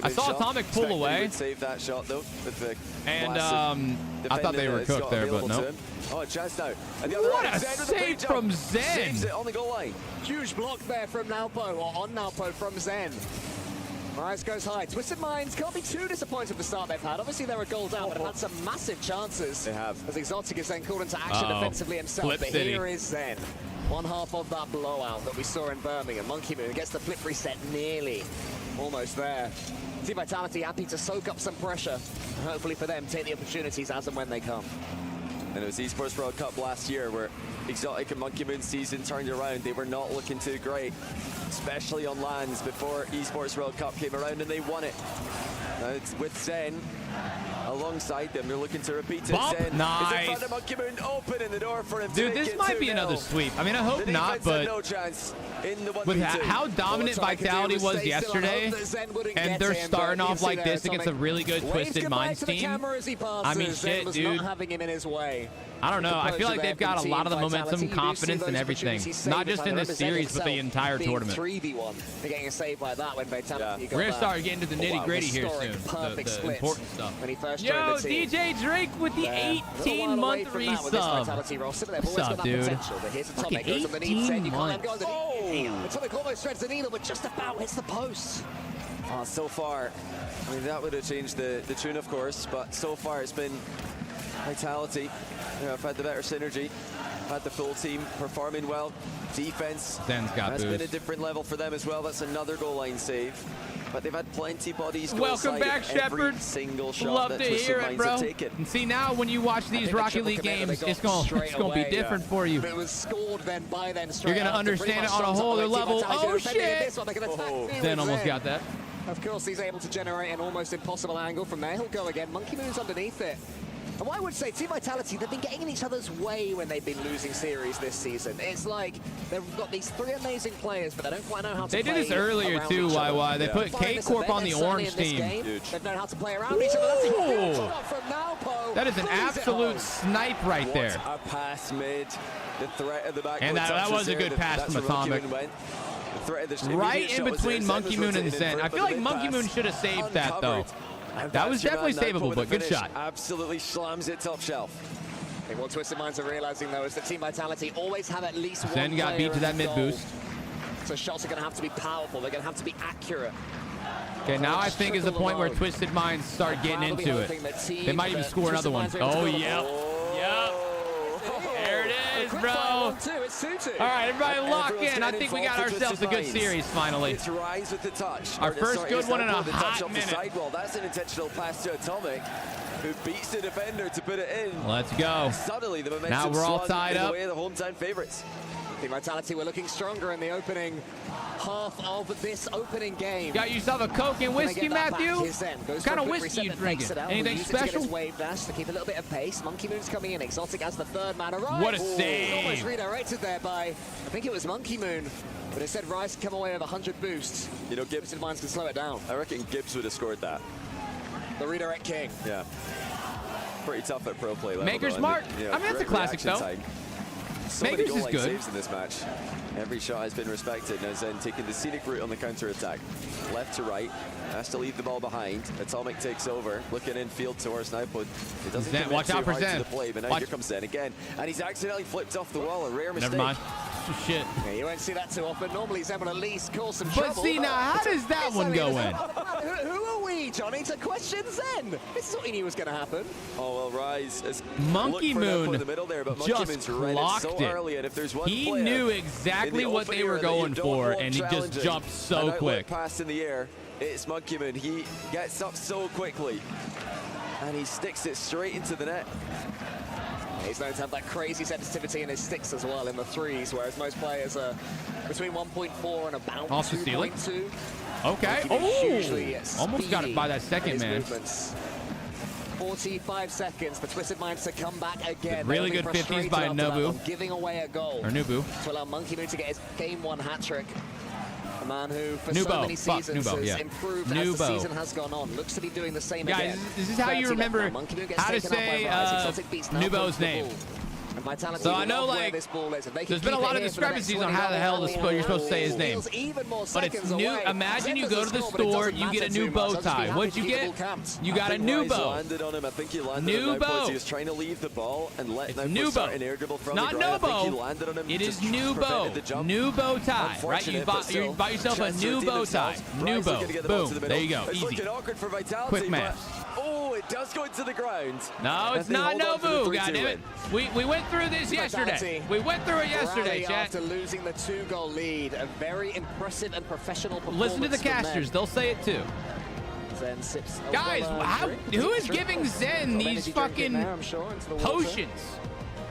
I saw Atomic pull away. Save that shot though, with the and I thought they were cooked there, but no. Oh, a chance now. And the other What one, a Zen with save the from Zen! Saves it on the goal line. Huge block there from Nalpo, or on Nalpo from Zen. Rise goes high. Twisted Minds can't be too disappointed with the start they've had. Obviously, they're a goal down, but have had some massive chances. They have. As Exotic is then called into action defensively himself. Flip but City. here is Zen. One half of that blowout that we saw in Birmingham. Monkey Moon gets the flip reset nearly. Almost there. Team Vitality happy to soak up some pressure. And hopefully for them, take the opportunities as and when they come. And it was Esports World Cup last year where Exotic and Monkey Moon season turned around. They were not looking too great, especially on lands before Esports World Cup came around and they won it. Now it's with Zen alongside them. They're looking to repeat it. Bump. Zen Nice. is in front of Monkey Moon, opening the door for him. Dude, this might be another sweep. I mean, I hope not, but no chance in the with how dominant Vitality was yesterday, and they're starting off like this against a really good Twisted Minds team. I mean, shit, dude. Not having him in his way. I don't know. I feel like they've got a lot of the momentum, confidence, and everything. Not just in this series, but the entire tournament. 3v1. They're getting a save like that when Vitality We're going to start getting to the nitty-gritty here soon. The important stuff. When he first Yo, DJ Drake with the 18-month resub. What's up, dude? Fucking 18 months. Atomic almost threads the needle, but just about hits the post. So far, I mean, that would have changed the tune, of course, but so far it's been Vitality. You know, I've had the better synergy, had the full team performing well. Defense has been a different level for them as well. That's another goal line save. But they've had plenty bodies. Welcome back, Shepard. Single shot Love that to hear it, bro. And see, now when you watch these Rocket League games, it's gonna be different for you. It was scored then by them. You're gonna understand it on a whole other level. Oh shit! Then almost got that. Of course, he's able to generate an almost impossible angle from there. He'll go again. Monkey Moon's underneath it. And what I would say, Team Vitality, they've been getting in each other's way when they've been losing series this season. It's like they've got these three amazing players, but they don't quite know how to play. They did this earlier too, YY. They put K-Corp on the orange team. They've known how to play around each other. That's a huge shot from Nalpo. That is an absolute snipe right there. A pass mid. The threat at the back. And that was a good pass from Atomic. Right in between Monkey Moon and Zen. I feel like Monkey Moon should have saved that though. That was definitely savable, but good shot. Absolutely slams it top shelf. I think what Twisted Minds are realizing though is that Team Vitality always have at least one Zen got beat to that mid boost. So shots are going to have to be powerful. They're going to have to be accurate. Okay, now I think is the point where Twisted Minds start getting into it. They might even score another one. Oh, yep. Yep. There it is, bro. All right, everybody lock in. I think we got ourselves a good series finally. It's Rise with the touch. Our first good one in a hot minute. That's an intentional pass to Atomic, who beats the defender to put it in. Let's go. Suddenly, the momentum now we're all tied up. The way of the hometown favorites. Team Vitality were looking stronger in the opening half of this opening game. Got yourself a Coke and whiskey, Matthew? What kind of whiskey you drinking? Anything special? Wave dash to keep a little bit of pace. Monkey Moon's coming in. Exotic as the third man arrives. What a save! Almost redirected there by, I think it was Monkey Moon. But instead, Rice come away with 100 boosts. You know, Gibbs' Minds can slow it down. I reckon Gibbs would have scored that. The redirect king. Yeah. Pretty tough at pro play level. Maker's Mark. You know, I mean, that's a classic though. So Makers many is good. Saves in this match. Every shot has been respected. Now Zen taking the scenic route on the counter attack. Left to right. Has to leave the ball behind. Atomic takes over. Looking in field towards Nightwood. It doesn't Zen, watch out for Zen. To the play, but now here comes Zen again. And he's accidentally flipped off the wall. A rare mistake. Never mind. Shit. Yeah, you won't see that too often. Normally Zen will at least cause some but trouble. See, now how does that one go in? Who are we, Johnny, to question Zen? This is what he knew was going to happen. Oh, well, Rise is Monkey Moon in the middle there, but Monkey Moon's read it so early, and if there's one he knew exactly what they were going for, and he just jumped so quick. Pass in the air. It's Monkey Moon. He gets up so quickly, and he sticks it straight into the net. He's known to have that crazy sensitivity in his sticks as well in the threes, whereas most players are between 1.4 and about 2.2. Okay. Oh, almost got it by that second man. Movements. 45 seconds for Twisted Minds to come back again. Really good 50s by Nobu. Giving away a goal. Or Nubu. To allow Monkey Moon to get his game one hat trick. A man who, for so many seasons, has improved as the season has gone on. Looks to be doing the same again. Guys, this is how you remember how to say Nubo's name. So I know, like, there's been a lot of discrepancies on how the hell you're supposed to say his name. But it's new. Imagine you go to the store, you get a new bow tie. What'd you get? You got a new bow. New bow. He was trying to leave the ball and let Nubo. Not Nobo. It is new bow. New bow tie. Right? You bought yourself a new bow tie. New bow. Boom. There you go. Easy. Quick math. Oh, it does go into the ground. No, it's not Nobu, goddammit. We went through this yesterday. We went through it yesterday, chat. After losing the 2-goal lead, a very impressive and professional performance. Listen to the casters. They'll say it too. Zen sips guys, who is giving Zen these fucking potions?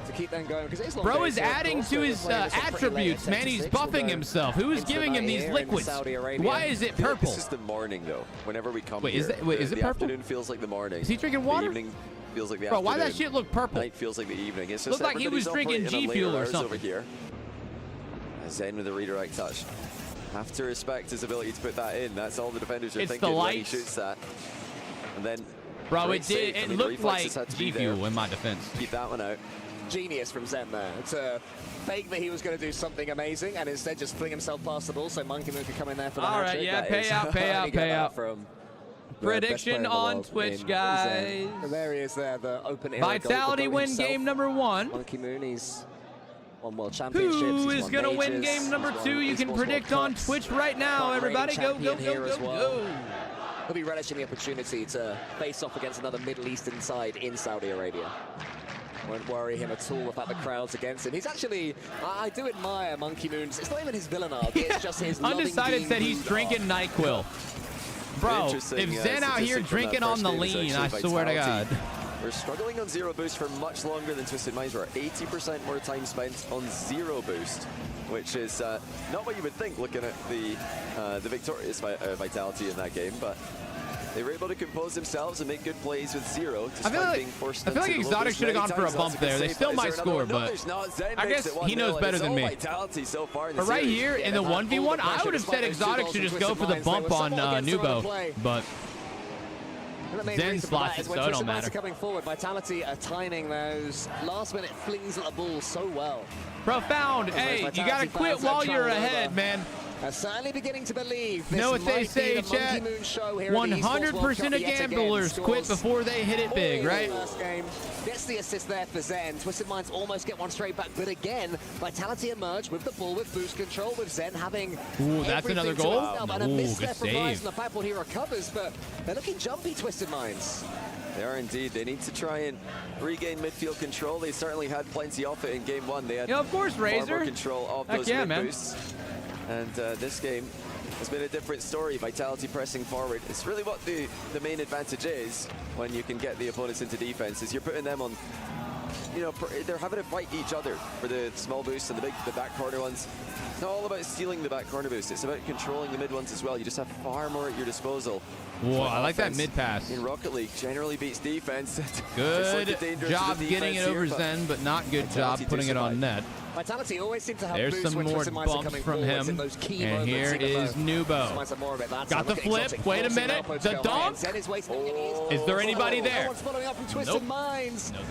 To keep them going, because bro is adding to his attributes, man. He's buffing himself. Who is giving him these liquids? Why is it purple? This is the morning, though. Whenever we come here, is it the purple? Afternoon feels like the morning. Is he drinking water? The evening feels like the bro, afternoon. why does that shit look purple? Night feels like the evening. It's just looked like he was drinking G Fuel or something. Over here. Zen with a redirect touch. Have to respect his ability to put that in. That's all the defenders are thinking when he shoots that. And then, bro, it looked like G Fuel in my defense. Keep that one out. Genius from Zen there. It's a fake that he was going to do something amazing and instead just fling himself past the ball so Monkey Moon could come in there for the all right, yeah, pay out. From prediction on Twitch, guys. There he is there, the open era Vitality win game number 1. Monkey Moon, he's won World Championships. Who is going to win game number 2? You can predict on Twitch right now, everybody. Go. He'll be relishing the opportunity to face off against another Middle Eastern side in Saudi Arabia. Won't worry him at all about the crowds against him. He's actually, I do admire Monkey Moon's. It's not even his villain arc, it's just his Undecided said he's drinking NyQuil. Bro, if Zen out here drinking on the lean, I swear to God. We're struggling on zero boost for much longer than Twisted Minds. We're 80% more time spent on zero boost, which is not what you would think looking at the victorious Vitality in that game, but they were able to compose themselves and make good plays with zero. I feel like Exotic should have gone for a bump there. They still might score, but I guess he knows better than me. But right here in the 1v1, I would have said Exotic should just go for the bump on Nubo, but Zen slots it, so it don't matter. Coming forward, Vitality are timing those last-minute flings at the ball so well. Profound. Hey, you gotta quit while you're ahead, man. Certainly beginning to believe this know what they say, chat? 100% of gamblers quit before they hit it big, right? First game gets the assist there for Zen. Twisted Minds almost get one straight back, but again, Vitality emerge with the ball with boost control, with Zen having that's another goal. And a miss good there from save. Rise, and the backboard he recovers, but they're looking jumpy, Twisted Minds. They are indeed. They need to try and regain midfield control. They certainly had plenty of it in game 1. They had of course, Razor. far more control of those mid boosts. And this game has been a different story. Vitality pressing forward. It's really what the main advantage is when you can get the opponents into defense, is you're putting them on, you know, they're having to fight each other for the small boosts and the back corner ones. It's not all about stealing the back corner boost. It's about controlling the mid ones as well. You just have far more at your disposal. Whoa, I like that mid pass. In Rocket League, generally beats defense. Good job getting it over Zen, but not good job putting it on net. Vitality always seem to have There's some more bumps from him, and here is Nubo. Got the flip. Wait a minute. The dunk. Is there anybody there? Nope. No,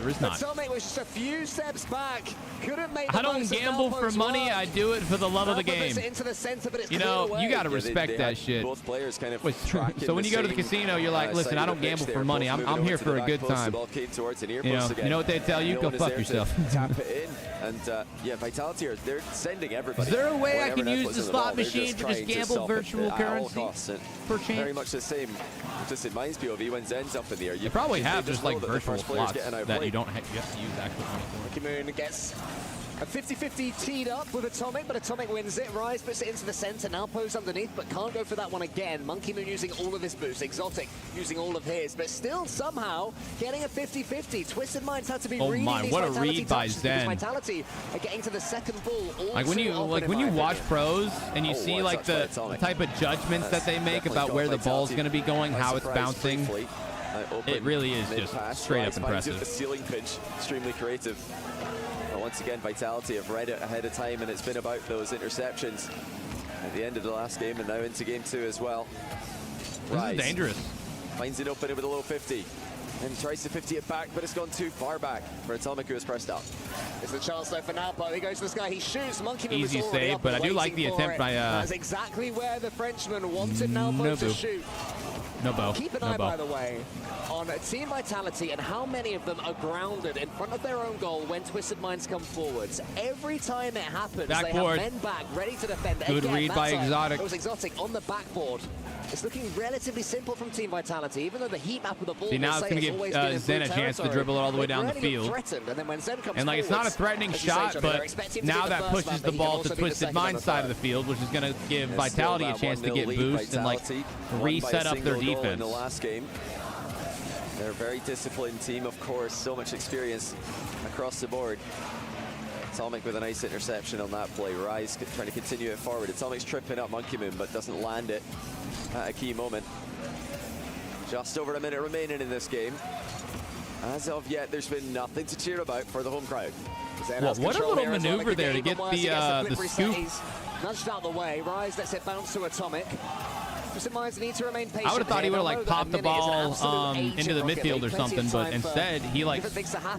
there is not. Was just a few steps back. I don't gamble for money. I do it for the love of the game. You know, you got to respect that shit. Both players kind of so when you go to the casino, you're like, listen, I don't gamble for money. I'm here for a good time. You know what they tell you? Go fuck yourself. Tap it in, and yeah, Vitality they're sending everybody. Is there a way I can use the slot machine to just gamble virtual currency for chance? Very much the same. Just in Mind's POV, when Zen's up in the air, you probably have just like virtual slots that you don't have to use actual money for. Monkey Moon gets a 50-50 teed up with Atomic, but Atomic wins it. Rise puts it into the center, now posed underneath, but can't go for that one again. Monkey Moon using all of his boost, Exotic using all of his, but still somehow getting a 50-50. Twisted Minds had to be reading these what a Vitality read by touches, Zen. Vitality are getting to the second ball. Like when you watch pros and you see like the type of judgments that they make about where the ball's going to be going, how it's bouncing. It really is just straight up impressive. The ceiling pinch, extremely creative. Once again, Vitality have read it ahead of time, and it's been about those interceptions at the end of the last game and now into game 2 as well. This is dangerous. Finds it open with a low 50 and tries to 50 it back, but it's gone too far back for Atomic, who has pressed up. It's the chance though for Napo. He goes to this guy, he shoots. Monkey Moon easy save, but I do like the attempt by that's exactly where the Frenchman wanted Napo to shoot. Keep an eye, by the way, on Team Vitality and how many of them are grounded in front of their own goal when Twisted Minds come forwards. Every time it happens, backboard. they have men back, ready to defend. Good again, read by Exotic. It was Exotic on the backboard. It's looking relatively simple from Team Vitality, even though the heat map of the ball. See, now it's going to give Zen a chance to dribble it all the way down the field. And like, it's not a threatening shot, but now that pushes the ball to Twisted Mind's side of the field, which is going to give Vitality a chance to get boost and like reset up their defense. In the last game. They're a very disciplined team, of course. So much experience across the board. Atomic with a nice interception on that play. Rise trying to continue it forward. Atomic's tripping up Monkey Moon, but doesn't land it at a key moment. Just over a minute remaining in this game. As of yet, there's been nothing to cheer about for the home crowd. Well, what a little maneuver there to get the scoop. Nudged out the way. Rise lets it bounce to Atomic. Need to remain patient. I would have thought he would have like popped the ball into the midfield or something, but instead he like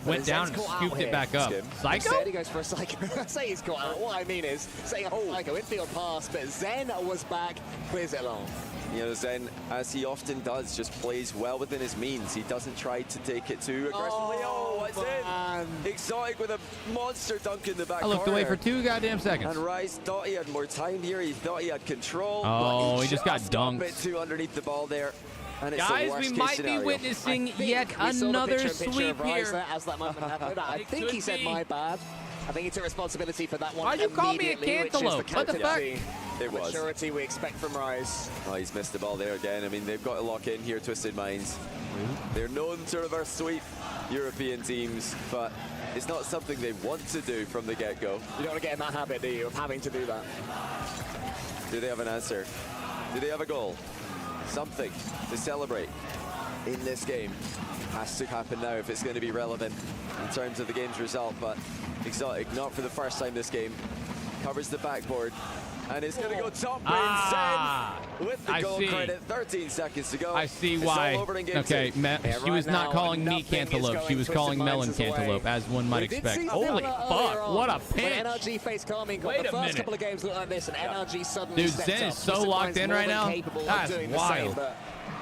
went down and scooped it back up. Psycho? He goes for a Psycho. Say he's got out. What I mean is saying a Psycho infield pass, but Zen was back, clears it long. You know, Zen, as he often does, just plays well within his means. He doesn't try to take it too aggressively. Oh, what's in? Exotic with a monster dunk in the back corner. I looked away for 2 goddamn seconds. And Rise thought he had more time here. He thought he had control. Oh, he just got dunked. A bit too underneath the ball there. And it's guys, we might be witnessing yet another sweep here. As that moment happened. I think he said my bad. I think he took responsibility for that one. Why'd you call me a cantaloupe? What the fuck? It was. Maturity we expect from Rise. Oh, he's missed the ball there again. I mean, they've got to lock in here, Twisted Minds. They're known to reverse sweep European teams, but it's not something they want to do from the get-go. You don't want to get in that habit, do you, of having to do that? Do they have an answer? Do they have a goal? Something to celebrate in this game. Has to happen now if it's going to be relevant in terms of the game's result, but Exotic, not for the first time this game, covers the backboard, and it's going to go top Zen with the goal credit. 13 seconds to go. I see why. Okay, she was not calling me cantaloupe. She was calling Melon cantaloupe, as one might expect. Holy fuck, what a pinch. NRG faced Karmine Corp. Wait a minute. The first couple of games look like this, and NRG suddenly Dude, Zen is so locked in right now. That's wild.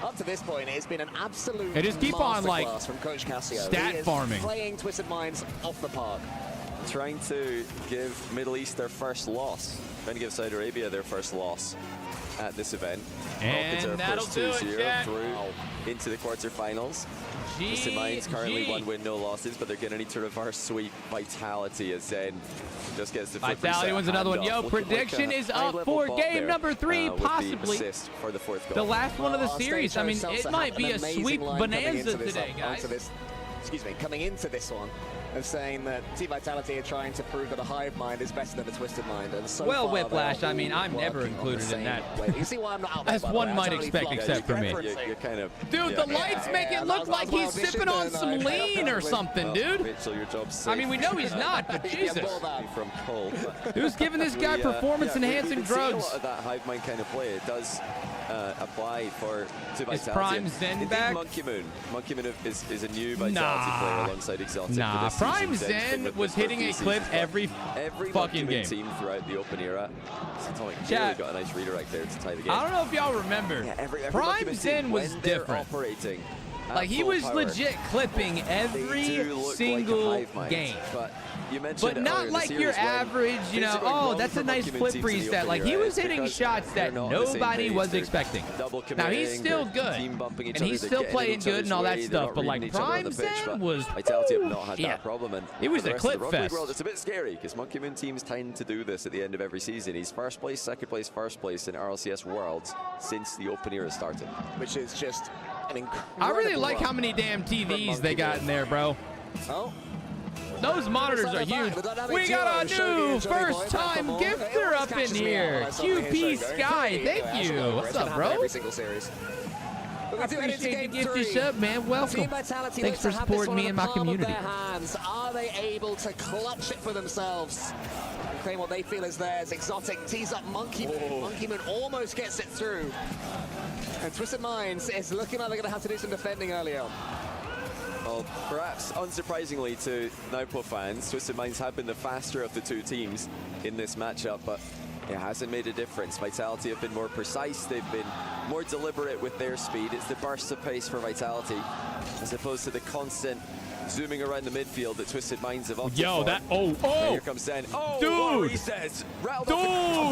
Up to this point, it's been an absolute They just keep on like from Coach Cassio. Stat farming. Playing Twisted Minds off the park. Trying to give Middle East their first loss. Trying to give Saudi Arabia their first loss at this event. And that'll do it, chat. Through into the quarterfinals. Twisted Minds currently 1 win, no losses, but they're going to need to reverse sweep Vitality as Zen just gets the Vitality wins another one. Yo, prediction is up for game number 3, possibly for the 4th goal. The last one of the series. I mean, it might be a sweep bonanza today, guys. Coming into this one, of saying that Team Vitality are trying to prove that a hive mind is better than a twisted mind. And so well, Whiplash, I mean, I'm never included in that. You see why I'm not out there, as one might expect, except for me. You're kind of, dude, the lights make it look like he's sipping on some lean or something, dude. Mitchell, your job's safe. I mean, we know he's not, but Jesus. From Cole. Who's giving this guy performance-enhancing drugs? A lot of that hive mind kind of play, it does apply to Vitality. Is Prime Zen back? Monkey Moon is a new Vitality player alongside Exotic. Nah, Prime Zen was hitting a clip every fucking game. Team throughout the open era. Atomic really got a nice redirect there to tie the game. I don't know if y'all remember. Prime Zen was different. Operating like he was legit clipping every single game. But not like your average, you know, oh, that's a nice flip reset. Like, he was hitting shots that nobody was expecting. Now, he's still good, and he's still playing good and all that stuff, but, like, Prime Zen was, Vitality have not had that problem. And it was a clip fest. It's a bit scary, because Monkey Moon teams tend to do this at the end of every season. He's first place, second place, first place in RLCS Worlds since the open era started. Which is just an incredible I really like how many damn TVs they got in there, bro. Oh. Those monitors are huge. We got a new first-time gifter up in here. QP Sky, thank you. What's up, bro? I appreciate the gift you sub, man. Welcome. Thanks for supporting me and my community. Are they able to clutch it for themselves? Claim what they feel is theirs. Exotic tees up Monkey Moon. Monkey Moon almost gets it through. And Twisted Minds is looking like they're going to have to do some defending early on. Well, perhaps unsurprisingly to Naupo fans, Twisted Minds have been the faster of the two teams in this matchup, but it hasn't made a difference. Vitality have been more precise, they've been more deliberate with their speed. It's the burst of pace for Vitality as opposed to the constant zooming around the midfield that Twisted Minds have opted Yo, for. that Here comes Zen. Dude, Dude,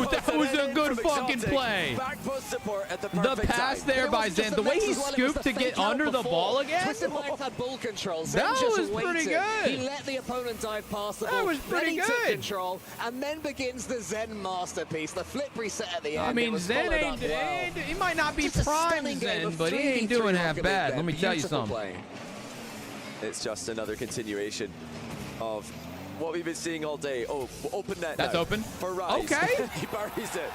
that was a good fucking play. Back post support at the The pass there by Zen, the way he scooped to get under the ball again. Twisted Minds had ball control. Zen That just was pretty waited. good. He let the opponent dive past the ball. That was pretty then he took good. control, and then begins the Zen masterpiece, the flip reset at the end. I mean, Zen ain't, he might not be prime Zen, but he ain't doing half bad. Let me tell you something. It's just another continuation of what we've been seeing all day. Oh, open net. That's now open. For Rise. Okay. He buries it.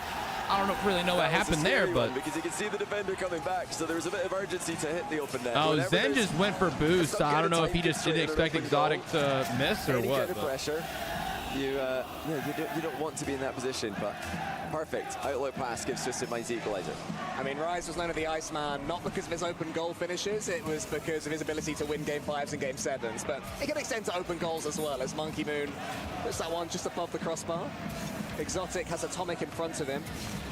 I don't really know what happened there, but because you can see the defender coming back, so there was a bit of urgency to hit the open net. oh, Zen just went for boost. I don't know if he just didn't expect Exotic to miss or Any what. kind of pressure. You don't want to be in that position, but perfect. Outlet pass gives Twisted Minds the equalizer. I mean, Rise was known as the Iceman, not because of his open goal finishes, it was because of his ability to win Game 5s and Game 7s. But it can extend to open goals as well, as Monkey Moon puts that one just above the crossbar. Exotic has Atomic in front of him.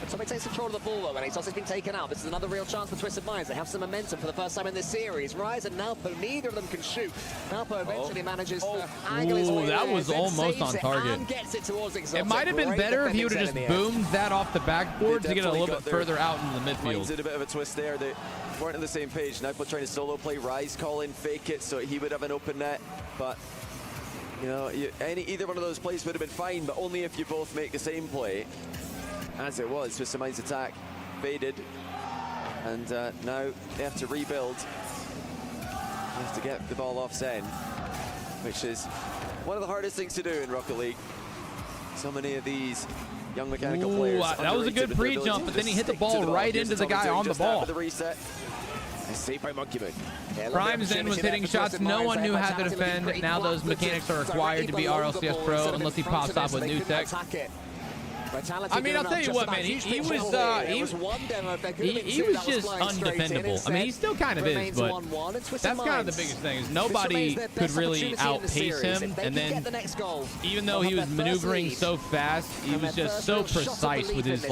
Atomic takes control of the ball though, and Exotic's been taken out. This is another real chance for Twisted Minds. They have some momentum for the first time in this series. Rise and Nalpo, neither of them can shoot. Nalpo eventually manages to angle his way that there, was then almost saves on it target. and gets it towards Exotic. It might have been Great better if he would have defending just Zen in the end. boomed that off the backboard to get it a little bit further out into the Minds midfield. did a bit of a twist there. They weren't on the same page. Nalpo trying to solo play. Rise call in, fake it, so he would have an open net. But you know, either one of those plays would have been fine, but only if you both make the same play. As it was, Twisted Minds attack faded, and now they have to rebuild. They have to get the ball off Zen, which is one of the hardest things to do in Rocket League. So many of these young mechanical players. That was a good pre-jump, but then he hit the ball right into the guy on the ball. The reset. Saved by Monkey Moon. Prime Zen was hitting shots no one knew how to defend. Now those mechanics are required to be RLCS Pro unless he pops off with new tech. I mean, I'll tell you what, man, he was just undefendable. I mean, he still kind of is, but that's kind of the biggest thing is nobody could really outpace him. And then even though he was maneuvering so fast, he was just so precise with his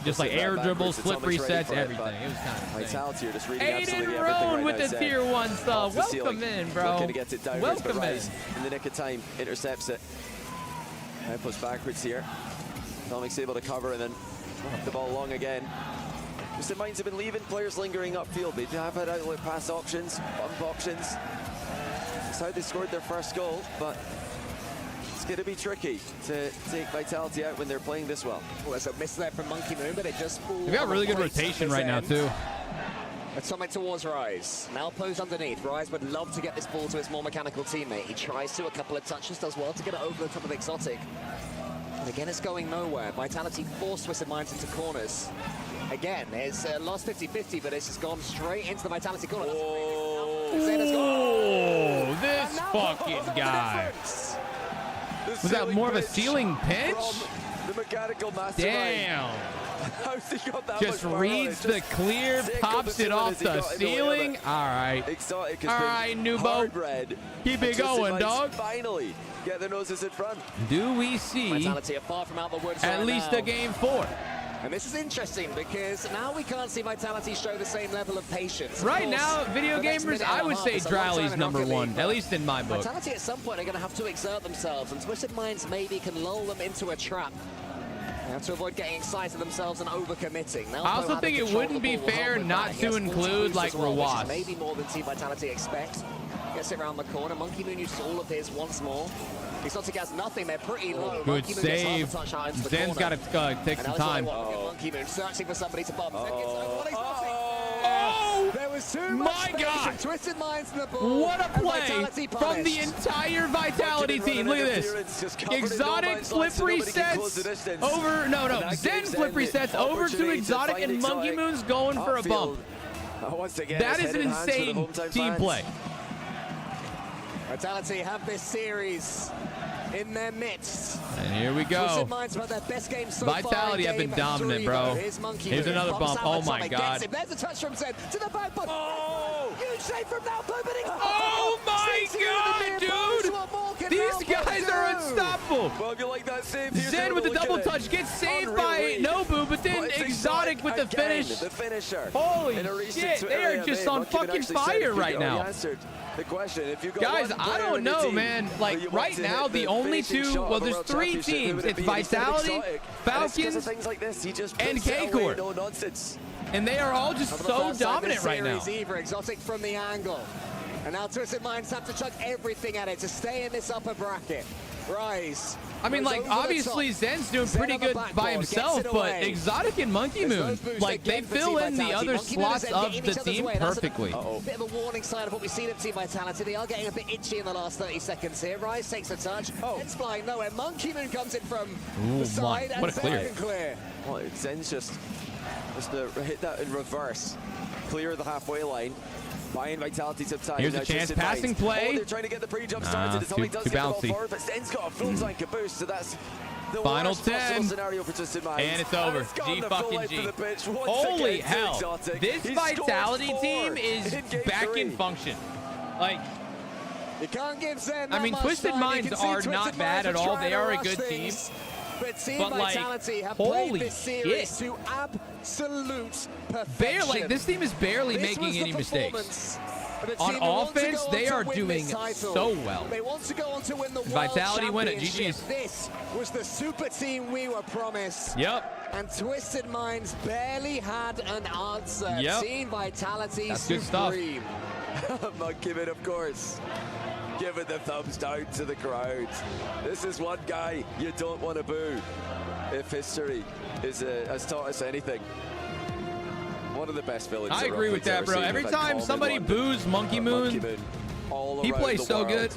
just like air dribbles, flip resets, everything. It was kind of Vitality are just reading Aiden Roan with the tier 1 stuff. Welcome in, bro. Looking to get it down. Welcome in. In the nick of time, intercepts it. Now puts backwards here. Atomic's able to cover and then up the ball long again. Twisted Minds have been leaving players lingering upfield. They have had outlet pass options, bump options. That's how they scored their first goal, but it's going to be tricky to take Vitality out when they're playing this well. Oh, there's a miss there from Monkey Moon, but it just falls. They've got really good rotation right now, too. Atomic towards Rise. Now Poe's underneath. Rise would love to get this ball to his more mechanical teammate. He tries to, a couple of touches, does well to get it over the top of Exotic. And again, it's going nowhere. Vitality forced Twisted Minds into corners. Again, it's lost 50-50, but this has gone straight into the Vitality corner. Oh, this fucking guy. Was that more of a ceiling pinch? The mechanical mastermind. Damn. How's he got that Just much reads the clear, pops it off the ceiling. All right. All right, Nubo. Keep it going, dog. Finally get their noses in front. Do we see Vitality are far from out the woods at least a game 4? And this is interesting because now we can't see Vitality show the same level of patience. Right now, video gamers, I would say Drowley's #1, at least in my book. Vitality at some point are going to have to exert themselves, and Twisted Minds maybe can lull them into a trap. They have to avoid getting excited themselves and overcommitting. I also think it wouldn't be fair not to include like Rawas. Maybe more than Team Vitality expect. Gets it around the corner. Monkey Moon uses all of his once more. Exotic has nothing. They're pretty low. Good save. Zen's got to take some time. Monkey Moon searching for somebody to bump. There was too much God. Twisted Minds in the ball. What a play from the entire Vitality team. Look at this. Exotic flip resets over. No. Zen flip resets over to Exotic, and Monkey Moon's going for a bump. That is an insane team play. Vitality have this series in their midst. And here we go. Vitality have been dominant, bro. Here's another bump. Oh my God. There's a touch from Zen to the back, but huge save from Nalpo, but oh my God, dude! These guys are unstoppable. Well, if you like that save, Zen with the double touch gets saved by Nobu, but then Exotic with the finish. The finisher. Holy shit, they are just on fucking fire right now. The question, if you guys, I don't know, man. Like right now, the only two, well, there's 3 teams. It's Vitality, Falcons, and K Corp. And they are all just so dominant right now. Exotic from the angle. And now Twisted Minds have to chuck everything at it to stay in this upper bracket. Rise. I mean, like, obviously Zen's doing pretty good by himself, but Exotic and Monkey Moon, like, they fill in the other slots of the team perfectly. Bit of a warning sign of what we see of Team Vitality. They are getting a bit itchy in the last 30 seconds here. Rise takes a touch. It's flying nowhere. Monkey Moon comes in from the side and Zen can clear. Well, Zen's just to hit that in reverse. Clear the halfway line. Buying Vitality some time. Here's a chance, passing play. They're trying to get the pre-jump started. It's only does too bouncy. Forward, but Zen's got a full-time caboose, so that's the final worst 10. Scenario for Twisted Minds. And it's over. G fucking G. Holy hell. This Vitality team is back in function. Like, you can't give Zen I mean, Twisted Minds are not bad at all. They are a good team. But Team like, Vitality have played this series to absolute perfection. Like, this team is barely making any mistakes. On offense, they are doing so well. They want to go on to win the Vitality win it. GG's. This was the super team we were promised. Yep. And Twisted Minds barely had an answer. Yep. Team Vitality That's good stuff. Monkey Man, of course. Give it the thumbs down to the crowd. This is one guy you don't want to boo if history has taught us anything. One of the best villains. I agree with that, bro. Every time somebody boos Monkey Moon, he plays so good.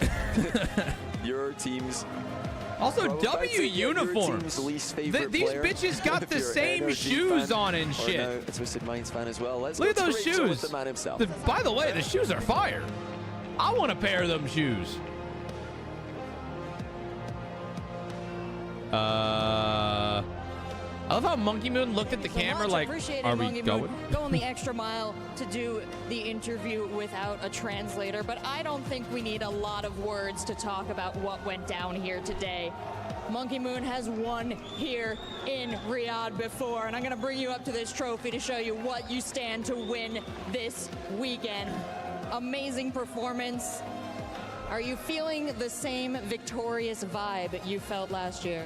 Your team's also W uniforms. These bitches got the same shoes on and shit. A Twisted Minds fan as well. Look at those shoes. The man himself. By the way, the shoes are fire. I want a pair of them shoes. I love how Monkey Moon looked at the camera like, are we going? Going the extra mile to do the interview without a translator, but I don't think we need a lot of words to talk about what went down here today. Monkey Moon has won here in Riyadh before, and I'm going to bring you up to this trophy to show you what you stand to win this weekend. Amazing performance. Are you feeling the same victorious vibe you felt last year?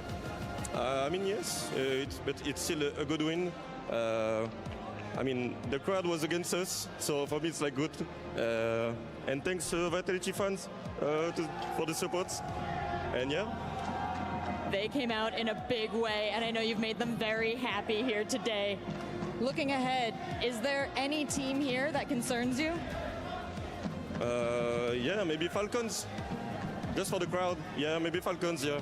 I mean, yes, but it's still a good win. I mean, the crowd was against us, so for me it's like good. And thanks to Vitality fans for the support. And yeah. They came out in a big way, and I know you've made them very happy here today. Looking ahead, is there any team here that concerns you? Yeah, maybe Falcons. Just for the crowd. Yeah, maybe Falcons, yeah.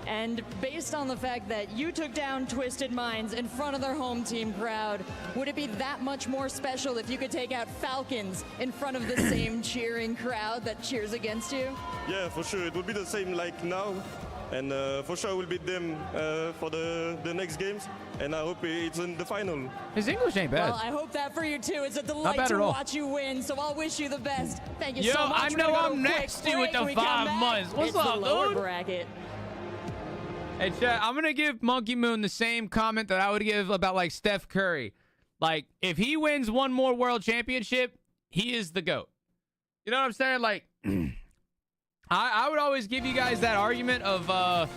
And based on the fact that you took down Twisted Minds in front of their home team crowd, would it be that much more special if you could take out Falcons in front of the same cheering crowd that cheers against you? Yeah, for sure. It would be the same like now. And for sure I will beat them for the next games. And I hope it's in the final. His English ain't bad. Well, I hope that for you too. It's a delight to watch you win, so I'll wish you the best. Thank you so much. I know I'm next to you with the 5 months. What's up, lower dude? Bracket. Hey, chat, I'm going to give Monkey Moon the same comment that I would give about, like, Steph Curry. Like, if he wins one more world championship, he is the GOAT. You know what I'm saying? Like, I would always give you guys that argument of,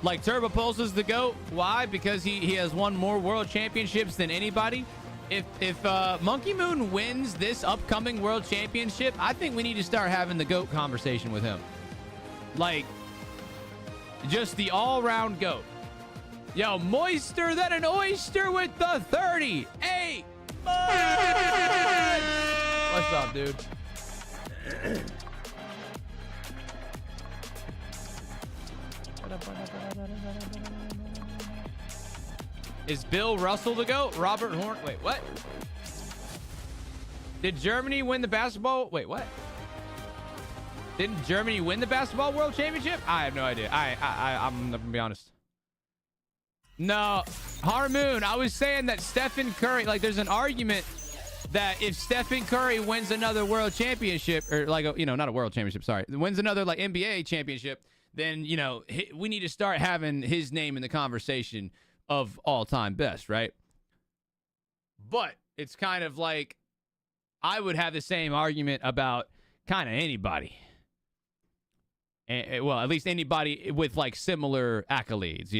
like, Turbo Pulse is the GOAT. Why? Because he has won more world championships than anybody. If Monkey Moon wins this upcoming world championship, I think we need to start having the GOAT conversation with him. Like, just the all-round GOAT. Yo, moister than an oyster with the 38 months. What's up, dude? Is Bill Russell the GOAT? Robert Horn? Wait, what? Did Germany win the basketball? Wait, what? Didn't Germany win the basketball world championship? I have no idea. I'm gonna be honest. No, Harmoon. I was saying that Stephen Curry, like, there's an argument that if Stephen Curry wins another world championship, or like, not a world championship, sorry, wins another like NBA championship, then, we need to start having his name in the conversation of all-time best, right? But it's kind of like I would have the same argument about kind of anybody. Well, at least anybody with like similar accolades,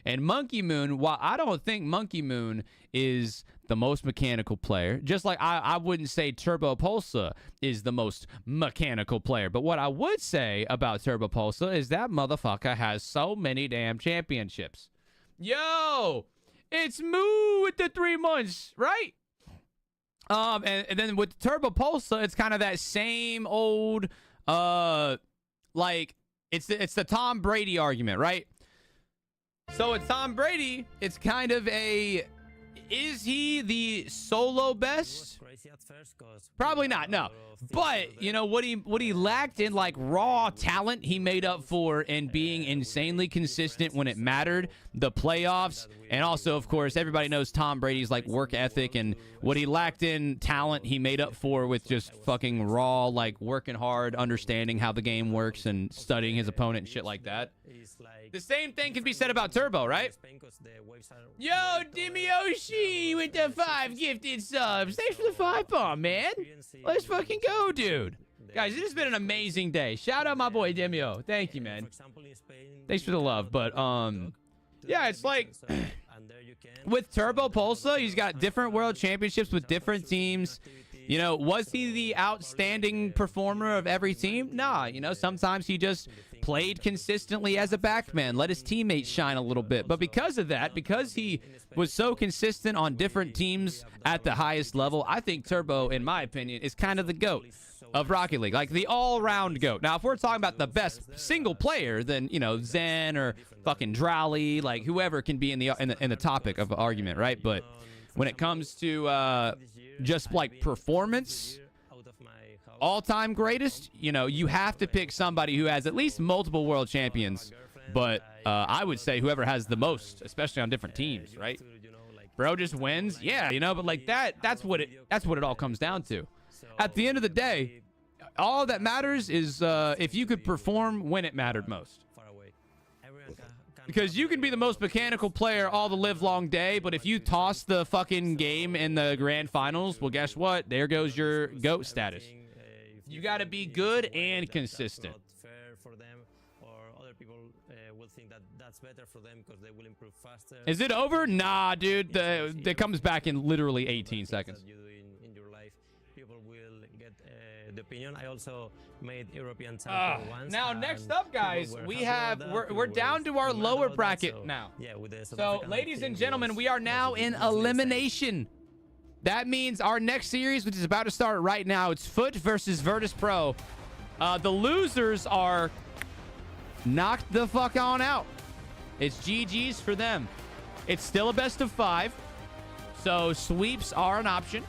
And Monkey Moon, while I don't think Monkey Moon is the most mechanical player, just like I wouldn't say Turbo Pulsa is the most mechanical player. But what I would say about Turbo Pulsa is that motherfucker has so many damn championships. Yo, it's Moo with the 3 months, right? And then with Turbo Pulsa, it's kind of that same old, like, it's the Tom Brady argument, right? So with Tom Brady, it's kind of is he the solo best? Probably not, no. But, what he lacked in, like, raw talent, he made up for in being insanely consistent when it mattered, the playoffs, and also, of course, everybody knows Tom Brady's, like, work ethic, and what he lacked in talent, he made up for with just fucking raw, like, working hard, understanding how the game works, and studying his opponent and shit like that. The same thing can be said about Turbo, right? Yo, Dimioshi with the 5 gifted subs. Thanks for the 5 bomb, man. Let's fucking go, dude. Guys, it has been an amazing day. Shout out my boy Demio. Thank you, man. Thanks for the love. But, yeah, it's like with Turbo Pulsa, he's got different world championships with different teams. Was he the outstanding performer of every team? Nah, sometimes he just played consistently as a backman, let his teammates shine a little bit. But because of that, because he was so consistent on different teams at the highest level, I think Turbo, in my opinion, is kind of the GOAT of Rocket League, like the all-round GOAT. Now, if we're talking about the best single player, then, Zen or fucking Drowley, like whoever can be in the topic of argument, right? But when it comes to just like performance, all-time greatest, you have to pick somebody who has at least multiple world champions. But I would say whoever has the most, especially on different teams, right? Bro just wins, yeah, but like that's what it all comes down to. At the end of the day, all that matters is if you could perform when it mattered most. Because you can be the most mechanical player all the live long day, but if you toss the fucking game in the grand finals, well, guess what? There goes your GOAT status. You got to be good and consistent. Is it over? Nah, dude. That comes back in literally 18 seconds. The opinion. I also made European title once. Now, next up, guys, we're down to our lower bracket now. Yeah, with the so, ladies and gentlemen, we are now in Elimination. That means our next series, which is about to start right now, it's Foot versus Virtus Pro. The losers are knocked the fuck on out. It's GG's for them. It's still a best of 5, so sweeps are an option.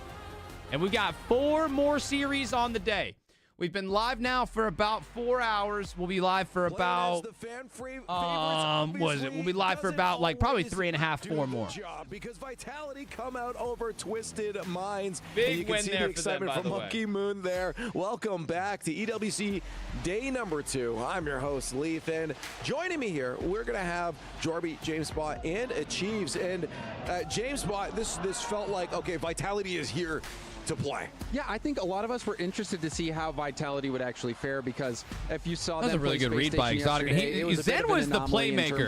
And we've got 4 more series on the day. We've been live now for about 4 hours. We'll be live for about, we'll be live for about like probably 3.5, 4 more. Because Vitality come out over Twisted Minds. Big and you can win see there the for them, excitement by from the way. Monkey Moon there. Welcome back to EWC day number 2. I'm your host, Lethan. Joining me here, we're going to have Jorby, JamesBot, and Achieves. And JamesBot, this felt like, okay, Vitality is here to play. Yeah, I think a lot of us were interested to see how Vitality would actually fare, because if you saw that was a really good read by Exotic. Zen was the playmaker.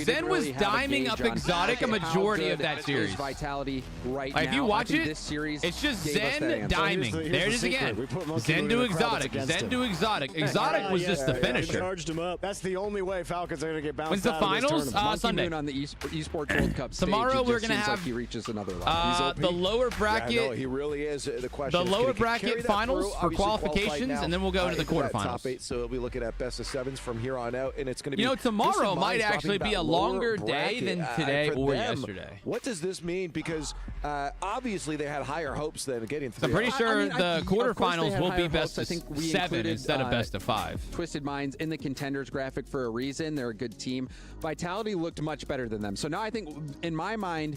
Zen was diming up Exotic a majority of that series. Vitality right now. If you watch it, it's just Zen diming. There it is again. Zen to Exotic. Zen to Exotic. Exotic was just the finisher. Charged him up. That's the only way Falcons are going to get bounced. When's the finals? Sunday. On the eSports World Cup stage. Tomorrow we're going to have he reaches another level. the lower bracket. Yeah, no, he really is. The question. The lower bracket finals for qualifications, and then we'll go into the quarterfinals. Top 8, so we'll be looking at best of 7s from here on out, and it's going to be. Tomorrow might actually be a longer day than today or yesterday. What does this mean? Because obviously they had higher hopes than getting through. I'm pretty sure the quarterfinals will be best of 7 instead of best of 5. Twisted Minds in the contenders graphic for a reason. They're a good team. Vitality looked much better than them. So now I think, in my mind,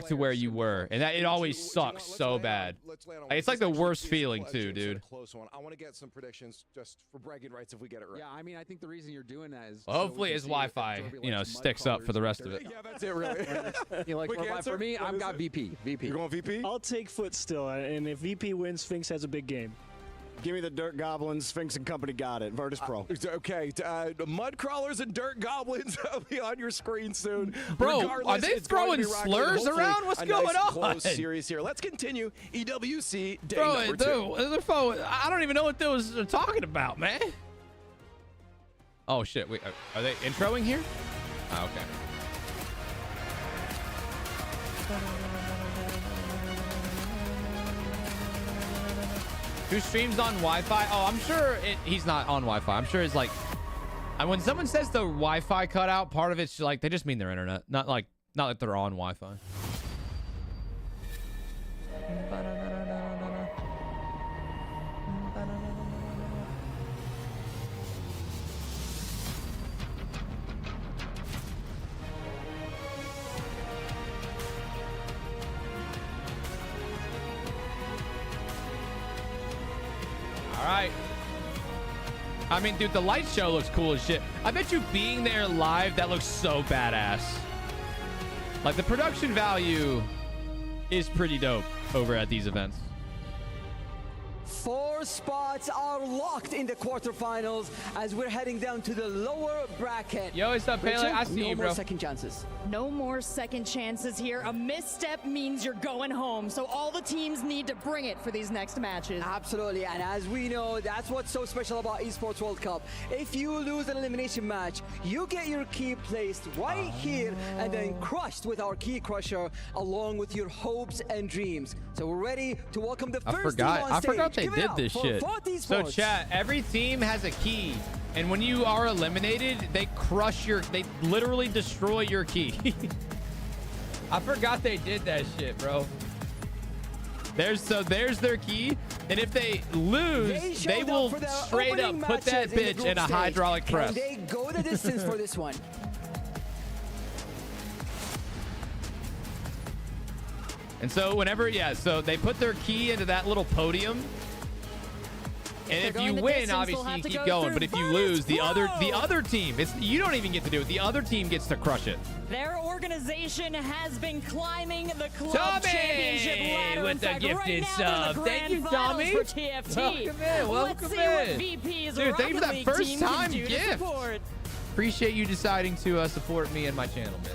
back to where you were, and that it always sucks so bad. Like, it's like the worst feeling too, dude. Close one. I want to get some predictions just for bragging rights if we get it right. Yeah, I mean, I think the reason you're doing that is Well, hopefully his Wi-Fi, you know, sticks up for the rest of it. Yeah, that's it, really. you like for me, I've got VP. You're going VP? I'll take foot still, and if VP wins, Sphinx has a big game. Give me the Dirt Goblins. Sphinx and Company got it. Virtus Pro. Okay, Mud Crawlers and Dirt Goblins will be on your screen soon. Bro, Regardless, are they it's going to throwing be rocking, slurs hopefully, around? What's a going nice, on? Close series here. Let's continue. EWC day Bro, number 2. I don't even know what they was talking about, man. Oh, shit. Wait, are they introing here? Oh, okay. Who streams on Wi-Fi? Oh, I'm sure he's not on Wi-Fi. I'm sure it's like, when someone says the Wi-Fi cut out, part of it's like they just mean their internet, not like they're on Wi-Fi. All right. I mean, dude, the light show looks cool as shit. I bet you being there live, that looks so badass. Like, the production value is pretty dope over at these events. 4 spots are locked in the quarterfinals as we're heading down to the lower bracket. Yo, what's up, Pele? I see you, bro. No more second chances. No more second chances here. A misstep means you're going home. So all the teams need to bring it for these next matches. Absolutely. And as we know, that's what's so special about Esports World Cup. If you lose an elimination match, you get your key placed right here and then crushed with our key crusher along with your hopes and dreams. So we're ready to welcome the first team on stage. I forgot they did this shit. So chat, every team has a key. And when you are eliminated, they literally destroy your key. I forgot they did that shit, bro. There's their key. And if they lose, they will straight up put that bitch in a hydraulic press. Can they go the distance for this one? And so whenever, so they put their key into that little podium. And if you win, obviously you keep going. But if you lose, the other team, you don't even get to do it. The other team gets to crush it. Their organization has been climbing the club championship ladder. With the gifted sub. Thank you, Tommy. For TFT. Welcome in. Dude, thank you for that first time gift. Appreciate you deciding to support me and my channel, man.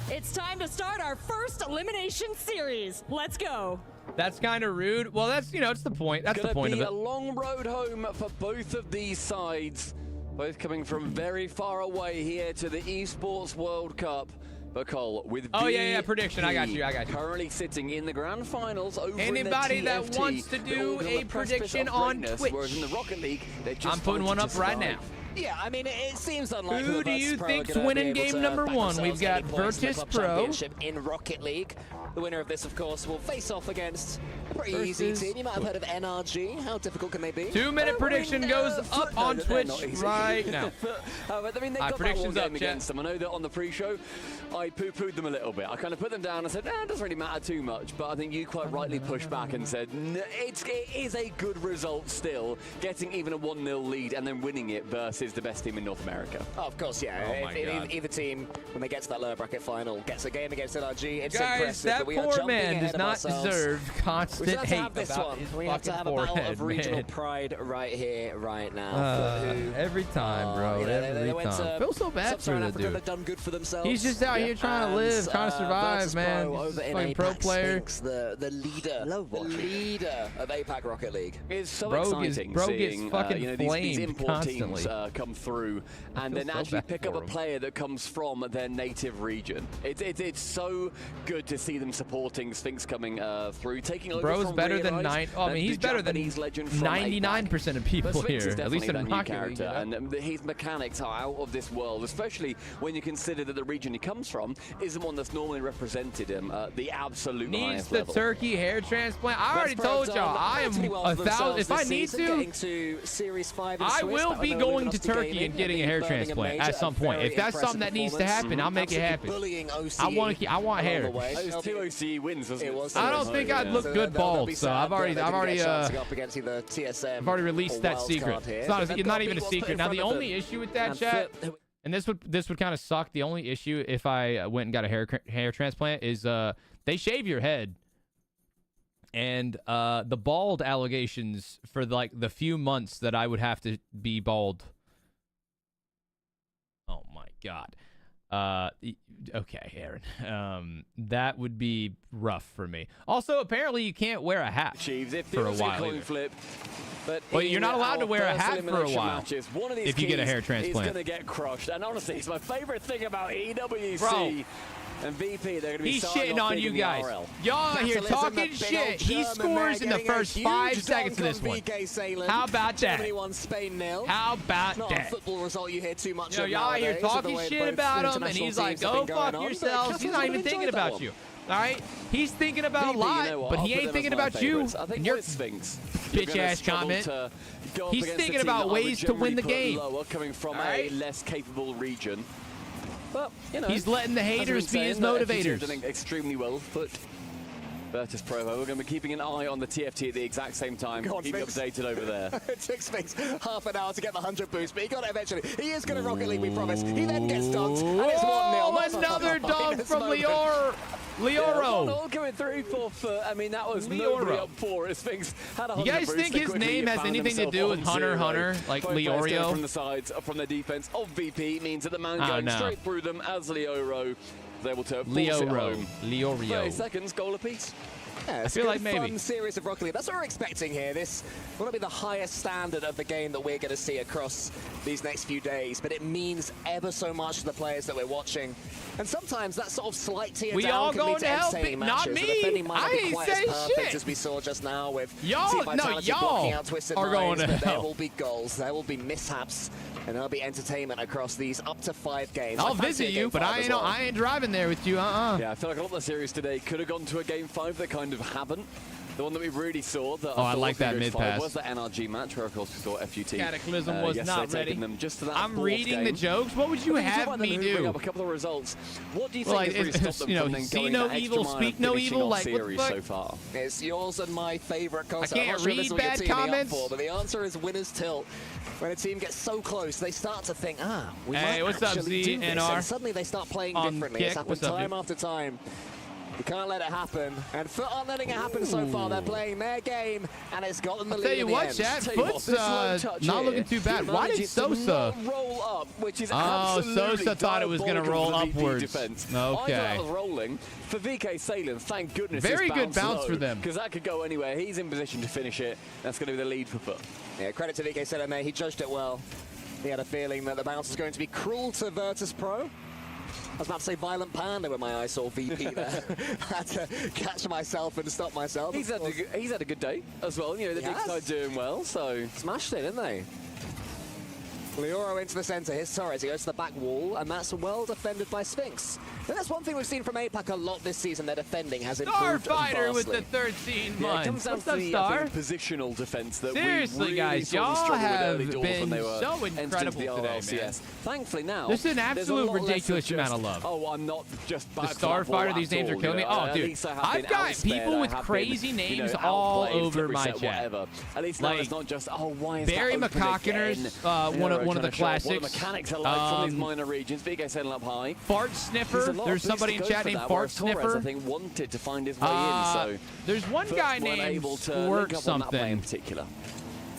It's time to start our first elimination series. Let's go. That's kind of rude. Well, that's, it's the point. That's the point of it. It's going to be a long road home for both of these sides. Both coming from very far away here to the Esports World Cup. But Cole, with prediction. I got you. Currently sitting in the grand finals over Anybody in the TFT, that wants to do a prediction on Twitch, whereas in the Rocket League, I'm putting one up right now. Yeah, I mean, it seems unlikely. Who do you think's winning game number 1? We've got Virtus Pro in Rocket League. The winner of this, of course, will face off against a pretty easy team. You might have heard of NRG. How difficult can they be? 2-minute prediction goes up on Twitch right now. But, I mean, they got that one game against them. I know that on the pre-show, I poo-pooed them a little bit. I kind of put them down and said, it doesn't really matter too much. But I think you quite rightly pushed back and said, it is a good result still, getting even a 1-0 lead and then winning it versus the best team in North America. Oh, of course, yeah. If either team, when they get to that lower bracket final, gets a game against NRG, it's impressive. That poor man does not deserve constant hate about his We have to have a battle of regional pride right here, right now. Every time, bro. Every time. Feel so bad for the dude. They've done good for themselves. He's just out here trying to live, trying to survive, man. Fucking pro player. The leader of APAC Rocket League. It's so exciting seeing these import teams come through and then actually pick up a player that comes from their native region. It's so good to see them supporting Sphinx coming through, taking over. Bro's better than he's better than 99% of people here, at least in Rocket League. And his mechanics are out of this world, especially when you consider that the region he comes from isn't one that's normally represented him at the absolute highest level. Needs the turkey hair transplant. I already told y'all, I am 1,000. If I need to, I will be going to Turkey and getting a hair transplant at some point. If that's something that needs to happen, I'll make it happen. I want hair. It was 2 OCE wins, wasn't it? I don't think I'd look good bald, so I've already released that secret. It's not even a secret. Now the only issue with that, chat, and this would kind of suck. The only issue if I went and got a hair transplant is they shave your head. And the bald allegations for like the few months that I would have to be bald. Oh my God. Okay, Aaron. That would be rough for me. Also, apparently you can't wear a hat for a while either. Flip, but well, you're not allowed to wear a hat for a while matches, one of these if you get a hair He's transplant. going to get crushed. And honestly, it's my favorite thing about EWC. Bro. And VP, they're going to be He's shitting on you guys. Y'all are here talking shit. He scores in the first 5 seconds of this one. How about that? Germany won, Spain 0. How about Not that? a football result you hear too much of y'all are here nowadays, talking the way shit both about him, and he's like, go fuck yourselves. He's not even thinking about you. All right? He's thinking about a lot, but he ain't thinking about you and your bitch-ass comment. He's thinking about ways to win the game. Coming from a less capable region. But, you know, he's letting the haters be his motivators. Doing extremely well, but Virtus Provo, we're going to be keeping an eye on the TFT at the exact same time. Keep you updated over there. It took Sphinx half an hour to get the 100 boost, but he got it eventually. He is going to Rocket League, we promise. He then gets donked, and it's 1-0. Another dunk from Leoro. All coming through for foot. I mean, that was nobody up for it. Sphinx had a 100 You guys boost. think his name has anything to do with Hunter, like Leorio? From the sides, from the defense of VP means that the man going straight through them as Leoro is able to force it home. Leorio. 30 seconds, goal apiece. Yeah, it's I feel a like maybe. fun series of Rocket League. That's what we're expecting here. This will not be the highest standard of the game that we're going to see across these next few days, but it means ever so much to the players that we're watching. And sometimes that sort of slight tear We down all can going lead to to help entertaining it, matches. not The me. defending might not I be ain't quite as saying perfect shit. as we saw just now with Y'all blocking out Twisted are going Minds, to but there hell. will be goals, there will be mishaps, and there'll be entertainment across these up to 5 games. I'll I fancy visit a you, game but 5 as well. I ain't driving there with you. Yeah, I feel like a lot of the series today could have gone to a game 5. They kind of haven't. The one that we really saw that I like that mid pass. Was the NRG match where of course we saw FUT. Cataclysm was not ready. Them just to that I'm reading the jokes. What would you have me do? Bring up a couple of results. What do you think Like, has really stopped them from then see going no that extra evil, mile speak and no finishing evil. our Like, what the series fuck? so far? It's yours and my favorite concept. I can't I'm not sure this read is what you're bad teaming up comments. for, but the answer is winner's tilt. When a team gets so close, they start to think, we Hey, might what's up, actually do this. ZNR? And suddenly they start playing On differently. kick. It's happened What's up, time dude? after time. You can't let it happen. And Foot aren't letting it happen so far. They're playing their game, and it's gotten the lead Tell you in the what, end. Chad, Tell you what, Foot's this low touch not here, looking too bad. he Why did manages to Sosa? not roll up, which is Oh, absolutely Sosa thought it was going to roll diabolical for the VP upwards. defense. I thought Okay. that was rolling. For VK Salem, thank goodness Very it's good bounce low, for them. because that could go anywhere. He's in position to finish it. That's going to be the lead for Foot. Yeah, credit to VK Salem there. He judged it well. He had a feeling that the bounce was going to be cruel to Virtus Pro. I was about to say Violent Panda when my eyes saw VP there. I had to catch myself and stop myself. He's had a good day as well. You know, the big side doing well, so smashed it, didn't they? Leoro into the centre. Here's Torres. He goes to the back wall, and that's well defended by Sphinx. And that's one thing we've seen from APAC a lot this season. Their defending has improved Starfighter with vastly. the 13 Yeah, months. it comes down What's to up, the Star? positional defense that Seriously, we really guys, saw them y'all struggle with have early doors been when they were so entered into incredible the today, RLCS. man. Thankfully now, There's an there's a absolute lot less ridiculous of amount just, of love. Oh, I'm not just The back for that ball Starfighter, these at names are all, killing me. you know. Oh, At dude, least I have I've been got outsped, people I with have crazy been, names outplayed, all flip over my reset, chat. whatever. At least now Like, it's not just, oh, why is Barry that open McCockeners, again? one of Trying the to show off what classics. the mechanics are like from these minor regions. VK setting up high. Fart Sniffer. There's somebody in chat named Fart Sniffer. I think wanted to find his way in, so there's one guy named Squirt something. In particular.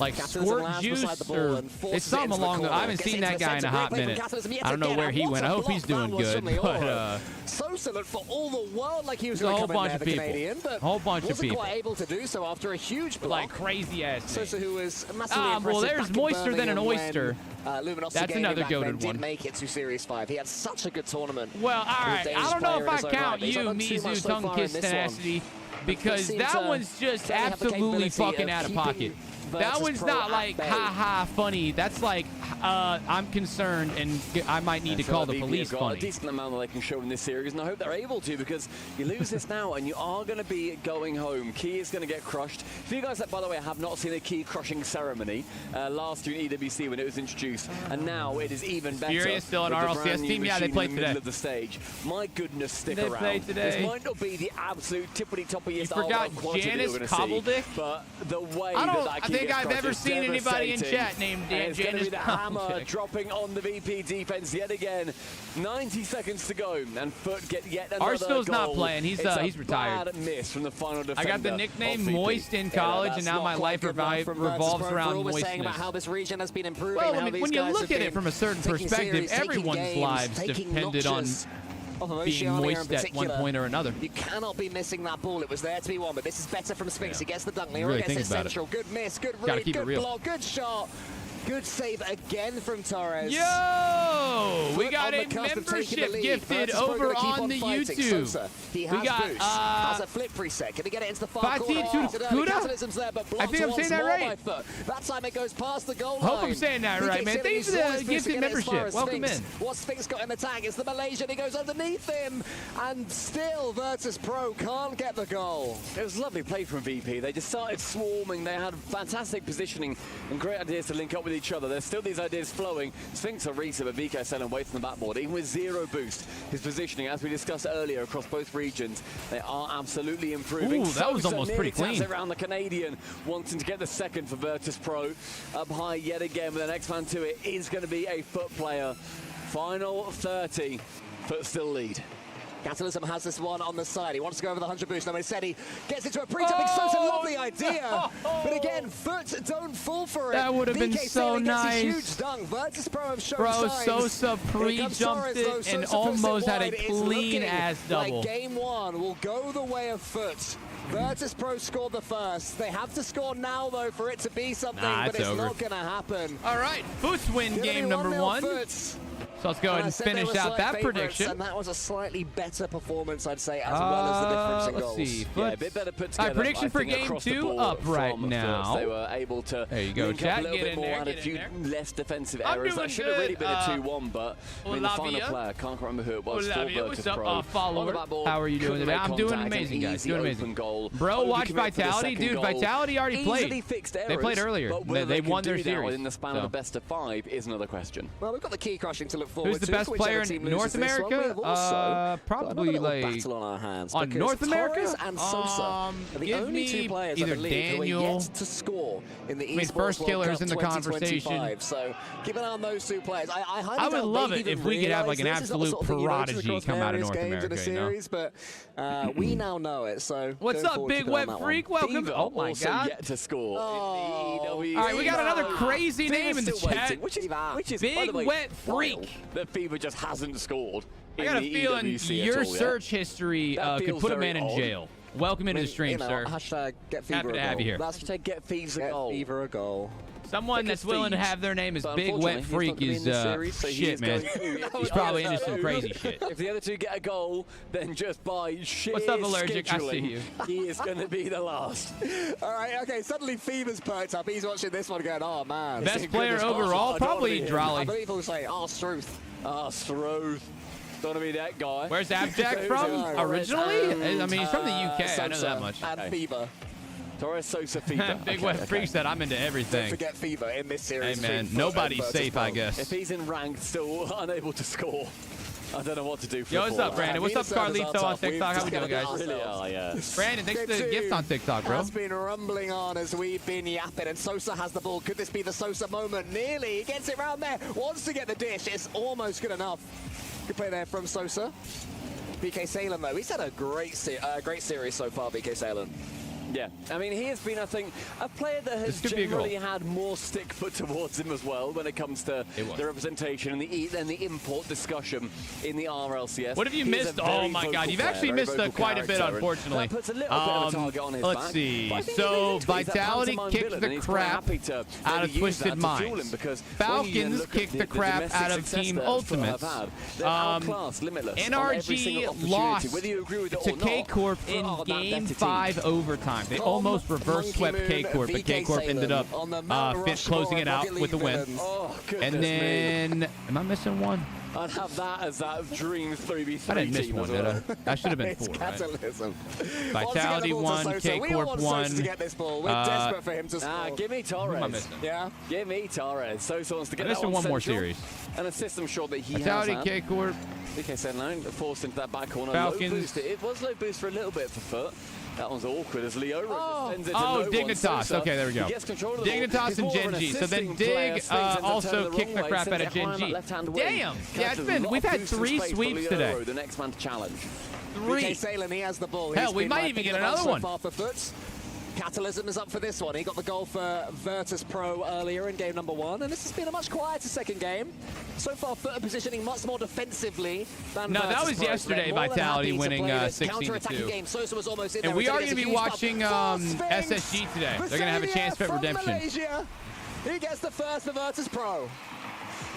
Like Squirt Juice, or it's something along the. I haven't seen that guy in a hot minute. I don't know where he went. I hope he's doing good. But Sosa looked for all the world like he was There's a going to whole come in bunch there, of the people. Canadian, but Whole bunch of wasn't people. quite able to do so after a huge block. like crazy ass. Sosa, who was massively Well, impressive there's back in moister than an Birmingham when, oyster. Luminosity That's Gaming another back then goated did one. make it to Series 5. He had such a good tournament. Well, all right. I don't know if I count He's not you, done too much Mizu, so Tongue far Kiss in this one. Tenacity, because seems that to one's just certainly have the absolutely capability fucking of out of keeping pocket. That Virtus one's Pro not at like bay. ha funny. That's like I'm concerned and I might need to call the police got funny. a decent amount that they can show in this series, and I hope they're able to, because you lose this now and you are going to be going home. Key is going to get crushed. For you guys that, by the way, have not seen a key crushing ceremony last year in EWC when it was introduced, and now it is even better. Furious still an with the RLCS brand new team? Yeah, they machine played in the middle today. of the stage. My goodness, stick They around. played today. This might not be the absolute tippity-toppiest You forgot quantity Janice we're going to see, Cobbledick? but the way I that key think gets I've crushed ever is seen anybody in devastating, chat named and it's going to Janice be the hammer hammer dropping on the VP defense yet again. 90 seconds to go, and Foot get yet another Arsenal's goal. not playing. He's retired. Bad miss from the final defender. I got the nickname Moist in college, and now my life revolves around We're saying moistness. about how this region has been improving. Well, how when these you guys look have at it been from a certain taking perspective, series, taking everyone's games, lives taking depended on notches of being Oceania moist in at one particular. point or another. You cannot be missing that ball. It was there to be won, but this is better from Spinks. He gets the dunk. Leroy Really gets think it about it. central. Good miss, good Gotta read, keep it good real. block, good shot. Good save again from Torres. Yo! We got a on the cusp of taking membership the lead. gifted Virtus Pro over gonna keep on the fighting. YouTube. Sosa, he We has got, boost. Has a flip reset. Can he get it into the far Fatih corner? Tukuda? Catalysm's there, but I blocked think I'm once saying that more right. by Foot. That time it goes past the goal line. Hope I'm saying that right, man. Thanks for the gifted membership. Welcome in. What's Spinks got in the tag? It's the Malaysian. He goes underneath him, and still Virtus Pro can't get the goal. It was lovely play from VP. They just started swarming. They had fantastic positioning and great ideas to link up with each other. There's still these ideas flowing. Sphinx or Risa, but VK selling away from the backboard. Even with zero boost, his positioning, as we discussed earlier, across both regions, they are absolutely improving. Ooh, that was Sosa almost pretty nearly taps clean. around the Canadian, wanting to get the second for Virtus Pro. Up high yet again, but the next man to it is going to be a Foot player. Final 30. Foot still lead. Catalysm has this one on the side. He wants to go over the 100 boost. He gets into a pre-jumping Sosa. Lovely idea. But again, Foot don't fall for it. That would have been VK so Salem gets a nice. huge dunk. Virtus Pro have shown Bro, signs. Sosa pre-jumped it and Sosa almost puts it had a wide. It's clean-ass looking double. Like game one will go the way of Foot. Virtus Pro scored the first. They have to score now, though, for it to be something, Nah, but it's over. not going to happen. All right, Foots win game number 1. Foots. So let's go ahead and finish out that prediction. And that was a slightly better performance, I'd say, as well as the difference in goals. Let's see. Yeah, a bit better put All together. right, prediction I for think, game across the 2 board up right from now. Foots. They were able to There you go, link up chat. a little Get bit in more, there, had get a in few there. less defensive I'm errors. doing That should have really good. been a 2-1, but I mean, the final Olavia. player, can't remember who it was, for Olavia, Virtus what's up, Pro. follower? On the back board, How are you doing couldn't today? make I'm doing contact, amazing, an guys. easy Doing open amazing. Goal. Bro, watch Overcommit for the Vitality. second Dude, goal. Vitality already Easily played. fixed They played errors, earlier. but whether They can won their do that series. within the span of a best of 5 is another question. Well, we've got the key crushing to look forward Who's the to. best Whichever player team in loses North this one, we America? have also got Probably another little like battle on our hands. on because North America. Torres and Sosa are the Give only me 2 players, either I believe, Daniel. who are yet to score in the mean, eSports first World killers Cup in the conversation. 2025. So keep an eye on those 2 players. I highly I would doubt love they it even if we could have like an realise this is not the absolute sort of thing you notice prodigy across come out of various North games in America. a You know? series, but we now know it. So What's going up, forward, Big keep an eye Wet on that one. Freak? Welcome. Fever Oh my also God. yet to score. All right, we got another crazy name in the still chat. waiting, which is by Big the way, Wet wild Freak. that Fever just hasn't scored. I in got a the feeling EWC at your all yet. search history That could feels put a very man in odd. jail. Welcome into the stream, sir. Hashtag get Fever Happy a to have goal. you here. Hashtag get Fever a goal. Fever a goal. Someone that's willing to have their name as But Big Wet Freak is shit, man. He's probably into some crazy shit. If the other 2 get a goal, then just by sheer What's up, Allergic? I see scheduling, you. he is going to be the last. All right, okay, suddenly Fever's perked up. He's watching this one going, oh, man. Best player overall, probably I Drolly. believe he'll say, oh, Struth. Struth. Don't want to be that guy. Where's Abjack from? Originally? I mean, he's from the UK. I know that much. And Fever. Torres, Sosa, Fever. Big Wet Freak said I'm into Don't everything. forget Fever in this series. Hey, man, between nobody's Virtus safe, I Pro. guess. If he's in ranked, still unable to score, I don't know what to do for Yo, the what's up, forward. Brandon? What's up, Carlito on TikTok? How we doing, guys? Really are, yeah. Brandon, thanks for the gift on TikTok, bro. Has been rumbling on as we've been yapping, and Sosa has the ball. Could this be the Sosa moment? Nearly. He gets it round there. Wants to get the dish. It's almost good enough. Good play there from Sosa. BK Salem, though. He's had a great series so far, BK Salem. Yeah, I mean, he has been, I think, a player that has generally had more stick put towards him as well when it comes to the representation and the import discussion in the RLCS. What have you missed? Oh my God, you've actually missed quite a bit, unfortunately. That puts a little bit of a target on his let's back. see. But I think So he's that Vitality pantomime kicked villain, the and he's quite crap happy to out of maybe use that Twisted to fuel him, Minds. because Falcons kicked the crap out of Team Ultimates. NRG lost to K-Corp in Game 5 overtime. They almost reverse swept K-Corp, but K-Corp ended up closing it out with a win. And then, am I missing one? I'd have that as that dream 3v3 I didn't miss team one, as did well. I? That should have been It's 4, right? Catalysm. Vitality won, K-Corp won. To get this ball. We're desperate for him to score. Give me Who am I Torres. missing? Yeah. Give me Torres. Sosa wants to get I'm that missing one one more central. series. And a system shot that he Vitality, has. K-Corp. BK said no, forced into that back corner. Falcons. Low boost. It was low boost for a little bit for Foot. That one's awkward as Leo sends it to Oh, no Dignitas. one. Sosa, Okay, there we go. he gets control of the Dignitas ball. and He's more of an Gen.G. So then assisting player. Dig Spings ends up also turning the kicked the wrong way, crap out sends of it high on Gen.G. that left-hand wing. Damn. Yeah, Captures it's been, a lot we've of had boost and 3 space for sweeps Leo, today. the next man to challenge. 3. VK Salem, he has the ball. Hell, He's we been, might even picking get them up another so one. far for Foots. Catalysm is up for this one. He got the goal for Virtus Pro earlier in game number 1, and this has been a much quieter second game. So far, Foot are positioning much more defensively than Virtus that was Pro. yesterday, They're more than Vitality happy to winning play this 16-2. counter-attacking game. Sosa was almost in And there. we are going going to be watching SSG today. They're going to have a chance for redemption. Malaysia. He gets the first for Virtus Pro.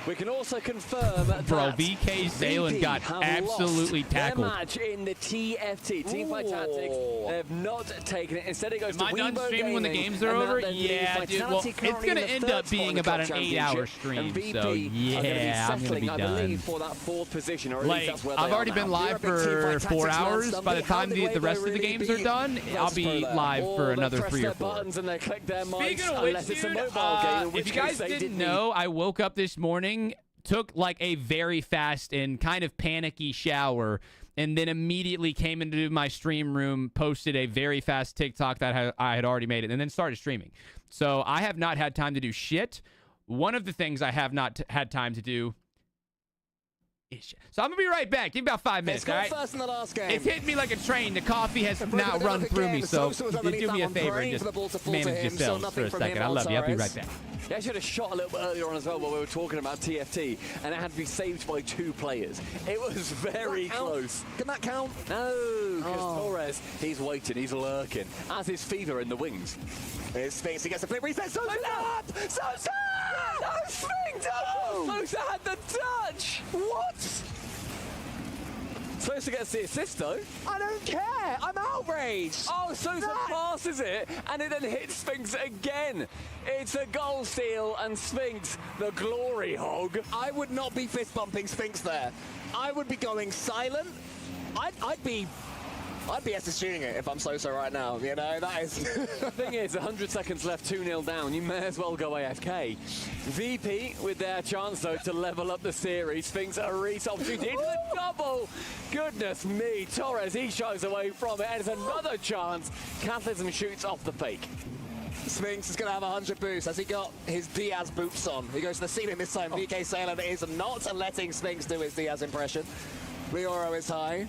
We can also confirm Bro, that VK Zaylen got have absolutely lost their tackled. match in the TFT, Teamfight Tactics. They have not taken it. Instead, it goes Am to I done Weibo streaming when the Gaming, games are and over? that then Yeah, leaves dude. Well, Vitality it's currently going in to the end third up being spot in the about an Club 8-hour Championship, stream. and VP So, are gonna be yeah, I'm going to settling, be I done. believe, for that 4th position, or at least Like, that's where they I've are already now. been live for 4 hours. By the time the rest of the games are done, I'll be live for another 3 or 4. Buttons and they click their mics, Speaking of unless which, it's a dude, mobile game, in if which you case guys they didn't know, I woke up this morning, took like a very fast and kind of panicky shower, and then immediately came into my stream room, posted a very fast TikTok that I had already made it, and then started streaming. So I have not had time to do shit. One of the things I have not had time to do is shit. So I'm going to be right back. Give me about 5 minutes, all right? First in the last game. It's hitting me like a train. The coffee has now run through me, so do me a favor and just manage yourselves for a second. I love you. I'll be right back. He actually had a shot a little bit earlier on as well while we were talking about TFT, and it had to be saved by 2 players. It was very close. Can that count? No, because Torres, he's waiting, he's lurking, as is Fever in the wings. Here's Sphinx, he gets a flip reset. Sosa up! Sosa! No, Sphinx! Sosa had the touch! What? Sosa gets the assist though. I don't care. I'm outraged. Oh, Sosa passes it, and it then hits Sphinx again. It's a goal steal, and Sphinx, the glory hog. I would not be fist bumping Sphinx there. I would be going silent. I'd be SSGing it if I'm Sosa right now. You know, that is. The thing is, 100 seconds left, 2-0 down. You may as well go AFK. VP with their chance, though, to level up the series. Sphinx a reach opportunity into the double. Goodness me, Torres, he shies away from it, and it's another chance. Catalysm shoots off the fake. Sphinx is going to have 100 boosts. Has he got his Diaz boots on? He goes to the ceiling this time. VK Salem is not letting Sphinx do his Diaz impression. Rioro is high.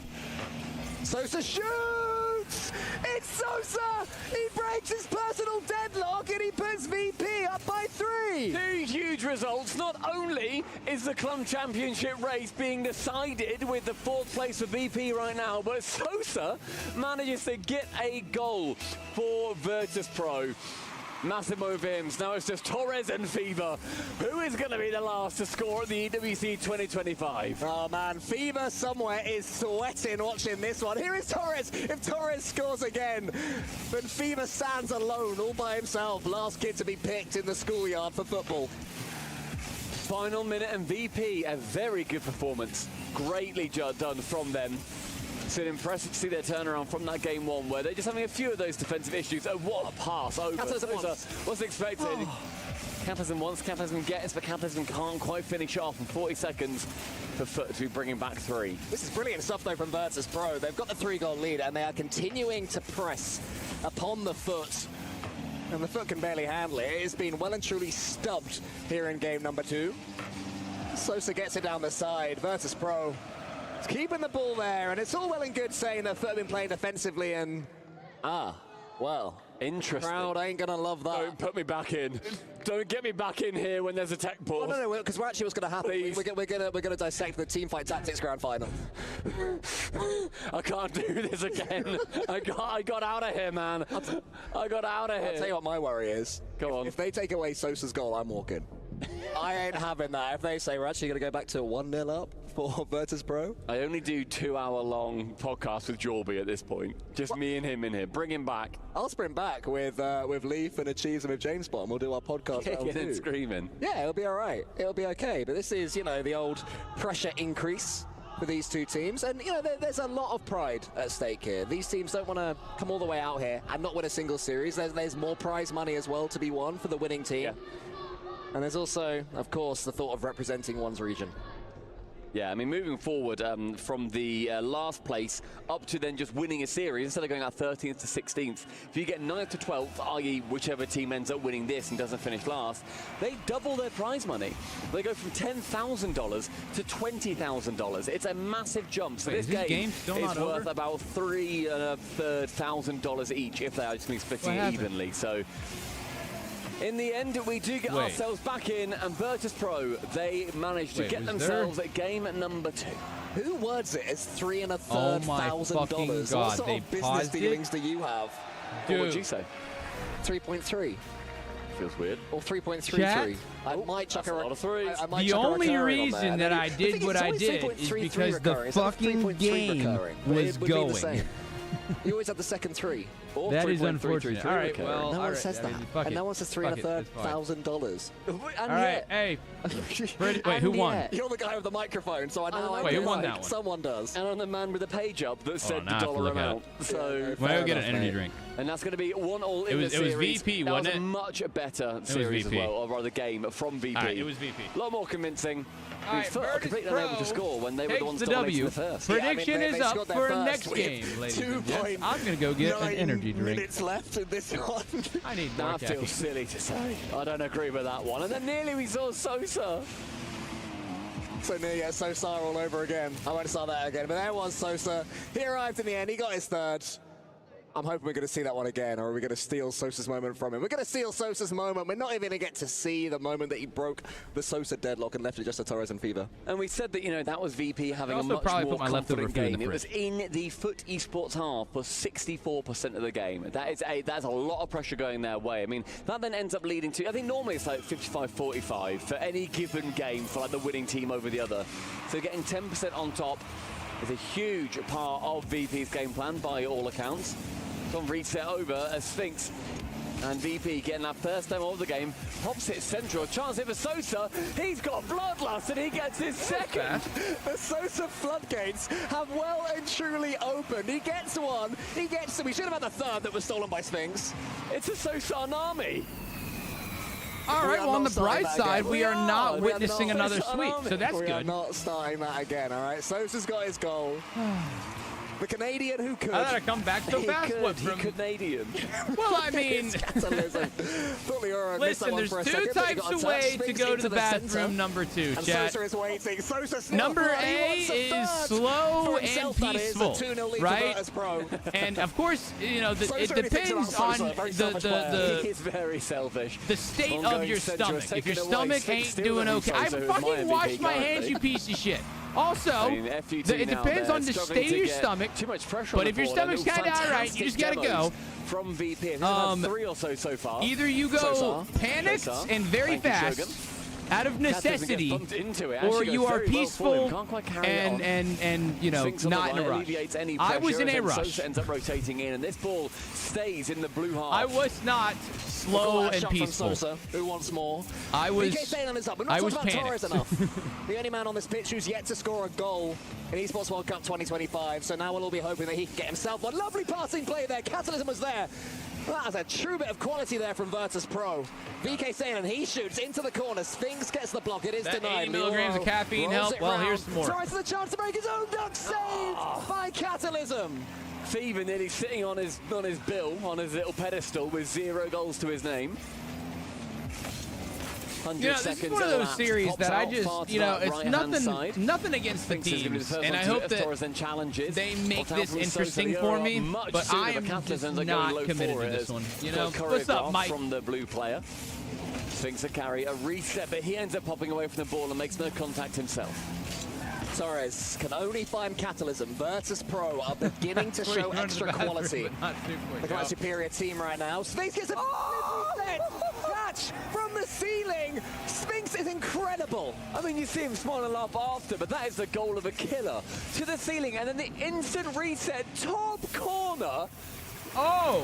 Sosa shoots! It's Sosa! He breaks his personal deadlock and he puts VP up by 3! 2 huge results. Not only is the Club Championship race being decided with the 4th place for VP right now, but Sosa manages to get a goal for Virtus Pro. Massimo Vims. Now it's just Torres and Fever. Who is going to be the last to score at the EWC 2025? Oh man, Fever somewhere is sweating watching this one. Here is Torres. If Torres scores again, then Fever stands alone all by himself. Last kid to be picked in the schoolyard for football. Final minute and VP, a very good performance. Greatly done from them. It's been impressive to see their turnaround from that game 1 where they're just having a few of those defensive issues. Oh, what a pass over. What's expected? Catalysm wants, Catalysm gets, but Catalysm can't quite finish off in 40 seconds for Foot to be bringing back 3. This is brilliant stuff though from Virtus Pro. They've got the 3-goal lead and they are continuing to press upon the Foot. And the Foot can barely handle it. It has been well and truly stubbed here in game number 2. Sosa gets it down the side. Virtus Pro is keeping the ball there, and it's all well and good saying that Foot have been playing defensively and... well... Interesting. Crowd ain't gonna love that. Don't put me back in. Don't get me back in here when there's a tech ball. Oh, no, because we're actually what's gonna happen. We're gonna dissect the Teamfight Tactics Grand Final. I can't do this again. I got out of here, man. I got out of here. I'll tell you what my worry is. Go on. If they take away Sosa's goal, I'm walking. I ain't having that. If they say we're actually going to go back to 1-0 up for Virtus Pro. I only do 2-hour-long podcasts with Jorby at this point. Just me and him in here. Bring him back. I'll sprint back with Leaf and Achieves and with James Bond. We'll do our podcast. Kicking and screaming. Yeah, it'll be all right. It'll be okay. But this is, you know, the old pressure increase for these two teams. And, you know, there's a lot of pride at stake here. These teams don't want to come all the way out here and not win a single series. There's more prize money as well to be won for the winning team. Yeah. And there's also, of course, the thought of representing one's region. Yeah, I mean, moving forward from the last place up to then just winning a series, instead of going out 13th to 16th, if you get 9th to 12th, i.e. whichever team ends up winning this and doesn't finish last, they double their prize money. They go from $10,000 to $20,000. It's a massive jump. So this game is worth about $3,500 each if they are just splitting it evenly. So in the end, we do get ourselves back in, and Virtus Pro, they managed to get themselves at game number 2. Who words it as $3,500? What sort of business dealings do you have? What would you say? 3.3. Feels weird. Or 3.33. I might chuck a lot of threes. The only reason that I did what I did is because the fucking game was going. You always have the second 3. Or that is unfortunate. All right, well, no one says that. And no one says $3,500. All right, hey. Wait, who won? You're the guy with the microphone, so I know. Wait, who won that one? Someone does. And I'm the man with the page up that said the dollar amount. So we'll get an energy drink. And that's going to be 1-1 in the series. It was VP, wasn't it? That was a much better series as well, or rather game from VP. It was VP. A lot more convincing. Virtus completely unable to score when they were the ones dominating the first. Prediction is up for next game, ladies and gents. I'm going to go get an energy drink. Minutes left in this one. I need more That feels silly to say. I don't agree with that one. And then nearly we saw Sosa. So near, yeah, Sosa all over again. I won't start that again. But there was Sosa. He arrived in the end. He got his third. I'm hoping we're going to see that one again, or are we going to steal Sosa's moment from him? We're going to steal Sosa's moment. We're not even going to get to see the moment that he broke the Sosa deadlock and left it just to Torres and Fever. And we said that, you know, that was VP having a much more confident game. It was in the Foot Esports half for 64% of the game. That's a lot of pressure going their way. I mean, that then ends up leading to, I think normally it's like 55-45 for any given game for like the winning team over the other. So getting 10% on top is a huge part of VP's game plan by all accounts. Some reset over as Sphinx and VP getting that first time of the game. Pops it central, chance it for Sosa. He's got bloodlust and he gets his second. The Sosa floodgates have well and truly opened. He gets one, he gets two. We should have had the third that was stolen by Sphinx. It's a Sosa army. All right, well, on the bright side, we are not witnessing another sweep, so that's good. We are not starting that again, all right? Sosa's got his goal. The Canadian who could. How did I come back so fast? He Canadian. Well, I mean, listen, there's two types of ways to go to the bathroom. Number 2, chat. Sosa is waiting. Number A is slow and peaceful, right? And of course, you know, it depends on the. He's very selfish. The state of your stomach. If your stomach ain't doing okay, I fucking washed my hands, you piece of shit. Also, it depends on the state of your stomach. Too much pressure but if your stomach's kind of all right, you just gotta go. From VP, 3 or so far. Either you go panicked and very fast out of necessity, or you are peaceful and you know, not in a rush. I was in a rush. Ends up rotating in, and this ball stays in the blue half. I was not slow and peaceful. Who wants more? I was panicked. The only man on this pitch who's yet to score a goal in Esports World Cup 2025. So now we'll all be hoping that he can get himself one. Lovely passing play there. Catalysm was there. That was a true bit of quality there from Virtus Pro. VK Saiyan, he shoots into the corner. Sphinx gets the block. It is denied. 80 milligrams of caffeine help. Well, here's some more. Tries to the chance to make his own duck, saved by Catalysm. Fever nearly sitting on his bill, on his little pedestal with 0 goals to his name. You know, this is one of those series that I just, you know, it's nothing against the teams, and I hope that they make this interesting for me, but I am just not committed to this one. You know, what's up, Mike? From the blue player. Sphinx a carry, a reset, but he ends up popping away from the ball and makes no contact himself. Torres can only find Catalysm. Virtus Pro are beginning to show extra quality. Look at that superior team right now. Sphinx gets a catch from the ceiling. Sphinx is incredible. I mean, you see him smiling up after, but that is the goal of a killer. To the ceiling, and then the instant reset, top corner.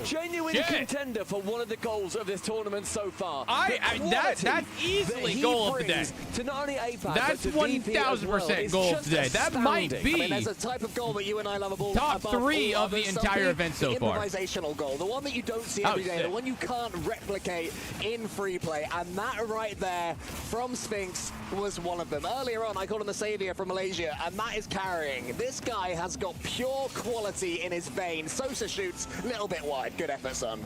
Genuine contender for one of the goals of this tournament so far. That's easily goal of the day. To not only APAC, that's 1,000% goal of the day. That might be there's a type of goal that you and I love top 3 of the entire event so far. Improvisational goal, the one that you don't see every day, the one you can't replicate in free play, and that right there from Sphinx was one of them. Earlier on, I called him the savior from Malaysia, and that is carrying. This guy has got pure quality in his veins. Sosa shoots a little bit wide. Good effort, son.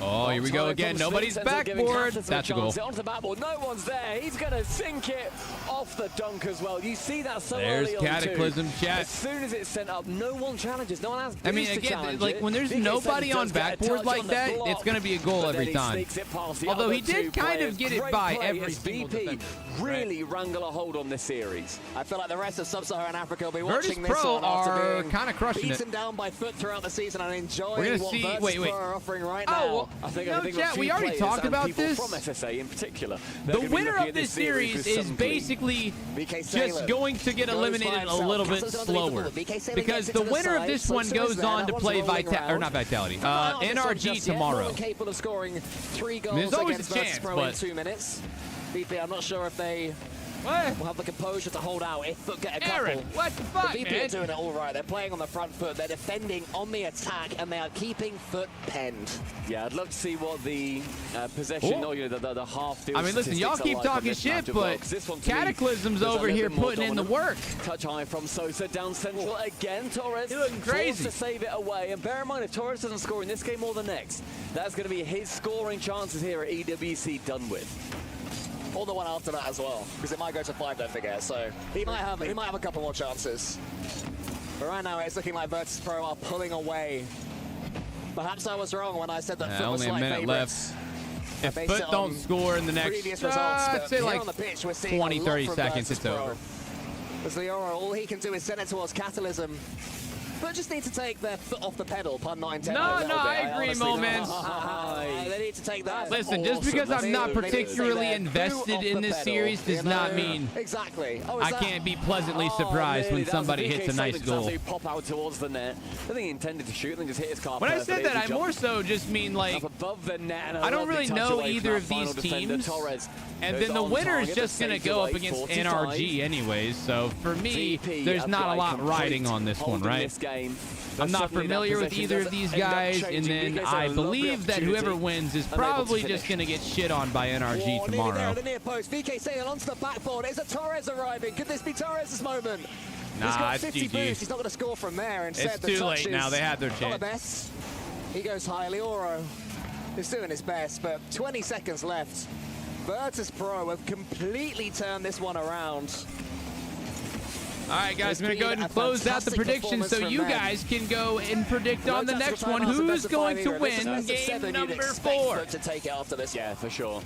Oh, here we go again. Nobody's backboard. That's a goal. Onto the backboard. No one's there. He's going to sink it off the dunk as well. You see that so early on. There's Cataclysm, chat. As soon as it's sent up, no one challenges. No one has. I mean, again, like when there's nobody on backboard like that, it's going to be a goal every time. Although he did kind of get it by every single defender. Really wrangle a hold on this series. I feel like the rest of Sub-Saharan Africa will be Virtus watching this Pro one after are being kind of crushing beaten down by Foot throughout the season and enjoying We're gonna what see. Virtus Pro are offering right now. Oh, well, I think chat, we already talked about this. From SSA in particular. The winner of this series is basically just going to get eliminated a little bit slower because the winner of this one goes on to play Vitality, NRG tomorrow. Capable of scoring 3 goals there's always against a chance, Virtus Pro but in 2 minutes. VP, I'm not sure if they will have the composure to hold out if Foot get a couple. Aaron, what the fuck, the VP man? are doing it all right. They're playing on the front foot. They're defending on the attack, and they are keeping Foot penned. Yeah, I'd love to see what the possession, the half field. I mean, listen, y'all keep talking shit, but Cataclysm's over here putting in the work. Touch high from Sosa down central again. Torres doing crazy to save it away. And bear in mind, if Torres doesn't score in this game or the next, that's going to be his scoring chances here at EWC done with. Or the one after that as well, because it might go to 5, don't forget. So he might have a couple more chances. But right now it's looking like Virtus Pro are pulling away. Perhaps I was wrong when I said that Foot was only a minute favorites. left. If Foot don't score in the next, I'd say like 20, 30 seconds, it's over. As Leora, all he can do is send it towards Catalysm. But just need to take their foot off the pedal, pun 910. No, I agree, Moments. They need to take that. Listen, just because I'm not particularly invested in this series does not mean I can't be pleasantly surprised when somebody hits a nice goal. Pop out towards the net. I think he intended to shoot and just hit his car. When I said that, I more so just mean like above the net. I don't really know either of these teams. And then the winner is just going to go up against NRG anyways. So for me, there's not a lot riding on this one, right? I'm not familiar with either of these guys, and then I believe that whoever wins is probably just going to get shit on by NRG tomorrow. The near post. VK Sail onto the backboard. Is a Torres arriving? Could this be Torres' moment? Nah, he's got 50 boost. He's not going to score from there. It's too late now. They had their chance. Not the best. He goes high. Leoro is doing his best, but 20 seconds left. Virtus Pro have completely turned this one around. All right, guys, I'm going to go ahead and close out the predictions so you guys can go and predict on the next one who's going to win game number 4. To take it after this. Yeah, for sure.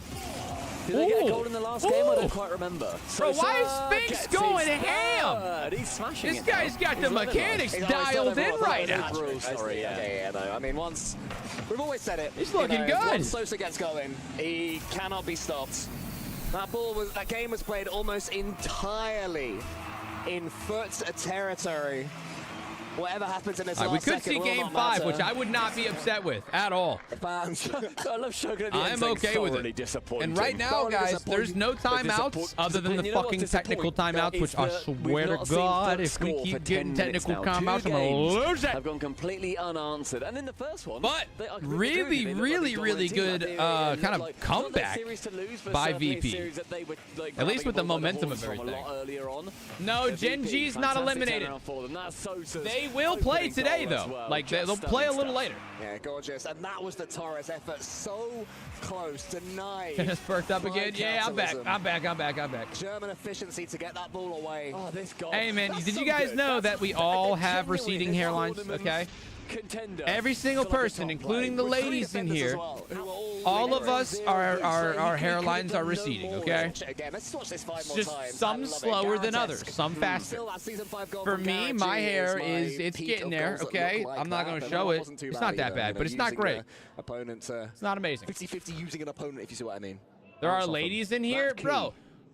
Did they get a goal in the last game? I don't quite remember. Bro, why is Sphinx going ham? He's smashing this guy's got the mechanics dialed in right now. Sorry, yeah, no. I mean, once we've always said it. He's looking good. Once Sosa gets going, he cannot be stopped. That game was played almost entirely in Foot's territory. Whatever happens in this last we could see second game 5, which I would not be upset with at all. I love Shogun at the end. I'm okay with it. And right now, guys, there's no timeouts other than the fucking technical timeouts, which I swear to God, if we keep getting technical timeouts, I'm going to lose it. Have gone completely unanswered. And in the first one, but really, really good kind of comeback by VP. At least with the momentum of everything. No, Gen.G's not eliminated. They will play today, though. Like, they'll play a little later. Yeah, gorgeous. And that was the Torres effort. So close. Denied. Just perked up again. Yeah, I'm back. German efficiency to get that ball away. Oh, this goal. Hey, man, did you guys know that we all have receding hairlines, okay? Every single person, including the ladies in here, all of us, our hairlines are receding, okay? Just some slower than others, some faster. For me, my hair it's getting there, okay? I'm not going to show it. It's not that bad, but it's not great. It's not amazing. 50-50 using an opponent, if you see what I mean. There are ladies in here, bro.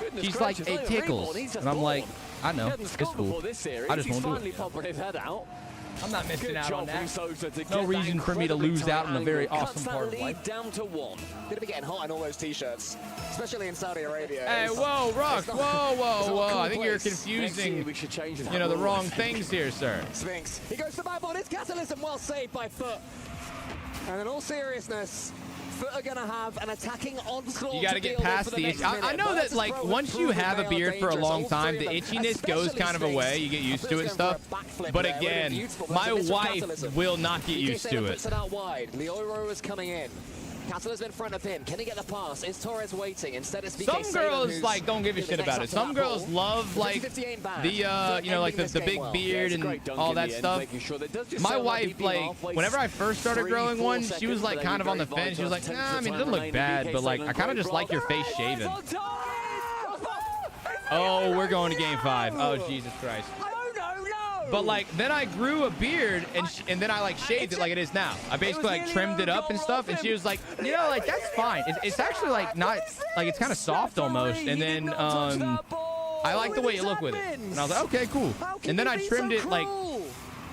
Goodness She's gracious, like, not it even reborn, tickles. he's just And I'm like, born. I know. He hasn't It's scored cool. before this series. I just He's won't do finally it. popping his head out. I'm not missing out on that. Sosa No reason for me to lose out in a very awesome part of life. Down to 1. Gonna be getting hot in all those t-shirts, especially in Saudi Arabia. Hey, whoa, Rock, whoa. I think you're confusing, we should change that the wrong things here, sir. Sphinx. He goes to back on. It's Catalysm, well saved by Foot. And in all seriousness, Foot are gonna have an attacking onslaught. You got to get past the itch. I know that, like, once you have a beard for a long time, the itchiness goes kind of away. You get used to it and stuff. But again, my wife will not get used to it. Puts it out wide. Leoro is coming in. Catalysm in front of him. Can he get the pass? Is Torres waiting? Instead, it's VK. Some girls like don't give a shit about it. Some girls love like the like the big beard and all that stuff. My wife, like, whenever I first started growing one, she was like kind of on the fence. She was like, nah, I mean, it doesn't look bad, but like I kind of just like your face shaven. Oh, we're going to game 5. Oh, Jesus Christ. But like then I grew a beard and then I like shaved it like it is now. I basically like trimmed it up and stuff, and she was like, like that's fine. It's actually like not like it's kind of soft almost. And then I like the way you look with it. And I was like, okay, cool. And then I trimmed it like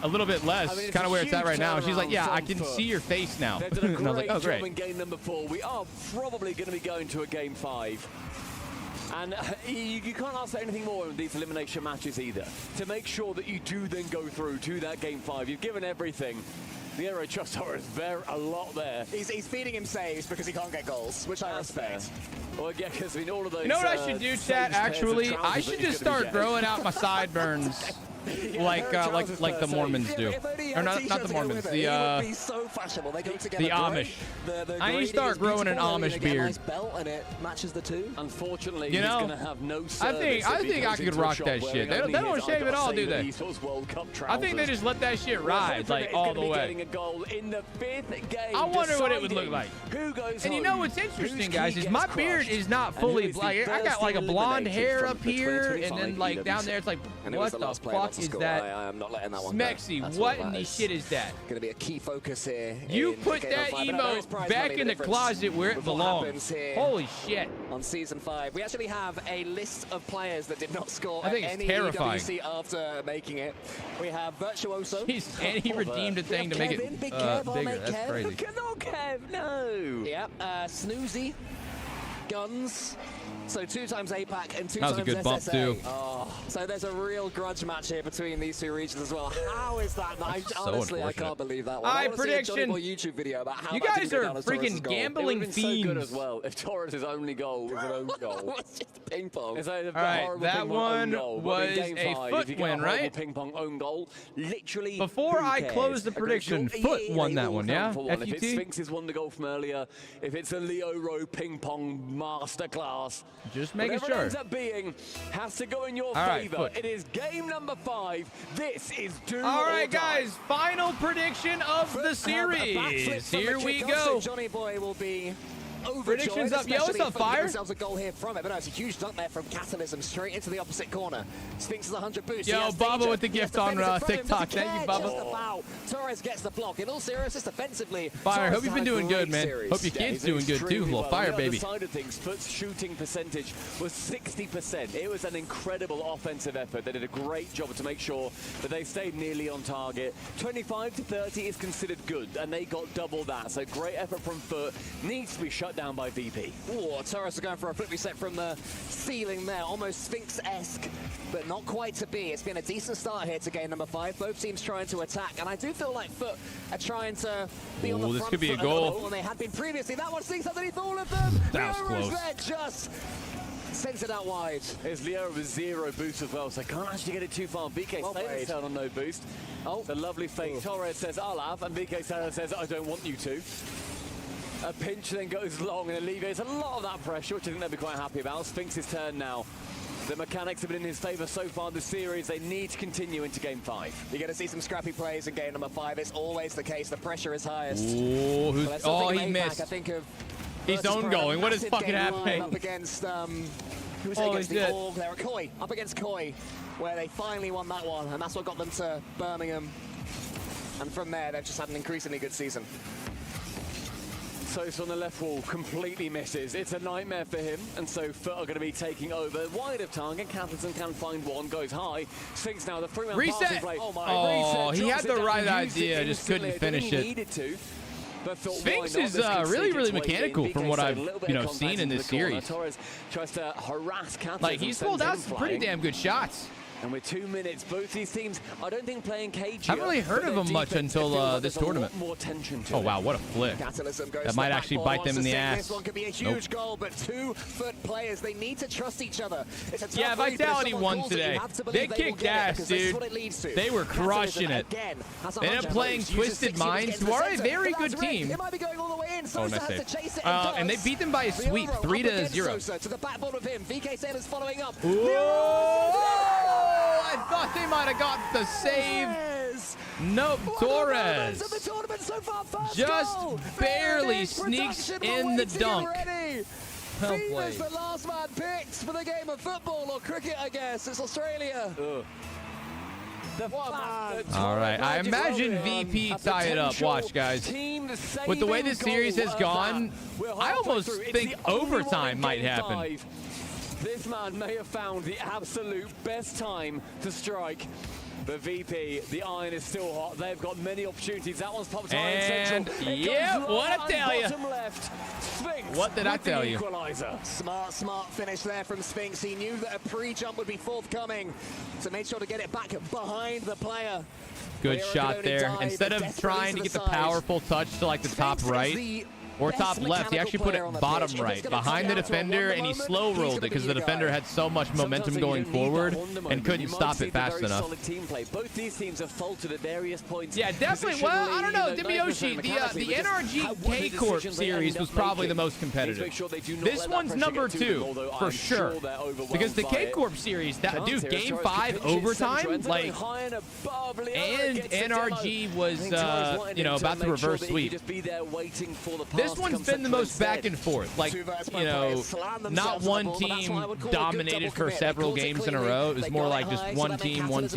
a little bit less, kind of where it's at right now. And she's like, yeah, I can see your face now. And I was like, oh, great. In game number 4, we are probably going to be going to a game 5. And you can't ask for anything more in these elimination matches either. To make sure that you do then go through to that game 5. You've given everything. The Aero Trust is a lot there. He's feeding him saves because he can't get goals, which I respect. Well, yeah, because I mean, all of those. You know what I should do, chat? Actually, I should just start growing out my sideburns. Like the Mormons do, or not the Mormons, the Amish. I need to start growing an Amish beard. Nice belt and it matches the two. Unfortunately, he's going to have no I think I could rock that shit. They don't shave at all, do they? I think they just let that shit ride like all the way. I wonder what it would look like. And you know what's interesting, guys, is my beard is not fully black. I got like a blonde hair up here, and then like down there, it's like, what the fuck is that? I'm not letting that one Smexy, what in the shit is that? Going to be a key focus here. You put that emote back in the closet where it belongs. Holy shit. On season 5, we actually have a list of players that did not score I think any it's terrifying. EWC after making it. We have Virtuoso. And he redeemed a thing to make it bigger. That's crazy. No, Kev, no. Yep, Snoozy, Guns. So 2 times APAC and 2 times SSA. That was a good bump, too. Oh, so there's a real grudge match here between these 2 regions as well. How is that? Honestly, I can't believe that one. I prediction. YouTube video about how you guys are freaking gambling fiends. Good as well. If Torres' only goal was an own goal. It's just ping pong. All right, that one was a Foot win, right? Ping pong own goal. Literally. Before I close the prediction, Foot won that one, yeah? If it's Sphinx's won the goal from earlier, if it's a Leo Rowe ping pong masterclass. Just making sure. Whatever it ends up being has to go in your favor. It is game number 5. This is do All right, guys. Final prediction of the series. Here we go. Johnny Boy will be predictions up. Yo, what's up, Fire? Themselves a goal here from it, but no, it's a huge dunk there from Catalysm straight into the opposite corner. Sphinx is 100 boost. Yo, Bubba with the gift on TikTok. Thank you, Bubba. Torres gets the block. In all seriousness, defensively. Fire, hope you've been doing good, man. Hope your kid's doing good too. Little Fire baby. The other side of things, Foot's shooting percentage was 60%. It was an incredible offensive effort. They did a great job to make sure that they stayed nearly on target. 25 to 30 is considered good, and they got double that. So great effort from Foot. Needs to be shut down by VP. Oh, Torres are going for a flip reset from the ceiling there, almost Sphinx-esque, but not quite to be. It's been a decent start here to game number 5. Both teams trying to attack, and I do feel like Foot are trying to be on the front this could be a foot goal. And they had been previously. That one sinks underneath all of them. That was close. There just sends it out wide. There's Leo with 0 boost as well, so can't actually get it too far. BK Slater down on no boost. Oh, the lovely fake. Torres says, I'll have, and BK Slater says, I don't want you to. A pinch then goes long and alleviates a lot of that pressure, which I think they'll be quite happy about. Sphinx's turn now. The mechanics have been in his favour so far this series. They need to continue into game 5. You're going to see some scrappy plays in game number 5. It's always the case. The pressure is highest. Ooh, he missed. I think of he's own going. What is fucking happening? Up against who was it against the Org there? Koi. Up against Koi, where they finally won that one, and that's what got them to Birmingham. And from there, they've just had an increasingly good season. Sosa on the left wall completely misses. It's a nightmare for him, and so Foot are going to be taking over. Wide of target, Catalyst can find one, goes high. Sphinx now, the three-man reset. Play. Oh, he had the right idea, just couldn't finish it. Needed to. Sphinx is really mechanical from what I've seen in this series. Tries to harass Catalyst. Like, he's pulled out some pretty damn good shots. And with 2 minutes, both these teams, I don't think playing KG. I haven't really heard of them much until this tournament. Oh, wow, what a flick. That might actually bite them in the ass. This one could be a huge goal, but 2 Foot players, they need to trust each other. Yeah, Vitality won today. They kicked ass, dude. They were crushing it. They ended up playing Twisted Minds, who are a very good team. Oh, nice save. And they beat them by a sweep, 3-0. To the backboard of him. VK Sailor's following up. I thought they might have got the save. Nope, Torres just barely sneaks in the dunk. Well He was played. the last man picked for the game of football or cricket, I guess. It's Australia. All right, I imagine VP tie it up. Watch, guys. With the way this series has gone, I almost think overtime might happen. This man may have found the absolute best time to strike. But VP, the iron is still hot. They've got many opportunities. That one's popped high in central. Yeah, what I tell you. Sphinx What did I tell you? Equalizer. Smart finish there from Sphinx. He knew that a pre-jump would be forthcoming, so made sure to get it back behind the player. Good shot there. Instead of trying to get the powerful touch to like the top right or top left, he actually put it bottom right behind the defender, and he slow rolled it because the defender had so much momentum going forward and couldn't stop it fast enough. Both these teams have faltered at various points. Yeah, definitely. Well, I don't know, Dimyoshi, the NRG K Corp series was probably the most competitive. This one's number 2 for sure, because the K Corp series, dude, Game 5 overtime, like, and NRG was about to reverse sweep. This one's been the most back and forth. Like, not one team dominated for several games in a row. It was more like just one team, the other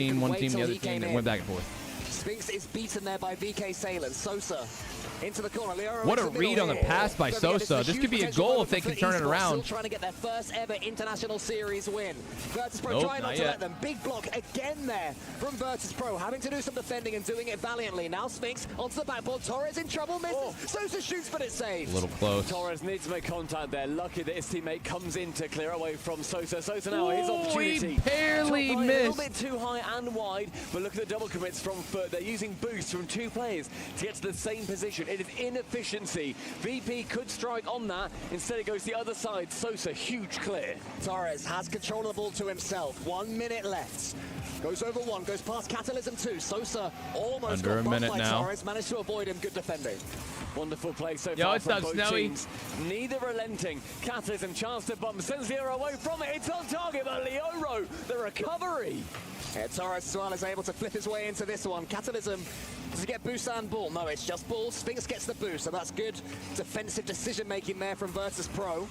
team, that went back and forth. Sphinx is beaten there by VK Sailors. Sosa into the corner. What a read on the pass by Sosa. This could be a goal if they can turn it around. Trying to get their first ever international series win. Virtus Pro trying not to let them. Big block again there from Virtus Pro, having to do some defending and doing it valiantly. Now Sphinx onto the backboard. Torres in trouble, misses. Sosa shoots, but it's saved. A little close. Torres needs to make contact there. Lucky that his teammate comes in to clear away from Sosa. Sosa now his opportunity. He barely missed. A little bit too high and wide, but look at the double commits from Foot. They're using boosts from 2 players to get to the same position. It is inefficiency. VP could strike on that. Instead, it goes the other side. Sosa, huge clear. Torres has control of the ball to himself. 1 minute left. Goes over 1, goes past Catalysm 2. Sosa almost under a minute now. Torres managed to avoid him. Good defending. Wonderful play so Yo, far it's from not both snowy. teams. Neither relenting. Catalysm chance to bump. Sends Leoro away from it. It's on target, but Leoro, the recovery. Yeah, Torres Suarez is able to flip his way into this one. Catalysm, does he get boost and ball? No, it's just ball. Sphinx gets the boost, so that's good defensive decision-making there from Virtus Pro.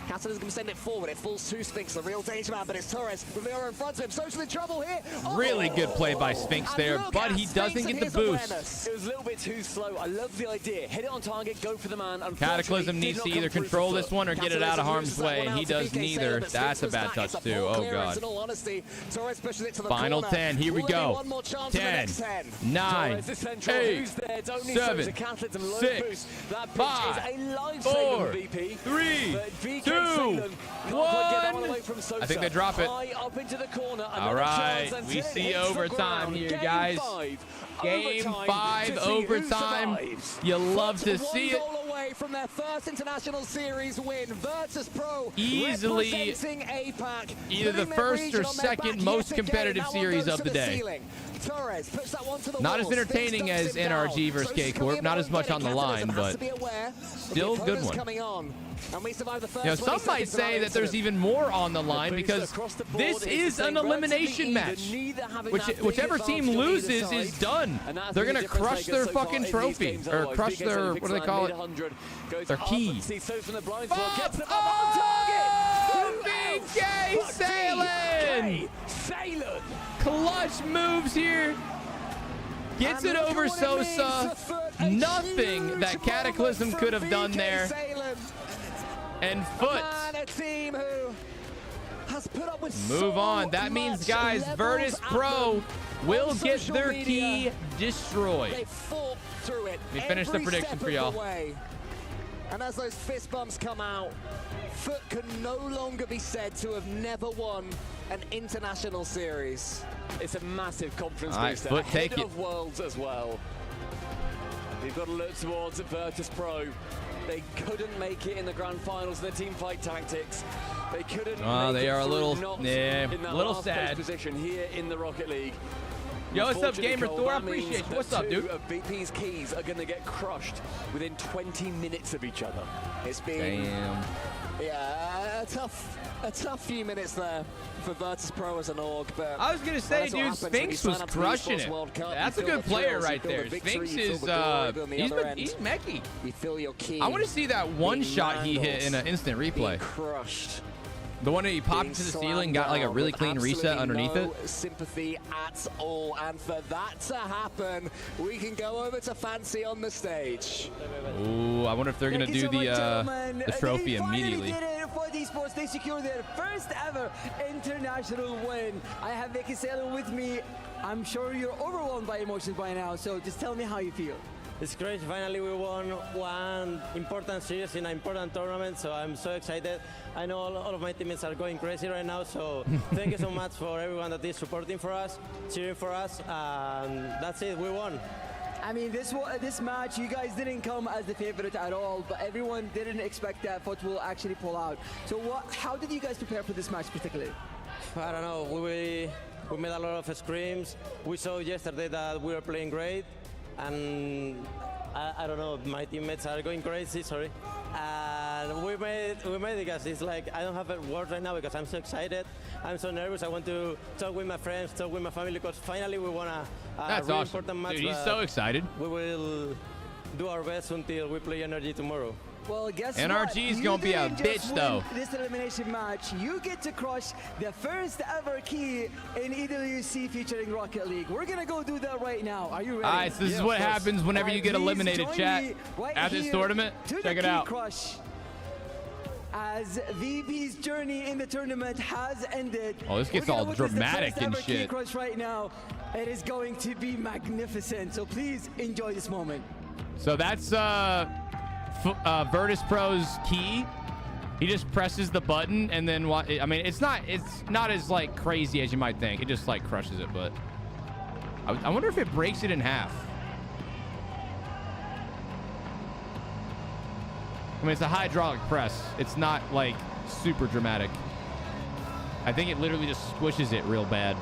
Catalysm can send it forward. It falls to Sphinx, the real danger man, but it's Torres with Leoro in front of him. Sosa in trouble here. Really good play by Sphinx there, but he doesn't get the boost. It was a little bit too slow. I love the idea. Hit it on target, go for the man. Cataclysm needs to either control this one or get it out of harm's way, and he does neither. That's a bad touch, too. Oh, God. Final 10. Here we go. 10, 9, 8, 7, 6, 5, 4, 3, 2, 1. I think they drop it. All right, we see overtime here, guys. Game 5 overtime. You love to see it. From their first international series win, Virtus Pro easily either the first or second most competitive series of the day. Not as entertaining as NRG versus K Corp, not as much on the line, but still a good one. Some might say that there's even more on the line because this is an elimination match. Whichever team loses is done. They're going to crush their fucking trophy, or crush their, what do they call it? Their key. VK Sailing! Clutch moves here. Gets it over Sosa. nothing that Cataclysm could have done there. And Foot. A team who has put up with move on. That means, guys, Virtus Pro will get their key destroyed. They fought through it. Let me finish the prediction for y'all. And as those fist bumps come out, Foot can no longer be said to have never won an international series. It's a massive confidence right, booster. Foot, Ahead take it. of Worlds as well. You've got to look towards Virtus Pro. They couldn't make it in the grand finals. Their team fight tactics. They couldn't. They are a little, in that little last sad. place position here in the Rocket League. Yo, what's up, Unfortunately, Gamer Cole, Thor? I that means appreciate you. that What's up, dude? two of VP's keys are going to get crushed within 20 minutes of each other. It's been a tough few minutes there for Virtus Pro as an org. But I was gonna say, dude, Sphinx was crushing it. That's a good player right there. Sphinx is he's mechky. You feel your key. I want to see that one shot he hit in an instant replay. Crushed. The one that he popped to the ceiling, got like a really clean reset underneath it. Sympathy at all, and for that to happen, we can go over to Fancy on the stage. Ooh, I wonder if they're gonna do the trophy immediately. They did it for esports. They secured their first ever international win. I have Vicky Salem with me. I'm sure you're overwhelmed by emotions by now, so just tell me how you feel. It's great. Finally, we won one important series in an important tournament, so I'm so excited. I know all of my teammates are going crazy right now, so thank you so much for everyone that is supporting for us, cheering for us, and that's it. We won. I mean, this match, you guys didn't come as the favorite at all, but everyone didn't expect that Foot will actually pull out. So how did you guys prepare for this match particularly? I don't know. We made a lot of screams. We saw yesterday that we were playing great. And I don't know, my teammates are going crazy, sorry. And we made it, guys. It's like I don't have a word right now because I'm so excited. I'm so nervous. I want to talk with my friends, talk with my family, because finally we won a That's really awesome. important match. Dude, he's so excited. We will do our best until we play Gen.G tomorrow. Well, guess NRG is going to be a bitch, though. This elimination match, you get to crush the first ever key in EWC featuring Rocket League. We're going to go do that right now. Are you ready? All right, so this is what happens whenever you get eliminated, chat. At this tournament, check it out. Crush. As VP's journey in the tournament has ended. Oh, this gets all dramatic and shit. Key crush right now. It is going to be magnificent. So please enjoy this moment. So that's Virtus Pro's key. He just presses the button and then I mean, it's not as like crazy as you might think. It just like crushes it, but I wonder if it breaks it in half. I mean, it's a hydraulic press. It's not like super dramatic. I think it literally just squishes it real bad.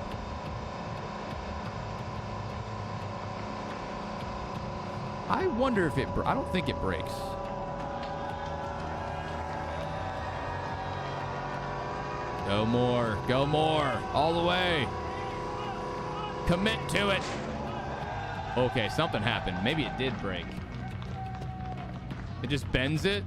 I wonder if I don't think it breaks. Go more. Go more. All the way. Commit to it. Okay, something happened. Maybe it did break. It just bends it.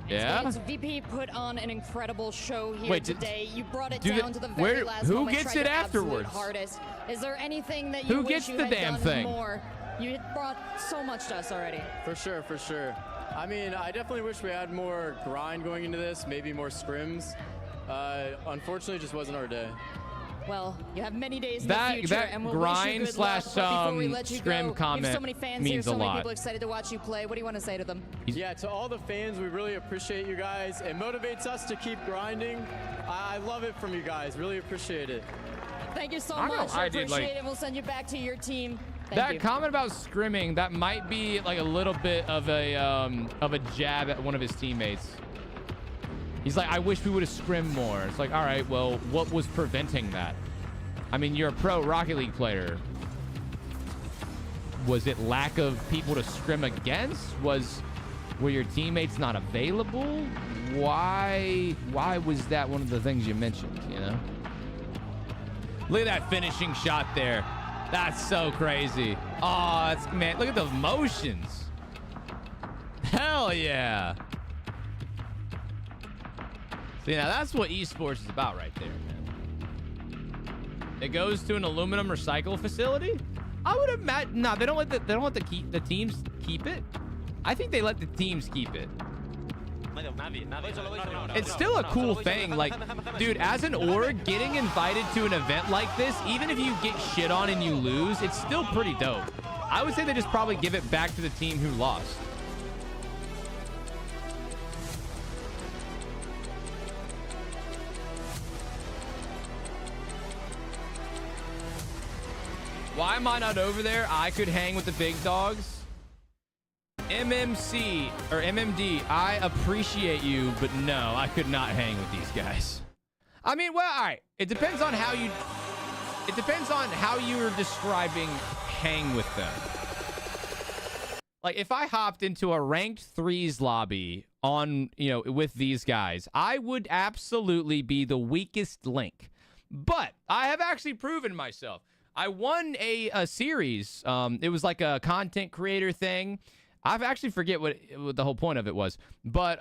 Yeah. VP put on an incredible show here today. You brought it down to the very last moment. Who gets it afterwards? Hardest. Is there anything that you wish you had done more? You brought so much to us already. For sure, for sure. I mean, I definitely wish we had more grind going into this, maybe more scrims. Unfortunately, it just wasn't our day. Well, you have many days in the future, and we'll grind wish you good luck. But before we let you scrim go, comment you have so many fans means here, so a many lot. people excited to watch you play. What do you want to say to them? Yeah, to all the fans, we really appreciate you guys. It motivates us to keep grinding. I love it from you guys. Really appreciate it. Thank you so much. I appreciate it. We'll send you back to your team. Thank you. Comment about scrimming, that might be like a little bit of a jab at one of his teammates. He's like, I wish we would have scrimmed more. It's like, all right, well, what was preventing that? I mean, you're a pro Rocket League player. Was it lack of people to scrim against? Were your teammates not available? Why was that one of the things you mentioned, you know? Look at that finishing shot there. That's so crazy. Oh, man, look at those motions. Hell yeah. See, now that's what esports is about right there, man. It goes to an aluminum recycle facility? I would imagine. No, they don't let the teams keep it. I think they let the teams keep it. It's still a cool thing. Like, dude, as an org, getting invited to an event like this, even if you get shit on and you lose, it's still pretty dope. I would say they just probably give it back to the team who lost. Why am I not over there? I could hang with the big dogs. MMC or MMD, I appreciate you, but no, I could not hang with these guys. I mean, well, all right. It depends on how you are describing hang with them. Like, if I hopped into a ranked 3s lobby on, with these guys, I would absolutely be the weakest link. But I have actually proven myself. I won a series. It was like a content creator thing. I actually forget what the whole point of it was. But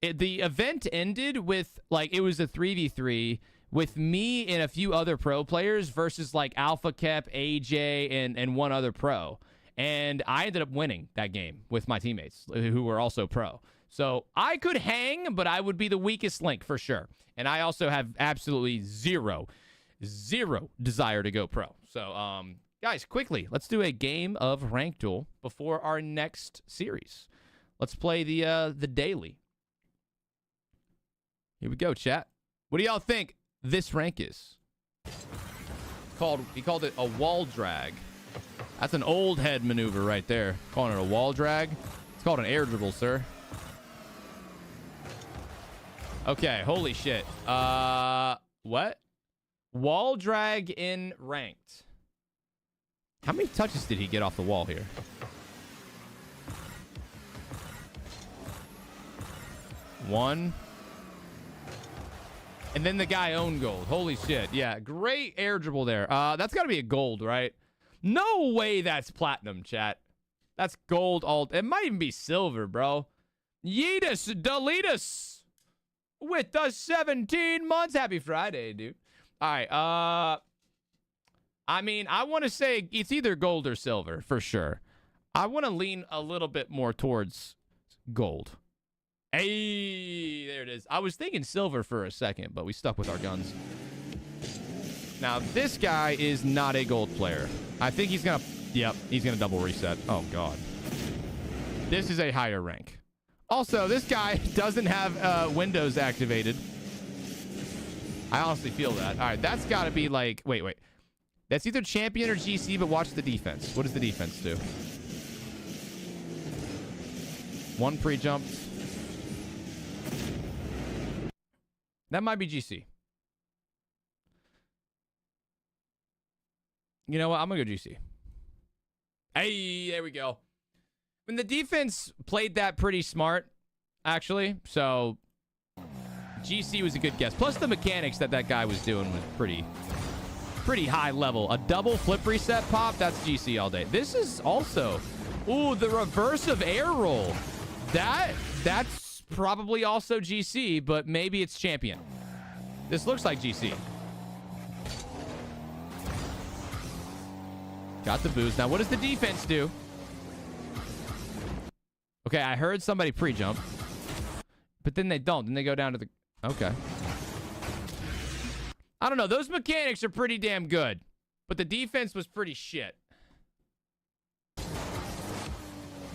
the event ended with, like, it was a 3v3 with me and a few other pro players versus, like, Alpha Kep, AJ, and one other pro. And I ended up winning that game with my teammates who were also pro. So I could hang, but I would be the weakest link for sure. And I also have absolutely zero desire to go pro. So, guys, quickly, let's do a game of Rank Duel before our next series. Let's play the daily. Here we go, chat. What do y'all think this rank is? He called it a wall drag. That's an old head maneuver right there. Calling it a wall drag. It's called an air dribble, sir. Okay, holy shit. What? Wall drag in ranked. How many touches did he get off the wall here? One. And then the guy owned gold. Holy shit. Yeah, great air dribble there. That's got to be a gold, right? No way that's platinum, chat. That's gold all. It might even be silver, bro. Yeetus, Deletus with the 17 months. Happy Friday, dude. All right. I mean, I want to say it's either gold or silver for sure. I want to lean a little bit more towards gold. Hey, there it is. I was thinking silver for a second, but we stuck with our guns. Now, this guy is not a gold player. I think he's going to... Yep, he's going to double reset. Oh, God. This is a higher rank. Also, this guy doesn't have Windows activated. I honestly feel that. All right, that's got to be like... Wait. That's either champion or GC, but watch the defense. What does the defense do? One pre-jump. That might be GC. You know what? I'm going to go GC. Hey, there we go. And the defense played that pretty smart, actually. So, GC was a good guess. Plus, the mechanics that guy was doing was pretty high level. A double flip reset pop, that's GC all day. This is also... Ooh, the reverse of air roll. That's probably also GC, but maybe it's champion. This looks like GC. Got the boost. Now, what does the defense do? Okay, I heard somebody pre-jump. But then they don't. Then they go down to the... Okay. I don't know. Those mechanics are pretty damn good. But the defense was pretty shit.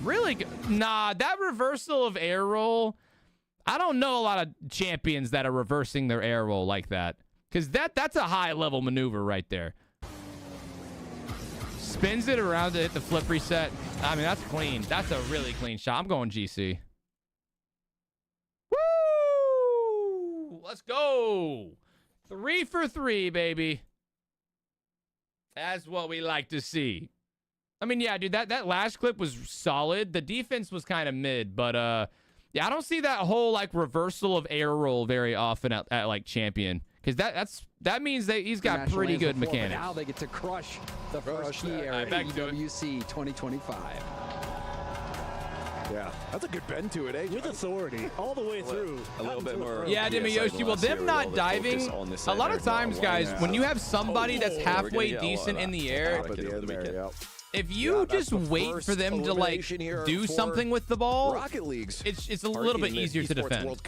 Really good. Nah, that reversal of air roll... I don't know a lot of champions that are reversing their air roll like that. Because that's a high-level maneuver right there. Spins it around to hit the flip reset. I mean, that's clean. That's a really clean shot. I'm going GC. Woo! Let's go. 3 for 3, baby. That's what we like to see. I mean, yeah, dude, that last clip was solid. The defense was kind of mid, but yeah, I don't see that whole like reversal of air roll very often at like champion. Because that means that he's got pretty good mechanics. Now they get to crush the first key area in WC 2025. Yeah, that's a good bend to it, eh? With authority, all the way through. A little bit more. Yeah, Demiyoshi. Well, them not diving, a lot of times, guys, when you have somebody that's halfway decent in the air, if you just wait for them to like do something with the ball, it's a little bit easier to defend.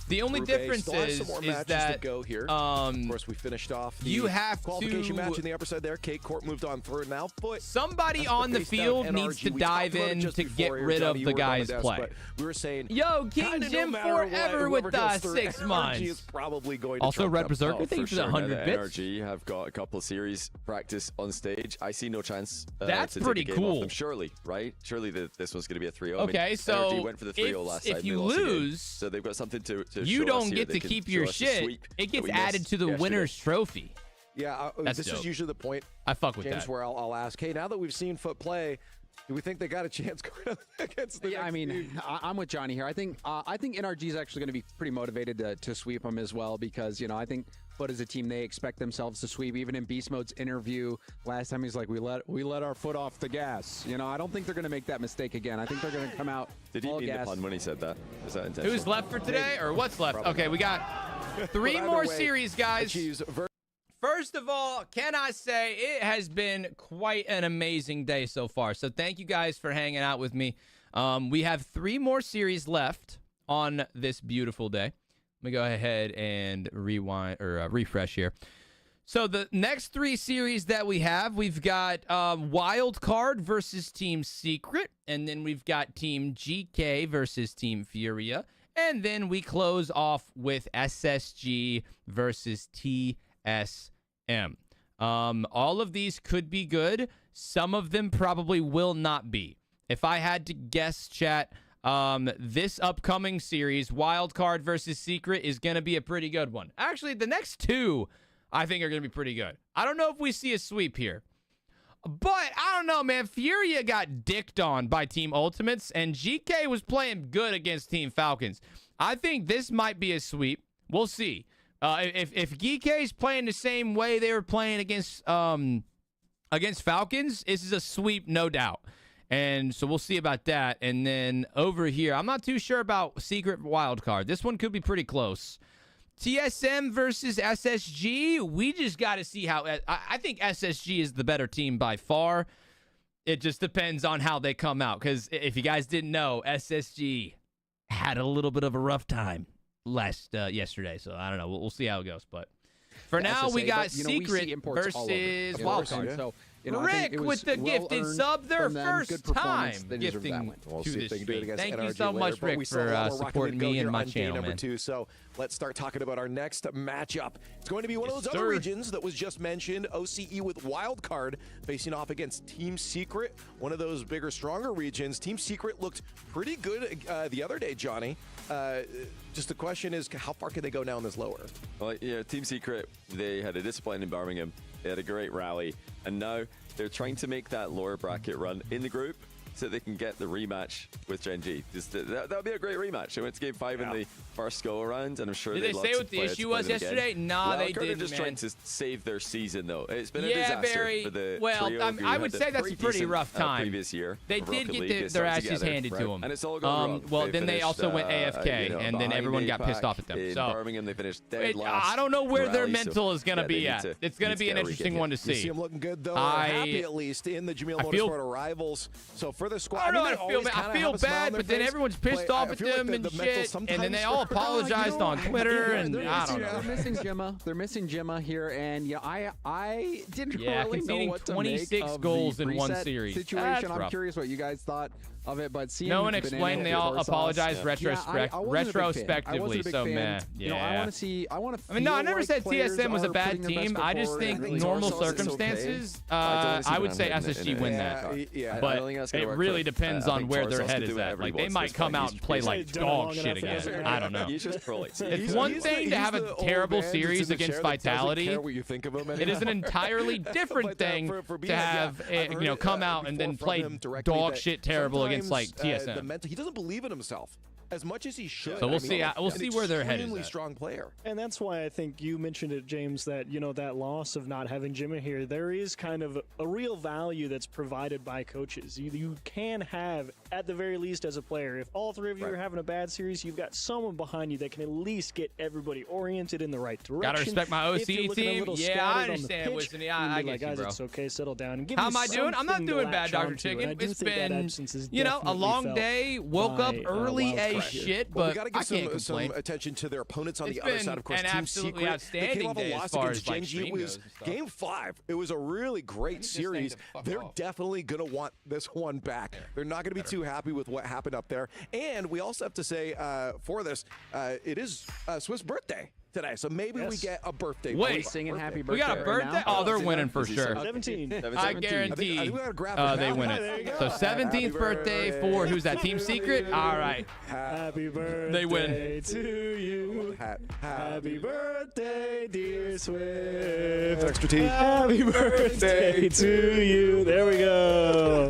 The only difference is that of course we finished off the you have qualification match in the upper side there. K-Corp moved on third now, but somebody on the field needs to dive in to get rid of the guy's play. We were saying, yo, King Jim forever with 6 months. Probably going to also, Red Berserker, thank you for the 100 bits. NRG have got a couple of series practice on stage. I see no chance. That's pretty cool. Surely, right? Surely this one's going to be a 3-0. Okay, I mean, so NRG went for the 3-0 last time. If you lose, so they've got something to you don't get to keep your shit. It gets added to the winner's trophy. Yeah, this is usually the point. I fuck with James, that. where I'll ask, hey, now that we've seen Foot play, do we think they got a chance going up against the I mean, I'm with Johnny here. I think NRG is actually going to be pretty motivated to sweep them as well because, you know, I think Foot as a team, they expect themselves to sweep. Even in Beast Mode's interview last time, he's like, we let our foot off the gas. You know, I don't think they're going to make that mistake again. I think they're going to come out Did he all mean gas. the pun when he said that? Is that intentional? Who's left for today, or what's left? Okay, we got 3 more series, guys. First of all, can I say it has been quite an amazing day so far. So thank you guys for hanging out with me. We have 3 more series left on this beautiful day. Let me go ahead and rewind or refresh here. So the next 3 series that we have, we've got Wild Card versus Team Secret, and then we've got Team GK versus Team Furia, and then we close off with SSG versus TSM. All of these could be good. Some of them probably will not be. If I had to guess, chat, this upcoming series, Wild Card versus Secret, is going to be a pretty good one. Actually, the next 2, I think, are going to be pretty good. I don't know if we see a sweep here. But, I don't know, man. Furia got dicked on by Team Ultimates, and GK was playing good against Team Falcons. I think this might be a sweep. We'll see. If GK's playing the same way they were playing against Falcons, this is a sweep, no doubt. And so we'll see about that. And then over here, I'm not too sure about Secret Wildcard. This one could be pretty close. TSM versus SSG. We just got to see how... I think SSG is the better team by far. It just depends on how they come out. Because if you guys didn't know, SSG had a little bit of a rough time yesterday. So I don't know. We'll see how it goes. But for now, we got Secret versus Wildcard. So, Rick with the gifted sub, their first time gifting to this stream. Thank you so much, Rick, for supporting me and my channel, man. So let's start talking about our next matchup. It's going to be one of those other regions that was just mentioned, OCE with Wildcard facing off against Team Secret, one of those bigger, stronger regions. Team Secret looked pretty good the other day, Johnny. Just the question is, how far can they go now in this lower? Well, yeah, Team Secret, they had a disappointing in Birmingham. They had a great rally, and now they're trying to make that lower bracket run in the group so they can get the rematch with Gen.G. That would be a great rematch. They went to Game 5 in the first go-around, and I'm sure Did they say what the issue was yesterday? Nah, they didn't, They're just trying to save their season, though. It's been a disaster for the trio of you. I would say that's a pretty rough time. Previous year. They did get their asses handed to them. And it's all gone wrong. Well, then they also went AFK, and then everyone got pissed off at them. In so Birmingham, they finished dead last. I don't know where their mental is going to be at. It's going to be an interesting one to see. You see them looking good, though. Happy, at least, in the Jamil Motorsport Rivals. So for the squad, I feel bad, but then everyone's pissed off at them and shit, and then they all apologized on Twitter, and I don't know. They're missing Gemma here, and I didn't really know what to make of 26 goals in one reset series. Situation. I'm curious what you guys thought of it, but seeing no one explained. They all apologized retrospectively. So man, you know, I want to see. I no, I never said TSM was a bad team. I just think normal circumstances, I would say SSG win that. But it really depends on where their head is at. Like they might come out and play like dog shit again. I don't know. It's one thing to have a terrible series against Vitality. It is an entirely different thing to have come out and then play dog shit terrible against like TSM. He doesn't believe in himself. as much as he should. So we'll see. We'll see where their head is. Extremely strong player. And that's why I think you mentioned it, James, that, you know, that loss of not having Jimmy here, there is kind of a real value that's provided by coaches. You can have, at the very least as a player, if all three of you are having a bad series, you've got someone behind you that can at least get everybody oriented in the right direction. Gotta respect my OC team. Yeah, I understand, Winston. Yeah, I get you, guys, bro. it's okay, settle down. And give How am I doing? I'm not doing bad, Dr. Chicken. It's been, you know, a long day. Woke up early as shit, but we got to give some attention to their opponents on the other side. Of course, Team Secret. Outstanding day as far as Gen.G. It was Game 5. It was a really great series. They're definitely going to want this one back. They're not going to be too happy with what happened up there. And we also have to say for this, it is Swift's birthday today, so maybe we get a birthday. Wait, singing happy birthday. We got a birthday? Right oh, they're winning for sure. 17. I guarantee I think we gotta grab they win it. So 17th birthday for who's that? Team Secret? All right. Happy birthday they win. to you. Happy birthday, dear Swift. Extra tea. Happy birthday to you. There we go.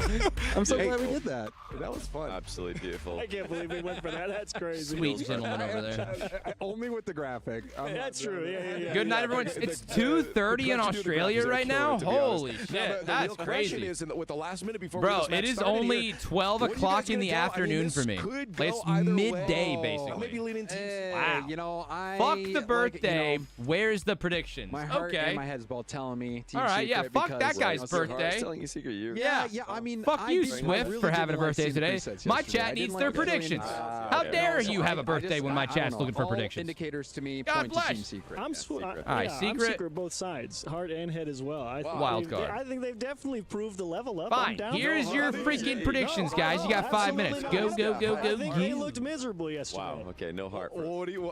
I'm so glad we did that. That was fun. Absolutely beautiful. I can't believe we went for that. That's crazy. Sweet gentleman over there. Only with the graphic. That's true. Yeah. Good night, everyone. It's 2:30 in Australia right now. Holy shit, that's crazy. Is with the last minute before bro, it is only 12 o'clock in the afternoon for me. It's midday, basically. Maybe leaning wow. You know, fuck the birthday. Where's the predictions? My heart okay. and my head's both telling me. Team all right, Secret yeah, fuck that guy's birthday. Telling you secret year. Yeah. I mean, fuck you, Swift, for having a birthday today. My chat needs their predictions. How dare you have a birthday when my chat's looking for predictions? Indicators to me God point bless. to Team Secret. I'm I'm Secret both sides, heart and head as well. Wild card. I think they've definitely proved the level up. Fine. Here's your freaking predictions, guys. You got 5 minutes. Go. I think they looked miserable yesterday. Wow. Okay, no heart.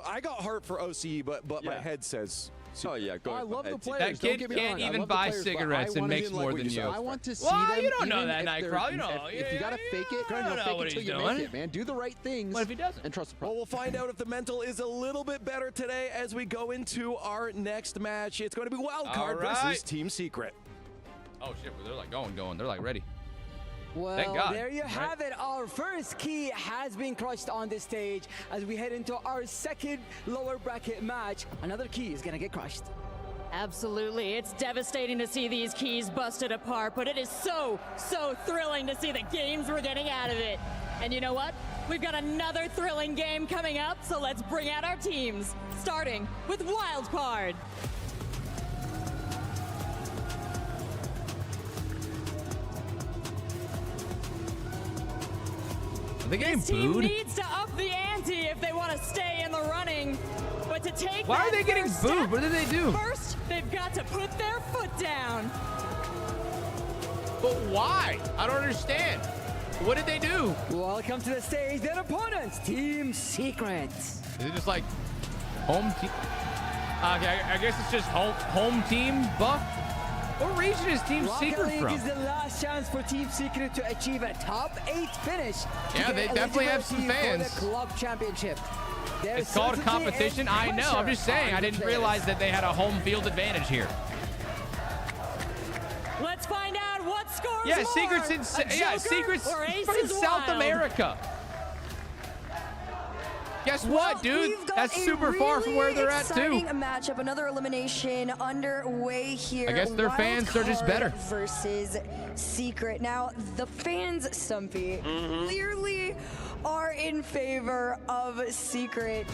I got heart for OC, but my head says. Oh yeah, go. I love the players. That kid can't even buy cigarettes and makes more than you. I want to see well, them. you don't know that, Nightcrawler. You know, if you gotta fake it, you don't know what he's doing. Man, do the right things. What if he doesn't? And trust the process. Well, we'll find out if the mental is a little bit better today as we go into our next match. It's going to be Wildcard versus Team Secret. Oh shit, they're like going. They're like ready. Well, thank God. there you have it. Our first key has been crushed on this stage as we head into our second lower bracket match. Another key is going to get crushed. Absolutely. It's devastating to see these keys busted apart, but it is so thrilling to see the games we're getting out of it. And you know what? We've got another thrilling game coming up, so let's bring out our teams, starting with Wildcard. This team needs to up the ante if they want to stay in the running. But to take why are they getting booed? What did they do? First, they've got to put their foot down. But why? I don't understand. What did they do? Welcome to the stage, their opponents, Team Secret. Is it just like home team? Okay, I guess it's just home team buff. What region is Team Secret League from? is the last chance for Team Secret to achieve a top 8 finish. Yeah, they definitely have some fans. For the club championship. It's called a competition. I know. I'm just saying. I didn't realize that they had a home field advantage here. Let's find out what scores. Yeah, more. Secret's in Secret's from South America. Guess what, dude? That's super far from where they're at, too. Exciting matchup, another elimination underway here. I guess their fans are just better. Versus Secret. Now, the fans, Stumpy, clearly are in favor of Secret.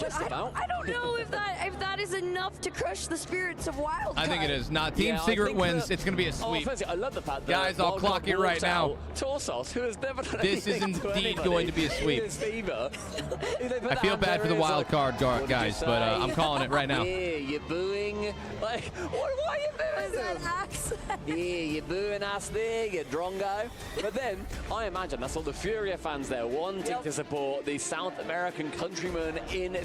Just about. I don't know if that is enough to crush the spirits of Wildcard. I think it is. Not Team Secret wins. It's going to be a sweep. I love the fact that guys, I'll clock it right now. Torsos, who has never done this is indeed going to be a sweep. I feel bad for the wild card guys, but I'm calling it right now. Yeah, you're booing. Like, why are you booing them? Yeah, you're booing us there, you drongo. But then, I imagine that's all the Furia fans there wanting to support the South American countrymen in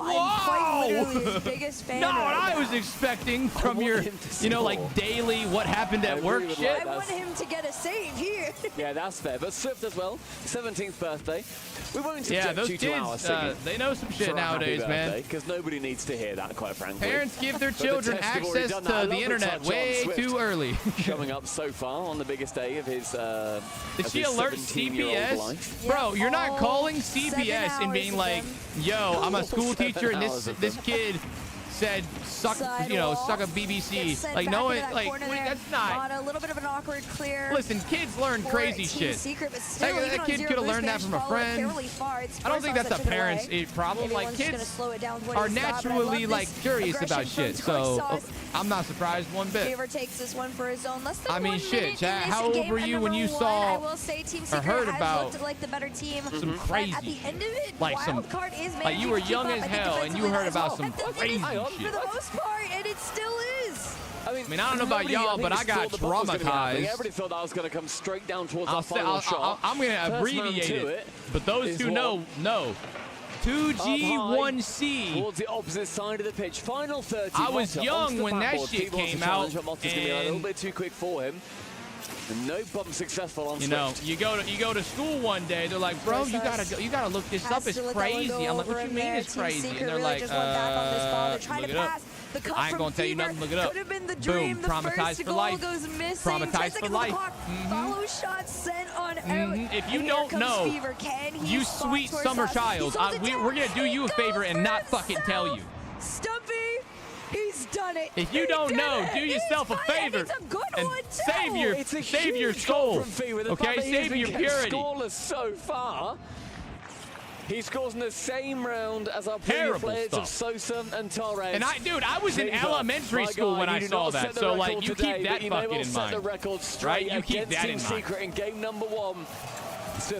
I'm quite literally his biggest fan. Not what right I now. was expecting from your, you know, like daily what happened at work shit. I want him to get a save here. Yeah, that's fair. But Swift as well, 17th birthday. We won't Yeah, subject those you to our kids, singing they know some shit for a happy nowadays, man. birthday, because because nobody needs to hear that, quite frankly. Parents give their But the children Test have already access done to that. I love the internet touch on way Swift too early. Coming up so far on the biggest day of his Did she alert 17-year-old CPS? life. Bro, you're not calling 7 CPS and being like, yo, I'm a school teacher and this kid said suck a BBC. Like no one, like that's not. On a little bit of an awkward clear. Listen, kids learn crazy shit. Secret, but still, That kid could have learned that from a friend. I don't think that's a parent's problem. Like kids are naturally like curious about shit. So I'm not surprised one bit. Favor takes this one for his own. Less than I mean, 1 shit, minute chat. in this How old game, were and you when you number saw one, I will say Team or Secret heard has about looked like the better team. some crazy, But at the end of it, like some, Wildcard is like you were young as hell and you heard about some crazy for shit. the most part, and it still is. I mean, I don't know about y'all, but I got traumatized. Everybody thought that was going to come straight down towards I'll our final shot. I'm going to abbreviate it, but those who know. 2G1C. Towards the opposite side of the pitch. Final 30. I was young when that shit came out, But Motta's going to be a little bit too quick for him. And no bump successful on Swift. You go to school one day. They're like, bro, you gotta look this up. It's crazy. I'm like, what you mean it's crazy? And they're like, look it up. I ain't gonna tell you nothing. Look it up. Boom, traumatized for life. Traumatized for life. Follow shot sent on out. If you don't know, you sweet summer child, we're gonna do you a favor and not fucking tell you. Stumpy, he's done it. If you don't know, do yourself a favor and save your soul. Okay, save your purity. Scoreless so far. He scores in the same round as our previous players of Sosa and Torres. And I was in elementary school when I saw that, so like you keep that fucking in mind, right? You keep that in mind. Secret in game number 1.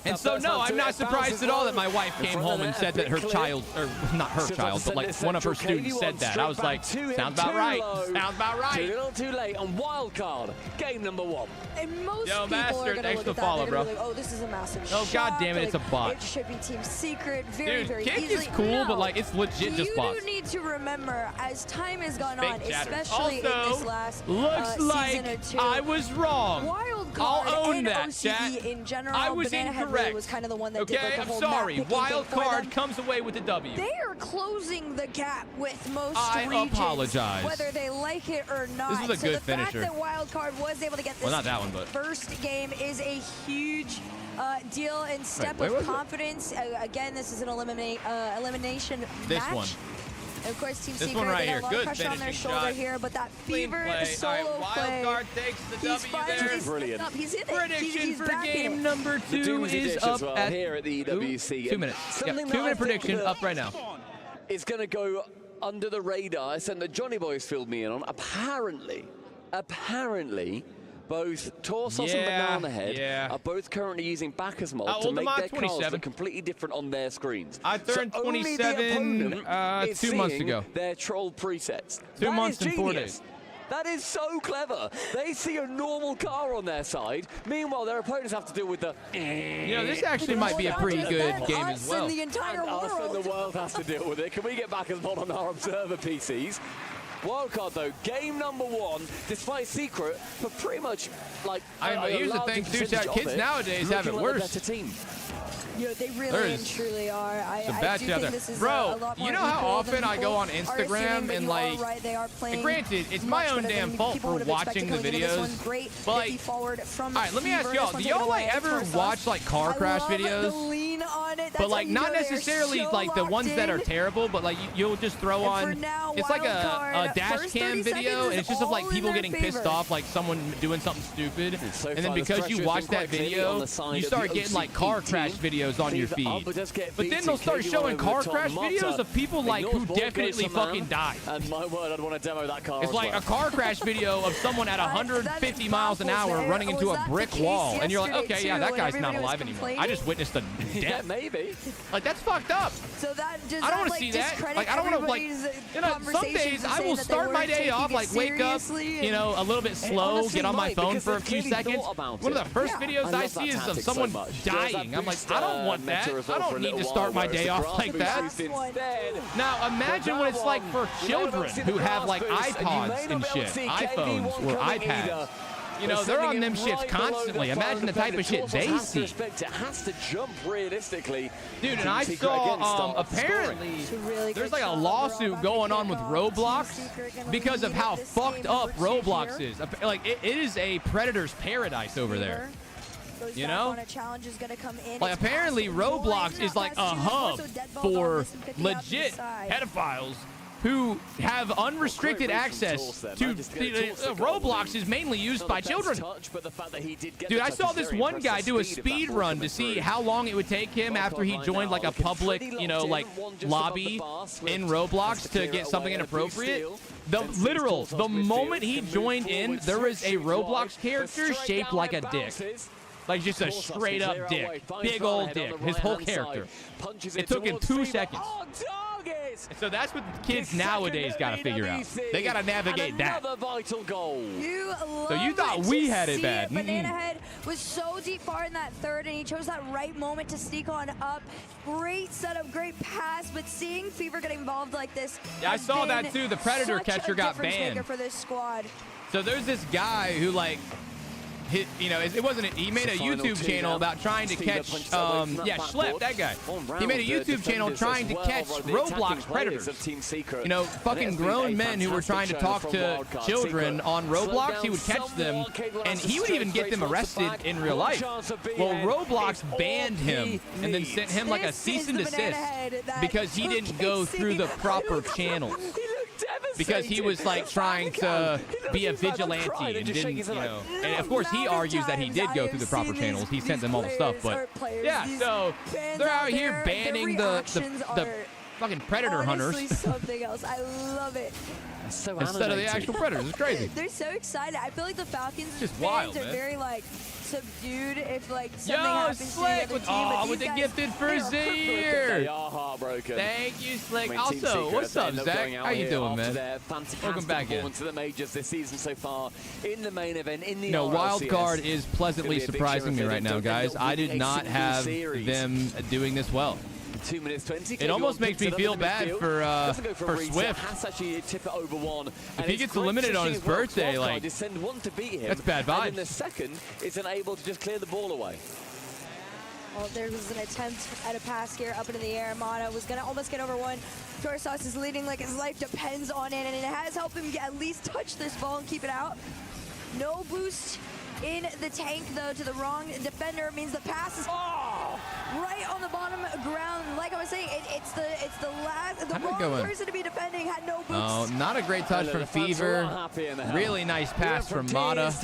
And so, no, I'm not surprised at all that my wife came home and said that her child, or not her child, but like one of her students said that. I was like, sounds about right. Sounds about right. Too little too late on wild card, game number 1. And most Yo, people Master, are going to thanks look for at that. follow, They're gonna bro. be like, oh, this is a massive Oh, shock. God damn it, it's a bot. It should be Team Secret. Very, Dude, very Kick easily. is cool, No. but like it's legit just bots. You do need to remember, as time has gone Fake on, chatter. especially in Also, this last looks season like or two, I was wrong. Wild card I'll own and that, OCE chat. in general, I was Banana Head incorrect. really was kind of the one that Okay, did like the I'm whole sorry. map picking Wild thing for card them. comes away with the W. They are closing the gap with most I regions, apologize. whether they like it or not. This was a good so the finisher. fact that Wild Card was able to get this Well, not that one, but first game is a huge deal and step where of was it? confidence. Again, this is an elimination This match. one. And of course, Team This Secret, one right they here. got a lot of Good pressure on their finishing shoulder shot. here, but that Clean fever play. solo All right, Wild play. Card takes the He's W finally there. stepped up. He's in it. Prediction He's for back in game it. number 2 is up at here at the EWC. 2 minutes. Yep, 2 minute prediction up right now. It's going to go under the radar. It's something that Johnny Boy's filled me in on. Apparently, both Torsos and Banana Head are both currently using backers mod to make their cars look completely different on their screens. I turned so 27 2 months ago. Their troll presets. 2 months and 4 days. That is so clever. They see a normal car on their side. Meanwhile, their opponents have to deal with the... You know, this actually might be a pretty good game as well. The entire Us and the world has to deal with it. Can we get back as mod on our observer PCs? Wildcard though, game number 1, despite Secret, but pretty much like. Here's the thing too, chat. Kids nowadays have it worse. Yeah, they really and truly are. I do think this is a lot more you know how equal often than I go on people are Instagram assuming, and but you like, are right, they are playing granted, it's my own damn fault for watching the videos. But like, all right, let me ask y'all, do y'all like ever watch like car crash videos? But like not necessarily like the ones that are terrible, but like you'll just throw on, it's like a dash cam video and it's just of like people getting pissed off, like someone doing something stupid. And then because you watch that video, you start getting like car crash videos on your feed. But then they'll start showing car crash videos of people like who definitely fucking died. And my word, I'd want to demo that car. It's like a car crash video of someone at 150 miles an hour running into a brick wall, and you're like, okay, yeah, that guy's not alive anymore. I just witnessed a death. Yeah, maybe. Like that's fucked up. So that I don't want to see that. Like I don't want to like. You know, some days I will start my day off like wake up, you know, a little bit slow, get on my phone for a few seconds. One of the first videos I see is of someone dying. I'm like, I don't want that. I don't need to start my day off like that. Now imagine what it's like for children who have like iPods and shit, iPhones or iPads. You know, they're on them shits constantly. Imagine the type of shit they see. It has to jump realistically. Dude, and I saw apparently there's like a lawsuit going on with Roblox because of how fucked up Roblox is. Like, it is a predator's paradise over there. You know? Like, apparently Roblox is like a hub for legit pedophiles who have unrestricted access to Roblox is mainly used by children. Dude, I saw this one guy do a speed run to see how long it would take him after he joined like a public, you know, like lobby in Roblox to get something inappropriate. The moment he joined in, there was a Roblox character shaped like a dick. Like just a straight up dick. Big old dick. His whole character. It took him 2 seconds. And so that's what kids nowadays got to figure out. They got to navigate that. So you thought we had it bad. Banana Head was so deep far in that third, and he chose that right moment to sneak on up. Great setup, great pass, but seeing Fever get involved like this. Yeah, I saw that too. The Predator catcher got banned. For this squad. So there's this guy who like he made a YouTube channel about trying to catch Schlepp, that guy. He made a YouTube channel trying to catch Roblox predators. You know, fucking grown men who were trying to talk to children on Roblox, he would catch them, and he would even get them arrested in real life. Well, Roblox banned him and then sent him like a cease and desist because he didn't go through the proper channels. Because he was like trying to be a vigilante and didn't, you know. And of course he argues that he did go through the proper channels. He sent them all the stuff, but yeah. So they're out here banning the fucking predator hunters. Something else. I love it. So instead of the actual predators. It's crazy. They're so excited. I feel like the Falcons just fans wild, are man. very like subdued if like something happens Slick to the other team. with the gifted for Zaire. They are heartbroken. Thank you, Slick. I mean, also, what's up, Zach? How you doing, man? Welcome back in. To the majors this season so far in the main event in the No, RLCS. Wild Card is pleasantly surprising me right now, guys. I did not have them doing this well. 2 minutes 20. It almost makes me feel bad for Swift. Has actually tip it over one. If he gets eliminated on his birthday, like, send one to beat him, that's bad vibes. And then the second is unable to just clear the ball away. Well, there was an attempt at a pass here up into the air. Mana was going to almost get over one. Torsos is leading like his life depends on it, and it has helped him at least touch this ball and keep it out. No boost in the tank, though, to the wrong defender. It means the pass is right on the bottom ground. Like I was saying, it's the wrong person to be defending. Had no boost. Oh, not a great touch from Fever. Really nice pass from Mata.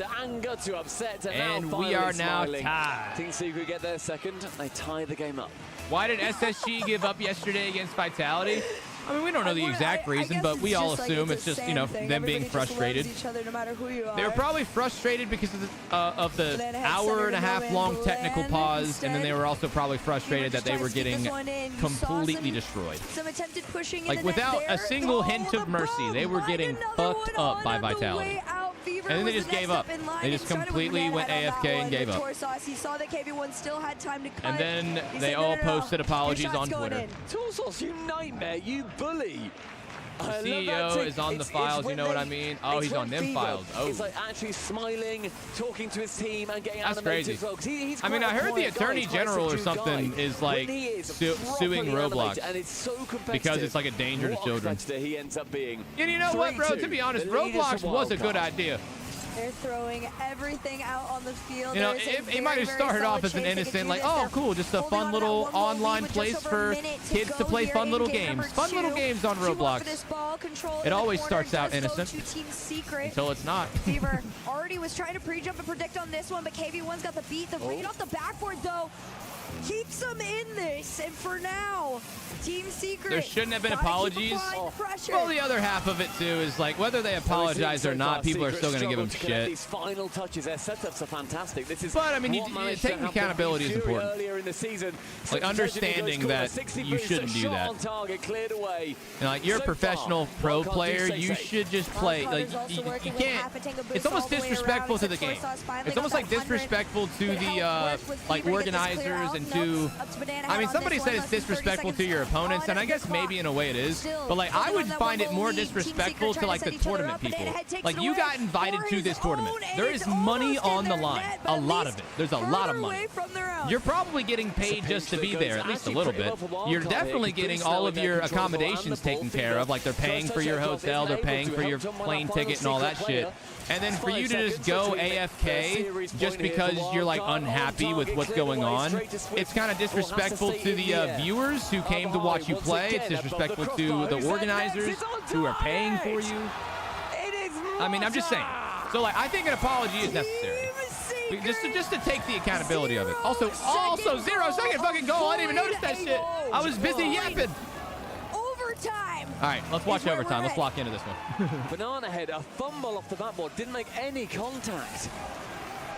And we are now tied. Team Secret get their second. They tie the game up. Why did SSG give up yesterday against Vitality? I mean, we don't know the exact reason, but we all assume it's just, you know, them being frustrated. They were probably frustrated because of the hour-and-a-half long technical pause, and then they were also probably frustrated that they were getting completely destroyed. Like, without a single hint of mercy, they were getting fucked up by Vitality. And then they just gave up. They just completely went AFK and gave up. And then they all posted apologies on Twitter. Torsos, you nightmare, you bully. The CEO is on the files, you know what I mean? Oh, he's on them files. Oh. It's like actually smiling, talking to his team, and getting That's crazy. I mean, I heard the Attorney General or something is like suing Roblox because it's like a danger to children. He ends up being. And you know what, bro? To be honest, Roblox was a good idea. They're throwing everything out on the field. You know, it might have started off as an innocent, like, oh, cool, just a fun little online place for kids to play fun little games. Fun little games on Roblox. It always starts out innocent until it's not. Fever already was trying to pre-jump and predict on this one, but KV1's got the beat. The read off the backboard, though, keeps them in this. And for now, Team Secret. There shouldn't have been apologies. Well, the other half of it too is like whether they apologize or not, people are still going to give them shit. These final touches, their setups are fantastic. This is but I mean, taking accountability is important. Earlier in the season, like understanding that you shouldn't do that. You know, like you're a professional pro player, you should just play. Like you can't. It's almost disrespectful to the game. It's almost like disrespectful to the like organizers having to. I mean, somebody said it's disrespectful to your opponents, and I guess maybe in a way it is. But like, I would find it more disrespectful to like the tournament people. Like, you got invited to this tournament. There is money on the line. A lot of it. There's a lot of money. You're probably getting paid just to be there, at least a little bit. You're definitely getting all of your accommodations taken care of. Like, they're paying for your hotel, they're paying for your plane ticket and all that shit. And then for you to just go AFK just because you're like unhappy with what's going on, it's kind of disrespectful to the viewers who came to watch you play. It's disrespectful to the organizers who are paying for you. I mean, I'm just saying. So like, I think an apology is necessary. Just to take the accountability of it. Also 0 second fucking goal. I didn't even notice that shit. I was busy yapping. Overtime. All right, let's watch overtime. Let's lock into this one. Banana Head, a fumble off the backboard, didn't make any contact.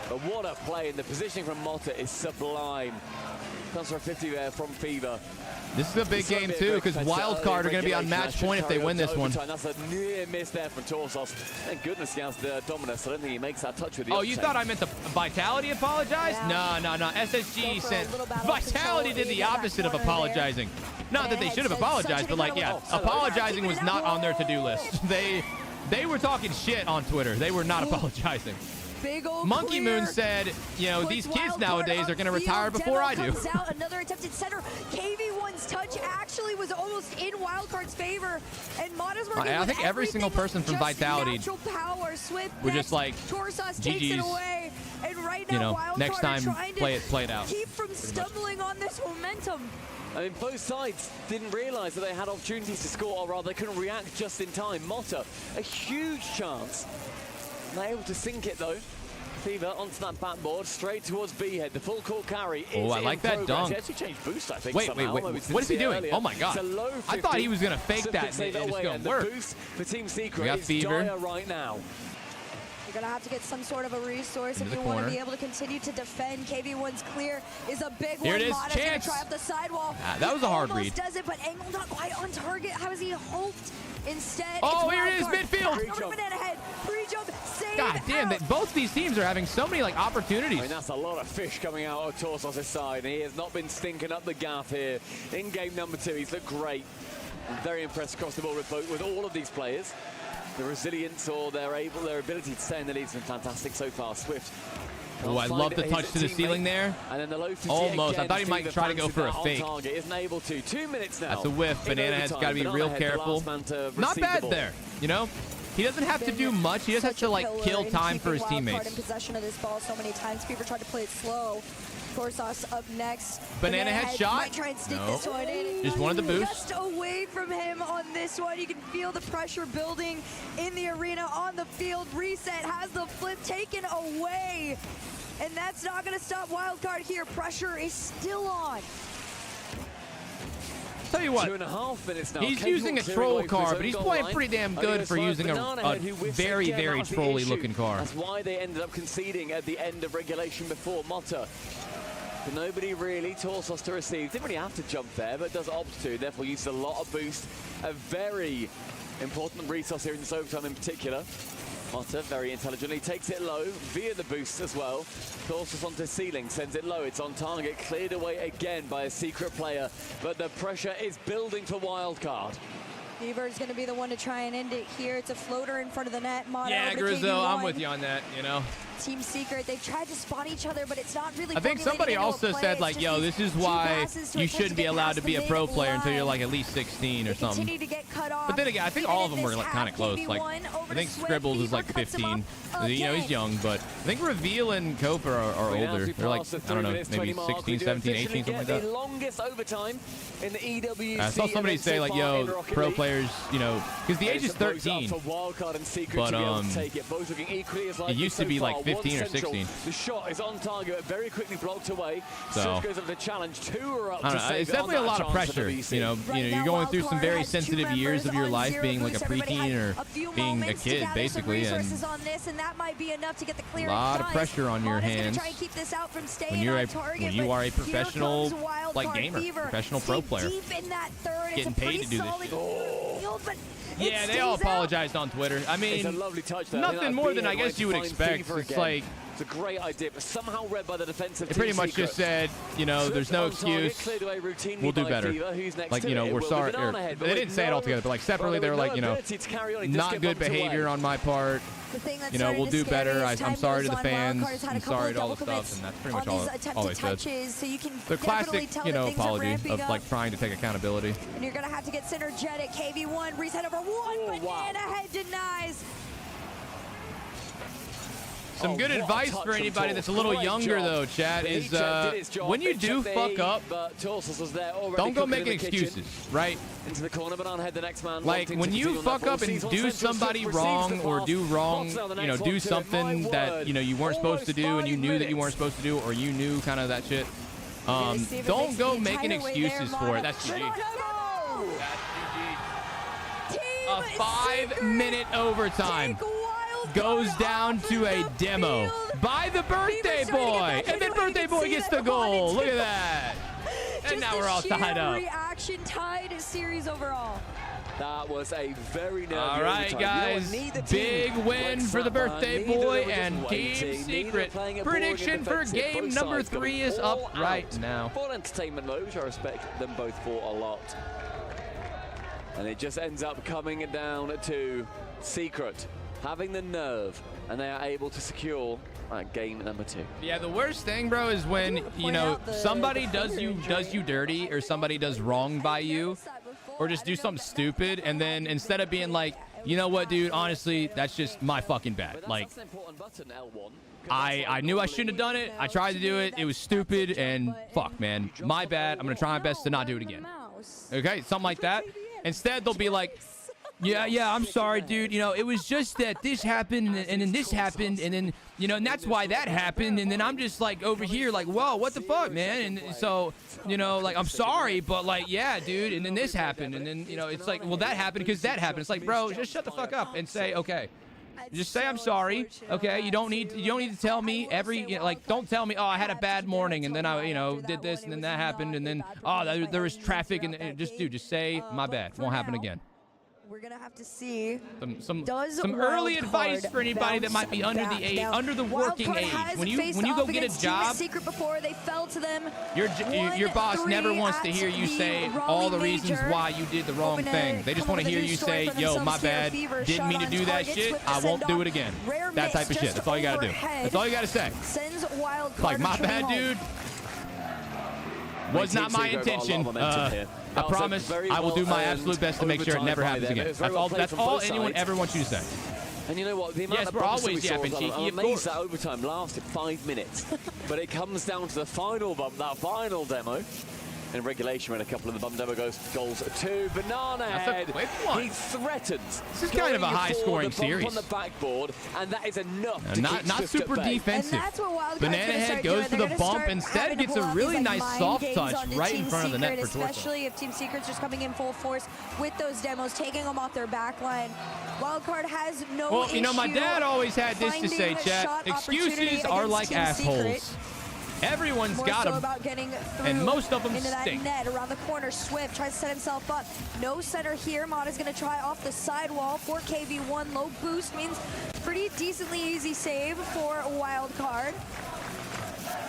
But what a play, and the positioning from Motta is sublime. Comes for a 50 there from Fever. This is a big game, too, because Wildcard are going to be on match point if they win this one. That's a near miss there from Torsos. Thank goodness against Dominus. I don't think he makes that touch with the you thought I meant the Vitality apologized? No. SSG sent Vitality did the opposite of apologizing. Not that they should have apologized, but like, yeah, apologizing was not on their to-do list. They were talking shit on Twitter. They were not apologizing. Monkey Moon said, you know, these kids nowadays are going to retire before I do. Another attempted center. KV1's touch actually was almost in Wildcard's favor. And Motta's working I think every single person from Vitality were just like, GG's. And right now, you know, next time, play it out. Keep from stumbling on this momentum. I mean, both sides didn't realize that they had opportunities to score, or rather, they couldn't react just in time. Motta, a huge chance. Not able to sink it though. Fever onto that backboard, straight towards B-head. The full court carry is I like that dunk. He actually changed boost, I think. Wait. What is he doing? Earlier. Oh my god. I thought he was going to fake that and it was going to work. The boost for Team Secret is Fever dire right now. You're going to have to get some sort of a resource if you want to be able to continue to defend. KV1's clear is a big one. Here it is. Motta's Chance. Try up the sidewall. That was a hard read. Does it, but angle not quite on target. How has he hoped? Instead, here it is, midfield. God damn, both these teams are having so many like opportunities. I mean, that's a lot of fish coming out of Torsos' side. He has not been stinking up the gaff here in game number 2. He's looked great. I'm very impressed across the board with all of these players. The resilience or their ability to stay in the lead has been fantastic so far. Swift. Oh, I love the touch to the ceiling there. And then the low almost. I thought he might try to go for a fake. Target. Isn't able to. 2 minutes now. That's a whiff. Banana Head's got to be real careful. Not bad there. You know, he doesn't have to do much. He just has to like kill time for his teammates. In possession of this ball so many times. Fever tried to play it slow. Torsos up next. Banana Head shot. Might try and sneak this one in. Just wanted the boost. Just away from him on this one. You can feel the pressure building in the arena, on the field. Reset has the flip taken away. And that's not going to stop Wildcard here. Pressure is still on. Tell you what, 2.5 minutes now. He's using a troll car, but he's playing pretty damn good for using a very, very trolly looking car. That's why they ended up conceding at the end of regulation before Motta. But nobody really Torsos to receive. Didn't really have to jump there, but does opt to. Therefore, uses a lot of boost. A very important resource here in this overtime in particular. Motta very intelligently takes it low via the boost as well. Torsos onto ceiling, sends it low. It's on target, cleared away again by a secret player. But the pressure is building for Wildcard. Fever is going to be the one to try and end it here. It's a floater in front of the net. Motta yeah, Grizzo, I'm with you on that, you know. Team Secret, they've tried to spot each other, but it's not really. I think somebody also said, like, yo, this is why you shouldn't be allowed to be a pro player until you're, like, at least 16 or something. But then again, I think all of them were, like, kind of close. Like, I think Scribbles is, like, 15. You know, he's young, but I think Reveal and Cope are older. They're, like, I don't know, maybe 16, 17, 18, something like that. The longest overtime in the EWC. I saw somebody say, like, yo, pro players, you know, because the age is 13. But, it used to be, like, 15 or 16. The shot is on target, very quickly blocked away. So goes up the challenge. 2 are up I don't know. It's definitely a lot of pressure. You know, you're going through some very sensitive years of your life, being like a preteen or being a kid, basically, and a lot of pressure on your hands when you are a professional, like, gamer, professional pro player, getting paid to do this shit. Yeah, they all apologized on Twitter. I mean, it's a lovely touch there. nothing more than I guess you would expect. It's like, It's a great idea, but somehow read by the defensive It team pretty much just said, you know, there's no excuse. We'll do better. Like, you know, we're sorry. They didn't say it all together, but like separately, they were like, you know, not good behavior on my part. You know, we'll do better. I'm sorry to the fans. I'm sorry to all the stuff, and that's pretty much all they said. So you can The classic, you know, apology of like trying to take accountability. And you're going to have to get synergetic. KV1 reset over one. Banana head denies. Some good advice for anybody that's a little younger, though, chat, is when you do fuck up, don't go making excuses, right? Into the corner, but head the next man. Like, when you fuck up and do somebody wrong or do wrong, you know, do something that, you know, you weren't supposed to do and you knew that you weren't supposed to do, or you knew kind of that shit, don't go making excuses for it. That's GG. That's GG. A 5-minute overtime goes down to a demo by the birthday boy, and then birthday boy gets the goal. Look at that. And now we're all tied up. Reaction tied series overall. That was a very nervy all right, guys. Big win for the birthday boy and Team Secret. Prediction for game number 3 is up right now. Full entertainment mode, which I respect them both for a lot. And it just ends up coming down to Secret having the nerve, and they are able to secure game number 2. Yeah, the worst thing, bro, is when, you know, somebody does you dirty, or somebody does wrong by you, or just do something stupid, and then instead of being like, you know what, dude, honestly, that's just my fucking bad. Like, I knew I shouldn't have done it. I tried to do it. It was stupid, and fuck, man, my bad. I'm gonna try my best to not do it again. Okay, something like that. Instead, they'll be like, yeah, I'm sorry, dude. You know, it was just that this happened, and then this happened, and then, you know, and that's why that happened. And then I'm just like over here, like, whoa, what the fuck, man? And so, you know, like, I'm sorry, but like, yeah, dude. And then this happened, and then, you know, it's like, well, that happened because that happened. It's like, bro, just shut the fuck up and say, okay. Just say I'm sorry, okay? You don't need to tell me like, don't tell me, oh, I had a bad morning, and then I, you know, did this, and then that happened, and then, oh, there was traffic, and just say my bad. Won't happen again. We're gonna have to see some early advice for anybody that might be under the age, under the working age. When you go get a job, Secret before they fell to them. Your boss never wants to hear you say all the reasons why you did the wrong thing. They just want to hear you say, yo, my bad, didn't mean to do that shit, I won't do it again. That type of shit. That's all you gotta do. That's all you gotta say. Like, my bad, dude. Was not my intention. I promise I will do my absolute best to make sure it never happens again. That's all anyone ever wants you to say. And you know what? The amount of we're always yapping, cheeky. I'm amazed that overtime lasted 5 minutes. But it comes down to the final bump, that final demo. In regulation, when a couple of the bump demo goes goals to Banana Head. He threatens. This is kind of a high-scoring series. On the backboard, and that is enough to not super defensive. Banana Head goes for the bump, instead gets a really nice soft touch right in front of the net for Torso. Especially if Team Secret's just coming in full force with those demos, taking them off their back line. Wildcard has no issue. Well, you know, my dad always had this to say, chat. Excuses are like assholes. Everyone's got them, and most of them stink. Net around the corner, Swift tries to set himself up. No center here. Mata's going to try off the sidewall for KV1. Low boost means pretty decently easy save for Wildcard.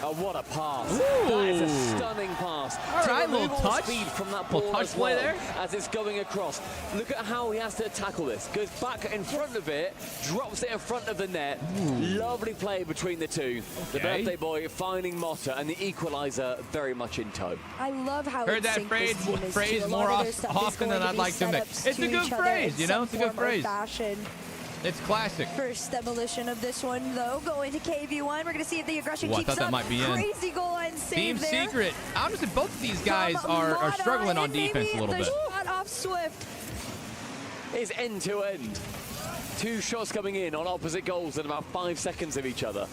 Oh, what a pass. Ooh. That is a stunning pass. All right, little touch. Speed from that ball little touch as well, play there. as it's going across. Look at how he has to tackle this. Goes back in front of it, drops it in front of the net. Ooh. Lovely play between the two. Okay. The birthday boy finding Motta, and the equalizer very much in tow. I love how heard that phrase more often than I'd like to admit. It's a good phrase, you know? It's a good phrase. It's classic. First demolition of this one, though, going to KV1. We're going to see if the aggression keeps I thought that up. might be in. Crazy goal line save Team there. Secret. Honestly, both of these guys are struggling on defense a little bit. Shot off Swift is end to end. 2 shots coming in on opposite goals in about 5 seconds of each other.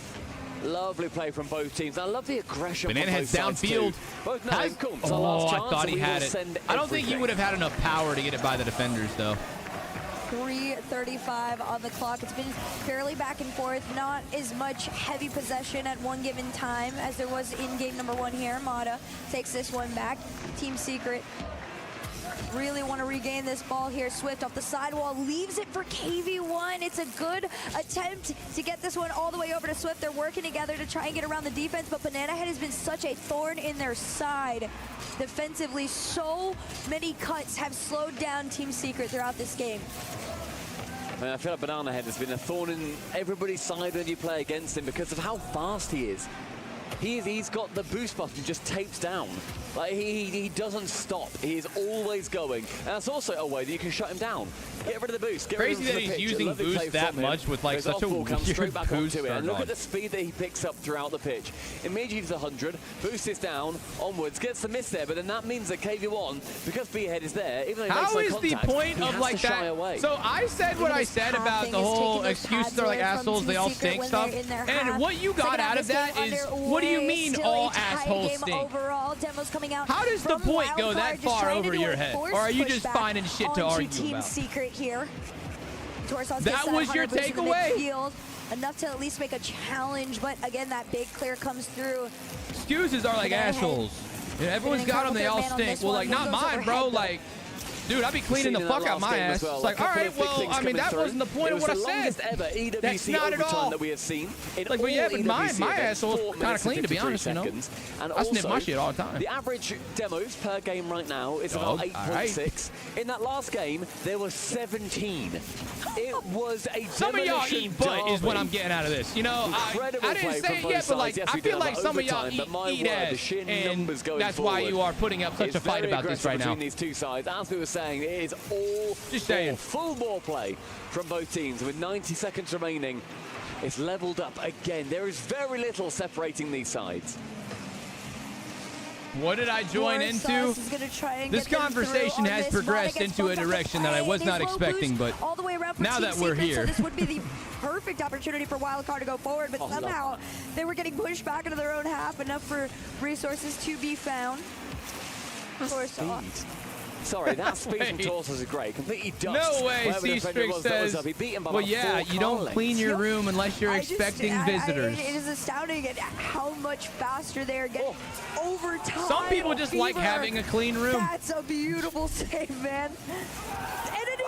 Lovely play from both teams. I love the aggression. Banana Head's downfield. Both I thought he had it. I don't think he would have had enough power to get it by the defenders, though. 3:35 on the clock. It's been fairly back and forth. Not as much heavy possession at one given time as there was in game number 1 here. Mata takes this one back. Team Secret really want to regain this ball here. Swift off the sidewall, leaves it for KV1. It's a good attempt to get this one all the way over to Swift. They're working together to try and get around the defense, but Banana Head has been such a thorn in their side. Defensively, so many cuts have slowed down Team Secret throughout this game. I feel like Banana Head has been a thorn in everybody's side when you play against him because of how fast he is. He's got the boost button just taped down. Like he doesn't stop. He is always going. And that's also a way that you can shut him down. Get rid of the boost. Get rid of Crazy him that from the he's pitch. using boost that much with like such a weird straight back boost onto it. And look on. at the speed that he picks up throughout the pitch. Immediately to 100, boost is down, onwards, gets the miss there, but then that means that KV1, because B-Head is there, even though he How makes is no the contact, point he of has like to shy that? away. So I said what I said about the whole excuses are like assholes, they all stink stuff. And what you got out of that is, what do you mean all assholes stink? Overall, Demo's coming out. How does the point go that far over your head? Or are you just pushback finding shit to argue Team about? Secret here. Torsos That was your takeaway? Enough to at least make a challenge, but again, that big clear comes through. Excuses are like assholes. Yeah, everyone's got them, they all stink. Well, like, not mine, bro. Like, dude, I'd be cleaning the fuck out my ass. It's like, all right, well, I mean, that wasn't the point of what I said. That's not at all. That we have seen like, but yeah, but my asshole's kind of clean, to be honest, you know. I snip my shit all the time. The average demos per game right now is about 8.6. In that last game, there were 17. It was a some of y'all eat butt is what I'm getting out of this. You know, I didn't say it yet, but like, I feel like some of y'all eat ass, and that's why you are putting up such a fight about this right now. Between these two sides, as we were saying, it is all full ball play from both teams with 90 seconds remaining. It's leveled up again. There is very little separating these sides. What did I join into? This conversation has progressed into a direction that I was not expecting, but now that we're here. So this would be the perfect opportunity for Wildcard to go forward, but somehow they were getting pushed back into their own half, enough for resources to be found. Sorry, that speed from Torsos is great. Completely dust. No way, C-Strick says, well, yeah, you don't clean your room unless you're expecting visitors. It is astounding at how much faster they're getting over time. Some people just like having a clean room. That's a beautiful save, man. And it is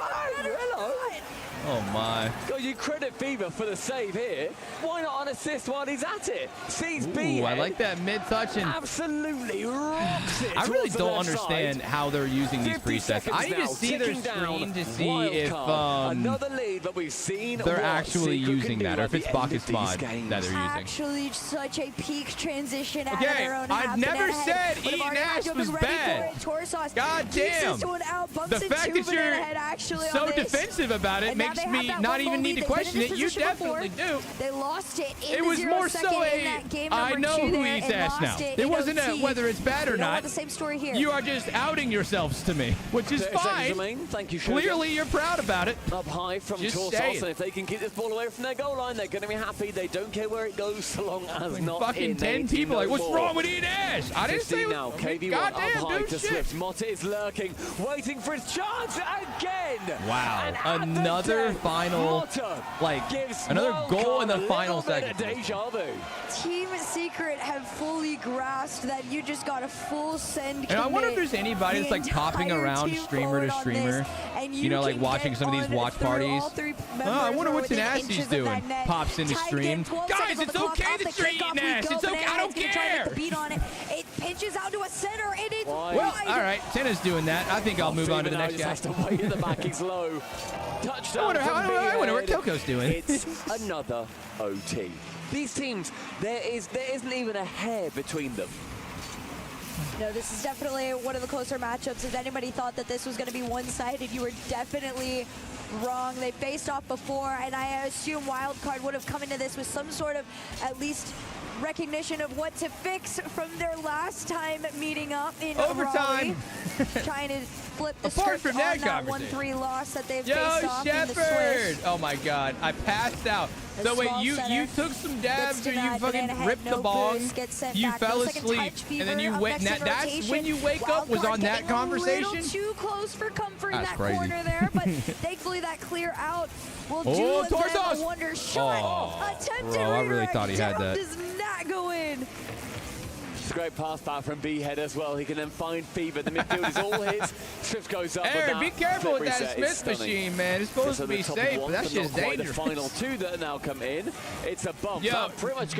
Oh my. God, you credit Fever for the save here. Why not an assist while he's at it? Sees B. I like that mid-touch and absolutely rocks it. I really don't understand how they're using these presets. I need to see their screen to see if another lead that we've seen they're actually using that, or if it's Bacchus mod that they're using. Actually, such a peak transition out of their own half. I've never said E Nash was bad. God damn. The fact that you're so defensive about it makes me not even need to question it. You definitely do. They lost it. It was more so I know who eats ass now. It wasn't a whether it's bad or not. The same story here. You are just outing yourselves to me, which is fine. Thank you, clearly, you're proud about it. Up high from Torsos, and if they can keep this ball away from their goal line, they're going to be happy. They don't care where it goes, so long as not fucking 10 people like, what's wrong with eating ass? I didn't say now. KV1 up high to Swift. Motta is lurking, waiting for his chance again. Wow, another final, like another goal in the final second. Team Secret have fully grasped that you just got a full send. And I wonder if there's anybody that's like popping around streamer to streamer, you know, like watching some of these watch parties. I wonder what Tenacity's doing. Pops into stream. Guys, it's okay that you're eating ass. It's okay. I don't care. It pitches out to a center, and it's well, all right. Tena's doing that. I think I'll move on to the next guy. Has to wait in the back. He's low. Touchdown. I wonder what Coco's doing. It's another OT. These teams, there isn't even a hair between them. No, this is definitely one of the closer matchups. If anybody thought that this was going to be one-sided, you were definitely wrong. They faced off before, and I assume Wildcard would have come into this with some sort of at least recognition of what to fix from their last time meeting up in overtime. Trying to flip the Apart script from that on that 1-3 loss that they've faced off Shepherd. in the Swiss. Oh my God, I passed out. So wait, you took some dabs or you fucking ripped the bong, you fell asleep, and then you went, that's when you wake up was on that conversation? A little too close for comfort in that crazy. corner there, but thankfully that clear out will do them a wonder. Shot attempted bro, I really thought he had that. Does not go in. It's a great pass back from B-Head as well. He can then find Fever. The midfield is all his. Swift goes up. Aaron, be careful with that Smith machine, man. It's supposed to be safe, but that shit's dangerous. The final two that now come in. It's a bump. Yo,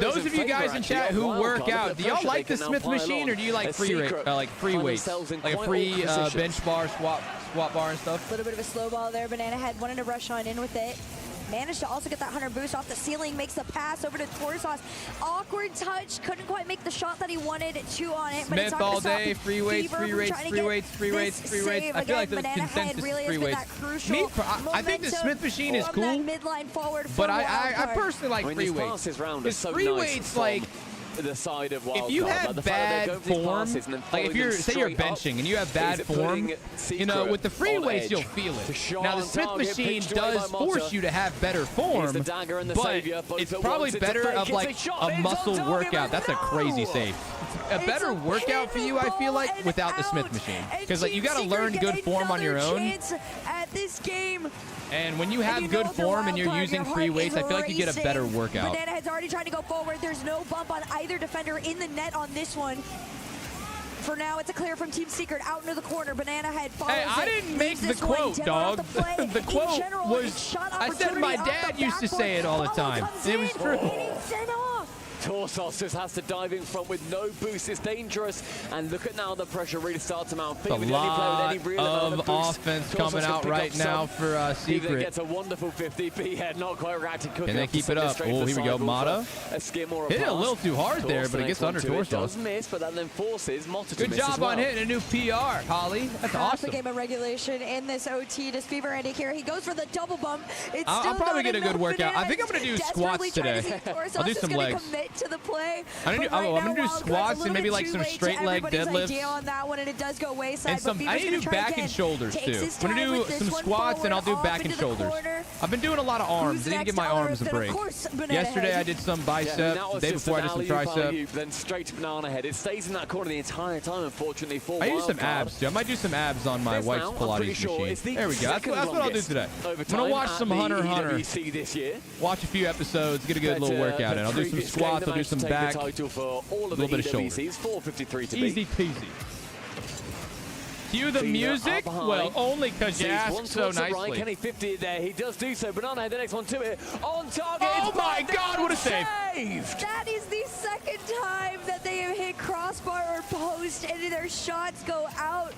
those of you guys in chat who work out, do y'all like the Smith machine or do you like free weights, like a free bench bar, squat bar and stuff? A little bit of a slow ball there. Banana Head wanted to rush on in with it. Managed to also get that 100 boost off the ceiling, makes the pass over to Torsos. Awkward touch, couldn't quite make the shot that he wanted to on it. Smith but it's all day, free weights. I feel like the consensus is free weights. Me, I think the Smith machine is cool, but I personally like free weights. Because free weights, like, the side of if you have bad form, like if you're, say you're benching and you have bad form, you know, with the free weights you'll feel it. Now the Smith machine does force you to have better form, but it's probably better of like a muscle workout. That's a crazy save. A better workout for you, I feel like, without the Smith machine, because like you got to learn good form on your own. At this game. And when you have good form and you're using free weights, I feel like you get a better workout. Banana Head's already trying to go forward. There's no bump on either defender in the net on this one. For now, it's a clear from Team Secret out into the corner. Banana Head follows Hey, I didn't make the quote, dog. The quote was, I said my dad used to say it all the time. It was true. Torsos just has to dive in front with no boost. It's dangerous. And look at now the pressure really starts to mount. A lot of offense coming out right now for Secret. Gets a wonderful 50. B-Head not quite reacting. Can they keep it up? Oh, here we go. Mata. Hit it a little too hard there, but it gets under Torsos. Does miss, but that then forces Mata to miss. Good job on hitting a new PR, Holly. That's awesome. The game of regulation in this OT. Does Fever Andy here? He goes for the double bump. I'll probably get a good workout. I think I'm going to do squats today. I'll do some legs. To the play. I'm gonna do squats and maybe like some straight leg deadlifts. On that one, and it does go wayside, and some, I need to do back and shoulders too. I'm gonna do some squats and I'll do back and shoulders. I've been doing a lot of arms. I need to give my arms a break. Yesterday I did some bicep. The day before I did some tricep. Then straight to Banana Head. It stays in that corner the entire time, unfortunately. For I do some abs too. I might do some abs on my wife's Pilates machine. There we go. That's what I'll do today. I'm gonna watch some Hunter x Hunter. Watch a few episodes. Get a good little workout in. I'll do some squats. I'll do some back. For all of a little bit of shoulder. 4:53 to easy peasy. Cue the music? Well, only because you asked so nicely. Can he 50 it there? He does do so. Banana Head, the next one to it. On target. Oh my God, what a save. That is the second time that they have hit crossbar or post and their shots go out.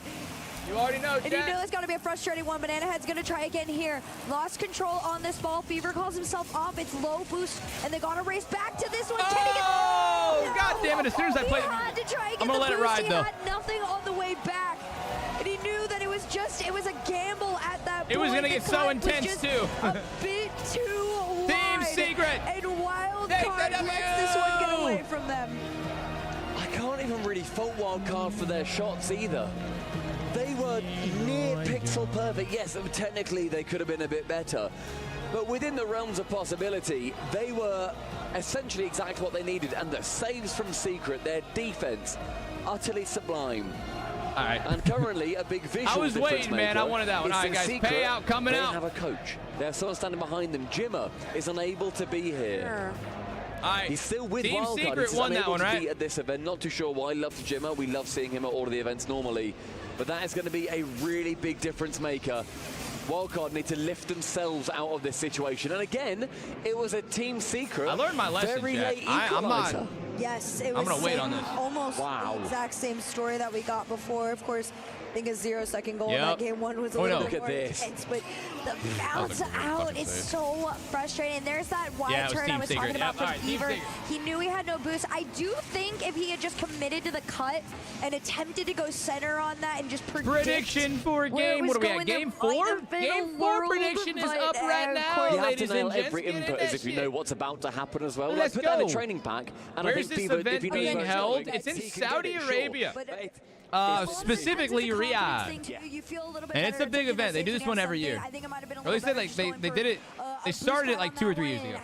You already know, and you know it's got to be a frustrating one. Banana Head's going to try again here. Lost control on this ball. Fever calls himself off. It's low boost, and they got to race back to this one. Oh, God damn it. As soon as I played, I'm going to let it ride, though. He had nothing on the way back, and he knew that it was a gamble at that point. It was going to get so intense, too. A bit too wide. Team Secret. And Wildcard lets this one get away from them. I can't even really fault Wildcard for their shots either. They were near pixel perfect. Yes, technically they could have been a bit better. But within the realms of possibility, they were essentially exactly what they needed. And the saves from Secret, their defense, utterly sublime. All right. And currently a big visual I was waiting, man. I wanted that one. All right, guys, Secret, payout coming out. They have a coach. There's someone standing behind them. Jimmer is unable to be here. Right. He's still with Team Wildcard. Secret won that one, right? At this event, not too sure why. Love to Jimmer. We love seeing him at all of the events normally. But that is going to be a really big difference maker. Wildcard need to lift themselves out of this situation. And again, it was a Team Secret. I learned my lesson, very Jack. late I'm not. Yes, it was I'm going to wait on this. Almost the exact same story that we got before. Of course, I think a 0-second goal in that game one was a little bit more intense, but the bounce out is so frustrating. There's that wide turn I was talking about from Fever. He knew he had no boost. I do think if he had just committed to the cut and attempted to go center on that and just prediction for game. What are we at? Game 4? Game 4 prediction is up right now, ladies and gents. Every input as if you know what's about to happen as well. Let's put go. that in a training pack. And where's this event being held? It's in Saudi Arabia. Specifically Riyadh. And it's a big event. They do this one every year. Or at least they did it. They started it like 2 or 3 years ago.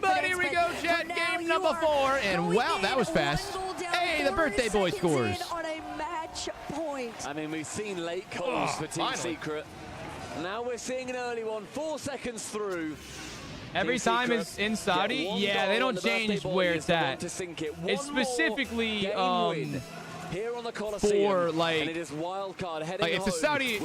But here we go, chat. Game number 4. And wow, that was fast. Hey, the birthday boy scores. I mean, we've seen late calls for Team Secret. Now we're seeing an early one. 4 seconds through. Every time it's in Saudi, yeah, they don't change where it's at. It's specifically here on the for like, and it is wild card like it's a Saudi, or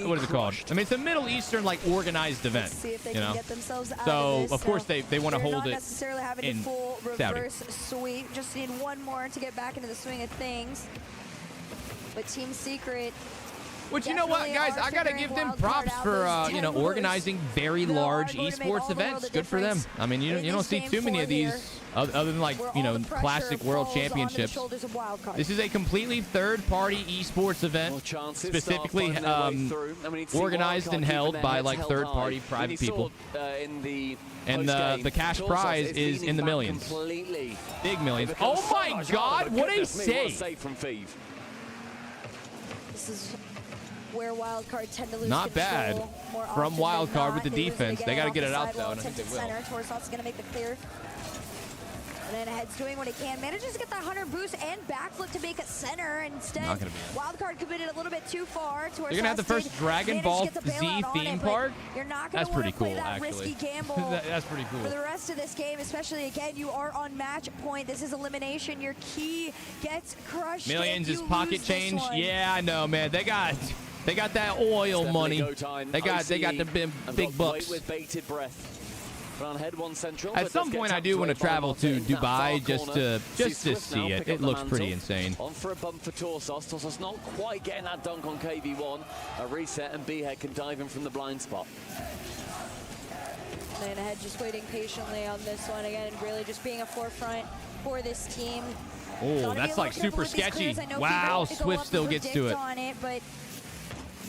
what is it called? I mean, it's a Middle Eastern like organized event. See if they you know, can get themselves out so of this. of course they want to hold not it necessarily having in a full Saudi. reverse sweep. Just need one more to get back into the swing of things. But Team Secret. Which, you know what, guys, I gotta give them props for you know, organizing very large esports events. Good for them. I mean, you don't see too many of these other than like, you know, classic world championships. This is a completely third-party esports event, specifically organized and held by like third-party private people. And the cash prize is in the millions. Big millions. Oh my God, what a save! This is where wildcard tend to lose Not bad from wildcard with the defense. They got to get it out though, and I think they will. Torsov's going to make the clear. And then Head's doing what he can. Manages to get that 100 boost and backflip to make a center. Instead, Not gonna be wildcard committed a little bit too far. You're going to have the first Dragon Ball Z theme park? You're not That's pretty cool, that actually. risky gamble That's pretty cool. for the rest of this game, especially again, you are on match point. This is elimination. Your key gets crushed. Millions is pocket change. Yeah, I know, man. They got that oil money. They got the big bucks. With bated breath. At some point, I do want to travel to Dubai just to see it. It looks pretty insane. On for a bump for Torsos. Torsos not quite getting that dunk on KV1. A reset, and B-Head can dive in from the blind spot. And Head just waiting patiently on this one again, and really just being a forefront for this team. Oh, that's like super sketchy. Wow, Swift still gets to it. But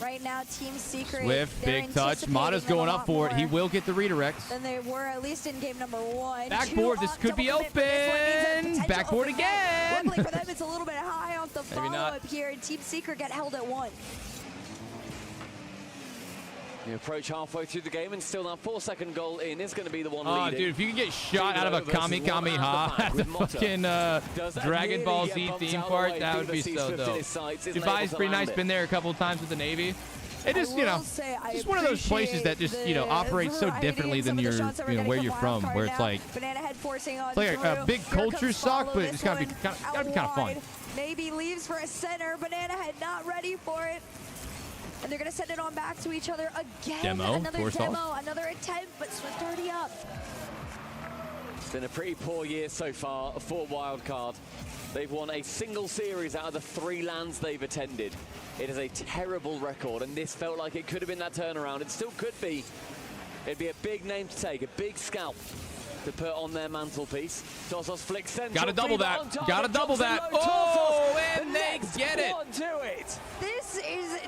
right now, Team Secret. Swift, big touch. Mata's going up for it. He will get the redirects. Than they were at least in game number 1. Backboard, this could be open. Backboard again. Luckily for them, it's a little bit high off the follow-up here, and Team Secret get held at 1. You approach halfway through the game, and still that 4-second goal in is going to be the one Oh, leading. dude, if you can get shot out of a Kamehameha at the fucking Dragon Ball Z theme park, that would be so dope. Dubai's pretty nice. Been there a couple of times with the Navy. It just, you know, just one of those places that just, you know, operates so differently than your, you know, where you're from, where it's like a big culture shock, but it's gotta be kind of fun. Maybe leaves for a center. Banana Head not ready for it. And they're going to send it on back to each other again. Another demo, another attempt, but Swift already up. It's been a pretty poor year so far for Wildcard. They've won a single series out of the 3 lands they've attended. It is a terrible record, and this felt like it could have been that turnaround. It still could be. It'd be a big name to take, a big scalp to put on their mantelpiece. Torsos flicks central. Gotta double that. Gotta double that. Oh, and they get it. This is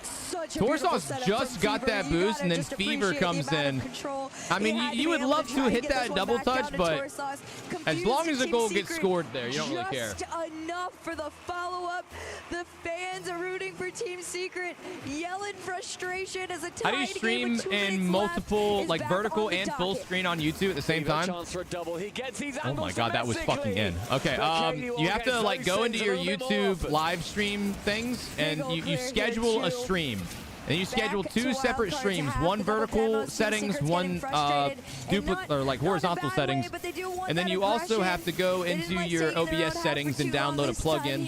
such a Torsos just got that boost, and then Fever comes in. I mean, you would love to hit that double touch, but as long as a goal gets scored there, you don't really care. Just enough for the follow-up. The fans are rooting for Team Secret, yelling frustration as a tied How do you stream in multiple, like vertical and full screen on YouTube at the same time? Oh my God, that was fucking in. Okay, you have to like go into your YouTube live stream things, and you schedule a stream. And you schedule 2 separate streams, one vertical settings, one duplicate or like horizontal settings, and then you also have to go into your OBS settings and download a plugin.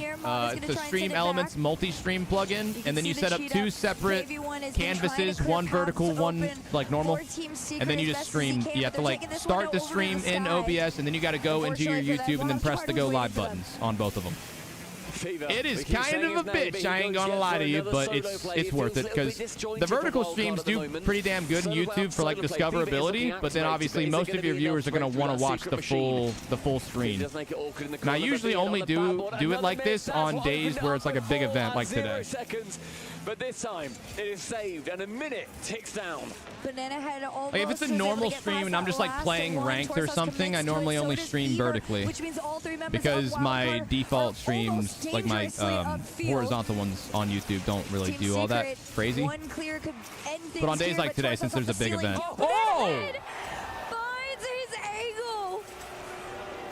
It's the Stream Elements multi-stream plugin, and then you set up 2 separate canvases, one vertical, one like normal, and then you just stream. You have to like start the stream in OBS, and then you got to go into your YouTube and then press the go live buttons on both of them. It is kind of a bitch, I ain't gonna lie to you, but it's worth it because the vertical streams do pretty damn good in YouTube for like discoverability, but then obviously most of your viewers are gonna want to watch the full screen. And I usually only do it like this on days where it's like a big event like today. But this time, it is saved, and a minute ticks down. Banana Head almost like if it's a normal stream and I'm just like playing ranked or something, I normally only stream vertically because my default streams, like my horizontal ones on YouTube, don't really do all that crazy. But on days like today, since there's a big event. Oh! Finds his angle,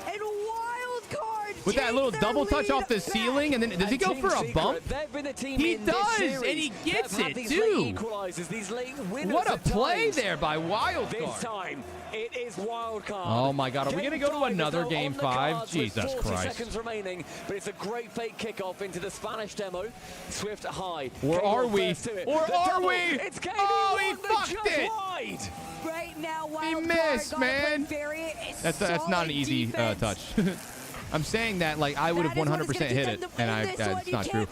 and Wildcard with that little double touch off the ceiling, and then does he go for a bump? He does, and he gets it too. What a play there by Wildcard. This time, it is Wildcard. Oh my God, are we gonna go to another game 5? Jesus Christ. Seconds remaining, but it's a great fake kickoff into the Spanish demo. Swift high. Or are we? Or are we? It's KV1 Oh, he fucked it. wide. Right now, He Wildcard missed, man. Very That's not an easy touch. I'm saying that like I would have 100% hit it, and it's not true.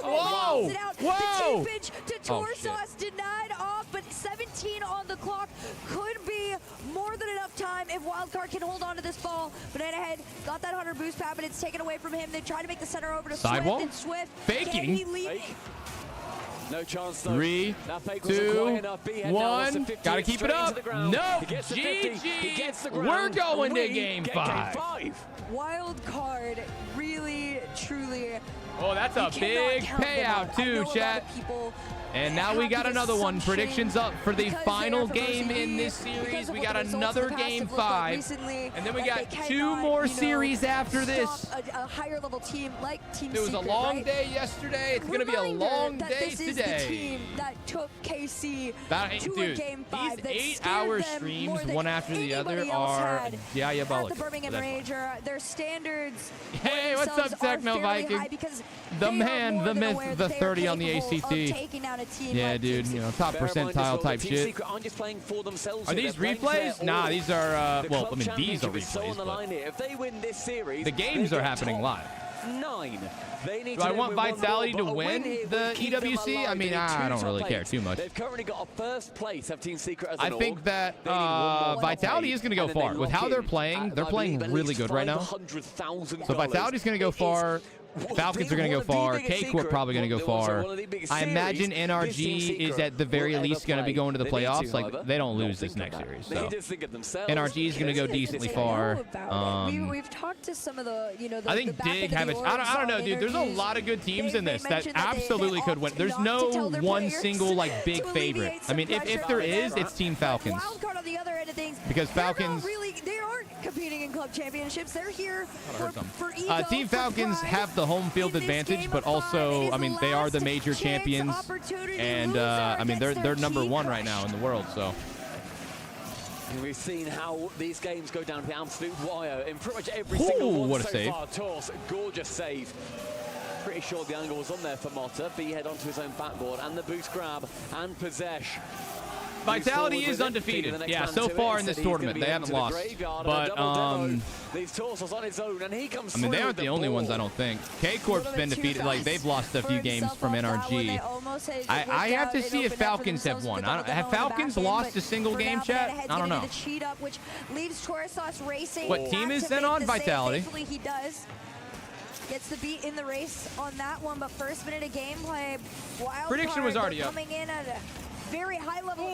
Whoa! Whoa! The pitch to Torsos denied off, but 17 on the clock could be more than enough time if Wildcard can hold on to this ball. Banana Head got that 100 boost pad, but it's taken away from him. They try to make the center over to Sidewall? Swift, and Swift Faking? No chance though. 3, That fake 2, wasn't quite enough. 1. Gotta keep it up. No, GG. We're going to game 5. Wildcard really, truly. Oh, that's a big payout too, chat. And now we got another one. Predictions up for the final game in this series. We got another game 5. And then we got 2 more series after this. A higher level team like Team It was a long day yesterday. It's going to be a long day this today. Is the team that took KC to a dude, game 5. these 8-hour streams, one after the other, are diabolical. The Birmingham Ranger, their standards. Hey, what's up, Techno Viking? The man, the myth, the 30 on the ACT. Yeah, dude, you know, top percentile type shit. Are these replays? Nah, these are, well, I mean, these are replays, but the games are happening live. 9. Do I want Vitality to win the EWC? I mean, I don't really care too much. They've currently got a first place of Team Secret as I think that Vitality is going to go far. With how they're playing really good right now. So Vitality's going to go far. Falcons are going to go far. K-Corp probably going to go far. I imagine NRG is at the very least going to be going to the playoffs. Like, they don't lose this next series. So NRG is going to go decently far. We've talked to some of the, you know, I think Dig have it. I don't know, dude. There's a lot of good teams in this that absolutely could win. There's no one single, like, big favorite. I mean, if there is, it's Team Falcons. Because Falcons... They aren't competing in club championships. They're here for Team Falcons have the home field advantage, but also, I mean, they are the major champions, and I mean, they're number 1 right now in the world. So we've seen how these games go down to the absolute wire in pretty much every single one what a so save. far. Tors, gorgeous save. Pretty sure the angle was on there for Motta. B-head onto his own backboard, and the boost grab and possession. Vitality is undefeated. Yeah, so far in this tournament, they haven't lost. But, I mean, they aren't the only ones, I don't think. K-Corp's been defeated. Like, they've lost a few games from NRG. I have to see if Falcons have won. Have Falcons lost a single game, chat? I don't know. What team is then on? Vitality. He does. Gets the beat in the race on that one, but first minute of gameplay. Prediction was already up. Coming in at a very high level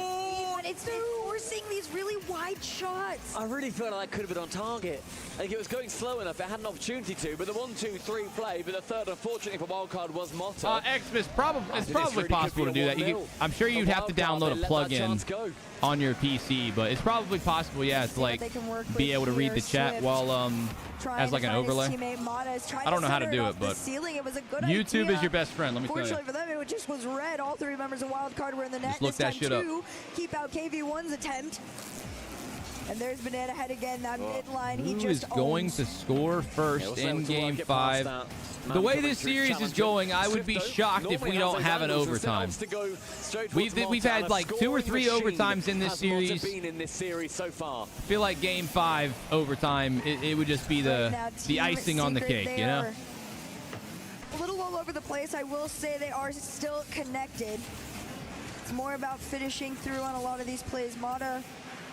speed, but we're seeing these really wide shots. I really felt like that could have been on target. I think it was going slow enough. It had an opportunity to, but the 1-2-3 play, but the third, unfortunately for Wildcard, was Motta. Xmas, it's probably possible to do that. I'm sure you'd have to download a plugin on your PC, but it's probably possible, yeah, to like be able to read the chat while as like an overlay. I don't know how to do it, but YouTube is your best friend. Let me tell you. Fortunately for them, it just was red. All 3 members of Wildcard were in the net. Just look that shit up. Keep out KV1's attempt. And there's Banana Head again, that midline. Who is going to score first in game 5? The way this series is going, I would be shocked if we don't have an overtime. We've had like 2 or 3 overtimes in this series. I feel like game 5 overtime, it would just be the icing on the cake, you know? A little all over the place. I will say they are still connected. It's more about finishing through on a lot of these plays. Motta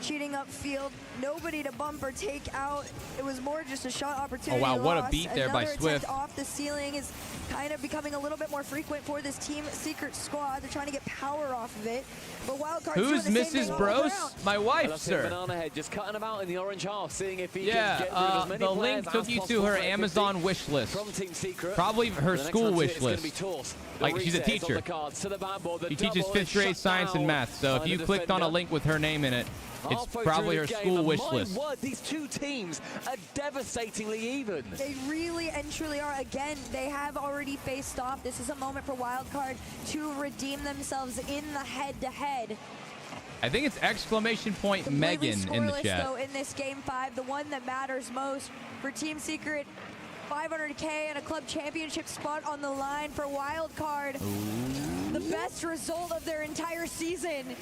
cheating upfield, nobody to bump or take out. It was more just a shot opportunity. Oh wow, what a beat there by Swift. Off the ceiling is kind of becoming a little bit more frequent for this Team Secret squad. They're trying to get power off of it. But Wildcard's Who's doing the same Mrs. thing Bros? all around. My wife, Banana sir. Head just cutting him out in the orange half, seeing if he Yeah, can get rid of as many the players link took as you to possible her for it. Amazon wish list. From Team Secret. Probably her The next school one wish is gonna list. be tossed. The Like, she's a reset is on teacher. the cards to the backboard. The She teaches double 5th is grade shut science and down math. So if by you the clicked on a defender. link with her name in it, it's Halfway probably her through the school game, wish my list. word, these two teams are devastatingly even. They really and truly are. Again, they have already faced off. This is a moment for Wildcard to redeem themselves in the head-to-head. I think it's exclamation point Megan in the Scoreless, chat. though, in this Game 5, the one that matters most for Team Secret. 500K and a club championship spot on the line for Wildcard. The best result of their entire season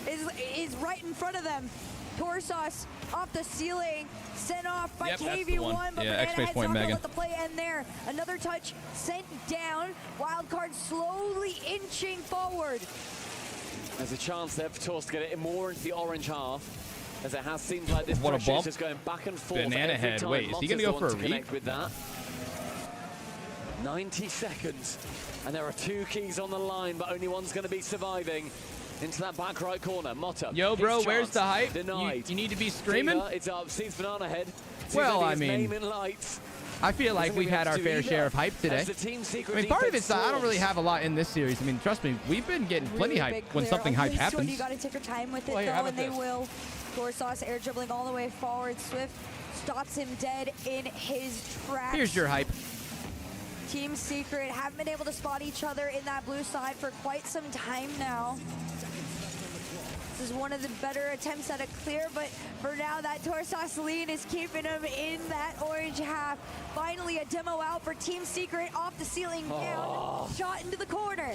is right in front of them. Torsos off the ceiling, sent off by Yep, that's the KV1, one. but Yeah, Banana exclamation Head's point not gonna Megan. let the play end there. Another touch sent down. Wildcard slowly inching forward. There's a chance there for Torres to get it more into the orange half, as it has seemed like this What a pressure is bump. just going back and forth. Banana every Head. time. Wait, is he gonna Motta's go the for one a to read? connect with that. 90 seconds, and there are 2 keys on the line, but only one's going to be surviving. Into that back right corner, Motta. Yo, bro, his where's chance, the hype? Denied. You need to be screaming? Fever, it's up, sees Banana Head. Sees Well, maybe I his mean, name in lights. I feel like Isn't we've gonna had be our able to fair do share either, of hype today. as the Team Secret I mean, part of defense it's I don't really swarms. have a lot in this series. I mean, trust me, we've been getting plenty Really hype big when clear. something hype This one, happens. you got to take your time with it, Well, here, though, how and about they this? will. Torsos air dribbling all the way forward. Swift stops him dead in his tracks. Here's your hype. Team Secret haven't been able to spot each other in that blue side for quite some time now. This is one of the better attempts at a clear, but for now, that Torsos lead is keeping him in that orange half. Finally, a demo out for Team Secret off the ceiling down, shot into the corner.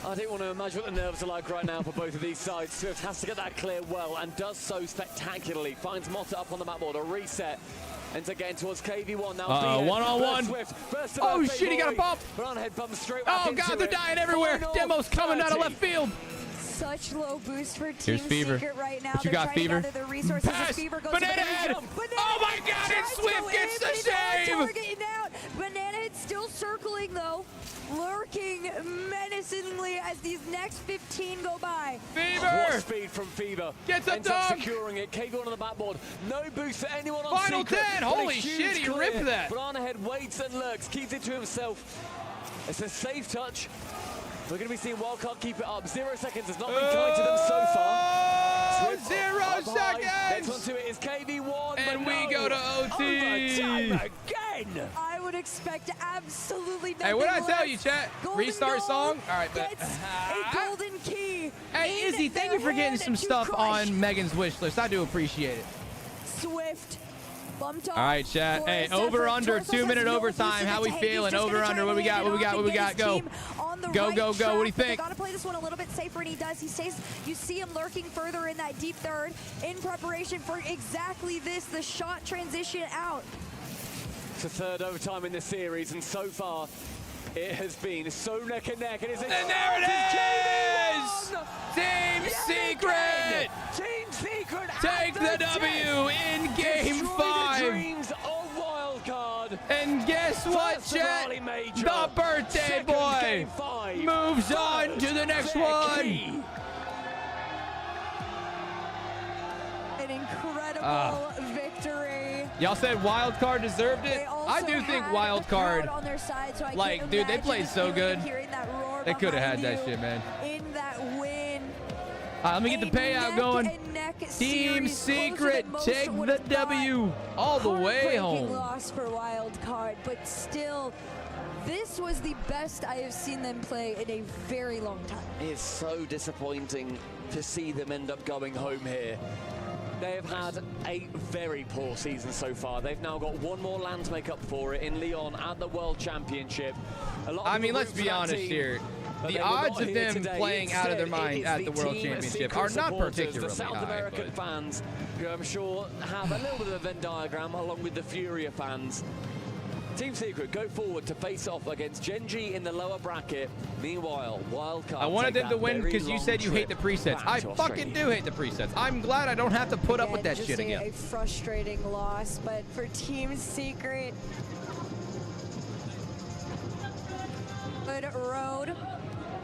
I don't want to imagine what the nerves are like right now for both of these sides. Swift has to get that clear well and does so spectacularly. Finds Motta up on the backboard, a reset. And again towards KV1 now. One-on-one. Oh, shit, he got a bump. Banana Head bump straight back Oh, God, into they're it. dying everywhere. Final Demo's coming out of 30. left field. Such low boost for Team Here's Fever. Secret right now. What you They're got, trying Fever? to gather their resources. Pass. As Fever goes Banana to the Head. jump. Oh, my God, and tries to Swift go gets in, the but he's on save. target and out. Banana Head still circling, though. Lurking menacingly as these next 15 go by. Fever! What speed from Fever. Gets a Ends up dunk. securing it. KV1 on the backboard. No boost for anyone on Final Secret. 10. but a Holy huge shit, he clear. ripped that. Banana Head waits and lurks. Keeps it to himself. It's a safe touch. We're going to be seeing Wildcard keep it up. 0 seconds has not been kind to them so far. Swift 0 up high. Next seconds. one to it is KV1. And but we no. go to OT. Overtime again. I would expect absolutely nothing Hey, what did I tell less. you, chat? Golden Restart Goal song? All right, bet. gets a golden key. Hey, in Izzy, thank their you for getting hand some to stuff crush. on Megan's wish list. I do appreciate it. Swift bumped off. All right, chat. Hey, Torres over effort. under, Torres 2 has minute no overtime. reason How to we take. feeling? He's just Over gonna under. try What to we got? hand What it we got? off What we and got? get Go. his team on the Go, right go, go. What do you track, but think? They gotta play this one a little bit safer, and he does. He stays. You see him lurking further in that deep third in preparation for exactly this, the shot transition out. It's the third overtime in the series, and so far it has been so neck and neck. And there it is! Team Secret! Team Secret Take the W in Game 5. Dreams of Wildcard. And guess what, First chat? Raleigh Major. The birthday Second boy Game 5. moves on to the next one. An incredible victory. Y'all said Wild Card deserved it. They also I do think had Wild the crowd Card. on their side, so I Like, can't dude, they imagine played the so feeling good. of hearing that roar They could have had behind that you shit, man. in that win. All right, let me get the payout going. Team Secret, take the W all the way home. Loss for Wild Card, but still, this was the best I have seen them play in a very long time. It's so disappointing to see them end up going home here. They have had a very poor season so far. They've now got one more land to make up for it in Lyon at the World Championship. I mean, let's be honest here. The odds of them playing out of their mind at the World Championship are not particularly the South high. American But fans, who I'm sure have a little bit of a Venn diagram along with the Furia fans. Team Secret go forward to face off against Gen.G in the lower bracket. Meanwhile, Wildcard. I wanted them to win because you said you hate the presets. I fucking do hate the presets. I'm glad I don't have to put up with that Just shit again. a frustrating loss, but for Team Secret, good road.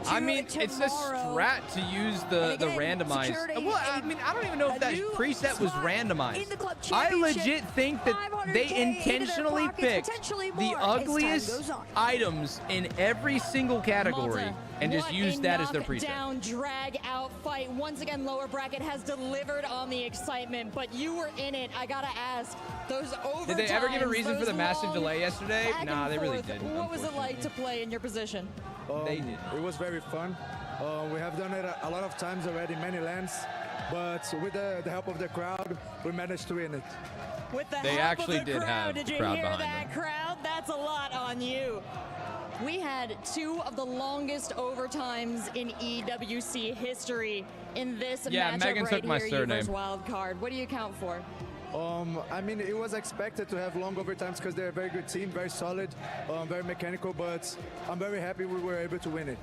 I mean, it's a strat to use the randomized. Well, I mean, I don't even know if that preset was randomized. I legit think that they intentionally picked the ugliest items in every single category and just used that as their preset. Down, drag out fight. Once again, lower bracket has delivered on the excitement, but you were in it. I gotta ask, those overtimes. Did they ever give a reason for the massive delay yesterday? Nah, they really didn't. What was it like to play in your position? They did. It was very fun. We have done it a lot of times already, many lands, but with the help of the crowd, we managed to win it. With the they help actually of the did crowd, have did you crowd hear behind that them. crowd? That's a lot on you. We had 2 of the longest overtimes in EWC history in this matchup Megan right took my here, surname. Uver's wild card. What do you count for? I mean, it was expected to have long overtimes because they're a very good team, very solid, very mechanical, but I'm very happy we were able to win it.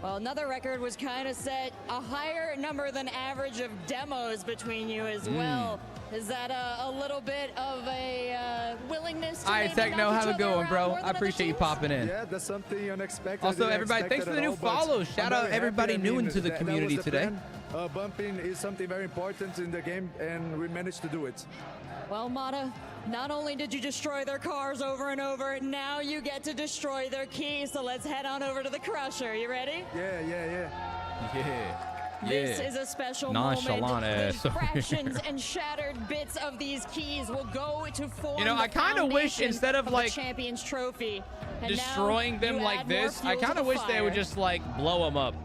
Well, another record was kind of set, a higher number than average of demos between you as well. Is that a little bit of a willingness to All right, Techno, have a good one, bro. I appreciate you popping in. Yeah, that's something unexpected. Also, everybody, thanks for the new follows. Shout out everybody new into the community today. Bumping is something very important in the game, and we managed to do it. Well, Mata, not only did you destroy their cars over and over, now you get to destroy their keys. So let's head on over to the Crusher. You ready? Yeah. This is a special Nonchalant moment. ass The over fractions here. and shattered bits of these keys will go to form I kind of wish instead of like Champions Trophy. And destroying them like this, I kind of wish they would just like blow them up.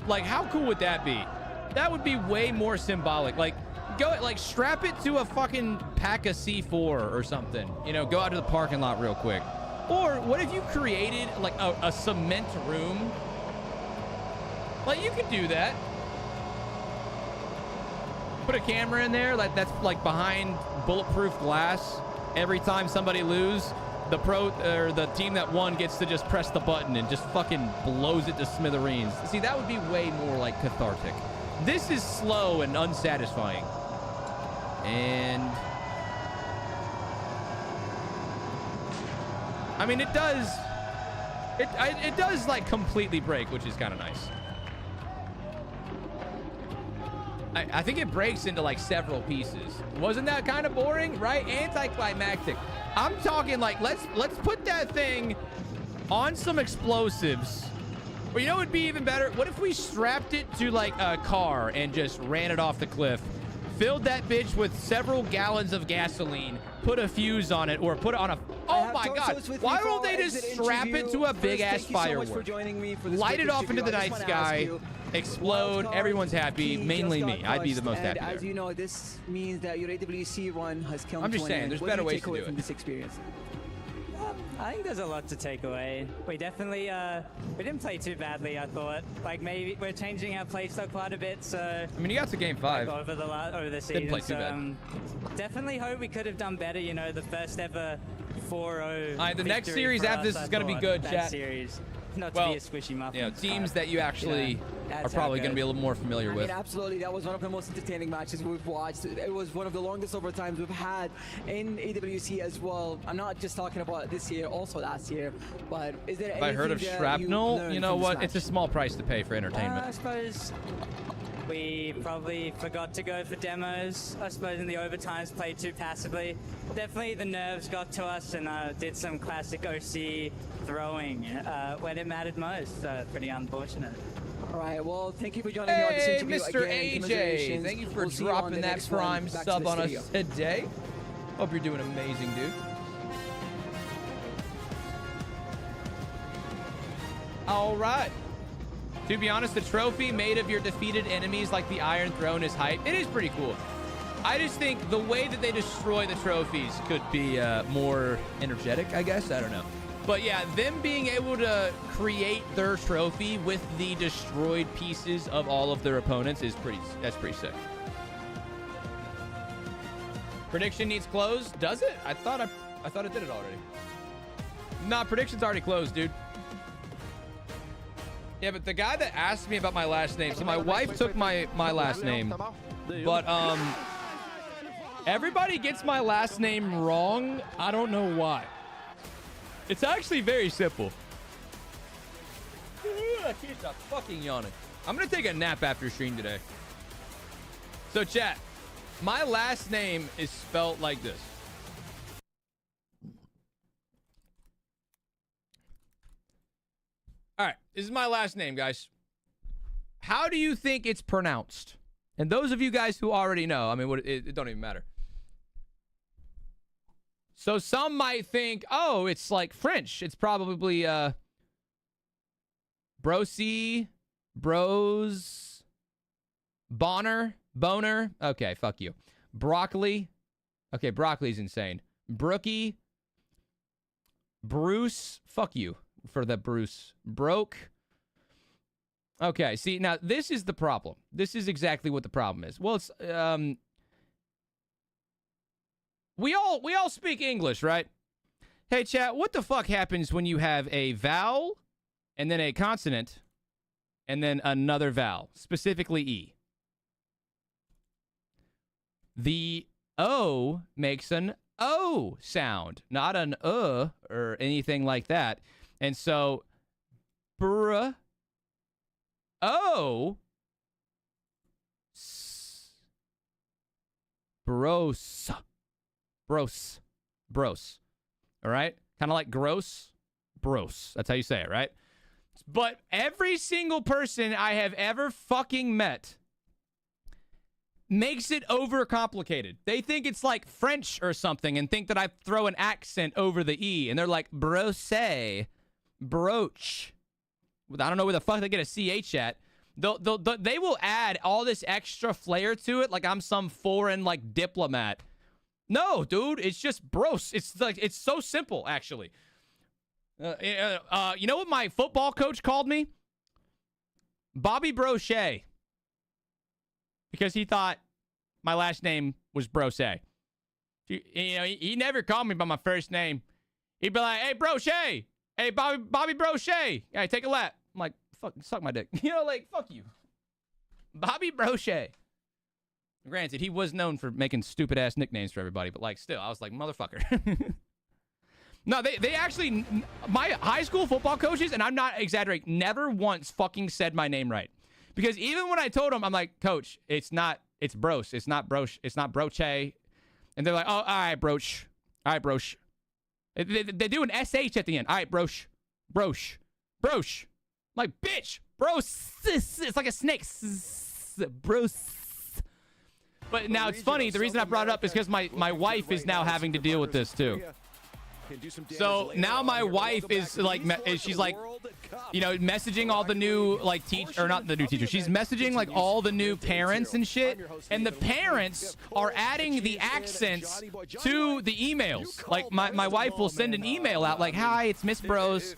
Like how cool would that be? That would be way more symbolic. Like strap it to a fucking pack of C4 or something. Go out to the parking lot real quick. Or what if you created like a cement room? Like you could do that. Put a camera in there that's like behind bulletproof glass. Every time somebody loses, the team that won gets to just press the button and just fucking blows it to smithereens. See, that would be way more like cathartic. This is slow and unsatisfying. And I mean, it does like completely break, which is kind of nice. I think it breaks into like several pieces. Wasn't that kind of boring, right? Anticlimactic. I'm talking like let's put that thing on some explosives. Or what would be even better? What if we strapped it to like a car and just ran it off the cliff? Filled that bitch with several gallons of gasoline, put a fuse on it, or put it on a... Oh my God. Why won't they just strap it to a big-ass firework? Light it off into the night sky, explode, everyone's happy, mainly me. I'd be the most happy As there. you know, this means that your AWC run has come I'm just to an saying, end. there's What better do you ways take to away do from it. this experience? I think there's a lot to take away. We definitely we didn't play too badly, I thought. Like maybe we're changing our play style quite a bit, so I mean, you got to game 5. like over the season. Didn't play too bad. Definitely hope we could have done better, the first ever 4-0. All right, the next victory series for after us, this is I going to be thought, good, that chat. series. Not Well, to be a squishy muffin. teams that you actually are That's probably how going to be a good. little more familiar I with. mean, absolutely. That was one of the most entertaining matches we've watched. It was one of the longest overtimes we've had in AWC as well. I'm not just talking about this year, also last year. But is there Have I heard of anything that shrapnel? You know learned from what? this It's a small price to pay for entertainment. I suppose we probably forgot to go for demos. I suppose in the overtimes played too passively. Definitely the nerves got to us and did some classic OC throwing when it mattered most. Pretty unfortunate. All right, well, thank you for joining me on this Hey, interview Mr. again. AJ, Commiserations. thank you for We'll see you on dropping the that next one. prime Back to sub the on us studio. today. Hope you're doing amazing, dude. All right. To be honest, the trophy made of your defeated enemies like the Iron Throne is hype. It is pretty cool. I just think the way that they destroy the trophies could be more energetic, I guess. I don't know. But yeah, them being able to create their trophy with the destroyed pieces of all of their opponents is that's pretty sick. Prediction needs closed. Does it? I thought it did it already. Nah, prediction's already closed, dude. Yeah, but the guy that asked me about my last name, so my wife took my last name, but everybody gets my last name wrong. I don't know why. It's actually very simple. Stop fucking yawning. I'm going to take a nap after stream today. So, chat, my last name is spelled like this. All right, this is my last name, guys. How do you think it's pronounced? And those of you guys who already know, I mean, it don't even matter. So some might think, oh, it's like French. It's probably Brosi, Bros, Boner. Okay, fuck you. Broccoli. Okay, broccoli's insane. Brookie. Bruce. Fuck you for the Bruce. Broke. Okay, see, now this is the problem. This is exactly what the problem is. Well, it's we all speak English, right? Hey, chat, what the fuck happens when you have a vowel and then a consonant and then another vowel, specifically E? The O makes an O sound, not an or anything like that. And so, bros. All right? Kind of like gross. Bros. That's how you say it, right? But every single person I have ever fucking met makes it overcomplicated. They think it's like French or something and think that I throw an accent over the E. And they're like, brose, broach. I don't know where the fuck they get a CH at. They will add all this extra flair to it like I'm some foreign like diplomat. No, dude, it's just bros. It's like it's so simple, actually. You know what my football coach called me? Bobby Brochet. Because he thought my last name was Brochet. You know, he never called me by my first name. He'd be like, hey, Brochet. Hey, Bobby Brochet. Hey, take a lap. I'm like, fuck, suck my dick. You know, like, fuck you. Bobby Brochet. Granted, he was known for making stupid-ass nicknames for everybody, but, like, still, I was like, motherfucker. No, they actually, my high school football coaches, and I'm not exaggerating, never once fucking said my name right. Because even when I told them, I'm like, Coach, it's Broche. It's not Broche. It's not Broche. And they're like, oh, all right, Broche. All right, Broche. They do an SH at the end. All right, Broche. Broche. Broche. I'm like, bitch. Bros. It's like a snake. Bros. But now it's funny. The reason I brought it up is because my wife is now having to deal with this too. So now my wife is like, she's like, you know, messaging all the new like or not the new teachers. She's messaging like all the new parents and shit. And the parents are adding the accents to the emails. Like my wife will send an email out like, hi, it's Miss Bros.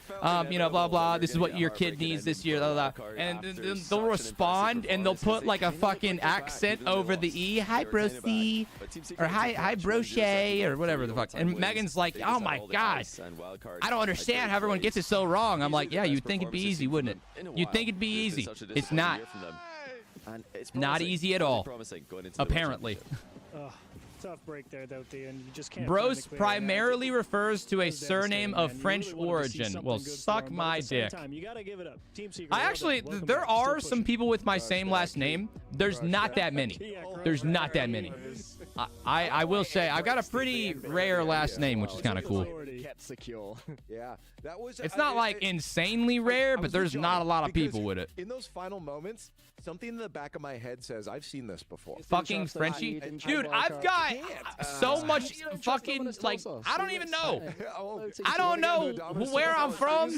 You know, blah, blah. This is what your kid needs this year. Blah, blah. And they'll respond and they'll put like a fucking accent over the E. Hi, Brocy. Or hi, Brochet or whatever the fuck. And Megan's like, oh my God, I don't understand how everyone gets it so wrong. I'm like, yeah, you'd think it'd be easy, wouldn't it? You'd think it'd be easy. It's not. Not easy at all, apparently. Tough break there, though, and you just can't. Bros primarily refers to a surname of French origin. Well, suck my dick. You gotta give it up. Team Secret, I actually, there are some people with my same last name. There's not that many. There's not that many. I will say, I've got a pretty rare last name, which is kind of cool. Kept secure. Yeah, that was. It's not like insanely rare, but there's not a lot of people with it. In those final moments, something in the back of my head says, I've seen this before. Fucking Frenchie? Dude, I've got so much fucking, like, I don't even know. I don't know where I'm from.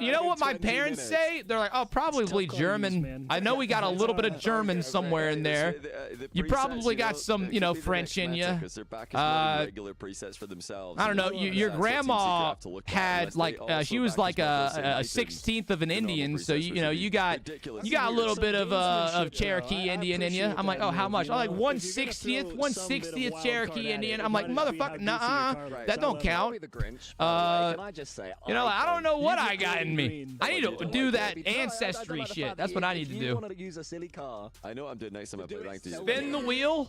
You know what my parents say? They're like, oh, probably German. I know we got a little bit of German somewhere in there. You probably got some, you know, French in you. I don't know. Your grandma had, like, she was like a 16th of an Indian, so, you know, you got a little bit of Cherokee Indian in you. I'm like, oh, how much? I'm like 1/60th Cherokee Indian. I'm like, motherfucker, nah, that don't count. You know, I don't know what I got in me. I need to do that ancestry shit. That's what I need to do. I know I'm doing next time I play ranked. Spin the wheel?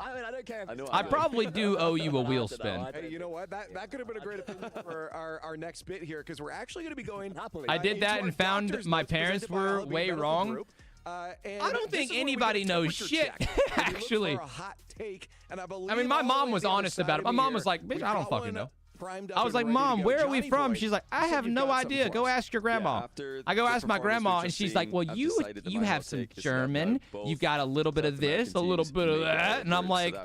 I probably do owe you a wheel spin. Hey, you know what? that could have been a great opinion for our next bit here, because we're actually going to be going. I did that and found my parents were way wrong. I don't think anybody knows shit, actually. I mean, my mom was honest about it. My mom was like, bitch, I don't fucking know. I was like, Mom, where are we from? She's like, I have no idea. Go ask your grandma. I go ask my grandma, and she's like, well, you have some German. You've got a little bit of this, a little bit of that. And I'm like,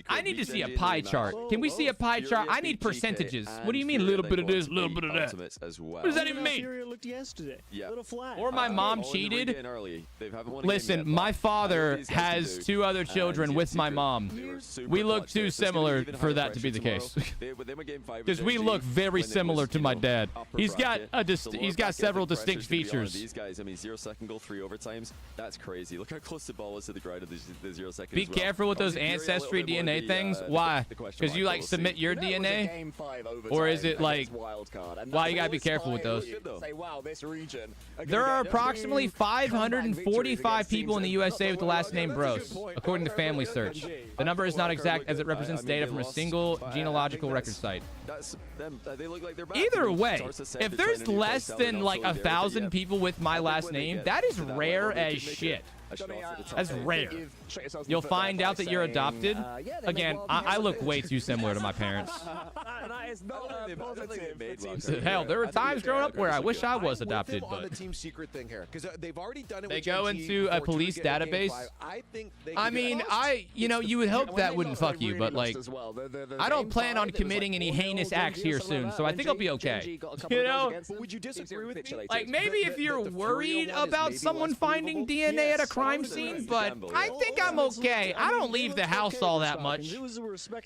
I need to see a pie chart. Can we see a pie chart? I need percentages. What do you mean, a little bit of this, a little bit of that? What does that even mean? Looked yesterday. A little flat. Or my mom cheated. Listen, my father has 2 other children with my mom. We look too similar for that to be the case. Because we look very similar to my dad. He's got several distinct features. These guys, I mean, 0-second goal, 3 overtimes. That's crazy. Look how close the ball is to the ground of the 0 second. Be careful with those ancestry DNA things. Why? Because you like submit your DNA, or is it like? Why you gotta be careful with those? There are approximately 545 people in the USA with the last name Bros, according to Family Search. The number is not exact as it represents data from a single genealogical record site. They look like they're back. Either way, if there's less than like 1,000 people with my last name, that is rare as shit. That's rare. You'll find out that you're adopted. Again, I look way too similar to my parents. Hell, there were times growing up where I wish I was adopted, but they go into a police database. I mean, you would hope that wouldn't fuck you, but like, I don't plan on committing any heinous acts here soon, so I think I'll be okay. You know, would you disagree with me? Like maybe if you're worried about someone finding DNA at a crime scene, but I think I'm okay. I don't leave the house all that much.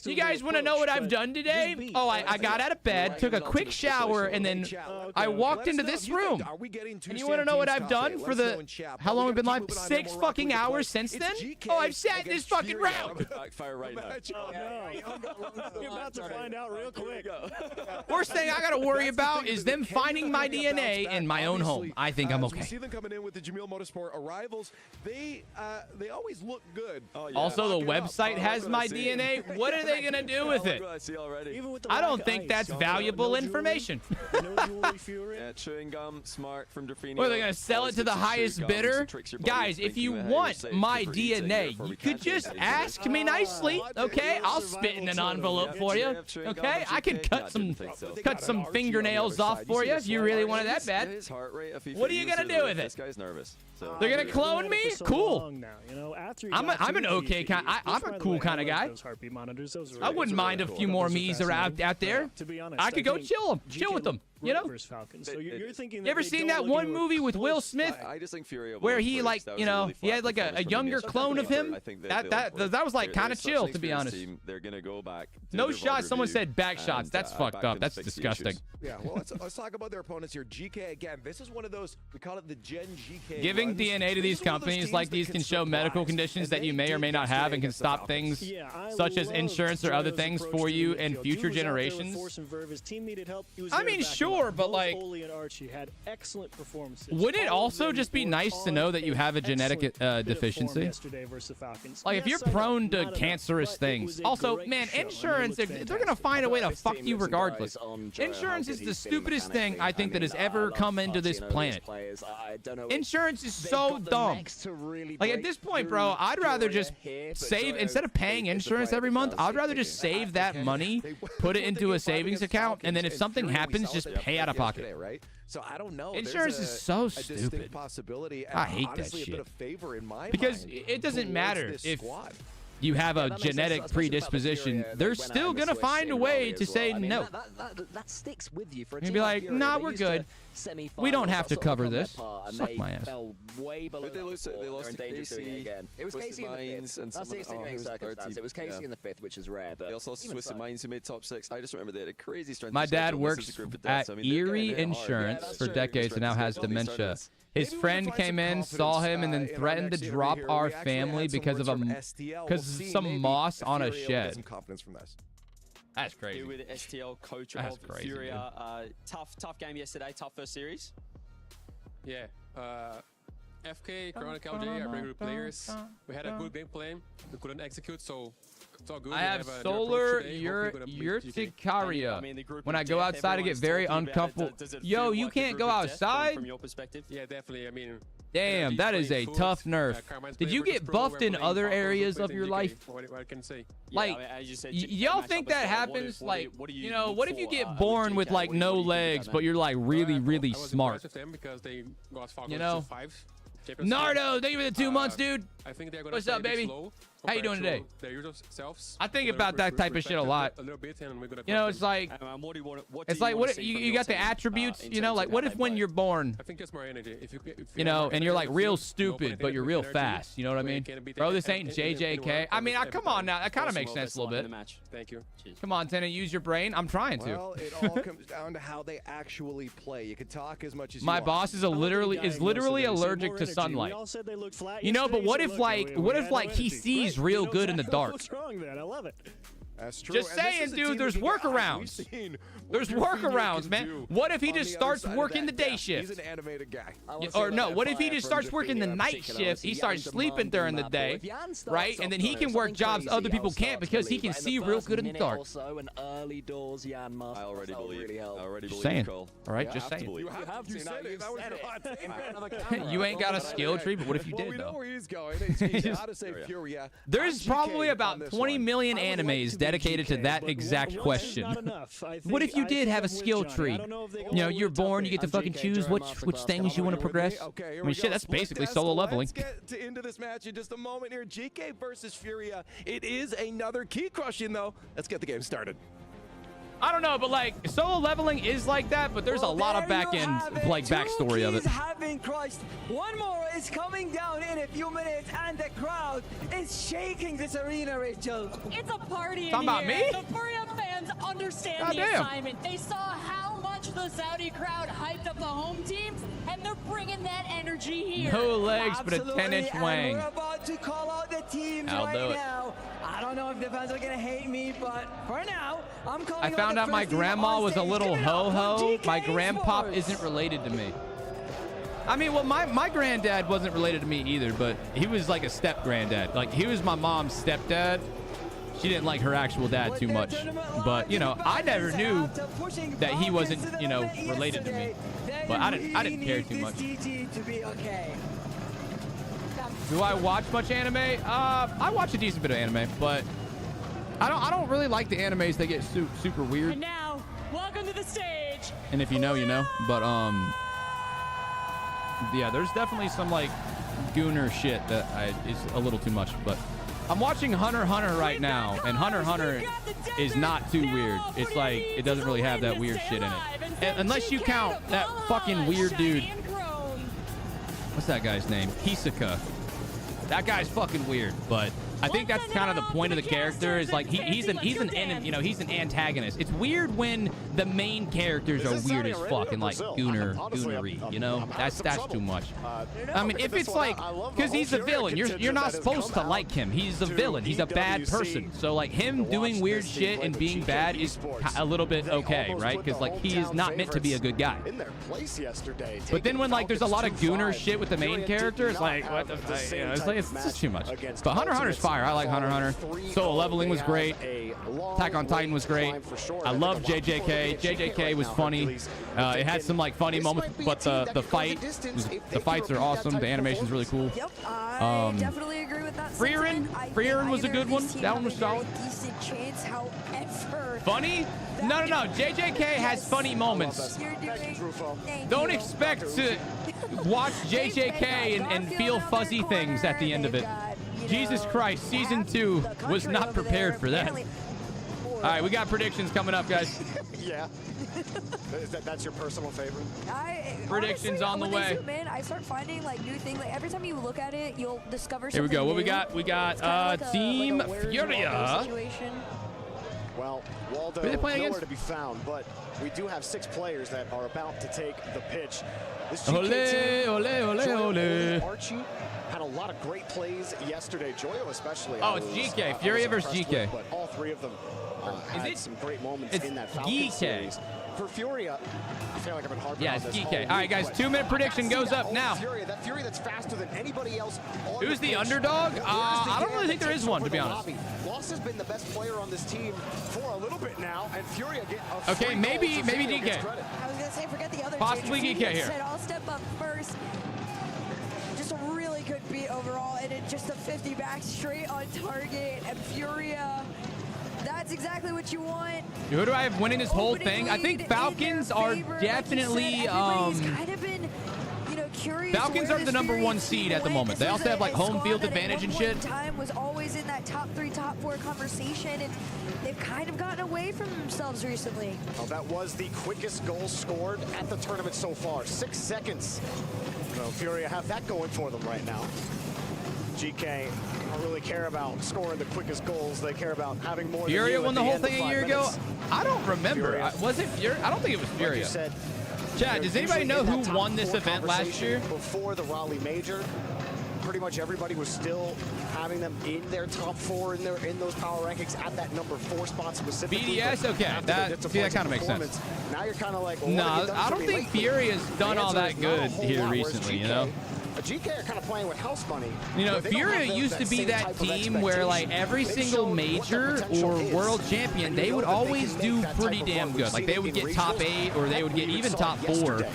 You guys want to know what I've done today? Oh, I got out of bed, took a quick shower, and then I walked into this room. And you want to know what I've done for the, how long we've been live? 6 fucking hours since then? Oh, I've sat in this fucking round. You're about to find out real quick. Worst thing I got to worry about is them finding my DNA in my own home. I think I'm okay. We see them coming in with the Jamil Motorsport arrivals. They always look good. Also, the website has my DNA. What are they gonna do with it? I don't think that's valuable information. Chewing gum, smart from Draffini. What, are they gonna sell it to the highest bidder? Guys, if you want my DNA, you could just ask me nicely, okay? I'll spit in an envelope for you, okay? I can cut some fingernails off for you if you really want it that bad. What are you gonna do with it? This guy's nervous. They're gonna clone me? Cool. I'm an okay kind. I'm a cool kind of guy. I wouldn't mind a few more me's around out there. I could go chill with them. You know? You ever seen that one movie with Will Smith where he like, you know, he had like a younger clone of him? That was like kind of chill, to be honest. They're gonna go back. No shots. Someone said back shots. That's fucked up. That's disgusting. Yeah. Well, let's talk about their opponents here. GK again. This is one of those, we call it the Gen.G. Giving DNA to these companies like these can show medical conditions that you may or may not have and can stop things such as insurance or other things for you in future generations. I mean, sure, but like, wouldn't it also just be nice to know that you have a genetic deficiency? Like, if you're prone to cancerous things. Also, man, insurance, they're going to find a way to fuck you regardless. Insurance is the stupidest thing I think that has ever come into this planet. Insurance is so dumb. Like, at this point, bro, I'd rather just save, instead of paying insurance every month, I'd rather just save that money, put it into a savings account, and then if something happens, just pay out of pocket. Right? So I don't know. Insurance is so stupid. I hate that shit. Because it doesn't matter if you have a genetic predisposition, they're still going to find a way to say no. That sticks with you for a team. You'd be like, nah, we're good. We don't have to cover this. Suck my ass. Way below they lost to Casey. Again. It was Casey in the 5th. That's the extenuating circumstance. It was Casey in the 5th, which is rare. But they also lost to Swiss Mines, who made top 6. I just remember they had a crazy strength. My dad works at Erie Insurance for decades and now has dementia. His friend came in, saw him, and then threatened to drop our family because of some moss on a shed. That's crazy. With STL, coach That's of crazy, Furia. Tough game yesterday. Tough first series. Yeah. FK, Chronic LJ are very good players. We had a good game plan. We couldn't execute, so it's all good. I have Solar Urticaria. When I go outside, I get very uncomfortable. Yo, you can't go outside? From your perspective? Yeah, definitely. I mean, damn, that is a tough nerf. Did you get buffed in other areas of your life? What I can say. Like, y'all think that happens? Like, you know, what if you get born with like no legs, but you're like really, really smart? You know? Nardo, thank you for the 2 months, dude. I think they're gonna What's up, baby? How you doing today? I think about that type of shit a lot. You know, it's like, what you got the attributes, you know, like what if when you're born, I think that's more energy. you know, and you're like real stupid, but you're real fast. You know what I mean? Bro, this ain't JJK. I mean, come on now. That kind of makes sense a little bit. Thank you. Come on, Tennant, use your brain. I'm trying to. Well, it all comes down to how they actually play. You can talk as much as you My want. boss is literally allergic to sunlight. You know, but what if like he sees real good in the dark? What's wrong then? I love it. That's true. Just saying, dude, there's workarounds. There's workarounds, man. What if he just starts working the day shift? He's an animated guy. Or no, what if he just starts working the night shift? He starts sleeping during the day, right? And then he can work jobs other people can't because he can see real good in the dark. Also, an early doors Jan must. I already believe. Just saying. All right, just saying. You said it. That was You ain't got a skill tree, but what if you did, we know though? where he's going. He's got to say Furia. There's probably about 20 million animes dedicated to that exact question. What if you did have a skill tree? You know, you're born, you get to fucking choose which things you want to progress. I mean, shit, that's basically solo leveling. Let's get into this match in just a moment here. GK versus Furia. It is another key crushing, though. Let's get the game started. I don't know, but like solo leveling is like that, but there's a lot of back end like backstory of it. Have been crushed. One more is coming down in a few minutes, and the crowd is shaking this arena, Rachel. It's a party in Talking about here. me? The Furia fans understand the Goddamn. assignment. They saw how much the Saudi crowd hyped up the home teams, and they're bringing that energy here. No legs, but a 10-inch And wang. we're about to call out the teams I'll right do it. now. I don't know if the fans are gonna hate me, but for now, I'm calling I found out my grandma was a little ho-ho. My grandpop isn't related to me. I mean, well, my granddad wasn't related to me either, but he was like a step granddad. Like, he was my mom's stepdad. She didn't like her actual dad too much. But, you know, I never knew that he wasn't, you know, related to me. But I didn't care too much. Do I watch much anime? I watch a decent bit of anime, but I don't really like the animes that get super weird. And now, welcome to the stage. And if you know, you know. But yeah, there's definitely some like gooner shit that is a little too much. But I'm watching Hunter x Hunter right now, and Hunter x Hunter is not too weird. It's like it doesn't really have that weird shit in it, unless you count that fucking weird dude. What's that guy's name? Hisoka. That guy's fucking weird, but I think that's kind of the point of the character is like he's an enemy, you know, he's an antagonist. It's weird when the main characters are weird as fuck and like goonery, you know? That's too much. I mean, if it's like because he's a villain, you're not supposed to like him. He's a villain. He's a bad person. So like him doing weird shit and being bad is a little bit okay, right? Because like he is not meant to be a good guy. But then when like there's a lot of gooner shit with the main character, it's like what the fuck? You know, it's just too much. But Hunter x Hunter's fire. I like Hunter x Hunter. Solo leveling was great. Attack on Titan was great. I love JJK. JJK was funny. It had some like funny moments, but the fights are awesome. The animation's really cool. Yep, I definitely agree with that. Freerin was a good one. That one was solid. Decent chance, however. Funny? No. JJK has funny moments. Don't expect to watch JJK and feel fuzzy things at the end of it. Jesus Christ, Season 2 was not prepared for that. All right, we got predictions coming up, guys. Yeah. That's your personal favorite? Predictions on the way. Man, I start finding like new things. Like every time you look at it, you'll discover something. Here we go. What new. we got? We got Team Furia. Well, Waldo nowhere to be found, but we do have 6 players that are about to take the pitch. This GK team, Archie had a lot of great plays yesterday. Joyo especially. Oh, it's GK. Furia versus GK. But all 3 of them had some great moments in that Falcons series. for Furia, I feel like I've been harping Yeah, on it's this DK. all All right, week, guys, but 2-minute prediction goes up now. That Fury that's faster than anybody else. Who's the underdog? I don't really think there is one, to be honest. Lost has been the best player on this team for a little bit now, and Furia get a Okay, free maybe goal, so Furia DK. gets credit. I was going to say, forget the other Possibly two. DK here. Said, I'll step up first. Just a really good beat overall, and it just a 50 back straight on target, and Furia. That's exactly what you want. Who do I have winning this whole thing? I think Falcons are definitely kind of been, you know, curious. Falcons are the #1 seed at the moment. They also have like home field advantage and shit. Time was always in that top 3, top 4 conversation, and they've kind of gotten away from themselves recently. Well, that was the quickest goal scored at the tournament so far. 6 seconds. So Furia have that going for them right now. GK don't really care about scoring the quickest goals. They care about having more. Furia won the whole end of thing a 5 year ago? minutes. I don't remember. Furia. Was it Furia? I don't think it was Furia. Like you said, Chad, does anybody know who won this event last year? Before the Raleigh Major, pretty much everybody was still having them in their top 4 in those power rankings at that number 4 spot specifically. BDS, okay, that kind of makes sense. Now you're kind of like, well, no, I don't think Furia's done all that good here recently, you know? GK are kind of playing with house money. You know, Furia used to be that team where, like, every single major or world champion, they would always do pretty damn good. Like, they would get top 8 or they would get even top 4.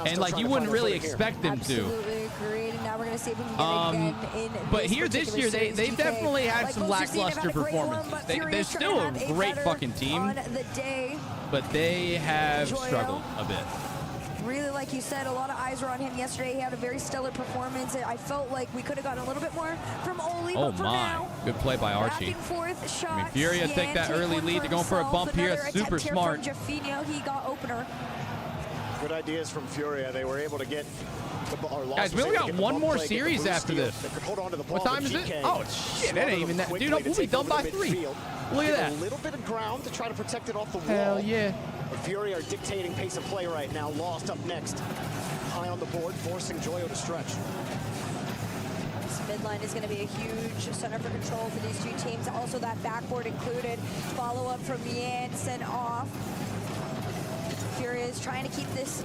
And, like, you wouldn't really expect them to. Absolutely agreed. And now we're going to see if we can get it again in But here this year, they definitely had some lackluster performances. They're still a great fucking team, but they have struggled a bit. Really, like you said, a lot of eyes were on him yesterday. He had a very stellar performance. I felt like we could have gotten a little bit more from Oli. Oh but for my, now, good play by Archie. I mean, Furia take that early lead. They're going for a bump here. That's super smart. He got opener. Good ideas from Furia. They were able to get the ball. Guys, we only got one more series after this. Hold on to the ball, what time is it? Oh, shit, it ain't even that. Dude, we'll be done by 3. Look at that. A little bit of ground to try to protect it off the wall. Hell yeah. But Furia are dictating pace of play right now. Lost up next. High on the board, forcing Joyo to stretch. This midline is going to be a huge center for control for these two teams. Also that backboard included. Follow-up from Yan sent off. Furia is trying to keep this,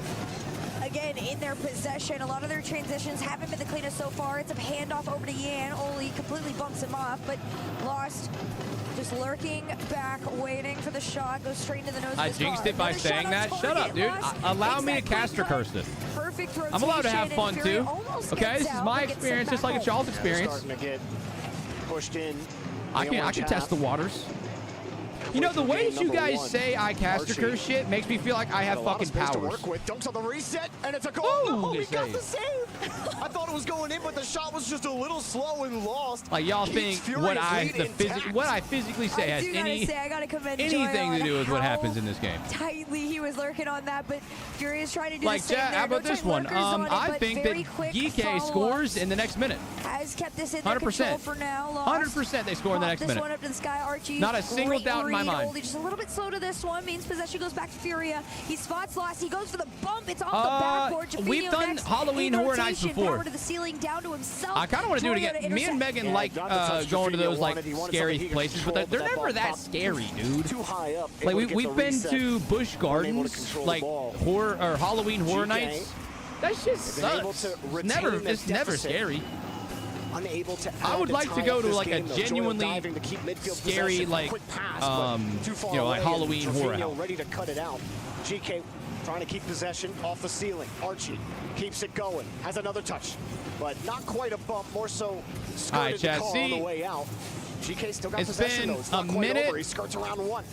again, in their possession. A lot of their transitions haven't been the cleanest so far. It's a handoff over to Yan. Oli completely bumps him off, but lost. Just lurking back, waiting for the shot. Goes straight into the nose of I his jinxed car. it by saying that. Shut up, dude. Allow me to caster curse it. Perfect rotation. I'm allowed to have fun, too. Okay, this is my experience, just like it's y'all's experience. Starting to get pushed in. I can test the waters. You know, the ways you guys say I caster curse shit makes me feel like I have fucking powers. Dunks on the reset, and it's a goal. Oh, he got the save. I thought it was going in, but the shot was just a little slow and lost. Like, y'all think what I physically say has anything to do with what happens in this game. Tightly he was lurking on that, but Fury is trying to do like, the same how about this one? I think that GK scores in the next minute. Has kept this in their control for now. 100% they score in the next minute. This one up to the sky, Archie. Not a single doubt in my mind. Just a little bit slow to this one. Means possession goes back to Furia. He spots loss. He goes for the bump. It's off the backboard. We've done Halloween Horror Nights before. To the ceiling, down to himself. I kind of want to do it again. Me and Megan like going to those like scary places, but they're never that scary, dude. Too high up. Like we've been to Busch Gardens, like horror or Halloween Horror Nights. That shit sucks. It's never scary. Unable to I would like to go to like a genuinely scary, like you know, like Halloween horror house. Ready to cut it out. GK trying to keep possession off the ceiling. Archie keeps it going. Has another touch, but not quite a bump. More so skirted the car on the way out. GK still got possession though. It's not quite over. He skirts around one.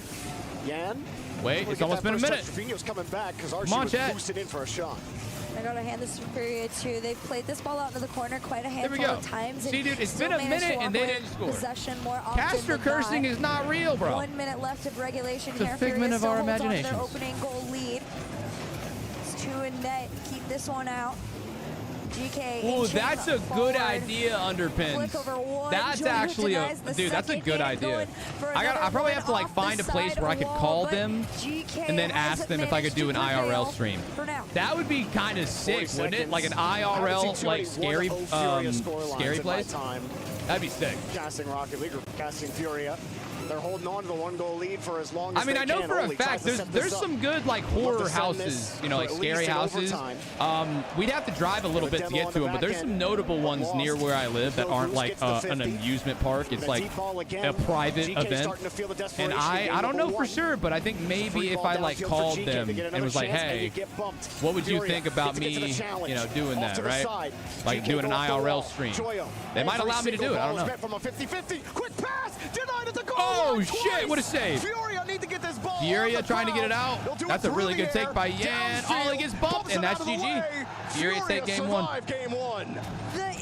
Yan. Wait, it's almost been a minute. Trevino's coming back because Archie was boosted in for a shot. I gotta hand this to Furia too. They've played this ball out into the corner quite a handful of times. See, dude, it's been a minute and they didn't score. Possession more often Caster cursing is not real, bro. 1 minute left of regulation here. It's a figment of our imagination. Their opening goal lead. It's 2 in net. Keep this one out. GK. Ooh, that's a good idea, Underpins. That's actually dude, that's a good idea. I probably have to like find a place where I could call them and then ask them if I could do an IRL stream. That would be kind of sick, wouldn't it? Like an IRL like scary place. That'd be sick. Casting Rocket League, casting Furia. They're holding on to the 1-goal lead for as long as I mean, they I know can. for a Oli fact tries to set there's this some up. good like Love horror to send houses, this you know, like for at scary least in houses. overtime. We'd have to drive a little bit to get to them, but there's some notable ones near where I live that aren't like an amusement park. It's like a private event. And I don't know for sure, but I think maybe if I like called them and was like, hey, what would you think about me, you know, doing that, right? Like doing an IRL stream. They might allow me to do it. I don't know. From a 50-50, quick pass, denied at the goal. Oh shit! What a save! Furia need to get this ball. Furia trying to get it out. That's a really good take by Yan. Ollie gets bumped, and that's GG. Furia take game one.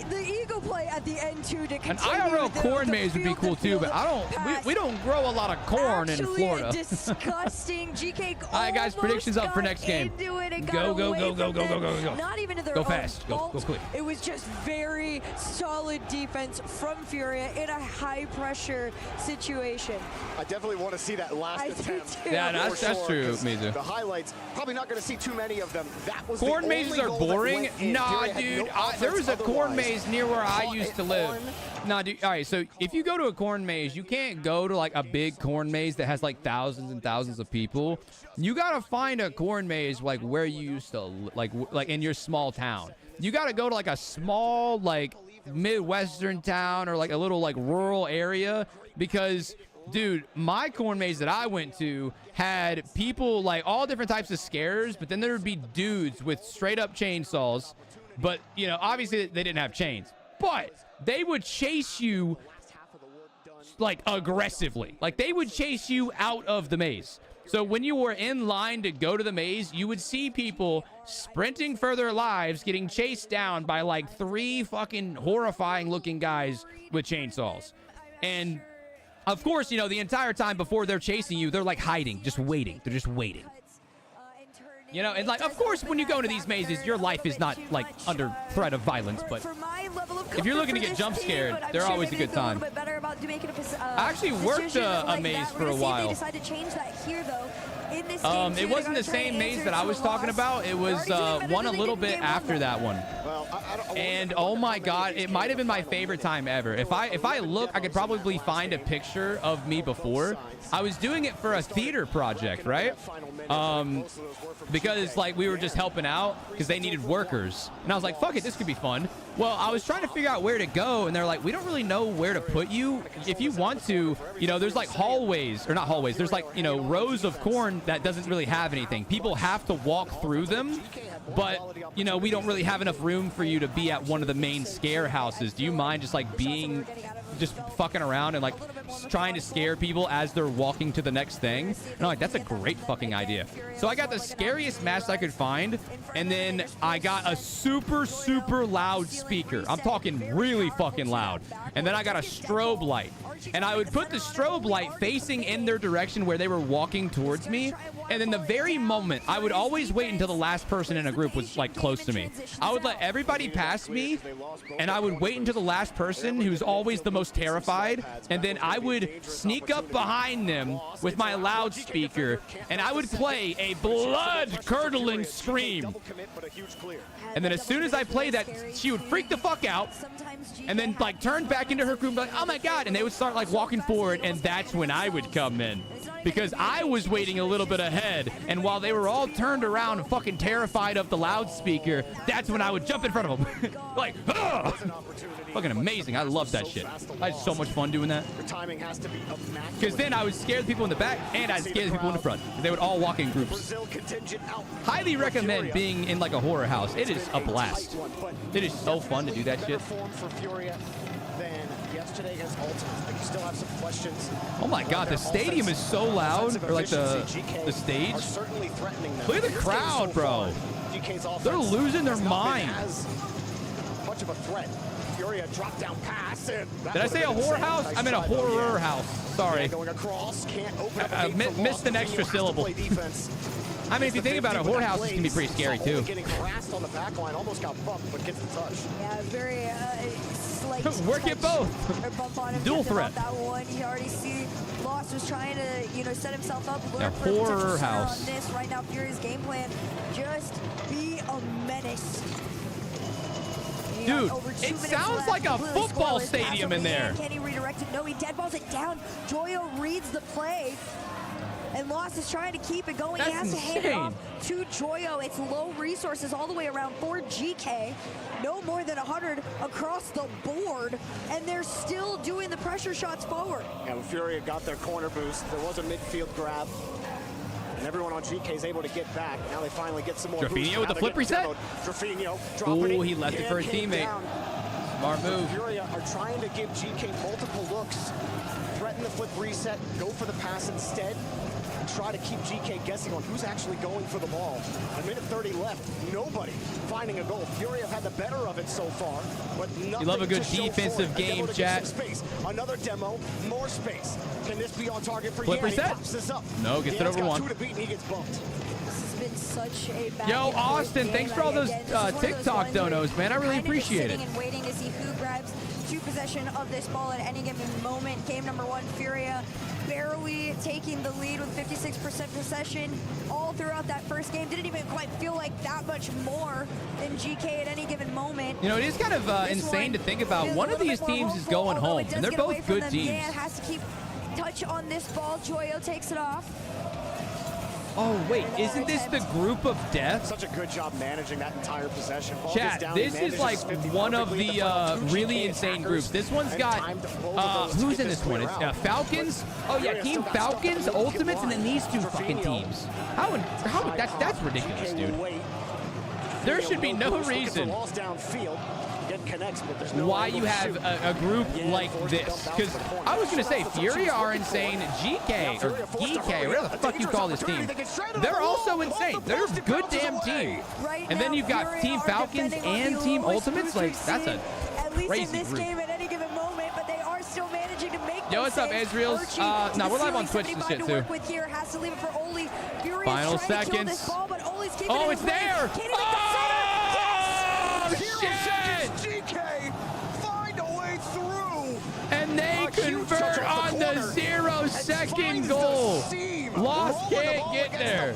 The eagle play at the end too to An continue IRL corn maze would be cool too, but we don't grow a lot of corn in Florida. Disgusting. GK. All right, guys, predictions up for next game. Go. Not even to their Go own fast. Go fault. quick. It was just very solid defense from Furia in a high pressure situation. I definitely want to see that last attempt. Yeah, that's true, Mizu. The highlights, probably not going to see too many of them. That was corn the mazes only are goal that boring. went in. Nah, Furia had dude. no There was a offense corn otherwise. maze near where I used to live. Nah, dude. All right, so if you go to a corn maze, you can't go to like a big corn maze that has like thousands and thousands of people. You gotta find a corn maze like where you used to like in your small town. You gotta go to like a small like Midwestern town or like a little like rural area because, dude, my corn maze that I went to had people like all different types of scares, but then there would be dudes with straight up chainsaws. But, you know, obviously they didn't have chains, but they would chase you like aggressively. Like they would chase you out of the maze. So when you were in line to go to the maze, you would see people sprinting for their lives, getting chased down by like 3 fucking horrifying looking guys with chainsaws. And of course, you know, the entire time before they're chasing you, they're like hiding, just waiting. They're just waiting. You know, and like, of course, when you go into these mazes, your life is not like under threat of violence, but if you're looking to get jump scared, they're always a good time. I actually worked a maze for a while. It wasn't the same maze that I was talking about. It was one a little bit after that one. And oh my God, it might have been my favorite time ever. If I look, I could probably find a picture of me before. I was doing it for a theater project, right? Because like we were just helping out because they needed workers. And I was like, fuck it, this could be fun. Well, I was trying to figure out where to go, and they're like, we don't really know where to put you. If you want to, you know, there's like hallways, or not hallways, there's like, you know, rows of corn that doesn't really have anything. People have to walk through them, but, you know, we don't really have enough room for you to be at one of the main scare houses. Do you mind just like being, just fucking around and like trying to scare people as they're walking to the next thing? And I'm like, that's a great fucking idea. So I got the scariest mask I could find, and then I got a super, super loud speaker. I'm talking really fucking loud. And then I got a strobe light. And I would put the strobe light facing in their direction where they were walking towards me. And then the very moment, I would always wait until the last person in a group was like close to me. I would let everybody pass me, and I would wait until the last person, who's always the most terrified, and then I would sneak up behind them with my loudspeaker, and I would play a blood-curdling scream. And then as soon as I played that, she would freak the fuck out, and then like turn back into her group, like, oh my God, and they would start like walking forward, and that's when I would come in. Because I was waiting a little bit ahead, and while they were all turned around and fucking terrified of the loudspeaker, that's when I would jump in front of them. Like, ugh! Fucking amazing. I love that shit. I had so much fun doing that. Because then I would scare the people in the back, and I'd scare the people in the front. They would all walk in groups. Highly recommend being in like a horror house. It is a blast. It is so fun to do that shit. Yesterday against Ultimate, but you still have some questions. Oh my God, the stadium is so loud, or like the stage. Look at the crowd, bro. They're losing their mind. Much of a threat. Furia drop down pass. Did I say a horror house? I meant a horror house. Sorry. Going across, can't open up I missed an extra syllable. I mean, if you think about it, horror houses can be pretty scary too. Getting harassed on the back line, almost got bumped, but gets the touch. Yeah, very slight. Work it both. Dual threat. That one, you already see Lost was trying to, you know, set himself up. A horror house. On this right now, Fury's game plan, just be a menace. You Dude, got over 2 it minutes sounds left, like a completely football scoreless. stadium Pass in there. over Can he redirect it? No, he dead balls it down. Joyo reads the play. And Lost is trying to keep it going. He has to hand it off to Joyo. It's low resources all the way around for GK. No more than 100 across the board. And they're still doing the pressure shots forward. And Furia got their corner boost. There was a midfield grab. And everyone on GK is able to get back. Now they finally get some more boost. Drafinho with the flip reset. Drafinho dropping it. Oh, he left it for his teammate. Smart move. Furia are trying to give GK multiple looks. Threaten the flip reset, go for the pass instead, and try to keep GK guessing on who's actually going for the ball. A minute 30 left, nobody finding a goal. Furia have had the better of it so far, but nothing. You love a good to show defensive for it. game, to chat. Space. Another demo, more space. Can this be on target for Flip Yan? He reset? pops this up. No, gets it over got one. 2 to beat and he gets bumped. This has been such a bad Yo, game for Austin, this thanks game. for all those Again, this is one of those TikTok ones where donos, man. I really kind of just appreciate sitting it. and waiting to see who grabs possession of this ball at any given moment. Game number 1, Furia barely taking the lead with 56% possession all throughout that first game. Didn't even quite feel like that much more than GK at any given moment. You know, it is kind of insane to think about. One of these teams is going home, and they're both good teams. Yan has to keep touch on this ball. Joyo takes it off. Oh, wait, isn't this the group of death? Such a good job managing that entire possession. Ball Chat, gets down, this he is like manages 50 one of perfectly. the front of 2 really GK insane attackers groups. This one's and got, timed both of those to who's get in this one? clear It's out. Falcons. Oh, yeah, Furia Team still got stuff Falcons, to do. Ultimates, and then these two fucking Drafinho. teams. How that's ridiculous, dude. There should be no reason why you have a group like this. Because I was going to say, Furia are insane. GK, or GK, whatever the fuck you call this team, they're also insane. They're a good damn team. And then you've got Team Falcons and Team Ultimates. Like, that's a crazy group. Game at any given moment, but they are still managing to make Yo, what's up, Ezreals? No, we're live on Twitch and shit, too. Final seconds. Oh, it's there! Oh, shit! GK find a way through. And they convert on the 0-second goal. Lost can't get there.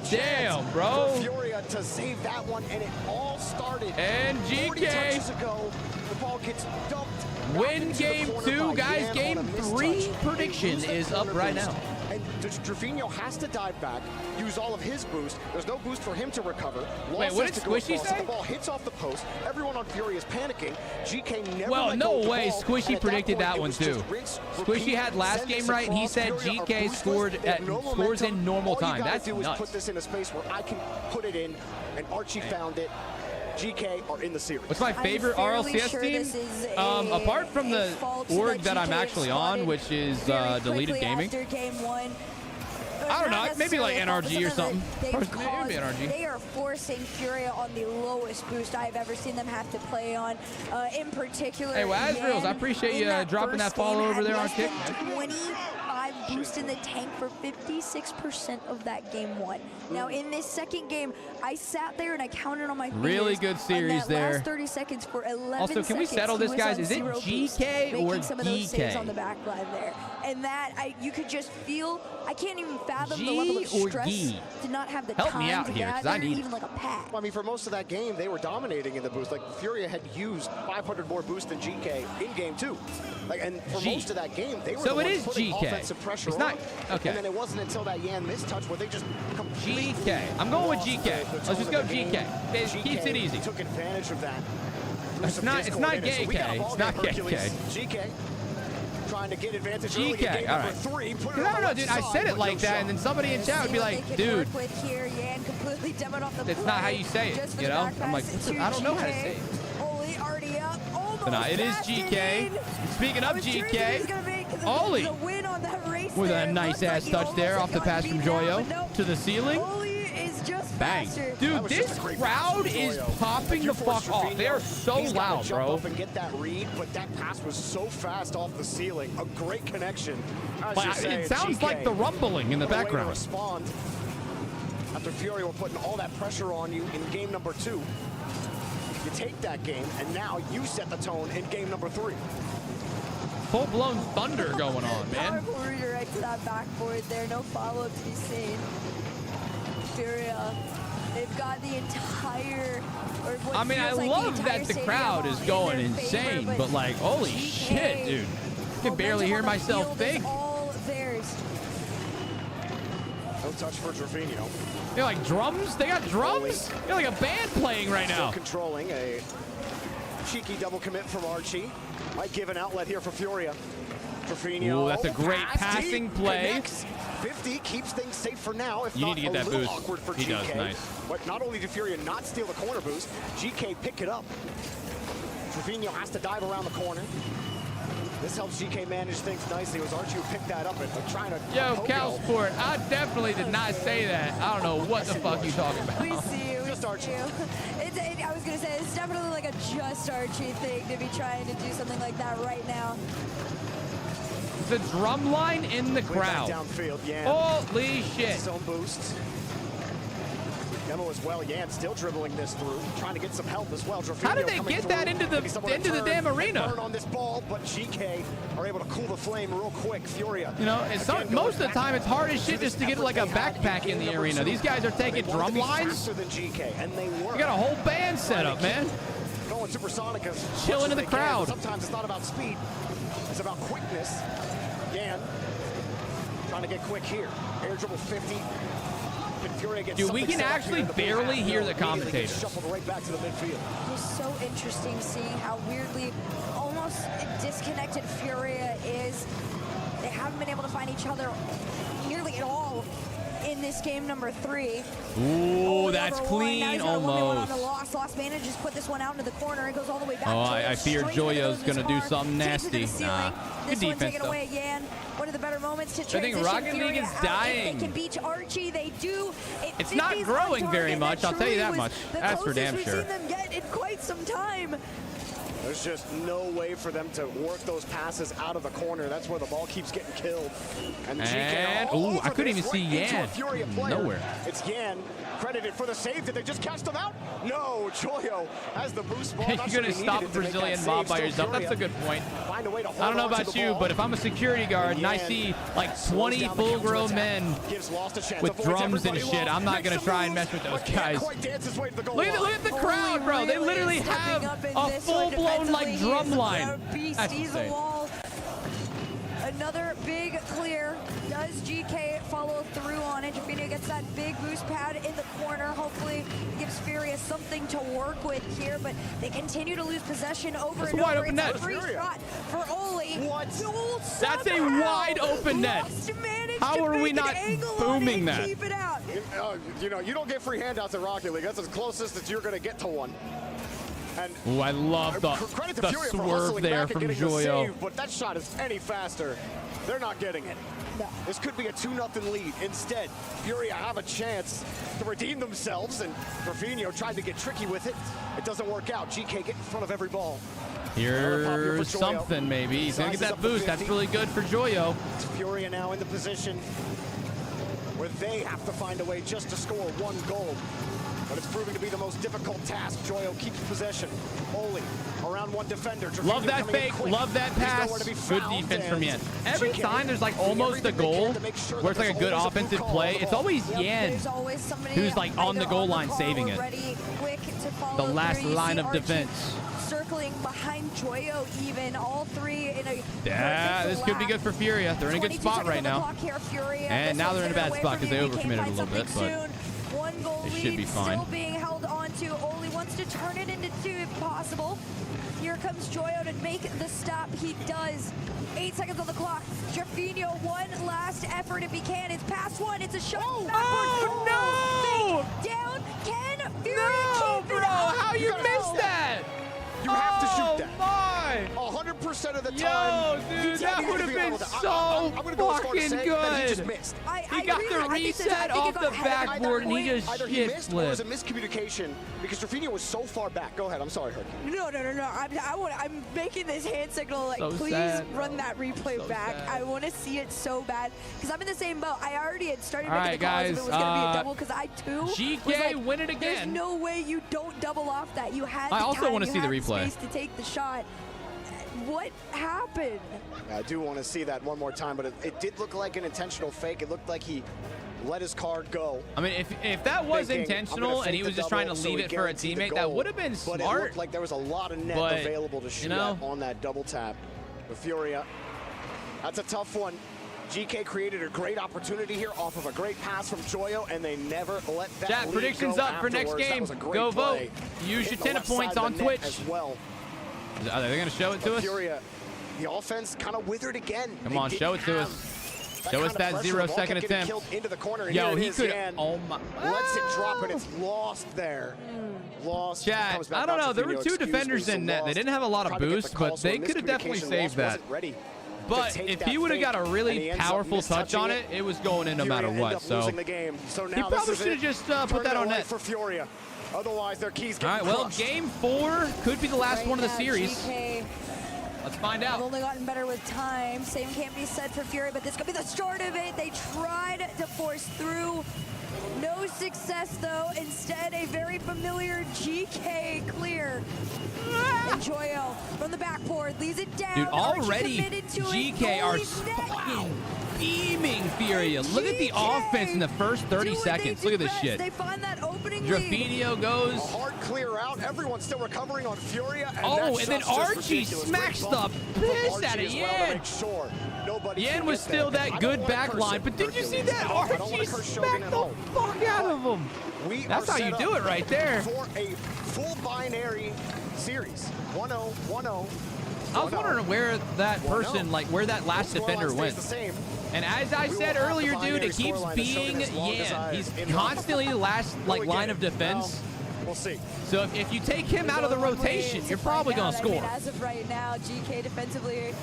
Damn, bro. Furia to save that one, and it all started. And 40 GK touches ago, the ball gets dumped. win game 2, guys. Game 3 prediction is up right now. And Drafinho has to dive back, use all of his boost. There's no boost for him to recover. Wait, what did Squishy say? The ball hits off the post. Everyone on Fury is panicking. GK never Well, let no go of the way. ball. Squishy And at predicted that that one point, it was too. just rinse, Squishy repeat, had last send game this right, and he across. said Fury are GK boostless. scored They have at no scores in momentum. normal All you time. gotta That's do is nuts. put this in a space where I can put it in, and Archie found it. GK are in the series. What's my favorite RLCS team? Apart from the org that I'm actually on, which is Deleted Gaming. I don't know, maybe like NRG or something. Maybe NRG. They are forcing Furia on the lowest boost I've ever seen them have to play on. In particular, Hey, well, Azraels, I appreciate you dropping that follow over there on Kick. 25 boost in the tank for 56% of that game 1. Now, in this second game, I sat there and I counted on my fingers. Really good series on that there. Last 30 seconds for 11 Also, can we seconds, settle he this, was guys? on Is it 0 boost, GK or making some of those saves DK? on the back line there. And that, you could just feel, I can't even fathom the G level of or stress G? to not have the Help time me out to here, 'cause gather I need even it. like a pack. Well, I mean, for most of that game, they were dominating in the boost. Like, Furia had used 500 more boost than GK in game 2. Like, and for G. most of that game, they were So the it ones is putting GK. offensive pressure It's not- on. okay. And then it wasn't until that Yan mistouch where they just completely GK. I'm going with lost GK. the Let's tone just of go the game. GK. It keeps it easy. Took advantage of that. It's not gay K. It's not gay K. GK trying to get advantage early in GK, game all number right. 3. Put it Because I on don't the know, dude. I left said side, it but like no that, shot. and then somebody in chat would be like, dude, With here, Yan completely demoed off the that's not how you say it, you know? I'm like, I don't know how to say it. Oli already up. But nah, it is GK. Speaking of GK, Oli with a nice ass touch there off the pass from Joyo to the ceiling. Bang. Dude, this crowd is popping the fuck off. They are so He's gotta loud, jump bro. up and get that read, but that pass was so fast off the ceiling. A great connection. As But you say, it sounds GK, like the rumbling in the what a way to background. respond after Fury were putting all that pressure on you in game number 2. You take that game, and now you set the tone in game number 3. Full-blown thunder going on, man. Powerful redirect to that backboard there. No follow-up to be seen. Furia They've got the entire. I mean, I love that the crowd is going insane, but like, holy shit, dude. I can barely hear myself think. All theirs. No touch for Trevino. They're like drums? They got drums? They're like a band playing right now. Still controlling a cheeky double commit from Archie. Might give an outlet here for Furia. Trevino. Ooh, that's a great passing play. Connects. 50 keeps things safe for now. If You not, need to get a that little boost. awkward for He GK. does, nice. But not only did Furia not steal the corner boost, GK pick it up. Trevino has to dive around the corner. This helps GK manage things nicely. It was Archie who picked that up and trying to. Yo, Calsport, I definitely did not say that. I don't know what the fuck you talking about. We see you. Just Archie. I was gonna say it's definitely like a just Archie thing to be trying to do something like that right now. The drum line in the crowd. Downfield, Yan. Holy shit. His own boost. Demo as well. Yan still dribbling this through, trying to get some help as well. How did they get that into the damn arena? Burn on this ball, but GK are able to cool the flame real quick. Furia. You know, it's most of the time it's hard as shit just to get like a backpack in the arena. These guys are taking drum lines. Than GK, and they were. You got a whole band set up, man. Going supersonic as chilling in the crowd. Sometimes it's not about speed, it's about quickness. Yan trying to get quick here. Air dribble 50. Dude, we can actually barely hear the commentators. Shuffled right back to the midfield. It's so interesting seeing how weirdly almost disconnected Furia is. They haven't been able to find each other nearly at all in this game number 3. Ooh, that's clean Now he's got a 1v1 on the almost. Lost manages to put this one out into the corner. It goes all the way back. Oh, I fear Joyo's going to do something nasty. Nah, good This one defense, taken though. away again. One of the better moments to I transition. think Rocket League Furia is out. dying. If they can beat Archie, they do. It's not growing very much, I'll tell you that much. That's for damn sure. We've seen them get in quite some time. There's just no way for them to work those passes out of the corner. That's where the ball keeps getting killed. And GK all ooh, over I couldn't this, even see right into a Yan. Furia player. Nowhere. It's Yan credited for the save. Did they just catch them out? No, Joyo has the boost ball. You're going to stop a Brazilian mob by yourself. That's a good point. Find a way to hold I don't know on to about the you, ball. but if I'm a security guard and I see like 20 full-grown men with drums and shit, I'm not going to try and mess with those guys. Look at the crowd, bro. They literally have a full-blown like drum line. That's He's a insane. wall. Another big clear. Does GK follow through on it? Trevino gets that big boost pad in the corner. Hopefully it gives Furia something to work with here, but they continue to lose possession over That's and a wide over. open It's net. a free shot for Oli. What? That's a wide open net. How are we not booming that? You know, you don't get free handouts at Rocket League. That's as closest that you're going to get to one. And Ooh, I love the credit to Furia for swerve hustling there back from and getting the Joyo. save, but that shot is any faster. They're not getting it. No. This could be a 2-0 lead. Instead, Furia have a chance to redeem themselves, and Trevino tried to get tricky with it. It doesn't work out. GK get in front of every ball. Here's something, maybe. He's going to get that boost. That's really good for Joyo. It's Furia now in the position where they have to find a way just to score one goal. But it's proving to be the most difficult task. Joyo keeps possession. Oli around one defender. Love that fake. Love that pass. Good defense from Yan. Every time there's like almost a goal where it's like a good offensive play, it's always Yan who's like on the goal line saving it. The last line of defense. Circling behind Joyo even. All three in a... Yeah, this could be good for Furia. They're in a good spot right now. And now they're in a bad spot because they overcommitted a little bit, but one goal it should be fine. Still being held on to. Oli wants to turn it into 2 if possible. Here comes Joyo to make the stop. He does. 8 seconds on the clock. Trevino, one last effort if he can. It's past one. It's a shot. Oh, no! Fake down. Can Furia keep bro, it up? how you missed that? You have to shoot that. My. 100% of the Yo, time. dude, that would have been so fucking good. He got the reset off the backboard and he just either he shit missed or it was a flipped. miscommunication because Trevino was so far back. Go ahead. I'm sorry, Herc. No. I'm making this hand signal like, So please sad, run that replay back. sad. I want to see it so bad because I'm in the same boat. I already had started All making the right, calls if guys, it was going to be a double because I too GK was like, win it there's again. no way you don't double off that. You had I the also time, wanna you see the had replay. space to take the shot. What happened? I do want to see that one more time, but it did look like an intentional fake. It looked like he let his card go. I mean, if that was intentional and he was just trying to leave it for a teammate, that would have been smart. But it looked like there was a lot of net available to shoot at on that double tap. But Furia, that's a tough one. GK created a great opportunity here off of a great pass from Joyo, and they never let that Chat, lead predictions go up for next afterwards. game. That was a great Go play. vote. Use your Hit the 10 left points side of on the net Twitch. as well. Are they going to show it to us? Furia, the offense kind of withered again. Come on, show it to us. Show us that 0-second attempt. Into the corner. Yo, Here it he is, could. Yan. Oh my. Lets it drop, and it's lost there. Lost. Chat, Comes back I don't out know. to There were Fino. two Excuse me, defenders so in net. They lost. didn't have a lot of Tried to get boost, the call, but so they could have definitely miscommunication. saved that. Wasn't ready to But take if that he would have fake, got a and he really ends up powerful touch mistouching on it, it was going in no Furia matter end what. up So losing the game. So he now probably this is should have it. just put Turned that it on away net. for Furia. Otherwise, their keys All get right, well, crushed. game 4 could be the last Right one of the now, series. GK Let's find out. have only gotten better with time. Same can't be said for Fury, but this could be the start of it. They tried to force through. No success, though. Instead, a very familiar GK clear. And Joyo from the backboard leaves it down. Dude, already Archie committed to it. GK are Goalie's net. fucking beaming Furia. Look at the offense in the first 30 seconds. Look at this shit. They find that opening Drafinio goes. A hard clear out. Everyone's still recovering on Furia. Oh, and then Archie smacks the piss out of Yan. Yan was still that good back line, but did you see that? Archie smacked the fuck out of him. That's how you do it right there. For a full binary series. 1-0, 1-0. I was wondering where that person, like where that last defender went. And as I said earlier, dude, it keeps being Yan. He's constantly the last line of defense. We'll see. So if you take him out of the rotation, you're probably going to score. As of right now, GK defensively.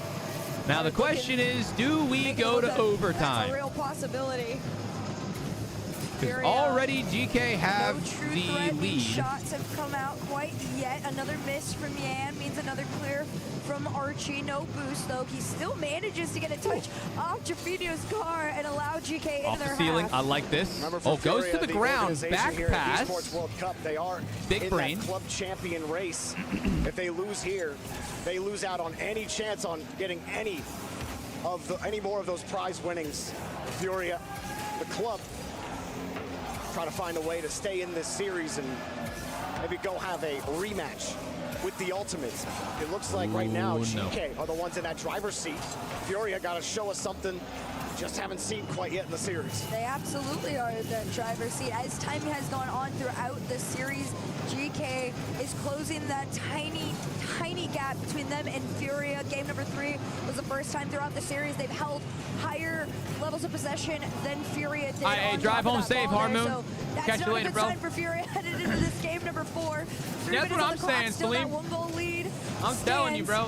Now the question is, do we go to That's a overtime? real possibility. Because already GK have the Threatening lead. shots have come out quite yet. Another miss from Yan means another clear from Archie. No boost, though. He still manages to get a touch off Drafinio's car and allow GK into Off the their ceiling, half. I like this. Remember, Oh, for goes Furia, to the ground, organization back here at pass. ESPORTS World Cup, they are Big in brain. that club champion race. If they lose here, they lose out on any chance on getting any more of those prize winnings. Furia, the club, try to find a way to stay in this series and maybe go have a rematch with the Ultimates. It looks like right now GK are the ones in that driver's seat. Furia got to show us something we just haven't seen quite yet in the series. They absolutely are the driver's seat. As time has gone on throughout the series, GK is closing that tiny gap between them and Furia. Game number 3 was the first time throughout the series they've held higher levels of possession than Furia did. Hey, drive home safe, Harmoon. So that's Catch not you later, a good bro. sign for Furia headed into this game number 4. That's what I'm saying, Still that Salim. 1-goal lead. I'm telling you, bro.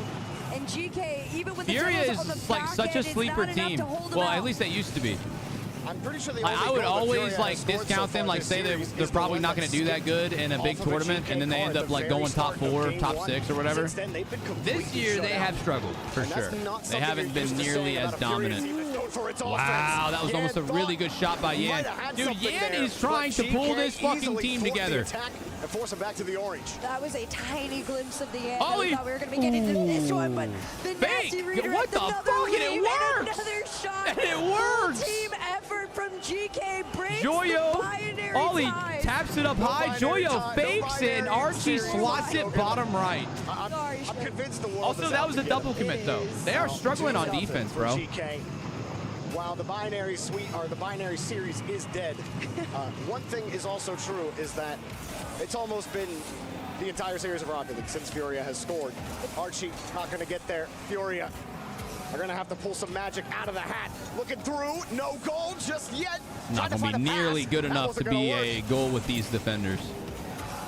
And GK, even with Furia the on the is like back such a end, it's sleeper not enough team. to hold them Well, out. at least they used to be. I'm pretty sure Like, I would always like discount them, like say they're probably not going to do that good in a big tournament, and then they end up like going top 4, top 6, or whatever. This year they have struggled for sure. They haven't been nearly as dominant. Wow, that was almost a really good shot by Yan. Dude, Yan is trying to pull this fucking team together. And force him back to the orange. That was a tiny glimpse of the end. Ollie. We thought we were going to be getting into this one, but the nasty redirect, What the another fuck? And it lead, works. Another shot. And it works. Full team effort from GK breaks the Joyo, binary Ollie ties. taps it up high. Joyo fakes it, and Archie slots it bottom right. I'm convinced the world Also, is that out was to a get double him. commit, though. They are struggling on defense, For bro. GK. While the binary the binary series is dead, one thing is also true is that it's almost been the entire series of Rocket League since Furia has scored. Archie not going to get there. Furia are going to have to pull some magic out of the hat. Looking through, no goal just yet. Not going to be nearly good enough to be a goal with these defenders.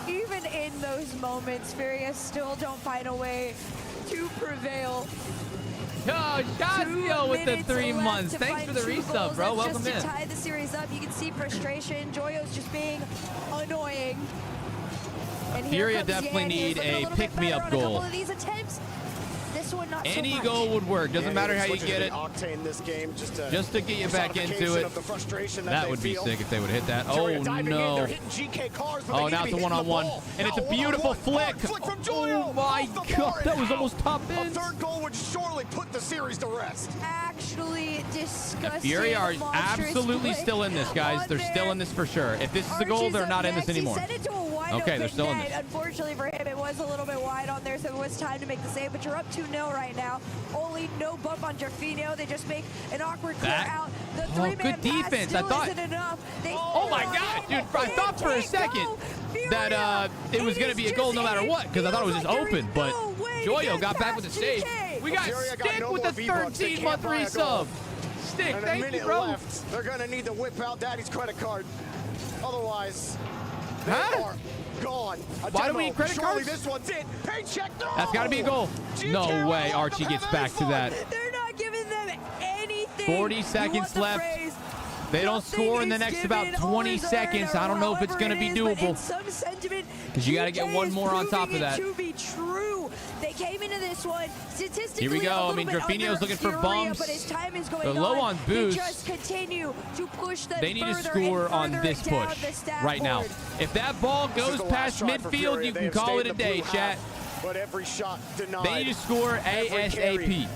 Even in those moments, Furia still don't find a way to prevail. Yo, Shazio with the 3 months. Thanks for the resub, bro. Welcome in. Just to tie the series up, you can see frustration. Joyo's just being annoying. And Furia definitely need a pick-me-up goal. Of these attempts. This one not Any so much. goal would work. Doesn't matter how you get it. Octane this game just to get you back into it. That would be sick if they would hit that. Oh no. Oh, now it's a one-on-one, and it's a beautiful flick. Oh my God, that was almost top in. The third goal would surely put the series to rest. Actually disgusting. Fury are absolutely still in this, guys. They're still in this for sure. If this is a goal, they're not in this anymore. Okay, they're still in this. Unfortunately for him, it was a little bit wide on there, so it was time to make the save. But you're up 2-0 right now. Only no bump on Jorfinho. They just make an awkward clear out. The good defense. I thought. Oh my God, dude! I thought for a second that it was going to be a goal no matter what, because I thought it was just open. But Joyo got back with the save. We got Stick with the 13-month resub. Stick, thank you, bro. Left. They're going to need to whip out Daddy's credit card. Otherwise, they are gone. Why do we need credit cards? This one's it. Paycheck. No! That's got to be a goal. No way Archie gets back to that. They're not giving them anything. 40 seconds left. They don't score in the next about 20 seconds. I don't know if it's going to be doable. Because you got to get one more on top of that. To be true. They came into this one statistically. Here we go. I mean, Jorfinho's looking for bumps. They're low on boost. They need to score on this push right now. If that ball goes past midfield, you can call it a day, chat. But every shot denied. They need to score ASAP.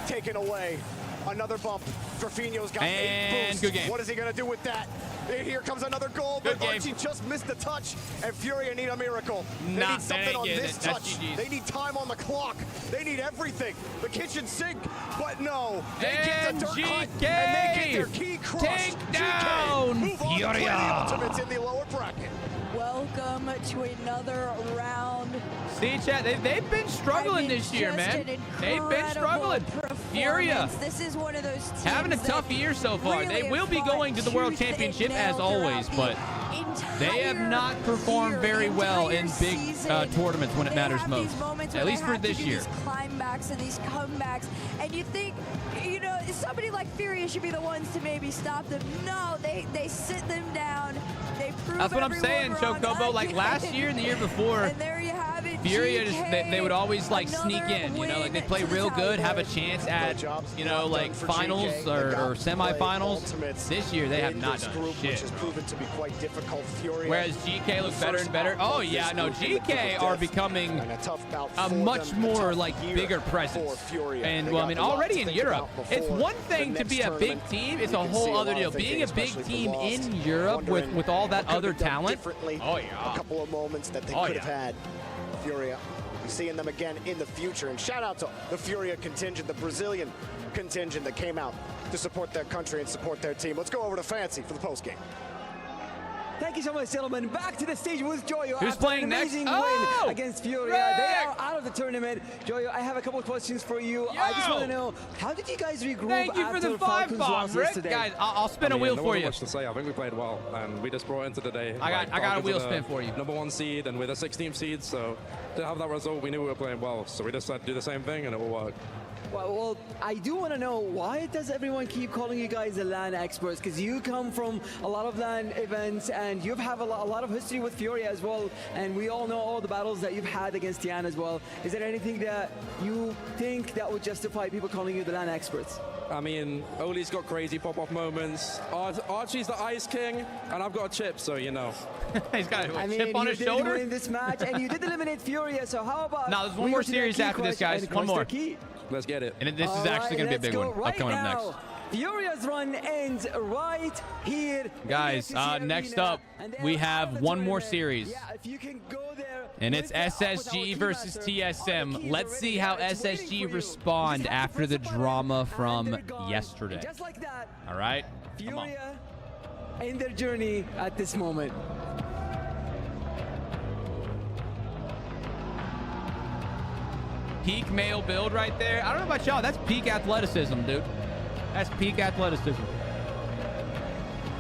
Taken away. Another bump. Jorfinho's got 8 boosts. Good game. What is he going to do with that? And here comes another goal, but Archie just missed the touch, and Fury need a miracle. They need something on this touch. They need time on the clock. They need everything. The kitchen sink, but no. They get the dirt cut, and they get their key crushed. Take down Fury. The Ultimates in the lower bracket. Welcome to another round. See, chat, they've been struggling this year, man. They've been struggling. Furia. This is one of those teams having a tough year so far. They will be going to the World Championship as always, but they have not performed very well in big tournaments when it matters most. At least for this year. These climbacks and these comebacks, and you think, you know, somebody like Furia should be the ones to maybe stop them. No, they sit them down. They prove that's what I'm saying, Chocobo. Like last year and the year before, and there you have it. Furia just they would always like sneak in, you know, like they'd play real good, have a chance at, you know, like finals or semifinals. This year they have not done shit. Whereas GK looks better and better. Oh yeah, no, GK are becoming a much more like bigger presence. And well, I mean, already in Europe, it's one thing to be a big team. It's a whole other deal. Being a big team in Europe with all that other talent. Oh yeah. A couple of moments that they could have had. Furia, we're seeing them again in the future. And shout out to the Furia contingent, the Brazilian contingent that came out to support their country and support their team. Let's go over to Fancy for the postgame. Thank you so much, gentlemen. Back to the stage with Joyo. Who's playing an amazing next? win against Furia. They are out of the tournament. Joyo, I have a couple of questions for you. I just want to know, how did you guys regroup Thank you for the 5-bomb, Rick. Yesterday? Guys, I'll spin a wheel for you. Not much to say. I think we played well, and we just brought into the day. I got a wheel spin for you. #1 seed, and we're the 16th seed, so to have that result, we knew we were playing well. So we decided to do the same thing, and it will work. Well, I do want to know, why does everyone keep calling you guys the LAN experts? Because you come from a lot of LAN events, and you have a lot of history with Furia as well, and we all know all the battles that you've had against Tian as well. Is there anything that you think that would justify people calling you the LAN experts? I mean, Oli's got crazy pop-off moments. Archie's the Ice King, and I've got a chip, so you know. He's got a chip on his shoulder. You did win this match, and you did eliminate Furia, so how about... No, there's one more series after this, guys. One more. Let's get it. And this is actually going to be a big one coming up next. Furia's run ends right here. Guys, next up, we have one more series. And it's SSG versus TSM. Let's see how SSG respond after the drama from yesterday. All right? Come on. Furia in their journey at this moment. Peak male build right there. I don't know about y'all. That's peak athleticism, dude. That's peak athleticism.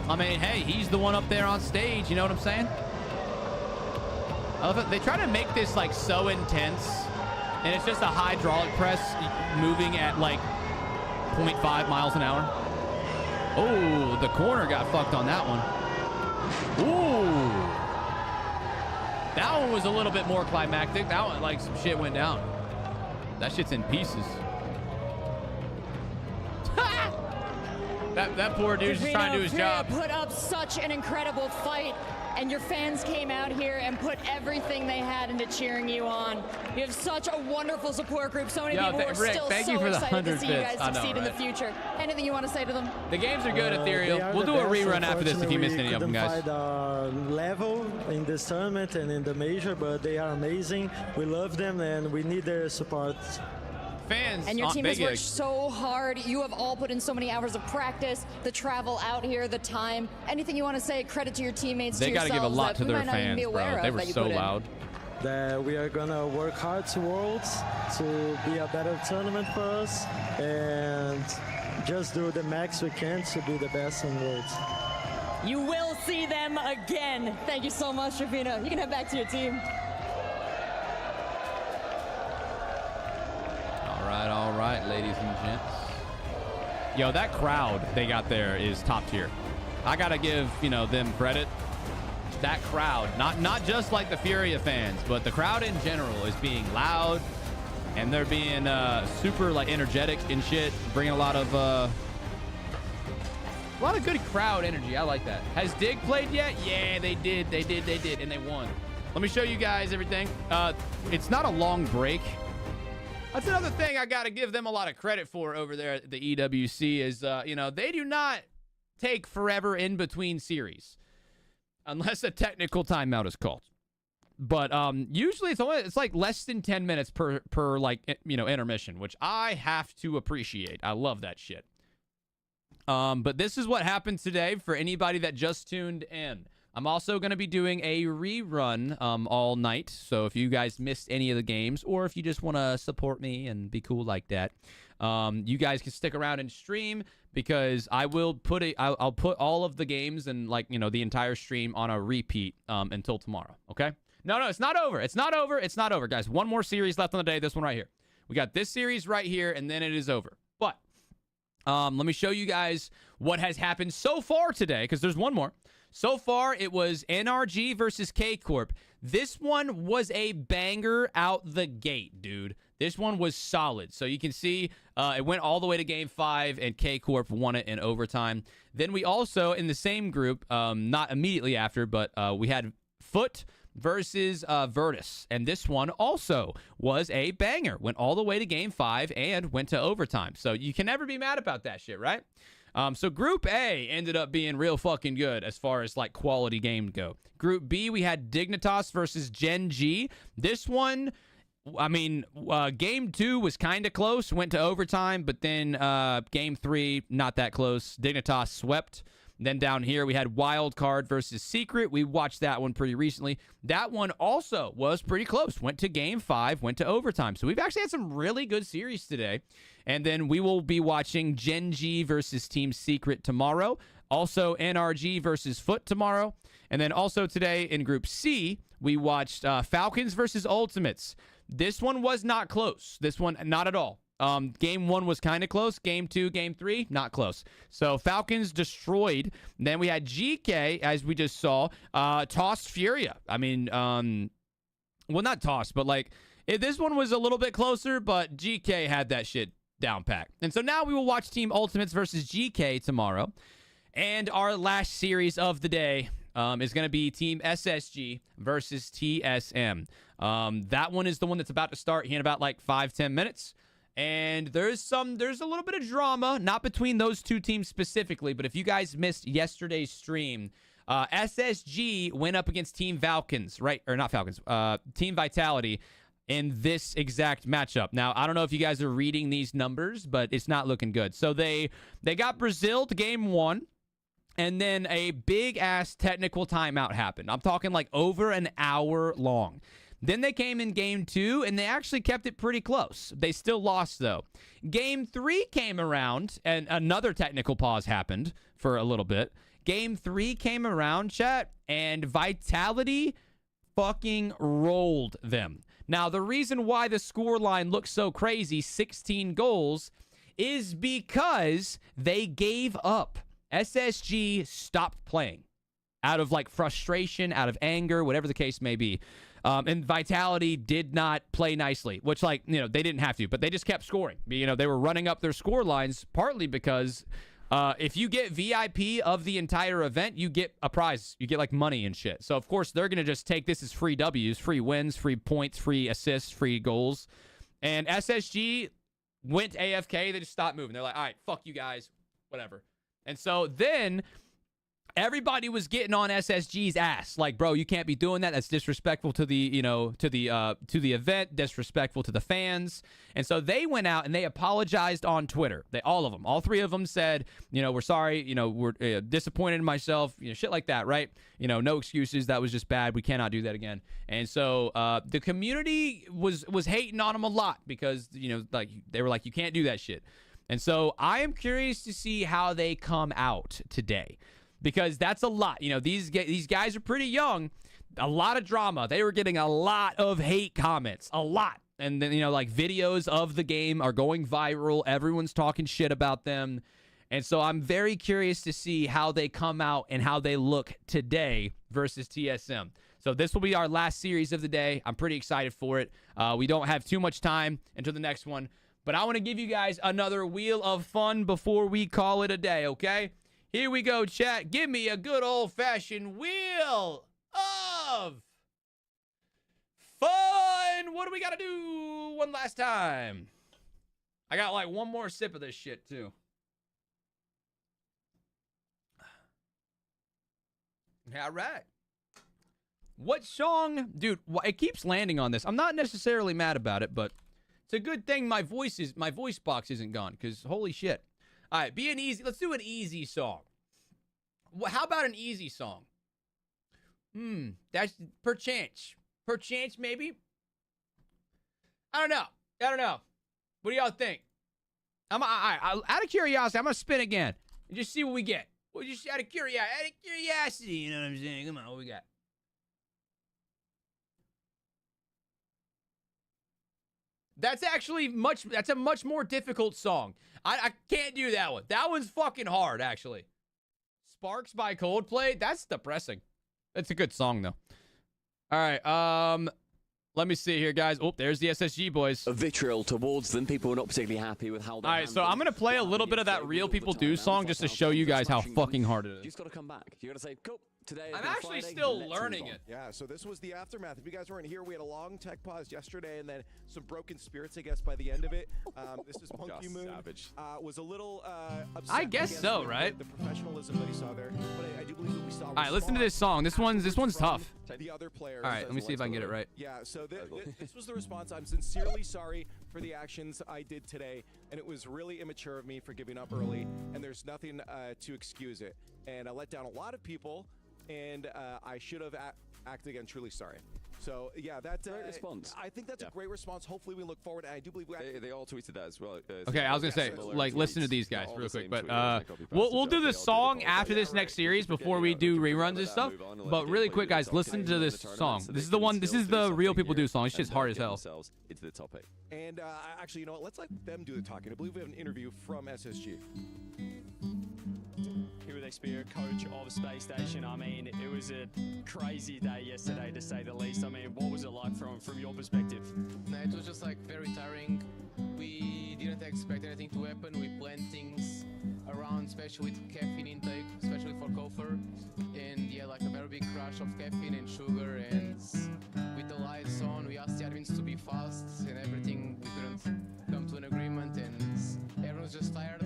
I mean, hey, he's the one up there on stage. You know what I'm saying? I love it. They try to make this like so intense, and it's just a hydraulic press moving at like 0.5 miles an hour. Oh, the corner got fucked on that one. Ooh. That one was a little bit more climactic. That one, like, some shit went down. That shit's in pieces. that poor dude's just trying to do his job. Put up such an incredible fight, and your fans came out here and put everything they had into cheering you on. You have such a wonderful support group. So many people are Rick, still thank so you for the excited to 100 see you bits. guys succeed in the future. Anything you want to say to them? The games are good, Ethereal. We'll do a rerun after this if you missed any of them, guys. Level in this tournament and in the major, but they are amazing. We love them and we need their support. Fans and your team has worked so hard. You have all put in so many hours of practice, the travel out here, the time. Anything you want to say? Credit to your teammates. They got to give a lot to their fans, bro. They were so loud. That we are gonna work hard to Worlds to be a better tournament for us, and just do the max we can to be the best in Worlds. You will see them again. Thank you so much, Ravina. You can head back to your team. All right, ladies and gents. Yo, that crowd they got there is top tier. I gotta give, them credit. That crowd, not just like the Furia fans, but the crowd in general is being loud, and they're being super energetic and shit, bringing a lot of good crowd energy. I like that. Has Dig played yet? Yeah, they did, and they won. Let me show you guys everything. It's not a long break. That's another thing I got to give them a lot of credit for over there at the EWC is, they do not take forever in between series unless a technical timeout is called. But usually it's like less than 10 minutes per intermission, which I have to appreciate. I love that shit. But this is what happened today for anybody that just tuned in. I'm also going to be doing a rerun all night. So if you guys missed any of the games, or if you just want to support me and be cool like that, you guys can stick around and stream, because I will put I'll put all of the games and the entire stream on a repeat until tomorrow. Okay? No, it's not over. It's not over. It's not over, guys. One more series left on the day. This one right here. We got this series right here, and then it is over. But let me show you guys what has happened so far today, because there's one more. So far, it was NRG versus K Corp. This one was a banger out the gate, dude. This one was solid. So you can see it went all the way to Game 5, and K Corp won it in overtime. Then we also, in the same group, not immediately after, but we had Foot versus Virtus. And this one also was a banger. Went all the way to Game 5 and went to overtime. So you can never be mad about that shit, right? So Group A ended up being real fucking good as far as quality game go. Group B, we had Dignitas versus Gen.G. This one, Game 2 was kind of close, went to overtime, but then Game 3, not that close. Dignitas swept. Then down here, we had Wild Card versus Secret. We watched that one pretty recently. That one also was pretty close. Went to Game 5, went to overtime. So we've actually had some really good series today. And then we will be watching Gen.G versus Team Secret tomorrow. Also, NRG versus Foot tomorrow. And then also today in Group C, we watched Falcons versus Ultimates. This one was not close. This one, not at all. Game 1 was kind of close. Game 2, Game 3, not close. So Falcons destroyed. Then we had GK, as we just saw, toss Furia. Well, not toss, but this one was a little bit closer, but GK had that shit down packed. And so now we will watch Team Ultimates versus GK tomorrow. And our last series of the day is going to be Team SSG versus TSM. That one is the one that's about to start here in about 5-10 minutes. And there's a little bit of drama, not between those two teams specifically, but if you guys missed yesterday's stream, SSG went up against Team Falcons, right? Or not Falcons, Team Vitality in this exact matchup. Now, I don't know if you guys are reading these numbers, but it's not looking good. So they got Brazil to Game 1, and then a big-ass technical timeout happened. I'm talking over an hour long. Then they came in Game 2, and they actually kept it pretty close. They still lost, though. Game 3 came around, and another technical pause happened for a little bit. Game 3 came around, chat, and Vitality fucking rolled them. Now, the reason why the scoreline looks so crazy, 16 goals, is because they gave up. SSG stopped playing out of frustration, out of anger, whatever the case may be. And Vitality did not play nicely, which, like, you know, they didn't have to, but they just kept scoring. You know, they were running up their score lines partly because if you get VIP of the entire event, you get a prize. You get, like, money and shit. So, of course, they're going to just take this as free W's, free wins, free points, free assists, free goals. And SSG went AFK. They just stopped moving. They're like, all right, fuck you guys, whatever. And so then everybody was getting on SSG's ass. Like, bro, you can't be doing that. That's disrespectful to the, you know, to the event, disrespectful to the fans. And so they went out and they apologized on Twitter. All three of them said, you know, we're sorry, you know, we're disappointed in myself, you know, shit like that, right? You know, no excuses. That was just bad. We cannot do that again. And so the community was hating on them a lot because, you know, like they were like, you can't do that shit. And so I am curious to see how they come out today. Because that's a lot. You know, these guys are pretty young. A lot of drama. They were getting a lot of hate comments. A lot. And then, you know, like videos of the game are going viral. Everyone's talking shit about them. And so I'm very curious to see how they come out and how they look today versus TSM. So this will be our last series of the day. I'm pretty excited for it. We don't have too much time until the next one. But I want to give you guys another wheel of fun before we call it a day, okay? Here we go, chat. Give me a good old-fashioned wheel of fun. What do we got to do one last time? I got like one more sip of this shit, too. All right. What song? Dude, it keeps landing on this. I'm not necessarily mad about it, but it's a good thing my voice box isn't gone, because holy shit. All right, let's do an easy song. How about an easy song? That's perchance. Perchance, maybe? I don't know. What do y'all think? Out of curiosity, I'm going to spin again and just see what we get. Well, just out of curiosity, you know what I'm saying? Come on, what we got? That's actually that's a much more difficult song. I can't do that one. That one's fucking hard, actually. Sparks by Coldplay? That's depressing. It's a good song, though. All right, let me see here, guys. Oh, there's the SSG boys. A vitriol towards them. People were not particularly happy with how they All right, so I'm going to play a little bit of that Real People Do song just to show you guys how fucking hard it is. You just got to come back. You got to say, cool. Today I'm actually still learning it. Yeah, so this was the aftermath. If you guys weren't here, we had a long tech pause yesterday and then some broken spirits, I guess, by the end of it. This is Monkey Moon. Was a little upset. I guess so, right? The professionalism that he saw there. But I do believe that we saw. All right, listen to this song. This one's tough. The other players. All right, let me see if I can get it right. Yeah, so this was the response. I'm sincerely sorry for the actions I did today, and it was really immature of me for giving up early, and there's nothing to excuse it. And I let down a lot of people, and I should have acted again. Truly sorry. So yeah, that's a great response. I think that's a great response. Hopefully, we look forward. And I do believe they all tweeted that as well. Okay, I was gonna say, like, listen to these guys real quick, but we'll do the song after this next series before we do reruns and stuff. But really quick, guys, listen to this song. This is the one. This is the Real People Do song. It's just hard as hell. Into the topic. And actually, you know what? Let's let them do the talking. I believe we have an interview from SSG. Here with Xperia, coach of Space Station. I mean, it was a crazy day yesterday, to say the least. I mean, what was it like from your perspective? No, it was just like very tiring. We didn't expect anything to happen. We planned things around, especially with caffeine intake, especially for Kofer. And yeah, like a very big crush of caffeine and sugar. And with the lights on, we asked the admins to be fast and everything. We couldn't come to an agreement, and everyone's just tired.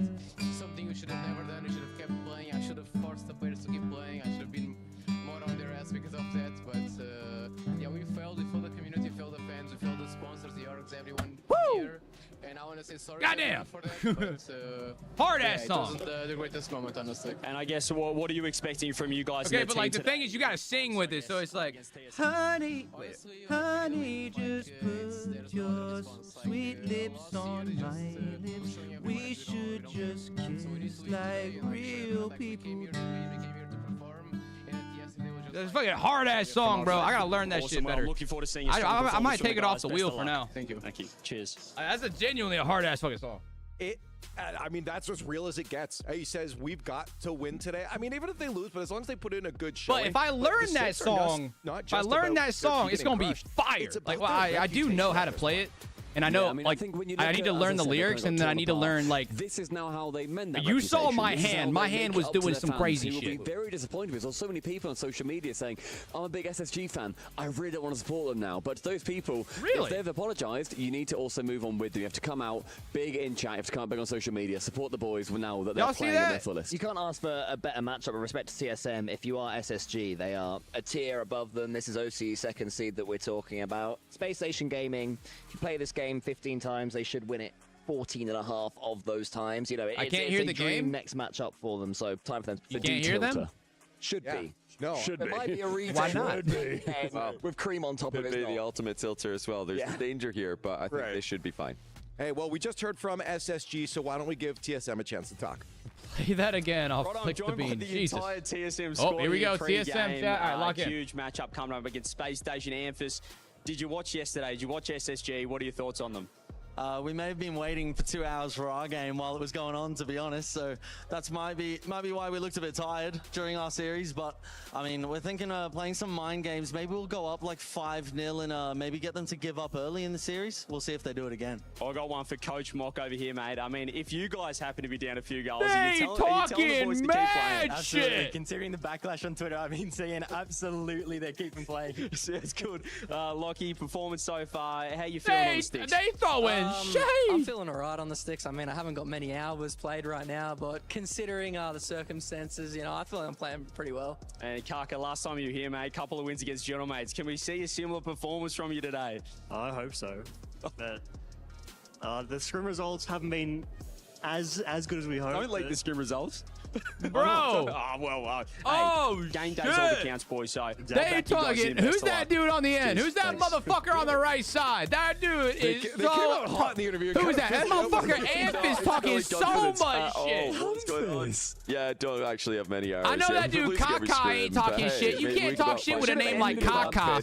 Something we should have never done. We should have kept playing. I should have forced the players to keep playing. I should have been more on their ass because of that. But yeah, we failed. We failed the community, we failed the fans, we failed the sponsors, the orgs, everyone here. And I want to say sorry Goddamn. for that. But, hard ass song. It wasn't the greatest moment, honestly. And I guess what are you expecting from you guys? Okay, but like the thing is, you gotta sing with it, so it's like, honey, honey, just put your sweet lips on my lips. We should just kiss like real people. It's a fucking hard ass song, bro. I gotta learn that shit better. I'm looking forward to seeing you. I might take it off the wheel for now. Thank you. Thank you. Cheers. That's genuinely a hard ass fucking song. I mean, that's as real as it gets. He says, we've got to win today. I mean, even if they lose, but as long as they put in a good show. But if I learn that song, it's going to be fire. Like, well, I do know how to play it. And I know, I need to learn the lyrics, and then I need to learn, like, this is now how they mend that you saw my hand. My hand was doing some crazy shit. Will be very disappointed because there's so many people on social media saying, I'm a big SSG fan. I really don't want to support them now. But those people, if they've apologized, you need to also move on with them. You have to come out big in chat. You have to come out big on social media. Support the boys now that they're playing at their fullest. You can't ask for a better matchup with respect to TSM if you are SSG. They are a tier above them. This is OCE second seed that we're talking about. Space Station Gaming, if you play this game 15 times, they should win it 14.5 of those times. You know, I can't hear the game. Next matchup for them, so time for them. You can't hear them? Should be. No. Should be. It might be a retake. Why not? With cream on top of it. Could be the ultimate tilter as well. There's danger here, but I think they should be fine. Hey, well, we just heard from SSG, so why don't we give TSM a chance to talk? Play that again. I'll flick the bean. Jesus. Entire TSM oh, here we go. TSM chat. All right, lock in. Huge matchup coming up against Space Station Amphis. Did you watch yesterday? Did you watch SSG? What are your thoughts on them? We may have been waiting for 2 hours for our game while it was going on, to be honest. So that's might be why we looked a bit tired during our series. But I mean, we're thinking of playing some mind games. Maybe we'll go up like 5-0 and maybe get them to give up early in the series. We'll see if they do it again. I got one for Coach Mock over here, mate. I mean, if you guys happen to be down a few goals, are you telling the boys to keep playing? Absolutely. Considering the backlash on Twitter, I've been seeing absolutely they're keeping playing. So it's good. Lockie, performance so far. How you feeling on the sticks? They throwing shade. I'm feeling all right on the sticks. I mean, I haven't got many hours played right now, but considering the circumstances, you know, I feel like I'm playing pretty well. And Kaka, last time you were here, mate, a couple of wins against Gentlemates. Can we see a similar performance from you today? I hope so. But the scrim results haven't been as good as we hoped. I don't like the scrim results. Bro! Game day's all that counts, boys. So they talking. Who's that dude on the end? Who's that motherfucker on the right side? That dude is they came out hot in the interview. Who is that? That motherfucker Amp is talking so much shit. What's going on? Yeah, I don't actually have many hours. I know that dude Kaka ain't talking shit. You can't talk shit with a name like Kaka.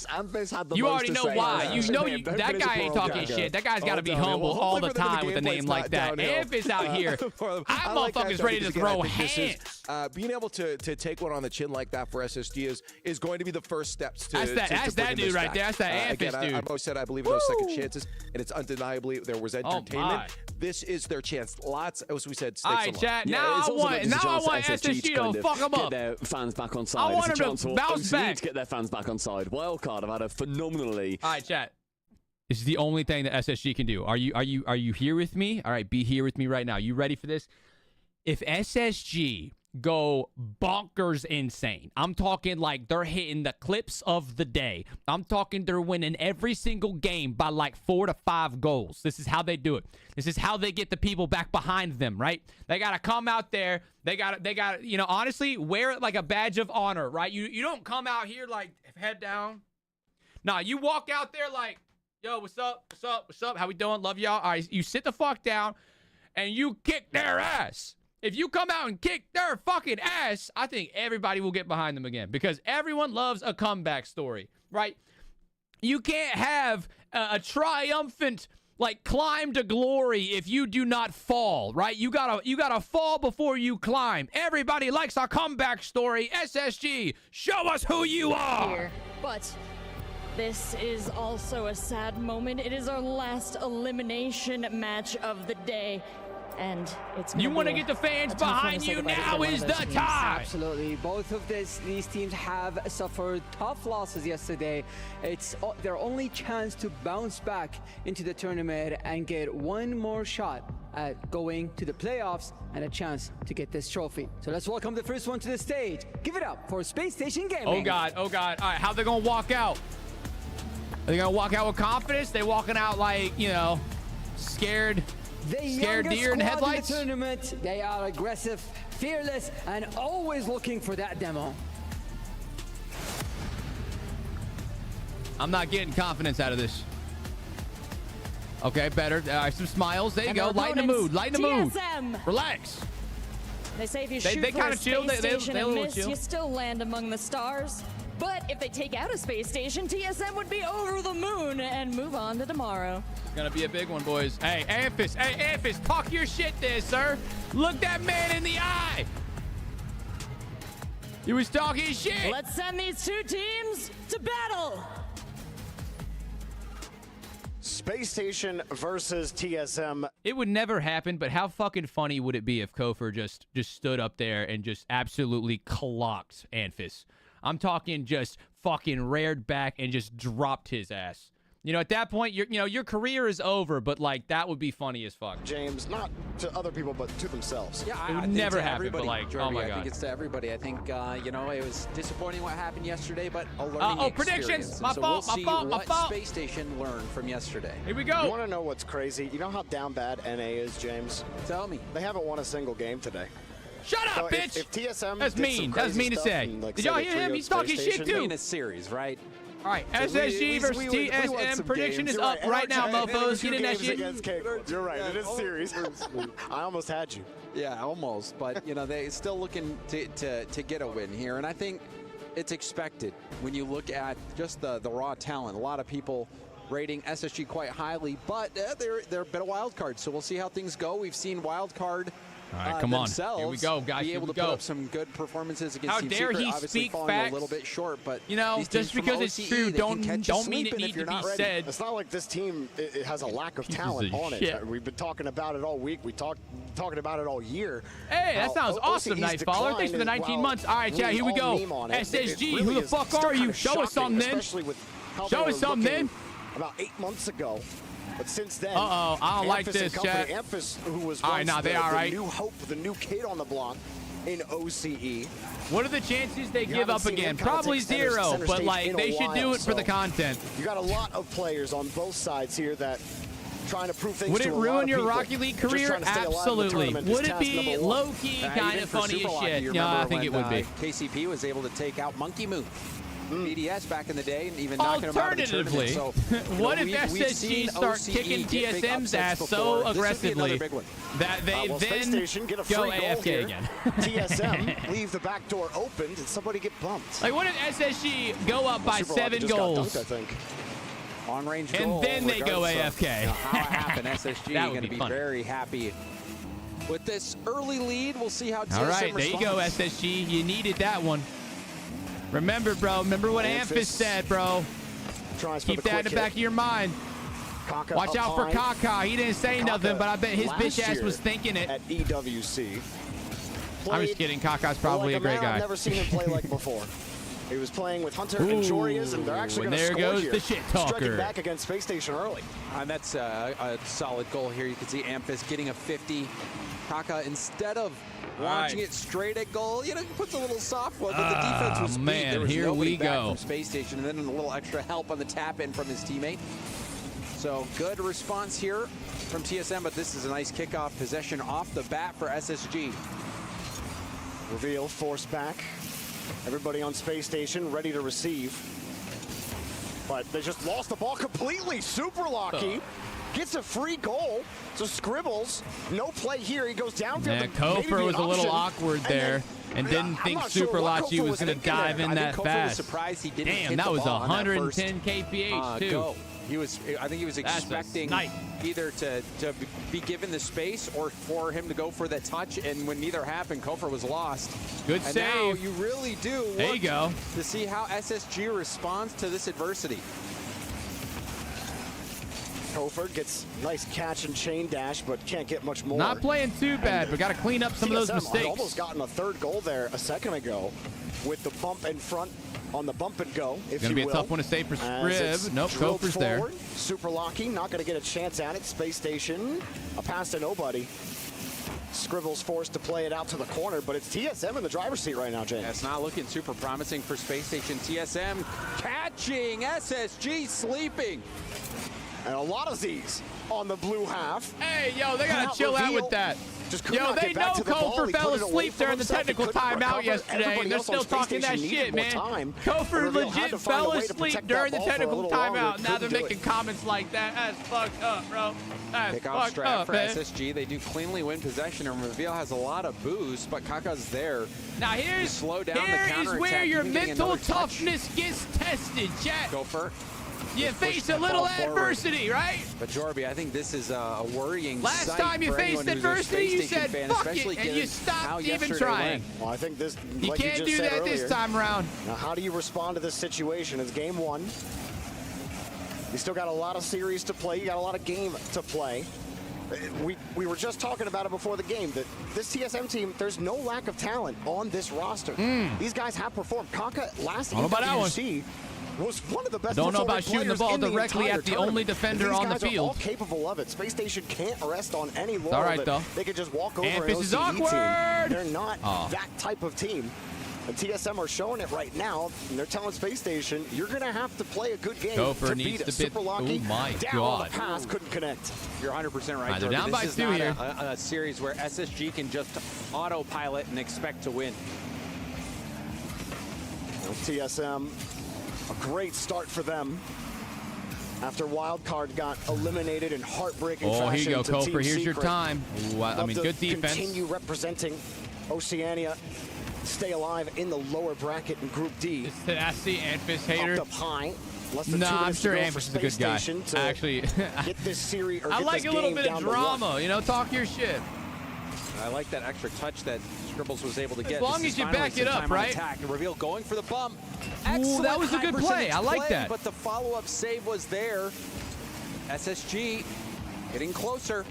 You already know why. You know that guy ain't talking shit. That guy's got to be humble all the time with a name like that. Amp is out here. I'm motherfuckers ready to throw hands. Being able to take one on the chin like that for SSG is going to be the first steps to that's that dude right there. That's that Amphis dude. I've always said I believe in those second chances, and it's undeniably there was entertainment. This is their chance. Lots, as we said, all right, chat. Now I want SSG to fuck them up. Get their fans back on side. I want them to bounce back. To get their fans back on side. Wildcard have had a phenomenally. All right, chat. This is the only thing that SSG can do. Are you here with me? All right, be here with me right now. You ready for this? If SSG go bonkers insane, I'm talking like they're hitting the clips of the day. I'm talking they're winning every single game by like 4 to 5 goals. This is how they do it. This is how they get the people back behind them, right? They got to come out there. They got to, you know, honestly, wear it like a badge of honor, right? You don't come out here like head down. Nah, you walk out there like, yo, what's up? What's up? What's up? How we doing? Love y'all. All right, you sit the fuck down and you kick their ass. If you come out and kick their fucking ass, I think everybody will get behind them again because everyone loves a comeback story, right? You can't have a triumphant like climb to glory if you do not fall, right? You gotta fall before you climb. Everybody likes a comeback story. SSG, show us who you are. But this is also a sad moment. It is our last elimination match of the day. And it's you want to get the fans behind you. Now is the time. Absolutely. Both of these teams have suffered tough losses yesterday. It's their only chance to bounce back into the tournament and get one more shot at going to the playoffs and a chance to get this trophy. So let's welcome the first one to the stage. Give it up for Space Station Gaming. Oh, God. Oh, God. All right, how they going to walk out? Are they going to walk out with confidence? They walking out like, you know, scared deer in the headlights? In the tournament, they are aggressive, fearless, and always looking for that demo. I'm not getting confidence out of this. Okay, better. Some smiles. There you go. Lighten the mood. Lighten the mood. Relax. They say if you shoot for a space station and miss, you still land among the stars. But if they take out a space station, TSM would be over the moon and move on to tomorrow. It's gonna be a big one, boys. Hey, Amphis, talk your shit there, sir. Look that man in the eye. He was talking shit. Let's send these two teams to battle. Space Station versus TSM. It would never happen, but how fucking funny would it be if Kofor just stood up there and just absolutely clocked Amphis? I'm talking just fucking reared back and just dropped his ass. You know, at that point, your career is over, but, like, that would be funny as fuck. James, not to other people, but to themselves. Yeah, it would I think never to happen, everybody, but, like, Jordy, oh my God. I think it's to everybody. I think, you know, it was disappointing what happened yesterday, but a learning experience. Predictions! My so fault, we'll see my what fault. Space Station learned from yesterday. Here we go. You want to know what's crazy? You know how down bad NA is, James? Tell me. They haven't won a single game today. Shut up, so bitch! If TSM That's mean. That's mean to say. Like, did y'all hear him? He's talking shit too. In a series, right? All right, SSG versus TSM. Prediction is up right now, mofos. Get in that shit. You're right. It is serious. I almost had you. Yeah, almost. But, you know, they're still looking to get a win here. And I think it's expected when you look at just the raw talent. A lot of people rating SSG quite highly, but they're a bit of wild card. So we'll see how things go. We've seen wild card. All right, come on. Here we go, guys. Be able to put up some good performances against How Team dare Secret. he Obviously speak falling facts? A little bit short, but you know, just because it's true, don't mean it needs to be said. It's not like this team it has a lack of talent on it. We've been talking about it all week. We talking about it all year. Hey, that sounds awesome, Nightfaller. Thanks for the 19 months. All right, chat, here we go. SSG, who the fuck are you? Show us something then. Show us something then. About 8 months ago. But since then, I don't like this, chat. Amphis, who was all right, now they are right. New hope, the new kid on the block in OCE. What are the chances they give up again? Probably zero, but like they should do it for the content. You got a lot of players on both sides here that trying to prove things. Would it ruin your Rocket League career? Absolutely. Would it be low-key kind of funny as shit? Yeah, I think it would be. KCP was able to take out Monkey Moon. BDS back in the day, and even knocking him out of the tournament. So, what if SSG start kicking TSM's ass so aggressively that they then go AFK again? TSM leave the back door opened and somebody get bumped. Like, what if SSG go up by 7 goals? I think. On range and goal, then they go AFK. How it happened, SSG going to be very happy with this early lead. We'll see how TSM All right, there you go, SSG. You needed that one. Remember, bro. Remember what Amphis said, bro. Keep that in the back of your mind. Kaka watch out for Kaka. He didn't say nothing, but I bet his bitch ass was thinking it. At EWC. I'm just kidding. Kaka's probably a great guy. I've never seen him play like before. He was playing with Hunter and Jorias, and they're actually going to score goes here. The shit talker. Striking back against Space Station early. And that's a solid goal here. You can see Amphis getting a 50. Kaka, instead of launching it straight at goal, you know, puts a little soft one, but the defense was beat. There was here nobody we back go. From Space Station, and then a little extra help on the tap-in from his teammate. So good response here from TSM, but this is a nice kickoff possession off the bat for SSG. Reveal, force back. Everybody on Space Station ready to receive. But they just lost the ball completely. Super Lucky gets a free goal. So Scribbles, no play here. He goes downfield. Yeah, Kofor was a little awkward there and didn't think Super Lucky was going to dive in that fast. Surprised he didn't Damn, that was 110 kph too. Go. I think he was expecting either to be given the space or for him to go for that touch, and when neither happened, Kofor was lost. Good and save. Now you really do there you go. To see how SSG responds to this adversity. Kofor gets nice catch and chain dash, but can't get much more. Not playing too bad, but got to clean up some of those mistakes. Almost gotten a third goal there a second ago with the bump in front on the bump and go, if you will. Gonna be a tough one to save for Scrib. Nope, Kofor's there. Super Lucky, not gonna get a chance at it. Space Station, a pass to nobody. Scribbles forced to play it out to the corner, but it's TSM in the driver's seat right now, James. That's not looking super promising for Space Station. TSM catching, SSG sleeping. And a lot of Z's on the blue half. Hey, yo, they got to chill out with that. Yo, they know Kofor fell asleep during the technical timeout yesterday, and they're still talking that shit, man. Kofor legit fell asleep during the technical timeout. Now they're making comments like that. That's fucked up, bro. That's Pick-off fucked strat up, for man. SSG. They do cleanly win possession, and Reveal has a lot of boost, but Kaka's there. Now to slow down the here is counterattack, where your even getting mental another touch. toughness gets tested, chat. Gopher. You face a little adversity, right? But Jorby, I think this is a worrying Last sight time you for faced anyone who's a adversity, you Space Station said fan, fuck especially it, and you given how stopped even yesterday trying. went. Well, I think this, You like can't you do just said that this earlier, time around. Now, how do you respond to this situation? It's game one. You still got a lot of series to play. You got a lot of game to play. We were just talking about it before the game, that this TSM team, there's no lack of talent on this roster. These guys have performed. Kaka last EWC was one of the best. I don't know about shooting the ball directly at the only defender on the These guys are field. all capable of it. Space Station can't rest on any all laurel right, that though. they could just walk over And an this is OCD team. awkward. They're not that type of team. And TSM are showing it right now, and they're telling Space Station, you're going to have to play a good game Gopher to needs beat us. to beat. Super Lucky, Oh my down God. on the pass, couldn't connect. You're 100% right, They're Jorby. down by This is 2 not here. a series where SSG can just autopilot and expect to win. TSM, a great start for them. After Wildcard got eliminated in heartbreaking fashion. Oh, here you go, to Kofor. Team Here's your Secret. time. Ooh, I Love mean, to good defense. Continue representing Oceania. Stay alive in the lower bracket in Group D. It's the Nasty Anfis hater. Up high. Less than 2 Nah, I'm minutes sure to go Anfis for is a good Space guy. Station to Actually, get this series. Or I get like this a little game bit of down to one. drama. You know, talk your shit. I like that extra touch that Scribbles was able to get. As long This as is you finally back some it up, time on right? Attack. And Reveal going for the bump. Ooh, Excellent that was a good high play. percentage I like play, that. But the follow-up save was there. SSG getting closer.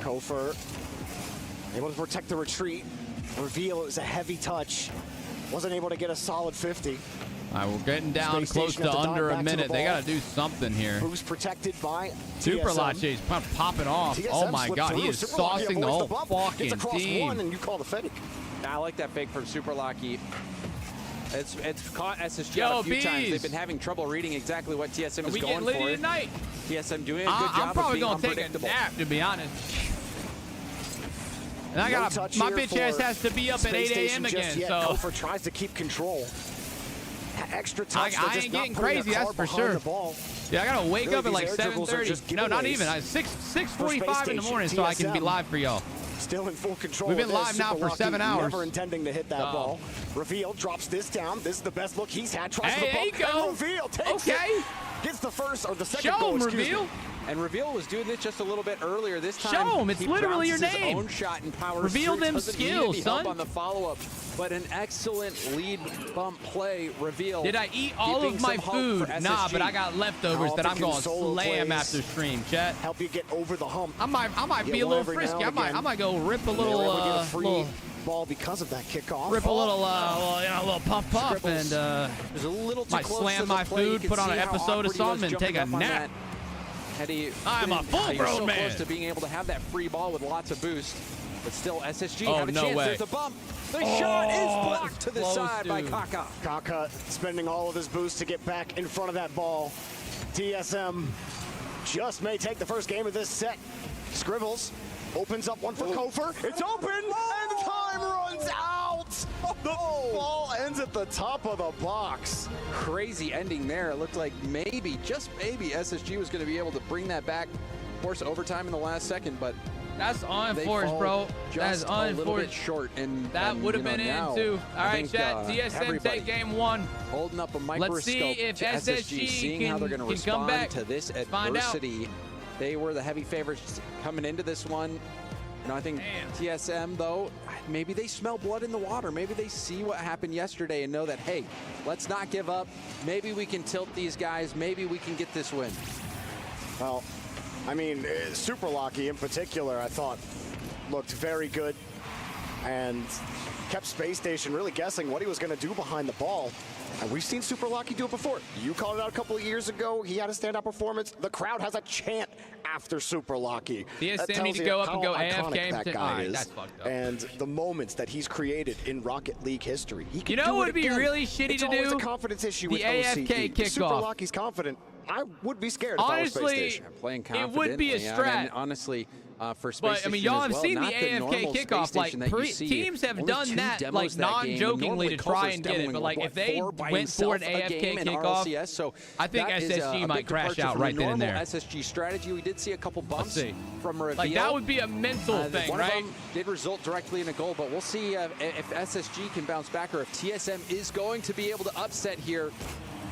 Kofor able to protect the retreat. Reveal, it was a heavy touch. Wasn't able to get a solid 50. All right, we're getting down Space close Station to has to under dive a back to the minute. They ball. got to do something here. Boost protected by Super TSM. Lache's popping off. TSM Oh my slipped God, through. he is Super Lucky saucing the avoids whole bump, fucking gets across team. one, and you call the fake. I like that fake from Super Lucky. It's caught SSG Yo, out a few Bees. times. They've been having trouble reading exactly what TSM Are is we going getting litty for. tonight? TSM doing a good job I'm probably of gonna being take a unpredictable. nap, to be honest. And I No got touch my here bitch ass for has to be up at Space 8 a.m. Station just again. yet. So Kofor tries to keep control. Extra touch. I they're just ain't not getting putting crazy, a car that's for behind sure. the ball. yeah, I gotta wake Really, up at these like air dribbles are just 7:30. No, not giveaways even. for 6:45 in the Space morning, Station. so I can be TSM. live for y'all. Still in full control. We've been of this. live now Super for 7 Lucky hours. Never intending to hit that ball. Reveal drops this down. This is the best look he's had. Tries Hey, the there you bump. go. And Reveal takes Okay. it. Gets the first or the second Show goal. him, excuse Reveal. me. And Reveal was doing this just a little bit earlier. This time, Show him. It's he literally your bounces his name. own shot and powers Reveal through. them Doesn't need skills, any help son. on the follow-up, but an excellent lead bump play. Reveal. Did I eat all keeping of my some hope food? for Nah, SSG. but I got leftovers How that I'm often going can to solo slam plays after stream, chat. Help you get over the hump. I might Get be a one little every now frisky. and I again. might go rip a And they were little, able to get a free little ball because of that kickoff. rip a little, Oh. a little pump, Scribbles. and There's a little too might close slam to the my play. You food, can put on an see how episode of awkward he was something, and jumping take a up on nap. that. Had he I'm a been- full he was grown so man. close to being able to have that free ball with lots of boost, but still SSG Oh, have a no chance. way. There's the bump. The shot is Oh, blocked to the close, side by dude. Kaka. Kaka spending all of his boost to get back in front of that ball. TSM just may take the first game of this set. Scribbles opens up one for Kofor. It's open, and time runs out. The ball ends at the top of the box. Crazy ending there. It looked like maybe, just maybe, SSG was going to be able to bring that back, force overtime in the last second, but That's they unforced, fall bro. That's just a little bit unforced. short. And That would have you know, been now, in too. All I right, think, chat. TSM everybody take game one. holding up a microscope Let's see if to SSG, SSG seeing how they're going to can come respond back. to this Find out. adversity. They were the heavy favorites coming into this one. You know, I think TSM, though, maybe they smell blood in the water. Maybe they see what happened yesterday and know that, hey, let's not give up. Maybe we can tilt these guys. Maybe we can get this win. Well, I mean, Super Lucky in particular, I thought looked very good and kept Space Station really guessing what he was going to do behind the ball. And we've seen Super Lucky do it before. You called it out a couple of years ago. He had a standout performance. The crowd has a chant after Super Lucky. TSM need to go up and go AFK. That All guy right, is. that's fucked up. And the moments that he's created in Rocket League history. He can You know do what it would be again. really shitty it's to always do? a confidence issue The with AFK OCE. Super kickoff. Lucky's confident. I would be scared if Honestly, I was Space Station. Playing it confidently. would be a yeah, strat. and honestly, for Space But, Station I mean, y'all as have well, seen the not AFK normal Space kickoff. Like, Station that you see. teams have Only done 2 that, demos like, that game, and non-jokingly normally to try Kofer's and get it. But, demoing, like, what, if they 4 by went for an himself a game AFK in kickoff, RLCS, so I think that is SSG a might big crash departure out from right the then and normal there. SSG strategy. We did see a couple bumps from Reveal. Like, that would be a mental thing, one right? of them did result directly in a goal, but we'll see if SSG can bounce back or if TSM is going to be able to upset here.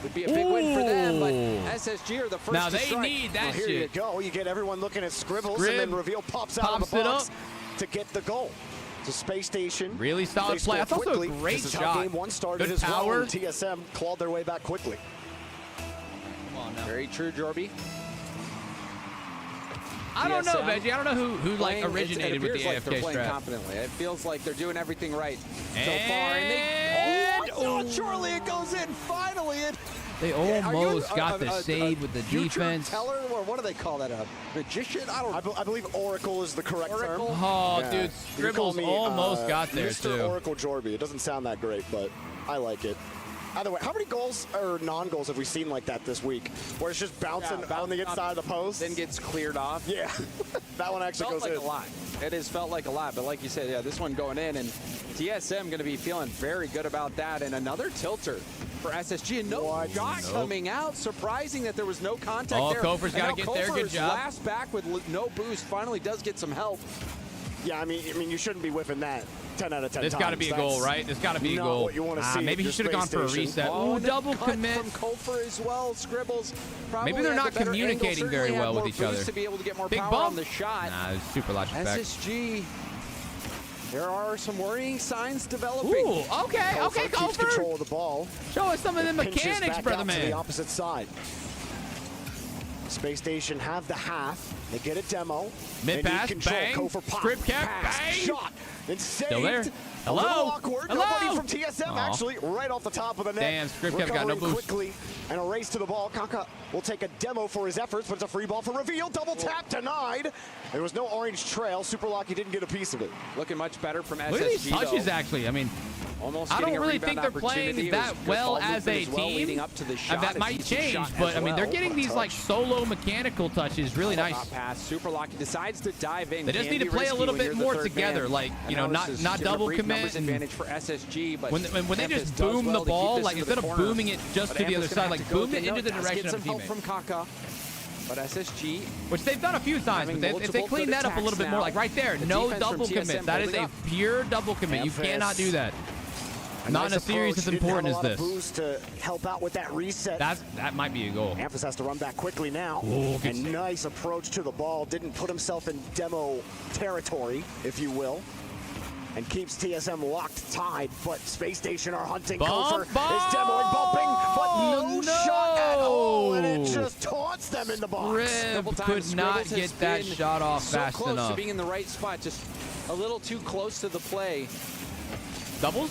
Would be a big win for them, but SSG are the first now to they strike. need that Well, here shit. you go. You get everyone looking at Scribbles, and then Reveal pops out of the it box up. to get the goal. To Space Station. Really solid They play. score That's also a quickly. great This is shot. how game 1 started Good as well, power. and TSM clawed their way back quickly. Come on now. Very true, Jorby. I don't know, TSM Veggie. I don't know who like playing- originated with the like they're AFK playing strat. confidently. It feels like they're doing everything right so And- far. And they surely it goes in finally. They Are you almost got the save with the future defense. teller, or what do they call that? A magician? I don't. I believe Oracle is the correct term. Oh, Yeah. dude, You can call Scribbles me, almost got there, Mr. too. Oracle Jorby. It doesn't sound that great, but I like it. Either way, how many goals or non-goals have we seen like that this week? Where it's just bouncing on the inside of the post? Then gets cleared off. Yeah, that one actually felt goes like in. a lot. It has felt like a lot, but like you said, yeah, this one going in, and TSM going to be feeling very good about that. And another tilter for SSG, and no shot coming out. Surprising that there was no contact there. Kofer's got to get there. Good job. Last back with no boost. Finally does get some help. Yeah, I mean, you shouldn't be whiffing that 10 out of 10 This got to be a goal, right? This got to be a goal. What you want to see. Maybe he should have gone for a reset. Oh, Ooh, double commit. From Kofer as well. Scribbles. Maybe they're not communicating very well with each other. To be able to get more Big power bump. on the shot. Nah, it's super logic back. SSG. There are some worrying signs developing. Ooh, okay, okay, keeps Kofer. control of the ball. Show us some of the Pinches mechanics, back brother out to man. the opposite side. Space Station have the half. They get a demo. Mid They pass, need control. bang. Script Script cap, bang. Shot. And saved. Still there. A little Hello? awkward. Hello? Nobody from TSM Aw. actually right off the top of the net. Damn, Script cap got no Recovering boost. quickly and a race to the ball. Kaka will take a demo for his efforts, but it's a free ball for Reveal. Double tap denied. There was no orange trail. Super Lucky didn't get a piece of it. Looking much better from SSG. Look at these touches, though. actually. I mean, Almost I don't getting a really rebound think they're opportunity. playing It was that good well ball as a movement as well, team. leading up to the shot. That A might decent change, shot but as I mean, they're well. getting these like solo mechanical touches really nice. Pass. Super Lucky decides to dive in. They just Can need to be play a risky little when bit you're the more third together, man. like, I you know, know not this is not just a double brief commit. numbers and advantage for SSG, but when they Memphis just does boom well the to keep ball, this like into instead the of corner. booming it just But to the other Memphis side, gonna like have to go boom it again. into the Does direction get of some a help teammate. from Kaka. But SSG, Which they've done a few times, but if they multiple clean good that up a little bit attacks more, now. like right there, The no defense from double TSM commit. That is holding a up. pure double commit. You Memphis. cannot do that. A Not nice in a series approach. as important as Didn't have a lot this. of boost to help out with that reset. That might be a goal. Memphis has to run back quickly now. Ooh, good and save. nice approach to the ball. Didn't put himself in demo territory, if you will. And keeps TSM locked tied, but Space Station are hunting. Kofer is demoing, bumping, but no shot at all, and it just taunts them in the box. Rib could not get that shot off so fast close enough. to being in the right spot, just a little too close to the play. Doubles?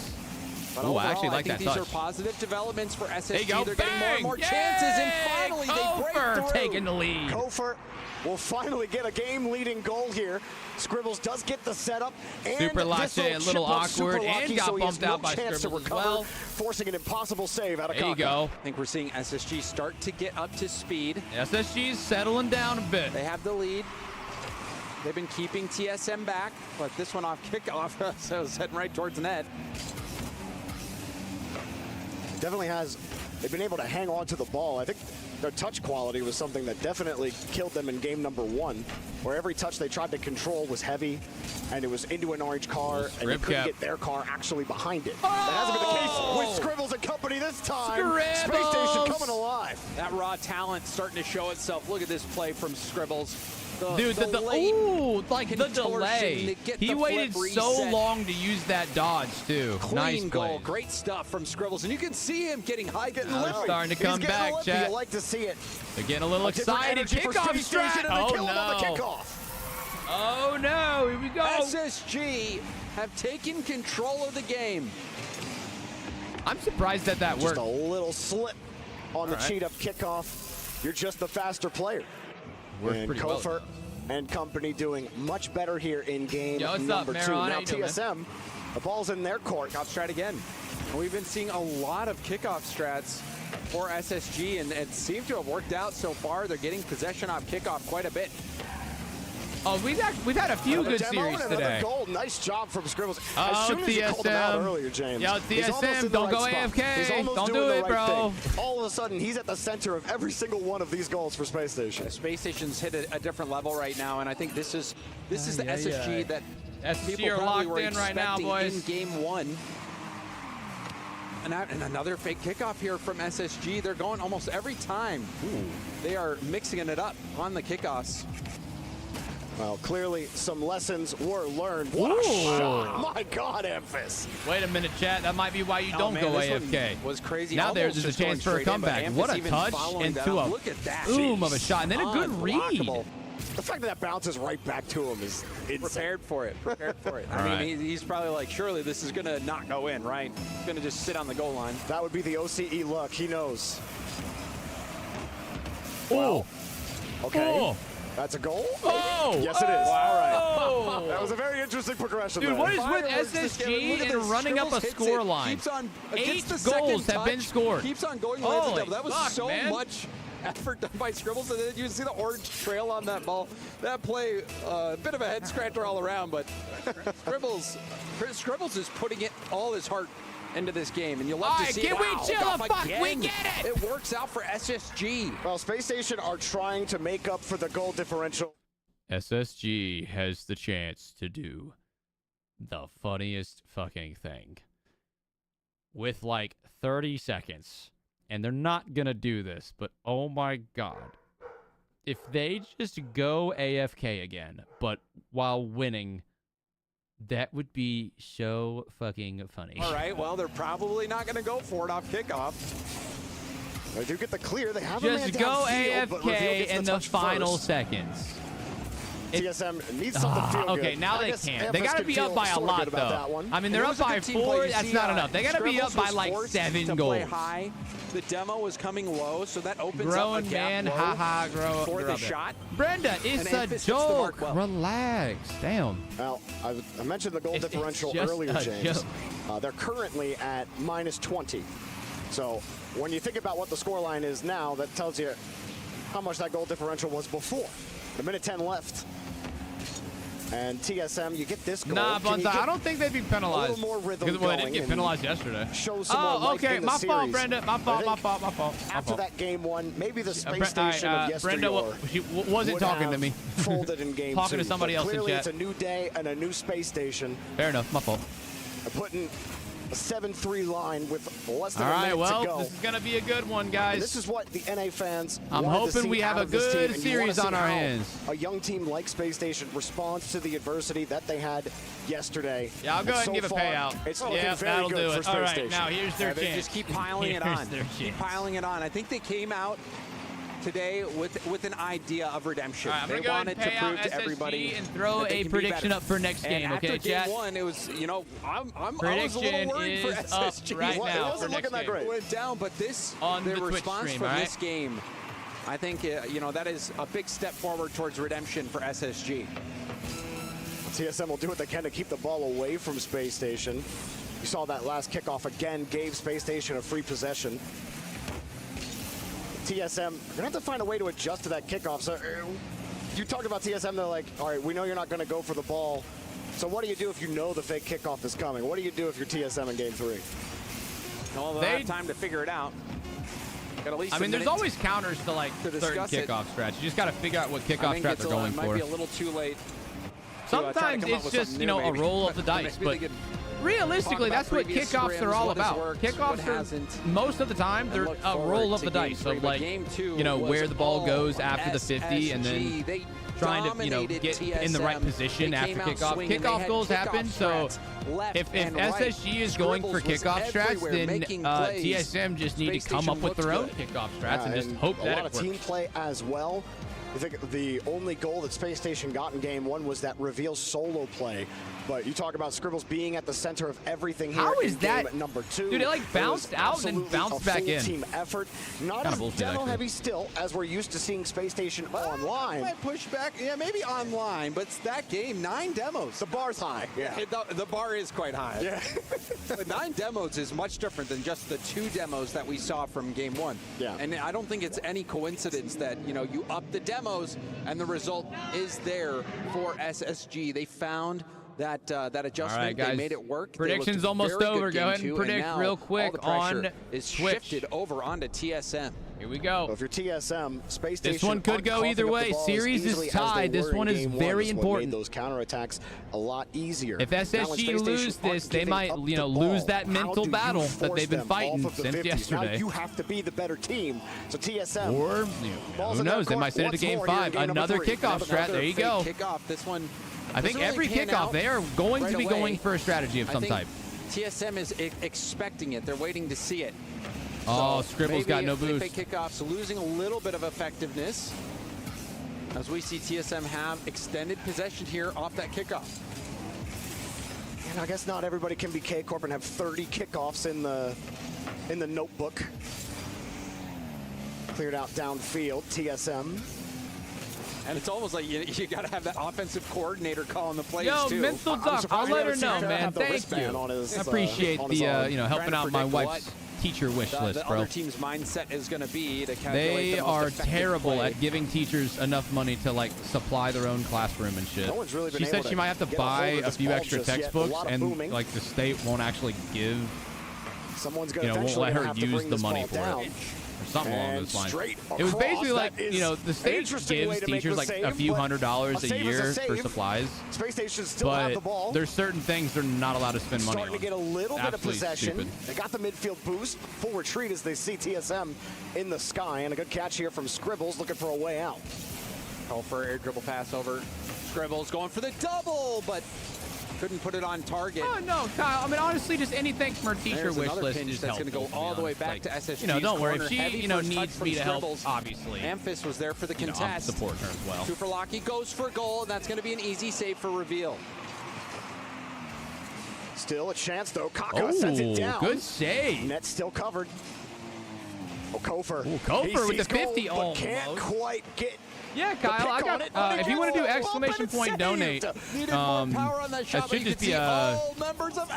But Ooh, I overall, actually like think that these touch. are positive developments for SSG. There you go. They're getting more and more Bang! chances, and Yay! finally they break Kofer through. taking the lead. Kofer will finally get a game-leading goal here. Scribbles does get the setup, and Super Lache, this will a little chip up Super awkward, and Lucky, got so he has bumped out no by chance to Scribbles as recover, well. forcing an impossible save out of There you Kaka. go. I think we're seeing SSG start to get up to speed. SSG's settling down a bit. They have the lead. They've been keeping TSM back, but this one off kickoff, so it's heading right towards the net. Definitely has, they've been able to hang on to the ball. I think their touch quality was something that definitely killed them in game number 1, where every touch they tried to control was heavy, and it was into an orange car, and you couldn't get their car actually behind it. That hasn't been the case with Scribbles and company this time. Space Station coming alive. That raw talent starting to show itself. Look at this play from Scribbles. Dude, the delay. He waited so long to use that dodge, too. Clean Nice goal. play. Great stuff from Scribbles. And you can see him getting high. Getting Now they're starting to come back, chat. You like to see it. They're getting a little excited. Kickoff strat. Oh, no. Oh, no. Here we go. SSG have taken control of the game. I'm surprised that worked. Just a little slip on the right. cheat-up kickoff. You're just the faster player. Worked And pretty well. Kofer and company doing much better here in game Yo, what's number up, 2. Maron? Now How you doing, TSM, the ball's in their court. Kickoff strat again. And we've been seeing a lot of kickoff strats for SSG, and it seemed to have worked out so far. They're getting possession off kickoff quite a bit. Oh, we've had a few good series today. Goal. Nice job from Scribbles. Oh, as soon as you called him out earlier, James. Yo, TSM, don't go AFK. Don't do it, bro. All of a sudden, he's at the center of every single one of these goals for Space Station. Space Station's hit a different level right now, and I think this is the SSG that people are probably locked were in right now, expecting boys. in game one. And another fake kickoff here from SSG. They're going almost every time. They are mixing it up on the kickoffs. Well, clearly some lessons were learned. What a shot. My God, Emphas. Wait a minute, chat. That might be why you don't go AFK. Was crazy. Now there's a chance for a comeback. What a touch into a boom of a shot. And then a good read. The fact that bounces right back to him is insane. Prepared for it. Prepared for it. I mean, he's probably like, surely this is going to not go in, right? It's going to just sit on the goal line. That would be the OCE luck. He knows. Oh. Okay. Oh. That's a goal? Oh! Yes, it is. Oh. All right. That was a very interesting progression. Dude, there. what is with SSG and running up a score line? 8 goals have been scored. Keeps on going. That was so much effort done by Scribbles, and then you see the orange trail on that ball. That play, a bit of a head scratcher all around, but Scribbles is putting it all his heart into this game, and you'll love to see can we chill the fuck? We get it! It works out for SSG. Well, Space Station are trying to make up for the goal differential. SSG has the chance to do the funniest fucking thing with like 30 seconds. And they're not going to do this, but oh my God. If they just go AFK again, but while winning, that would be so fucking funny. All right, well, they're probably not going to go for it off kickoff. They do get the clear. They have just go AFK in the final seconds. TSM needs something to feel good. Okay, now they can't. They got to be up by a lot, though. I mean, they're up by 4. That's not enough. They got to be up by like 7 goals. High. The demo was coming low, so that opens Growing up a gap man, haha, grow for the shot. Brenda, it's a joke. Relax. Damn. Well, I mentioned the goal differential earlier, James. They're currently at -20. So when you think about what the scoreline is now, that tells you how much that goal differential was before. A minute 10 left. And TSM, you get this goal. Nah, Bunza, I don't think they'd be penalized. A little more rhythm because they didn't get penalized yesterday. Show some more life okay. in the My fault, series. Brenda. My fault. After that game one, maybe the Space Station of yesteryear Brenda she wasn't talking to me. Folded in game talking two, to somebody else in clearly chat. It's a new day and a new Space Station. Fair enough. My fault. Putting a 7-3 line with less than a minute to go. All right, well, this is going to be a good one, guys. And this is what the NA fans I'm hoping we have a good series on our hands. A young team like Space Station responds to the adversity that they had yesterday. Yeah, I'll go ahead and give a payout. It's looking very good for Space All right, Station. now here's their chance. Just keep piling it on. Keep piling it on. I think they came out today with an idea of redemption. Right, they wanted to prove to everybody and throw a prediction up for next game. Okay, after chat. game one, it was I was a prediction little worried for SSG. right now. It wasn't looking that great. It went down, but this on the response stream, from this game, I think that is a big step forward towards redemption for SSG. TSM will do what they can to keep the ball away from Space Station. You saw that last kickoff again gave Space Station a free possession. TSM, they're going to have to find a way to adjust to that kickoff. So you talked about TSM, they're like, all right, we know you're not going to go for the ball. So what do you do if you know the fake kickoff is coming? What do you do if you're TSM in game 3? Well, they'll have time to figure it out. Got at least there's always counters to like certain kickoff strats. You just got to figure out what kickoff strats they're going for. It might be a little too late. Sometimes it's just, a roll of the dice, but realistically, that's what kickoffs are all about. Kickoffs are, most of the time, they're a roll of the dice of like, where the ball goes after the 50 and then trying to, get in the right position after kickoff. Kickoff goals happen, so if SSG is going for kickoff strats, then TSM just need to come up with their own kickoff strats and just hope that it works. A lot of team play as well. I think the only goal that Space Station got in game 1 was that reveal solo play. But you talk about Scribbles being at the center of everything here. How is in that? Game number 2. Dude, it like bounced out and bounced back in. Team effort. Not Kinda as bullshit, demo actually. heavy still as we're used to seeing Space Station online. Might push back, yeah, maybe online, but it's that game, 9 demos. The bar's high. Yeah. The bar is quite high. Yeah. But 9 demos is much different than just the 2 demos that we saw from game 1. Yeah. And I don't think it's any coincidence that, you know, you up the demos and the result is there for SSG. They found that adjustment. All right, guys. They made it work. Prediction's almost over. Go ahead and predict real quick on is Twitch. shifted over onto TSM. Here we go. So if you're TSM, Space Station. This one could go either way. Series is tied. This one is very important. Made those counterattacks a lot easier. If SSG lose this, they might, lose that mental battle that they've been fighting since yesterday. Now you have to be the better team. So TSM. Or who knows? They might send it to game 5. Another kickoff strat. There you go. Kickoff. This one. I think every kickoff they are going to be going for a strategy of some type. TSM is expecting it. They're waiting to see it. Oh, Scribbles got no boost. Maybe kickoffs losing a little bit of effectiveness as we see TSM have extended possession here off that kickoff. And I guess not everybody can be K Corp and have 30 kickoffs in the notebook. Cleared out downfield, TSM. And it's almost like you got to have that offensive coordinator calling the plays too. Yo, mental duck. I'll let her know, man. Thank you. I appreciate the helping out my wife's teacher wish list, the bro. other team's mindset is going to be to calculate They the most are effective terrible play. at giving teachers enough money to like supply their own classroom and shit. No one's really been She said able she to might have to get a buy hold of a this few ball extra just yet. A textbooks, lot of and booming. like the state won't actually give. Someone's going to won't eventually let her have to use bring the this money ball for down. it. Or something along And those lines. straight It was across. basically like, That is the state interesting way gives to make teachers the like a save, few but $100s a save is year for save. supplies. Space Station still have the But ball. there's certain things they're not allowed to spend money on. Starting to get a little bit of Absolutely possession. stupid. They got the midfield boost. Full retreat as they see TSM in the sky. And a good catch here from Scribbles looking for a way out. Call for air dribble pass over. Scribbles going for the double, but couldn't put it on target. Oh, no, Kyle. I mean, honestly, just anything from our teacher There's wish another list pinch is that's going to helpful. go all the way back Like, to SSG's don't worry. corner. If she, Heavy first touch needs from me to help, Scribbles. obviously. Amphis was there for the I'm contest. supporting her as well. Super Lucky goes for goal, and that's going to be an easy save for reveal. Still a chance, though. Kaka sends it down. Good save. Net still covered. Oh, Kofer. Ooh, Kofer with the 50 goal, but can't almost. quite get. Yeah, Kyle, I got. If you want to do exclamation point donate, that should just be a. Members of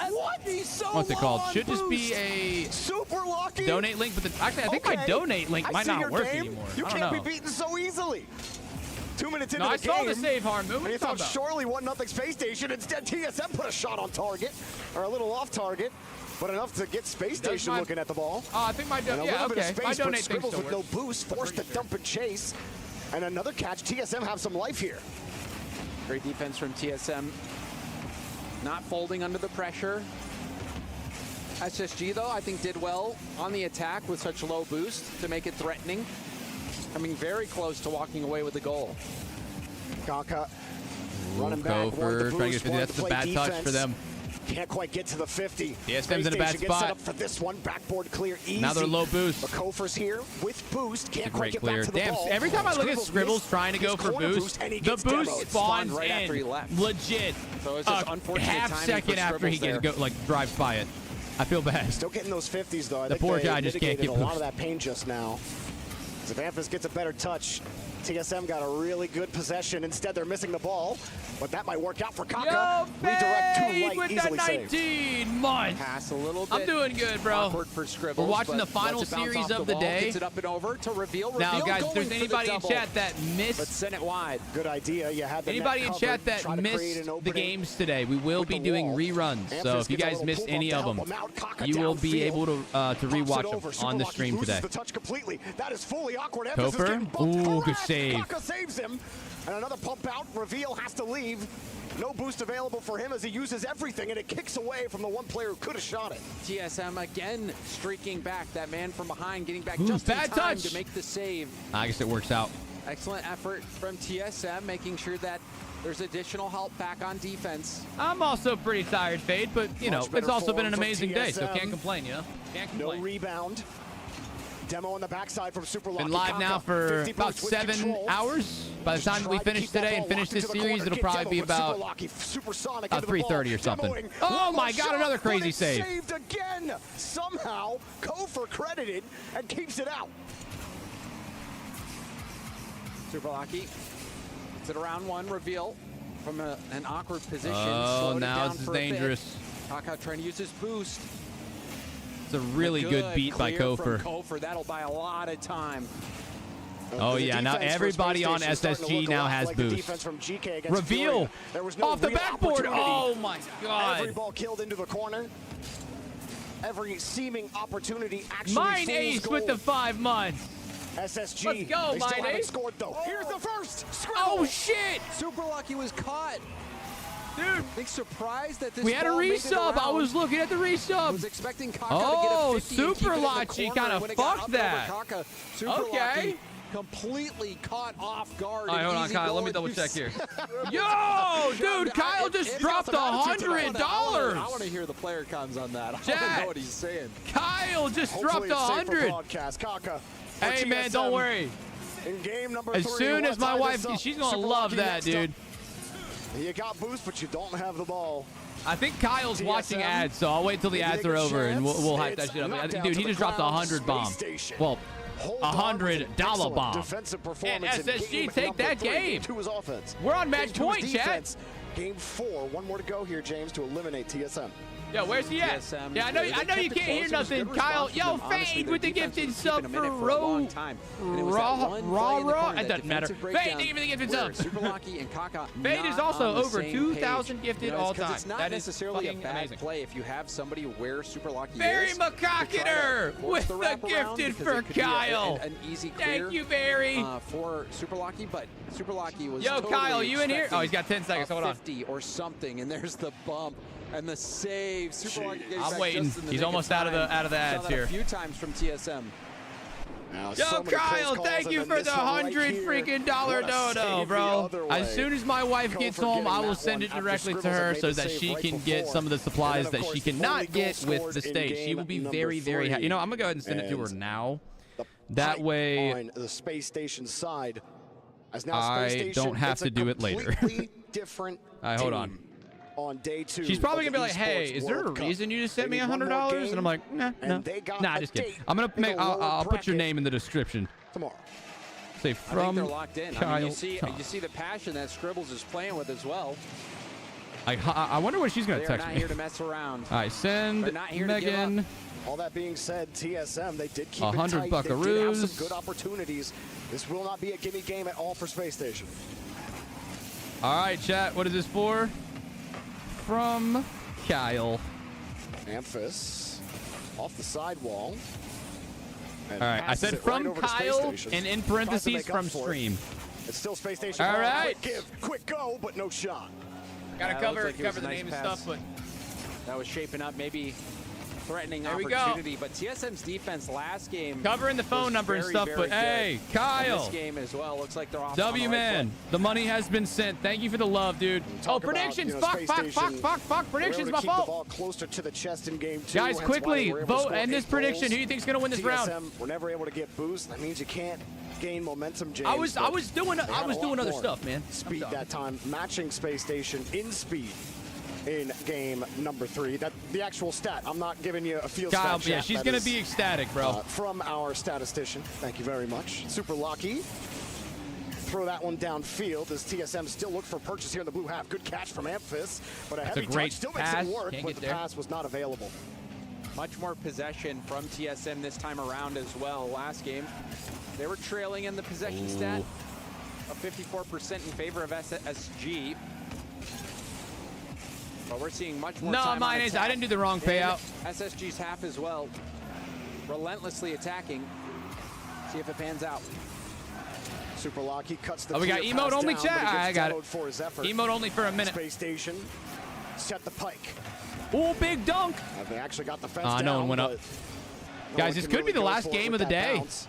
What's it called? Should just be a Super Lucky donate link. But actually, I think my donate link might not work anymore. You I don't can't know. be beaten so easily. 2 minutes into No, the I game. saw the save, Harmon. What And are you you thought talking about? surely 1-0 Space Station. Instead, TSM put a shot on target, or a little off target, but enough to get Space Station looking at the ball. Oh, I think my And a donate. little Yeah, bit of okay. space, My but donate thing Scribbles still with no works. boost, forced to dump and chase. And another catch. TSM have some life here. Great defense from TSM. Not folding under the pressure. SSG, though, I think did well on the attack with such low boost to make it threatening. Coming very close to walking away with the goal. Kaka running back. Kofer trying to get 50. That's the bad touch for them. Can't quite get to the 50. TSM's in a bad Gets set spot. up for this one. Backboard clear easy. Now they're low boost. But Kofer's here with boost. Can't Great quite get clear. back to the Damn, ball. every time I look at Scribbles missed trying to go his for corner boost, and he the gets boost demoed. spawns right after he in left. legit So it's just a unfortunate half timing second for after he Scribbles gets there. drives by it. I feel bad. Still getting those 50s, though. I The think poor they guy just can't mitigated get a lot of boost. that pain just now. As if Amphis gets a better touch, TSM got a really good possession. Instead, they're missing the ball, but that might work out for Kaka. Redirect too light, with easily the saved. 19 months. Pass a little bit. I'm doing good, bro. Awkward for Scribbles, We're watching but the final lets it bounce series off of the wall, day. Gets it up and over to reveal. Now, Reveal guys, if going there's for the anybody in double, chat that but missed sent it wide. Good idea. You had the anybody net in covered. chat that Try to create missed an the opening games today, we will with be the doing wall. reruns. So Amphis if you gets a guys little missed pull any bump of to them, help him out. Kaka you will be downfield. able to Pops it rewatch over. them on the Super stream Lucky today. loses the touch completely. That is fully awkward. Amphis is Kofer, getting bumped. ooh, good Correct. save. Kaka saves him. And another pump out. Reveal has to leave. No boost available for him as he uses everything, and it kicks away from the one player who could have shot it. TSM again streaking back. That man from behind getting back Ooh, just in bad time touch. to make the save. I guess it works out. Excellent effort from TSM, making sure that there's additional help back on defense. I'm also pretty tired, Fade, but, you know, Much better it's also been form an from amazing day, so TSM. can't complain, you know? Can't complain. No rebound. Demo on the backside from Super Lucky. Been live now for about 7 hours. By the time we finish today and finish this series, it'll probably be about 3:30 or something. Oh my God, another crazy save. Saved again. Somehow, Kofor credited and keeps it out. Super Lucky. It's at round 1 reveal from an awkward position. Oh, now this is dangerous. Kaka trying to use his boost. It's a really good beat by Kofor. Kofor. That'll buy a lot of time. Oh, yeah. Now everybody on SSG now has boost. Reveal off the backboard. Oh, my God. Every ball killed into the corner. Every seeming opportunity actually Mine Ace with the 5 months. SSG. Let's go, they still Mine haven't Ace. scored, though. Here's the first. Oh, shit. Super Lucky was caught. Dude, big surprise that this we had a ball made it resub. I around. was looking at the resub. Was expecting Kaka oh, to get a 50 and keep Super it in the Lachi corner, kind and of when it got fucked up that. over Kaka, Super Okay. Lucky completely caught off guard. All right, hold on, Kyle. Let me double check here. Yo, dude, Kyle just dropped $100. I want to hear the player cons on that. I want to know what he's saying. Kyle just Hopefully dropped it's safe for 100. broadcast. Kaka, Hey, man, don't worry. In game number As 3, soon as my wife, tie this up. she's going to Super love Lucky that, next dude. up. You got boost, but you don't have the ball. I think Kyle's TSM, watching ads, so I'll wait till the ads are over and we'll hype that shit up. I think, dude, he just dropped $100 bomb. Well, $100 bomb. Defensive And performance in SSG, game take number that 3 game. to his offense. We're on match Game 2 is point, chat. defense. Game 4. One more to go here, James, to eliminate TSM. Yeah, where's he at? TSM, Yeah, I know they you kept can't it hear close. It was nothing. good Kyle, response from yo, them. Honestly, Fade their with the defense gifted was sub keeping for them in it for a long time. And it was that one play in the corner, It that doesn't matter. defensive Fade, breakdown thank you for the gifted where sub. Super Lucky and Kaka Fade is not also on the over same 2,000 page. gifted You know, all 'cause time. It's not That is necessarily a fucking bad amazing. play if you have somebody where Super Lucky Barry is. McCocketer with the gifted for Kyle. An easy clear, Thank you, Barry. For Super Lucky, but Super Lucky was Yo, totally Kyle, you in here? Oh, he's got 10 seconds. a Hold on. 50 or something, and there's the bump. And the save. Super Lucky getting I'm back waiting. just in the He's nick almost of out of the time. ads Saw that here. a few times from TSM. Now, Yo, so many Kyle, close calls, thank you and for then the this one right $100 here. freaking dollar What a dodo, save bro. the other As way. soon as my wife gets Kofor home, I getting will that send one it after directly to Scribbles her had so made the that save she right can get before. some of the supplies And then, that of she course, the cannot only get goal with the scored in stage. She game will be number very, very happy. 3. You know, I'm going to go ahead and send it to her And now. That way, on the space station side, as now I space station, don't have it's to a do it later. completely different All right, hold on. team on day 2. She's probably of gonna be the like, "Hey, Esports is there a World Cup. reason you just sent They me need one more $100?" game, And I'm like, "Nah, and no, they got nah, a just kidding." date I'm gonna in the make. I'll lower put your bracket name in the description. tomorrow. Say I think from they're locked in. I Kyle. mean, you see the passion that Scribbles is playing with as well. I wonder what she's gonna They are text not me. here to mess around. All right, send They're not here to give Megan. up. All that being said, TSM, they did keep 100 it tight. They did have buckaroos. some good opportunities. This will not be a gimme game at all for Space Station. All right, chat. What is this for? From Kyle. Amphis off the sidewall. All right, I said from Kyle and in parentheses from stream. It's still Space Station. All right. Quick give, quick go, but no shot. Gotta Yeah, cover it looks like it was the a nice name and pass. stuff, but That was shaping up, maybe threatening There we go. opportunity. But TSM's defense last game covering the phone was number and very, stuff. very But hey, good. And Kyle. this game as well looks like they're off. W on the right man, foot. the money has been sent. Thank you for the love, dude. Oh, predictions! Fuck! Predictions, my keep the fault. ball closer to the chest in game 2. Guys, hence quickly why they were able to vote score end this 8 prediction. goals. Who do you think's gonna win this round? TSM were never able to get boost. That means you can't gain momentum, James. I was but doing they had a lot other more stuff, man. Speed that time, matching Space Station in speed in game number 3. That the actual stat. I'm not giving you a field Kyle, stat. yeah, chat. she's That gonna is, be ecstatic, bro. from our statistician. Thank you very much. Super Lucky. Throw that one downfield as TSM still look for purchase here in the blue half. Good catch from Amphis, but a That's heavy a great touch still pass. makes it work, Can't but get the there. pass was not available. Much more possession from TSM this time around as well. Last game, they were trailing in the possession stat of 54% in favor of SSG. But we're seeing much more No, time mine on is. attack I didn't do the wrong in payout. SSG's half as well. Relentlessly attacking. See if it pans out. Super Lucky cuts the Oh, we got clear emote pass only down, chat? but he gets I got it. demoed for his effort. Emote only for a minute. Space Station set the pike. Oh, big dunk. They actually got the fence No down. one went up. but no Guys, one this can could really be the go last for it game with of the that day. bounce.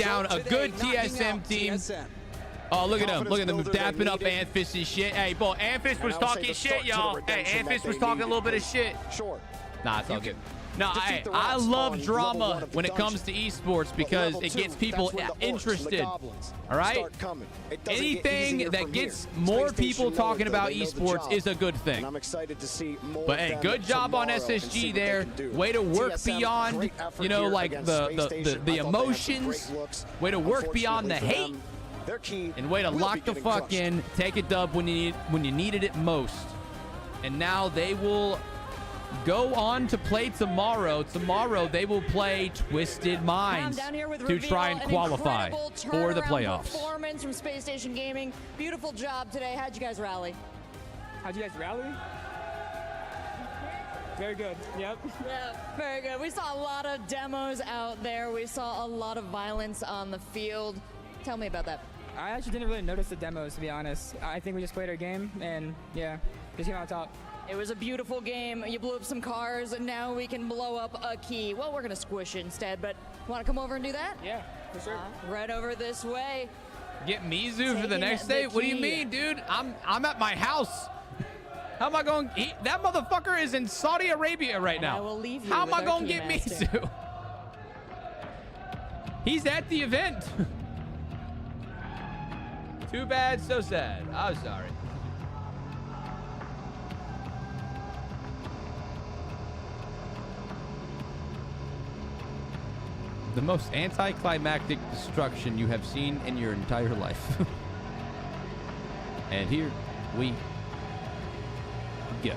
down a good TSM team. Oh, look at him. Look at them dapping up Anfis and shit. Hey, boy, Anfis was talking shit, y'all. Hey, Anfis was talking a little bit of shit. Sure. Nah, it's all good. No, I love drama when it comes to esports because it gets people interested. All right? Anything that gets more people talking about esports is a good thing. I'm excited to see more. But hey, good job on SSG there. Way to work beyond, you know, like the emotions. Way to work beyond the hate. And way to lock the fuck in. Take a dub when you needed it most. And now they will go on to play tomorrow. Tomorrow they will play Twisted Minds to try and qualify for the playoffs. Performance from Space Station Gaming. Beautiful job today. How'd you guys rally? How'd you guys rally? Very good. Yep. Yeah, very good. We saw a lot of demos out there. We saw a lot of violence on the field. Tell me about that. I actually didn't really notice the demos, to be honest. I think we just played our game, and yeah, just came out top. It was a beautiful game. You blew up some cars, and now we can blow up a key. Well, we're going to squish it instead, but want to come over and do that? Yeah, for sure. Right over this way. Get Mizu for the next day? What do you mean, dude? I'm at my house. How am I going? That motherfucker is in Saudi Arabia right now. How am I going to get Mizu? He's at the event. Too bad, so sad. I'm sorry. The most anticlimactic destruction you have seen in your entire life. And here we go.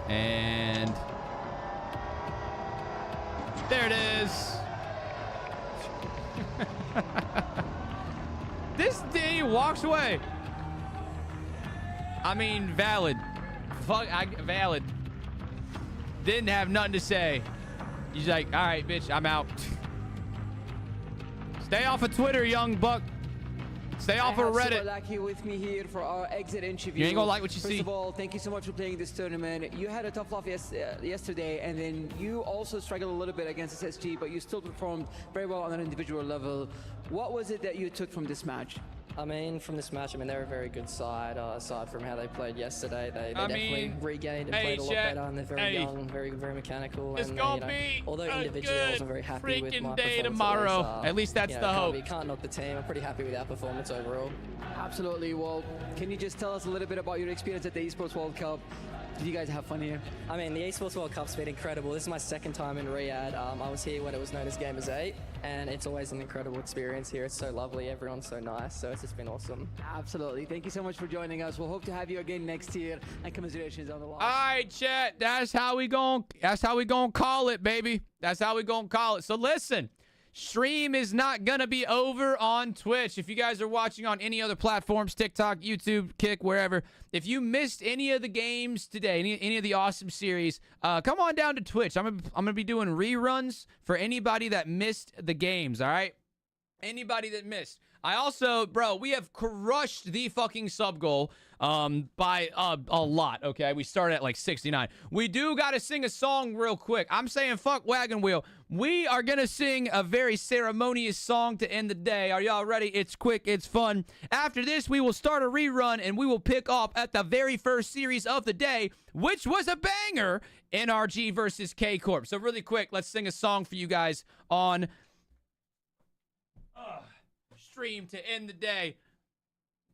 And there it is. This D walks away. I mean, valid. Valid. Didn't have nothing to say. He's like, all right, bitch, I'm out. Stay off of Twitter, young buck. Stay off of Reddit. Lucky with me here for our exit interview. You ain't gonna like what you see. see. First of all, thank you so much for playing this tournament. You had a tough loss yesterday, and then you also struggled a little bit against SSG, but you still performed very well on an individual level. What was it that you took from this match? I mean, from this match, they're a very good side. Aside from how they played yesterday, they definitely regained and played a lot better, and they're very young, very mechanical. It's and gonna be although a individually I wasn't very happy with my performance tomorrow. At least that's the hope. Can't knock the team. I'm pretty happy with our performance overall. Absolutely. Well, can you just tell us a little bit about your experience at the Esports World Cup? Did you guys have fun here? I mean, the Esports World Cup's been incredible. This is my second time in Riyadh. I was here when it was known as Gamers 8, and it's always an incredible experience here. It's so lovely. Everyone's so nice, so it's just been awesome. Absolutely. Thank you so much for joining us. We'll hope to have you again next year, and commiserations on the loss. All right, chat. That's how we gonna call it, baby. That's how we gonna call it. So listen. Stream is not going to be over on Twitch. If you guys are watching on any other platforms, TikTok, YouTube, Kick, wherever, if you missed any of the games today, any of the awesome series, come on down to Twitch. I'm gonna be doing reruns for anybody that missed the games, all right? Anybody that missed. I also, bro, we have crushed the fucking sub goal by a lot, okay? We started at like 69. We do got to sing a song real quick. I'm saying fuck Wagon Wheel. We are going to sing a very ceremonious song to end the day. Are y'all ready? It's quick. It's fun. After this, we will start a rerun, and we will pick up at the very first series of the day, which was a banger, NRG versus K Corp. So really quick, let's sing a song for you guys on stream to end the day.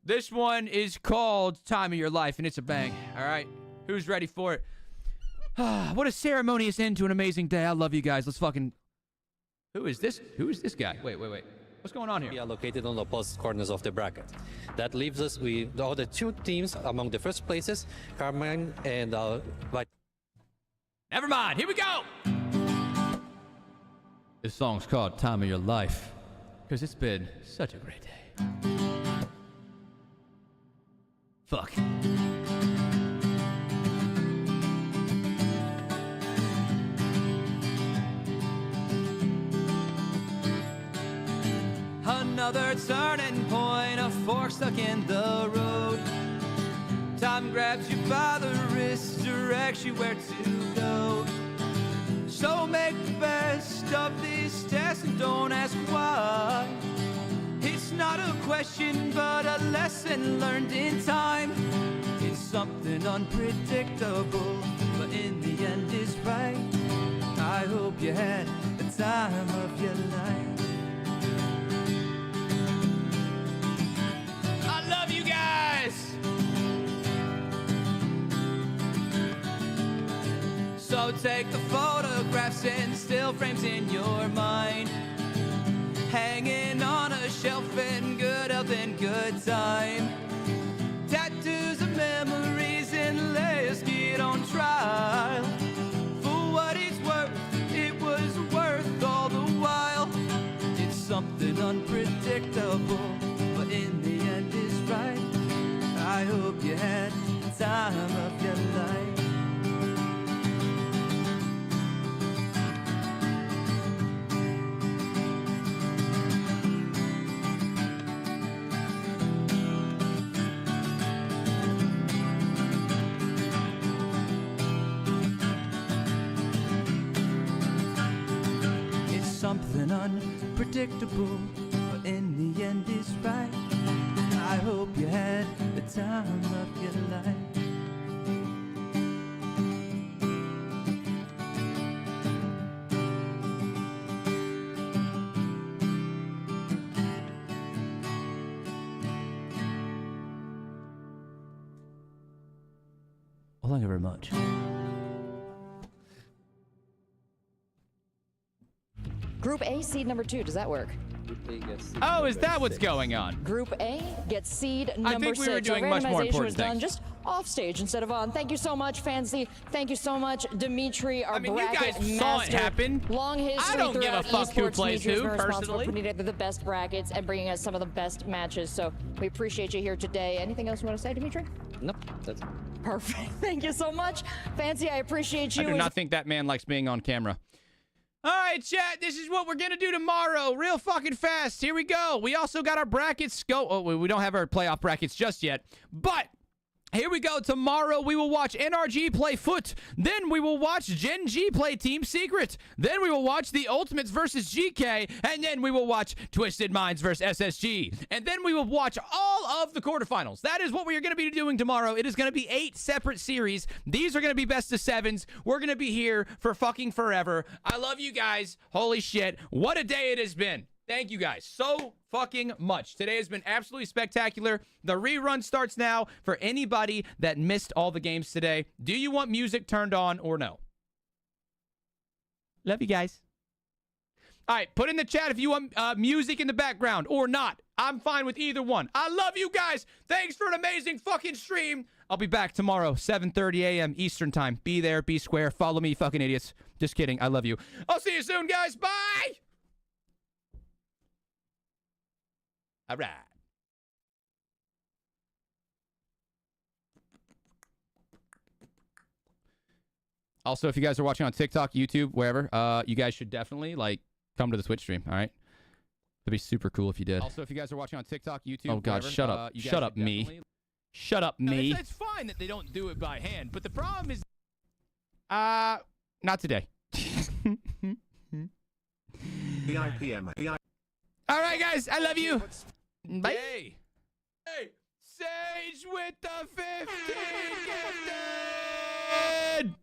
This one is called Time of Your Life, and it's a bang. All right, who's ready for it? What a ceremonious end to an amazing day. I love you guys. Let's fucking... Who is this guy? Wait. What's going on here? We are located on the opposite corners of the bracket. That leaves us with the other two teams among the first places, Karmine and Never mind. Here we go. This song's called Time of Your Life because it's been such a great day. Fuck. Another turning point, a fork stuck in the road. Time grabs you by the wrist, directs you where to go. So make the best of these tests and don't ask why. not a question, but a lesson learned in time. It's something unpredictable, but in the end it's right. I hope you had the time of your life. I love you guys. So take the photographs and still frames in your mind, hanging on a shelf in good health and good time. Tattoos of memories and layers get on trial. For what it's worth, it was worth all the while. It's something unpredictable, but in the end it's right. I hope you had the time of your life. Something unpredictable, but in the end it's right. I hope you had the time of your life. Well, thank you very much. Group A, seed number 2. Does that work? Oh, is that what's going on? Group A gets seed number 6. I think we were doing Our much more randomization important was done things. just off stage instead of on. Thank you so much, Fancy. Thank you so much, Dimitri, our I mean, you bracket guys saw it master. happen. Long history I don't give a throughout fuck who esports. plays Dimitri's who, been responsible personally. for putting together the best brackets and bringing us some of the best matches. So we appreciate you here today. Anything else you want to say, Dimitri? Nope, that's it. Perfect. Thank you so much, Fancy. I appreciate you. I do not think that man likes being on camera. All right, chat, this is what we're going to do tomorrow real fucking fast. Here we go. We also got our brackets. We don't have our playoff brackets just yet, but here we go. Tomorrow we will watch NRG play Foot. Then we will watch Gen.G play Team Secret. Then we will watch the Ultimates versus GK. And then we will watch Twisted Minds versus SSG. And then we will watch all of the quarterfinals. That is what we are going to be doing tomorrow. It is going to be 8 separate series. These are going to be best of 7s. We're going to be here for fucking forever. I love you guys. Holy shit. What a day it has been. Thank you guys so fucking much. Today has been absolutely spectacular. The rerun starts now for anybody that missed all the games today. Do you want music turned on or no? Love you guys. All right, put in the chat if you want music in the background or not. I'm fine with either one. I love you guys. Thanks for an amazing fucking stream. I'll be back tomorrow, 7:30 a.m. Eastern time. Be there, be square. Follow me, fucking idiots. Just kidding. I love you. I'll see you soon, guys. Bye. All right. Also, if you guys are watching on TikTok, YouTube, wherever, you guys should definitely, come to the Twitch stream, all right? It'd be super cool if you did. Also, if you guys are watching on TikTok, YouTube, oh, God, wherever, shut up. Shut up, me. Shut up, me. No, it's fine that they don't do it by hand, but the problem is... Not today. All right, guys, I love you. Bye. Hey, Sage with the 15 gifted!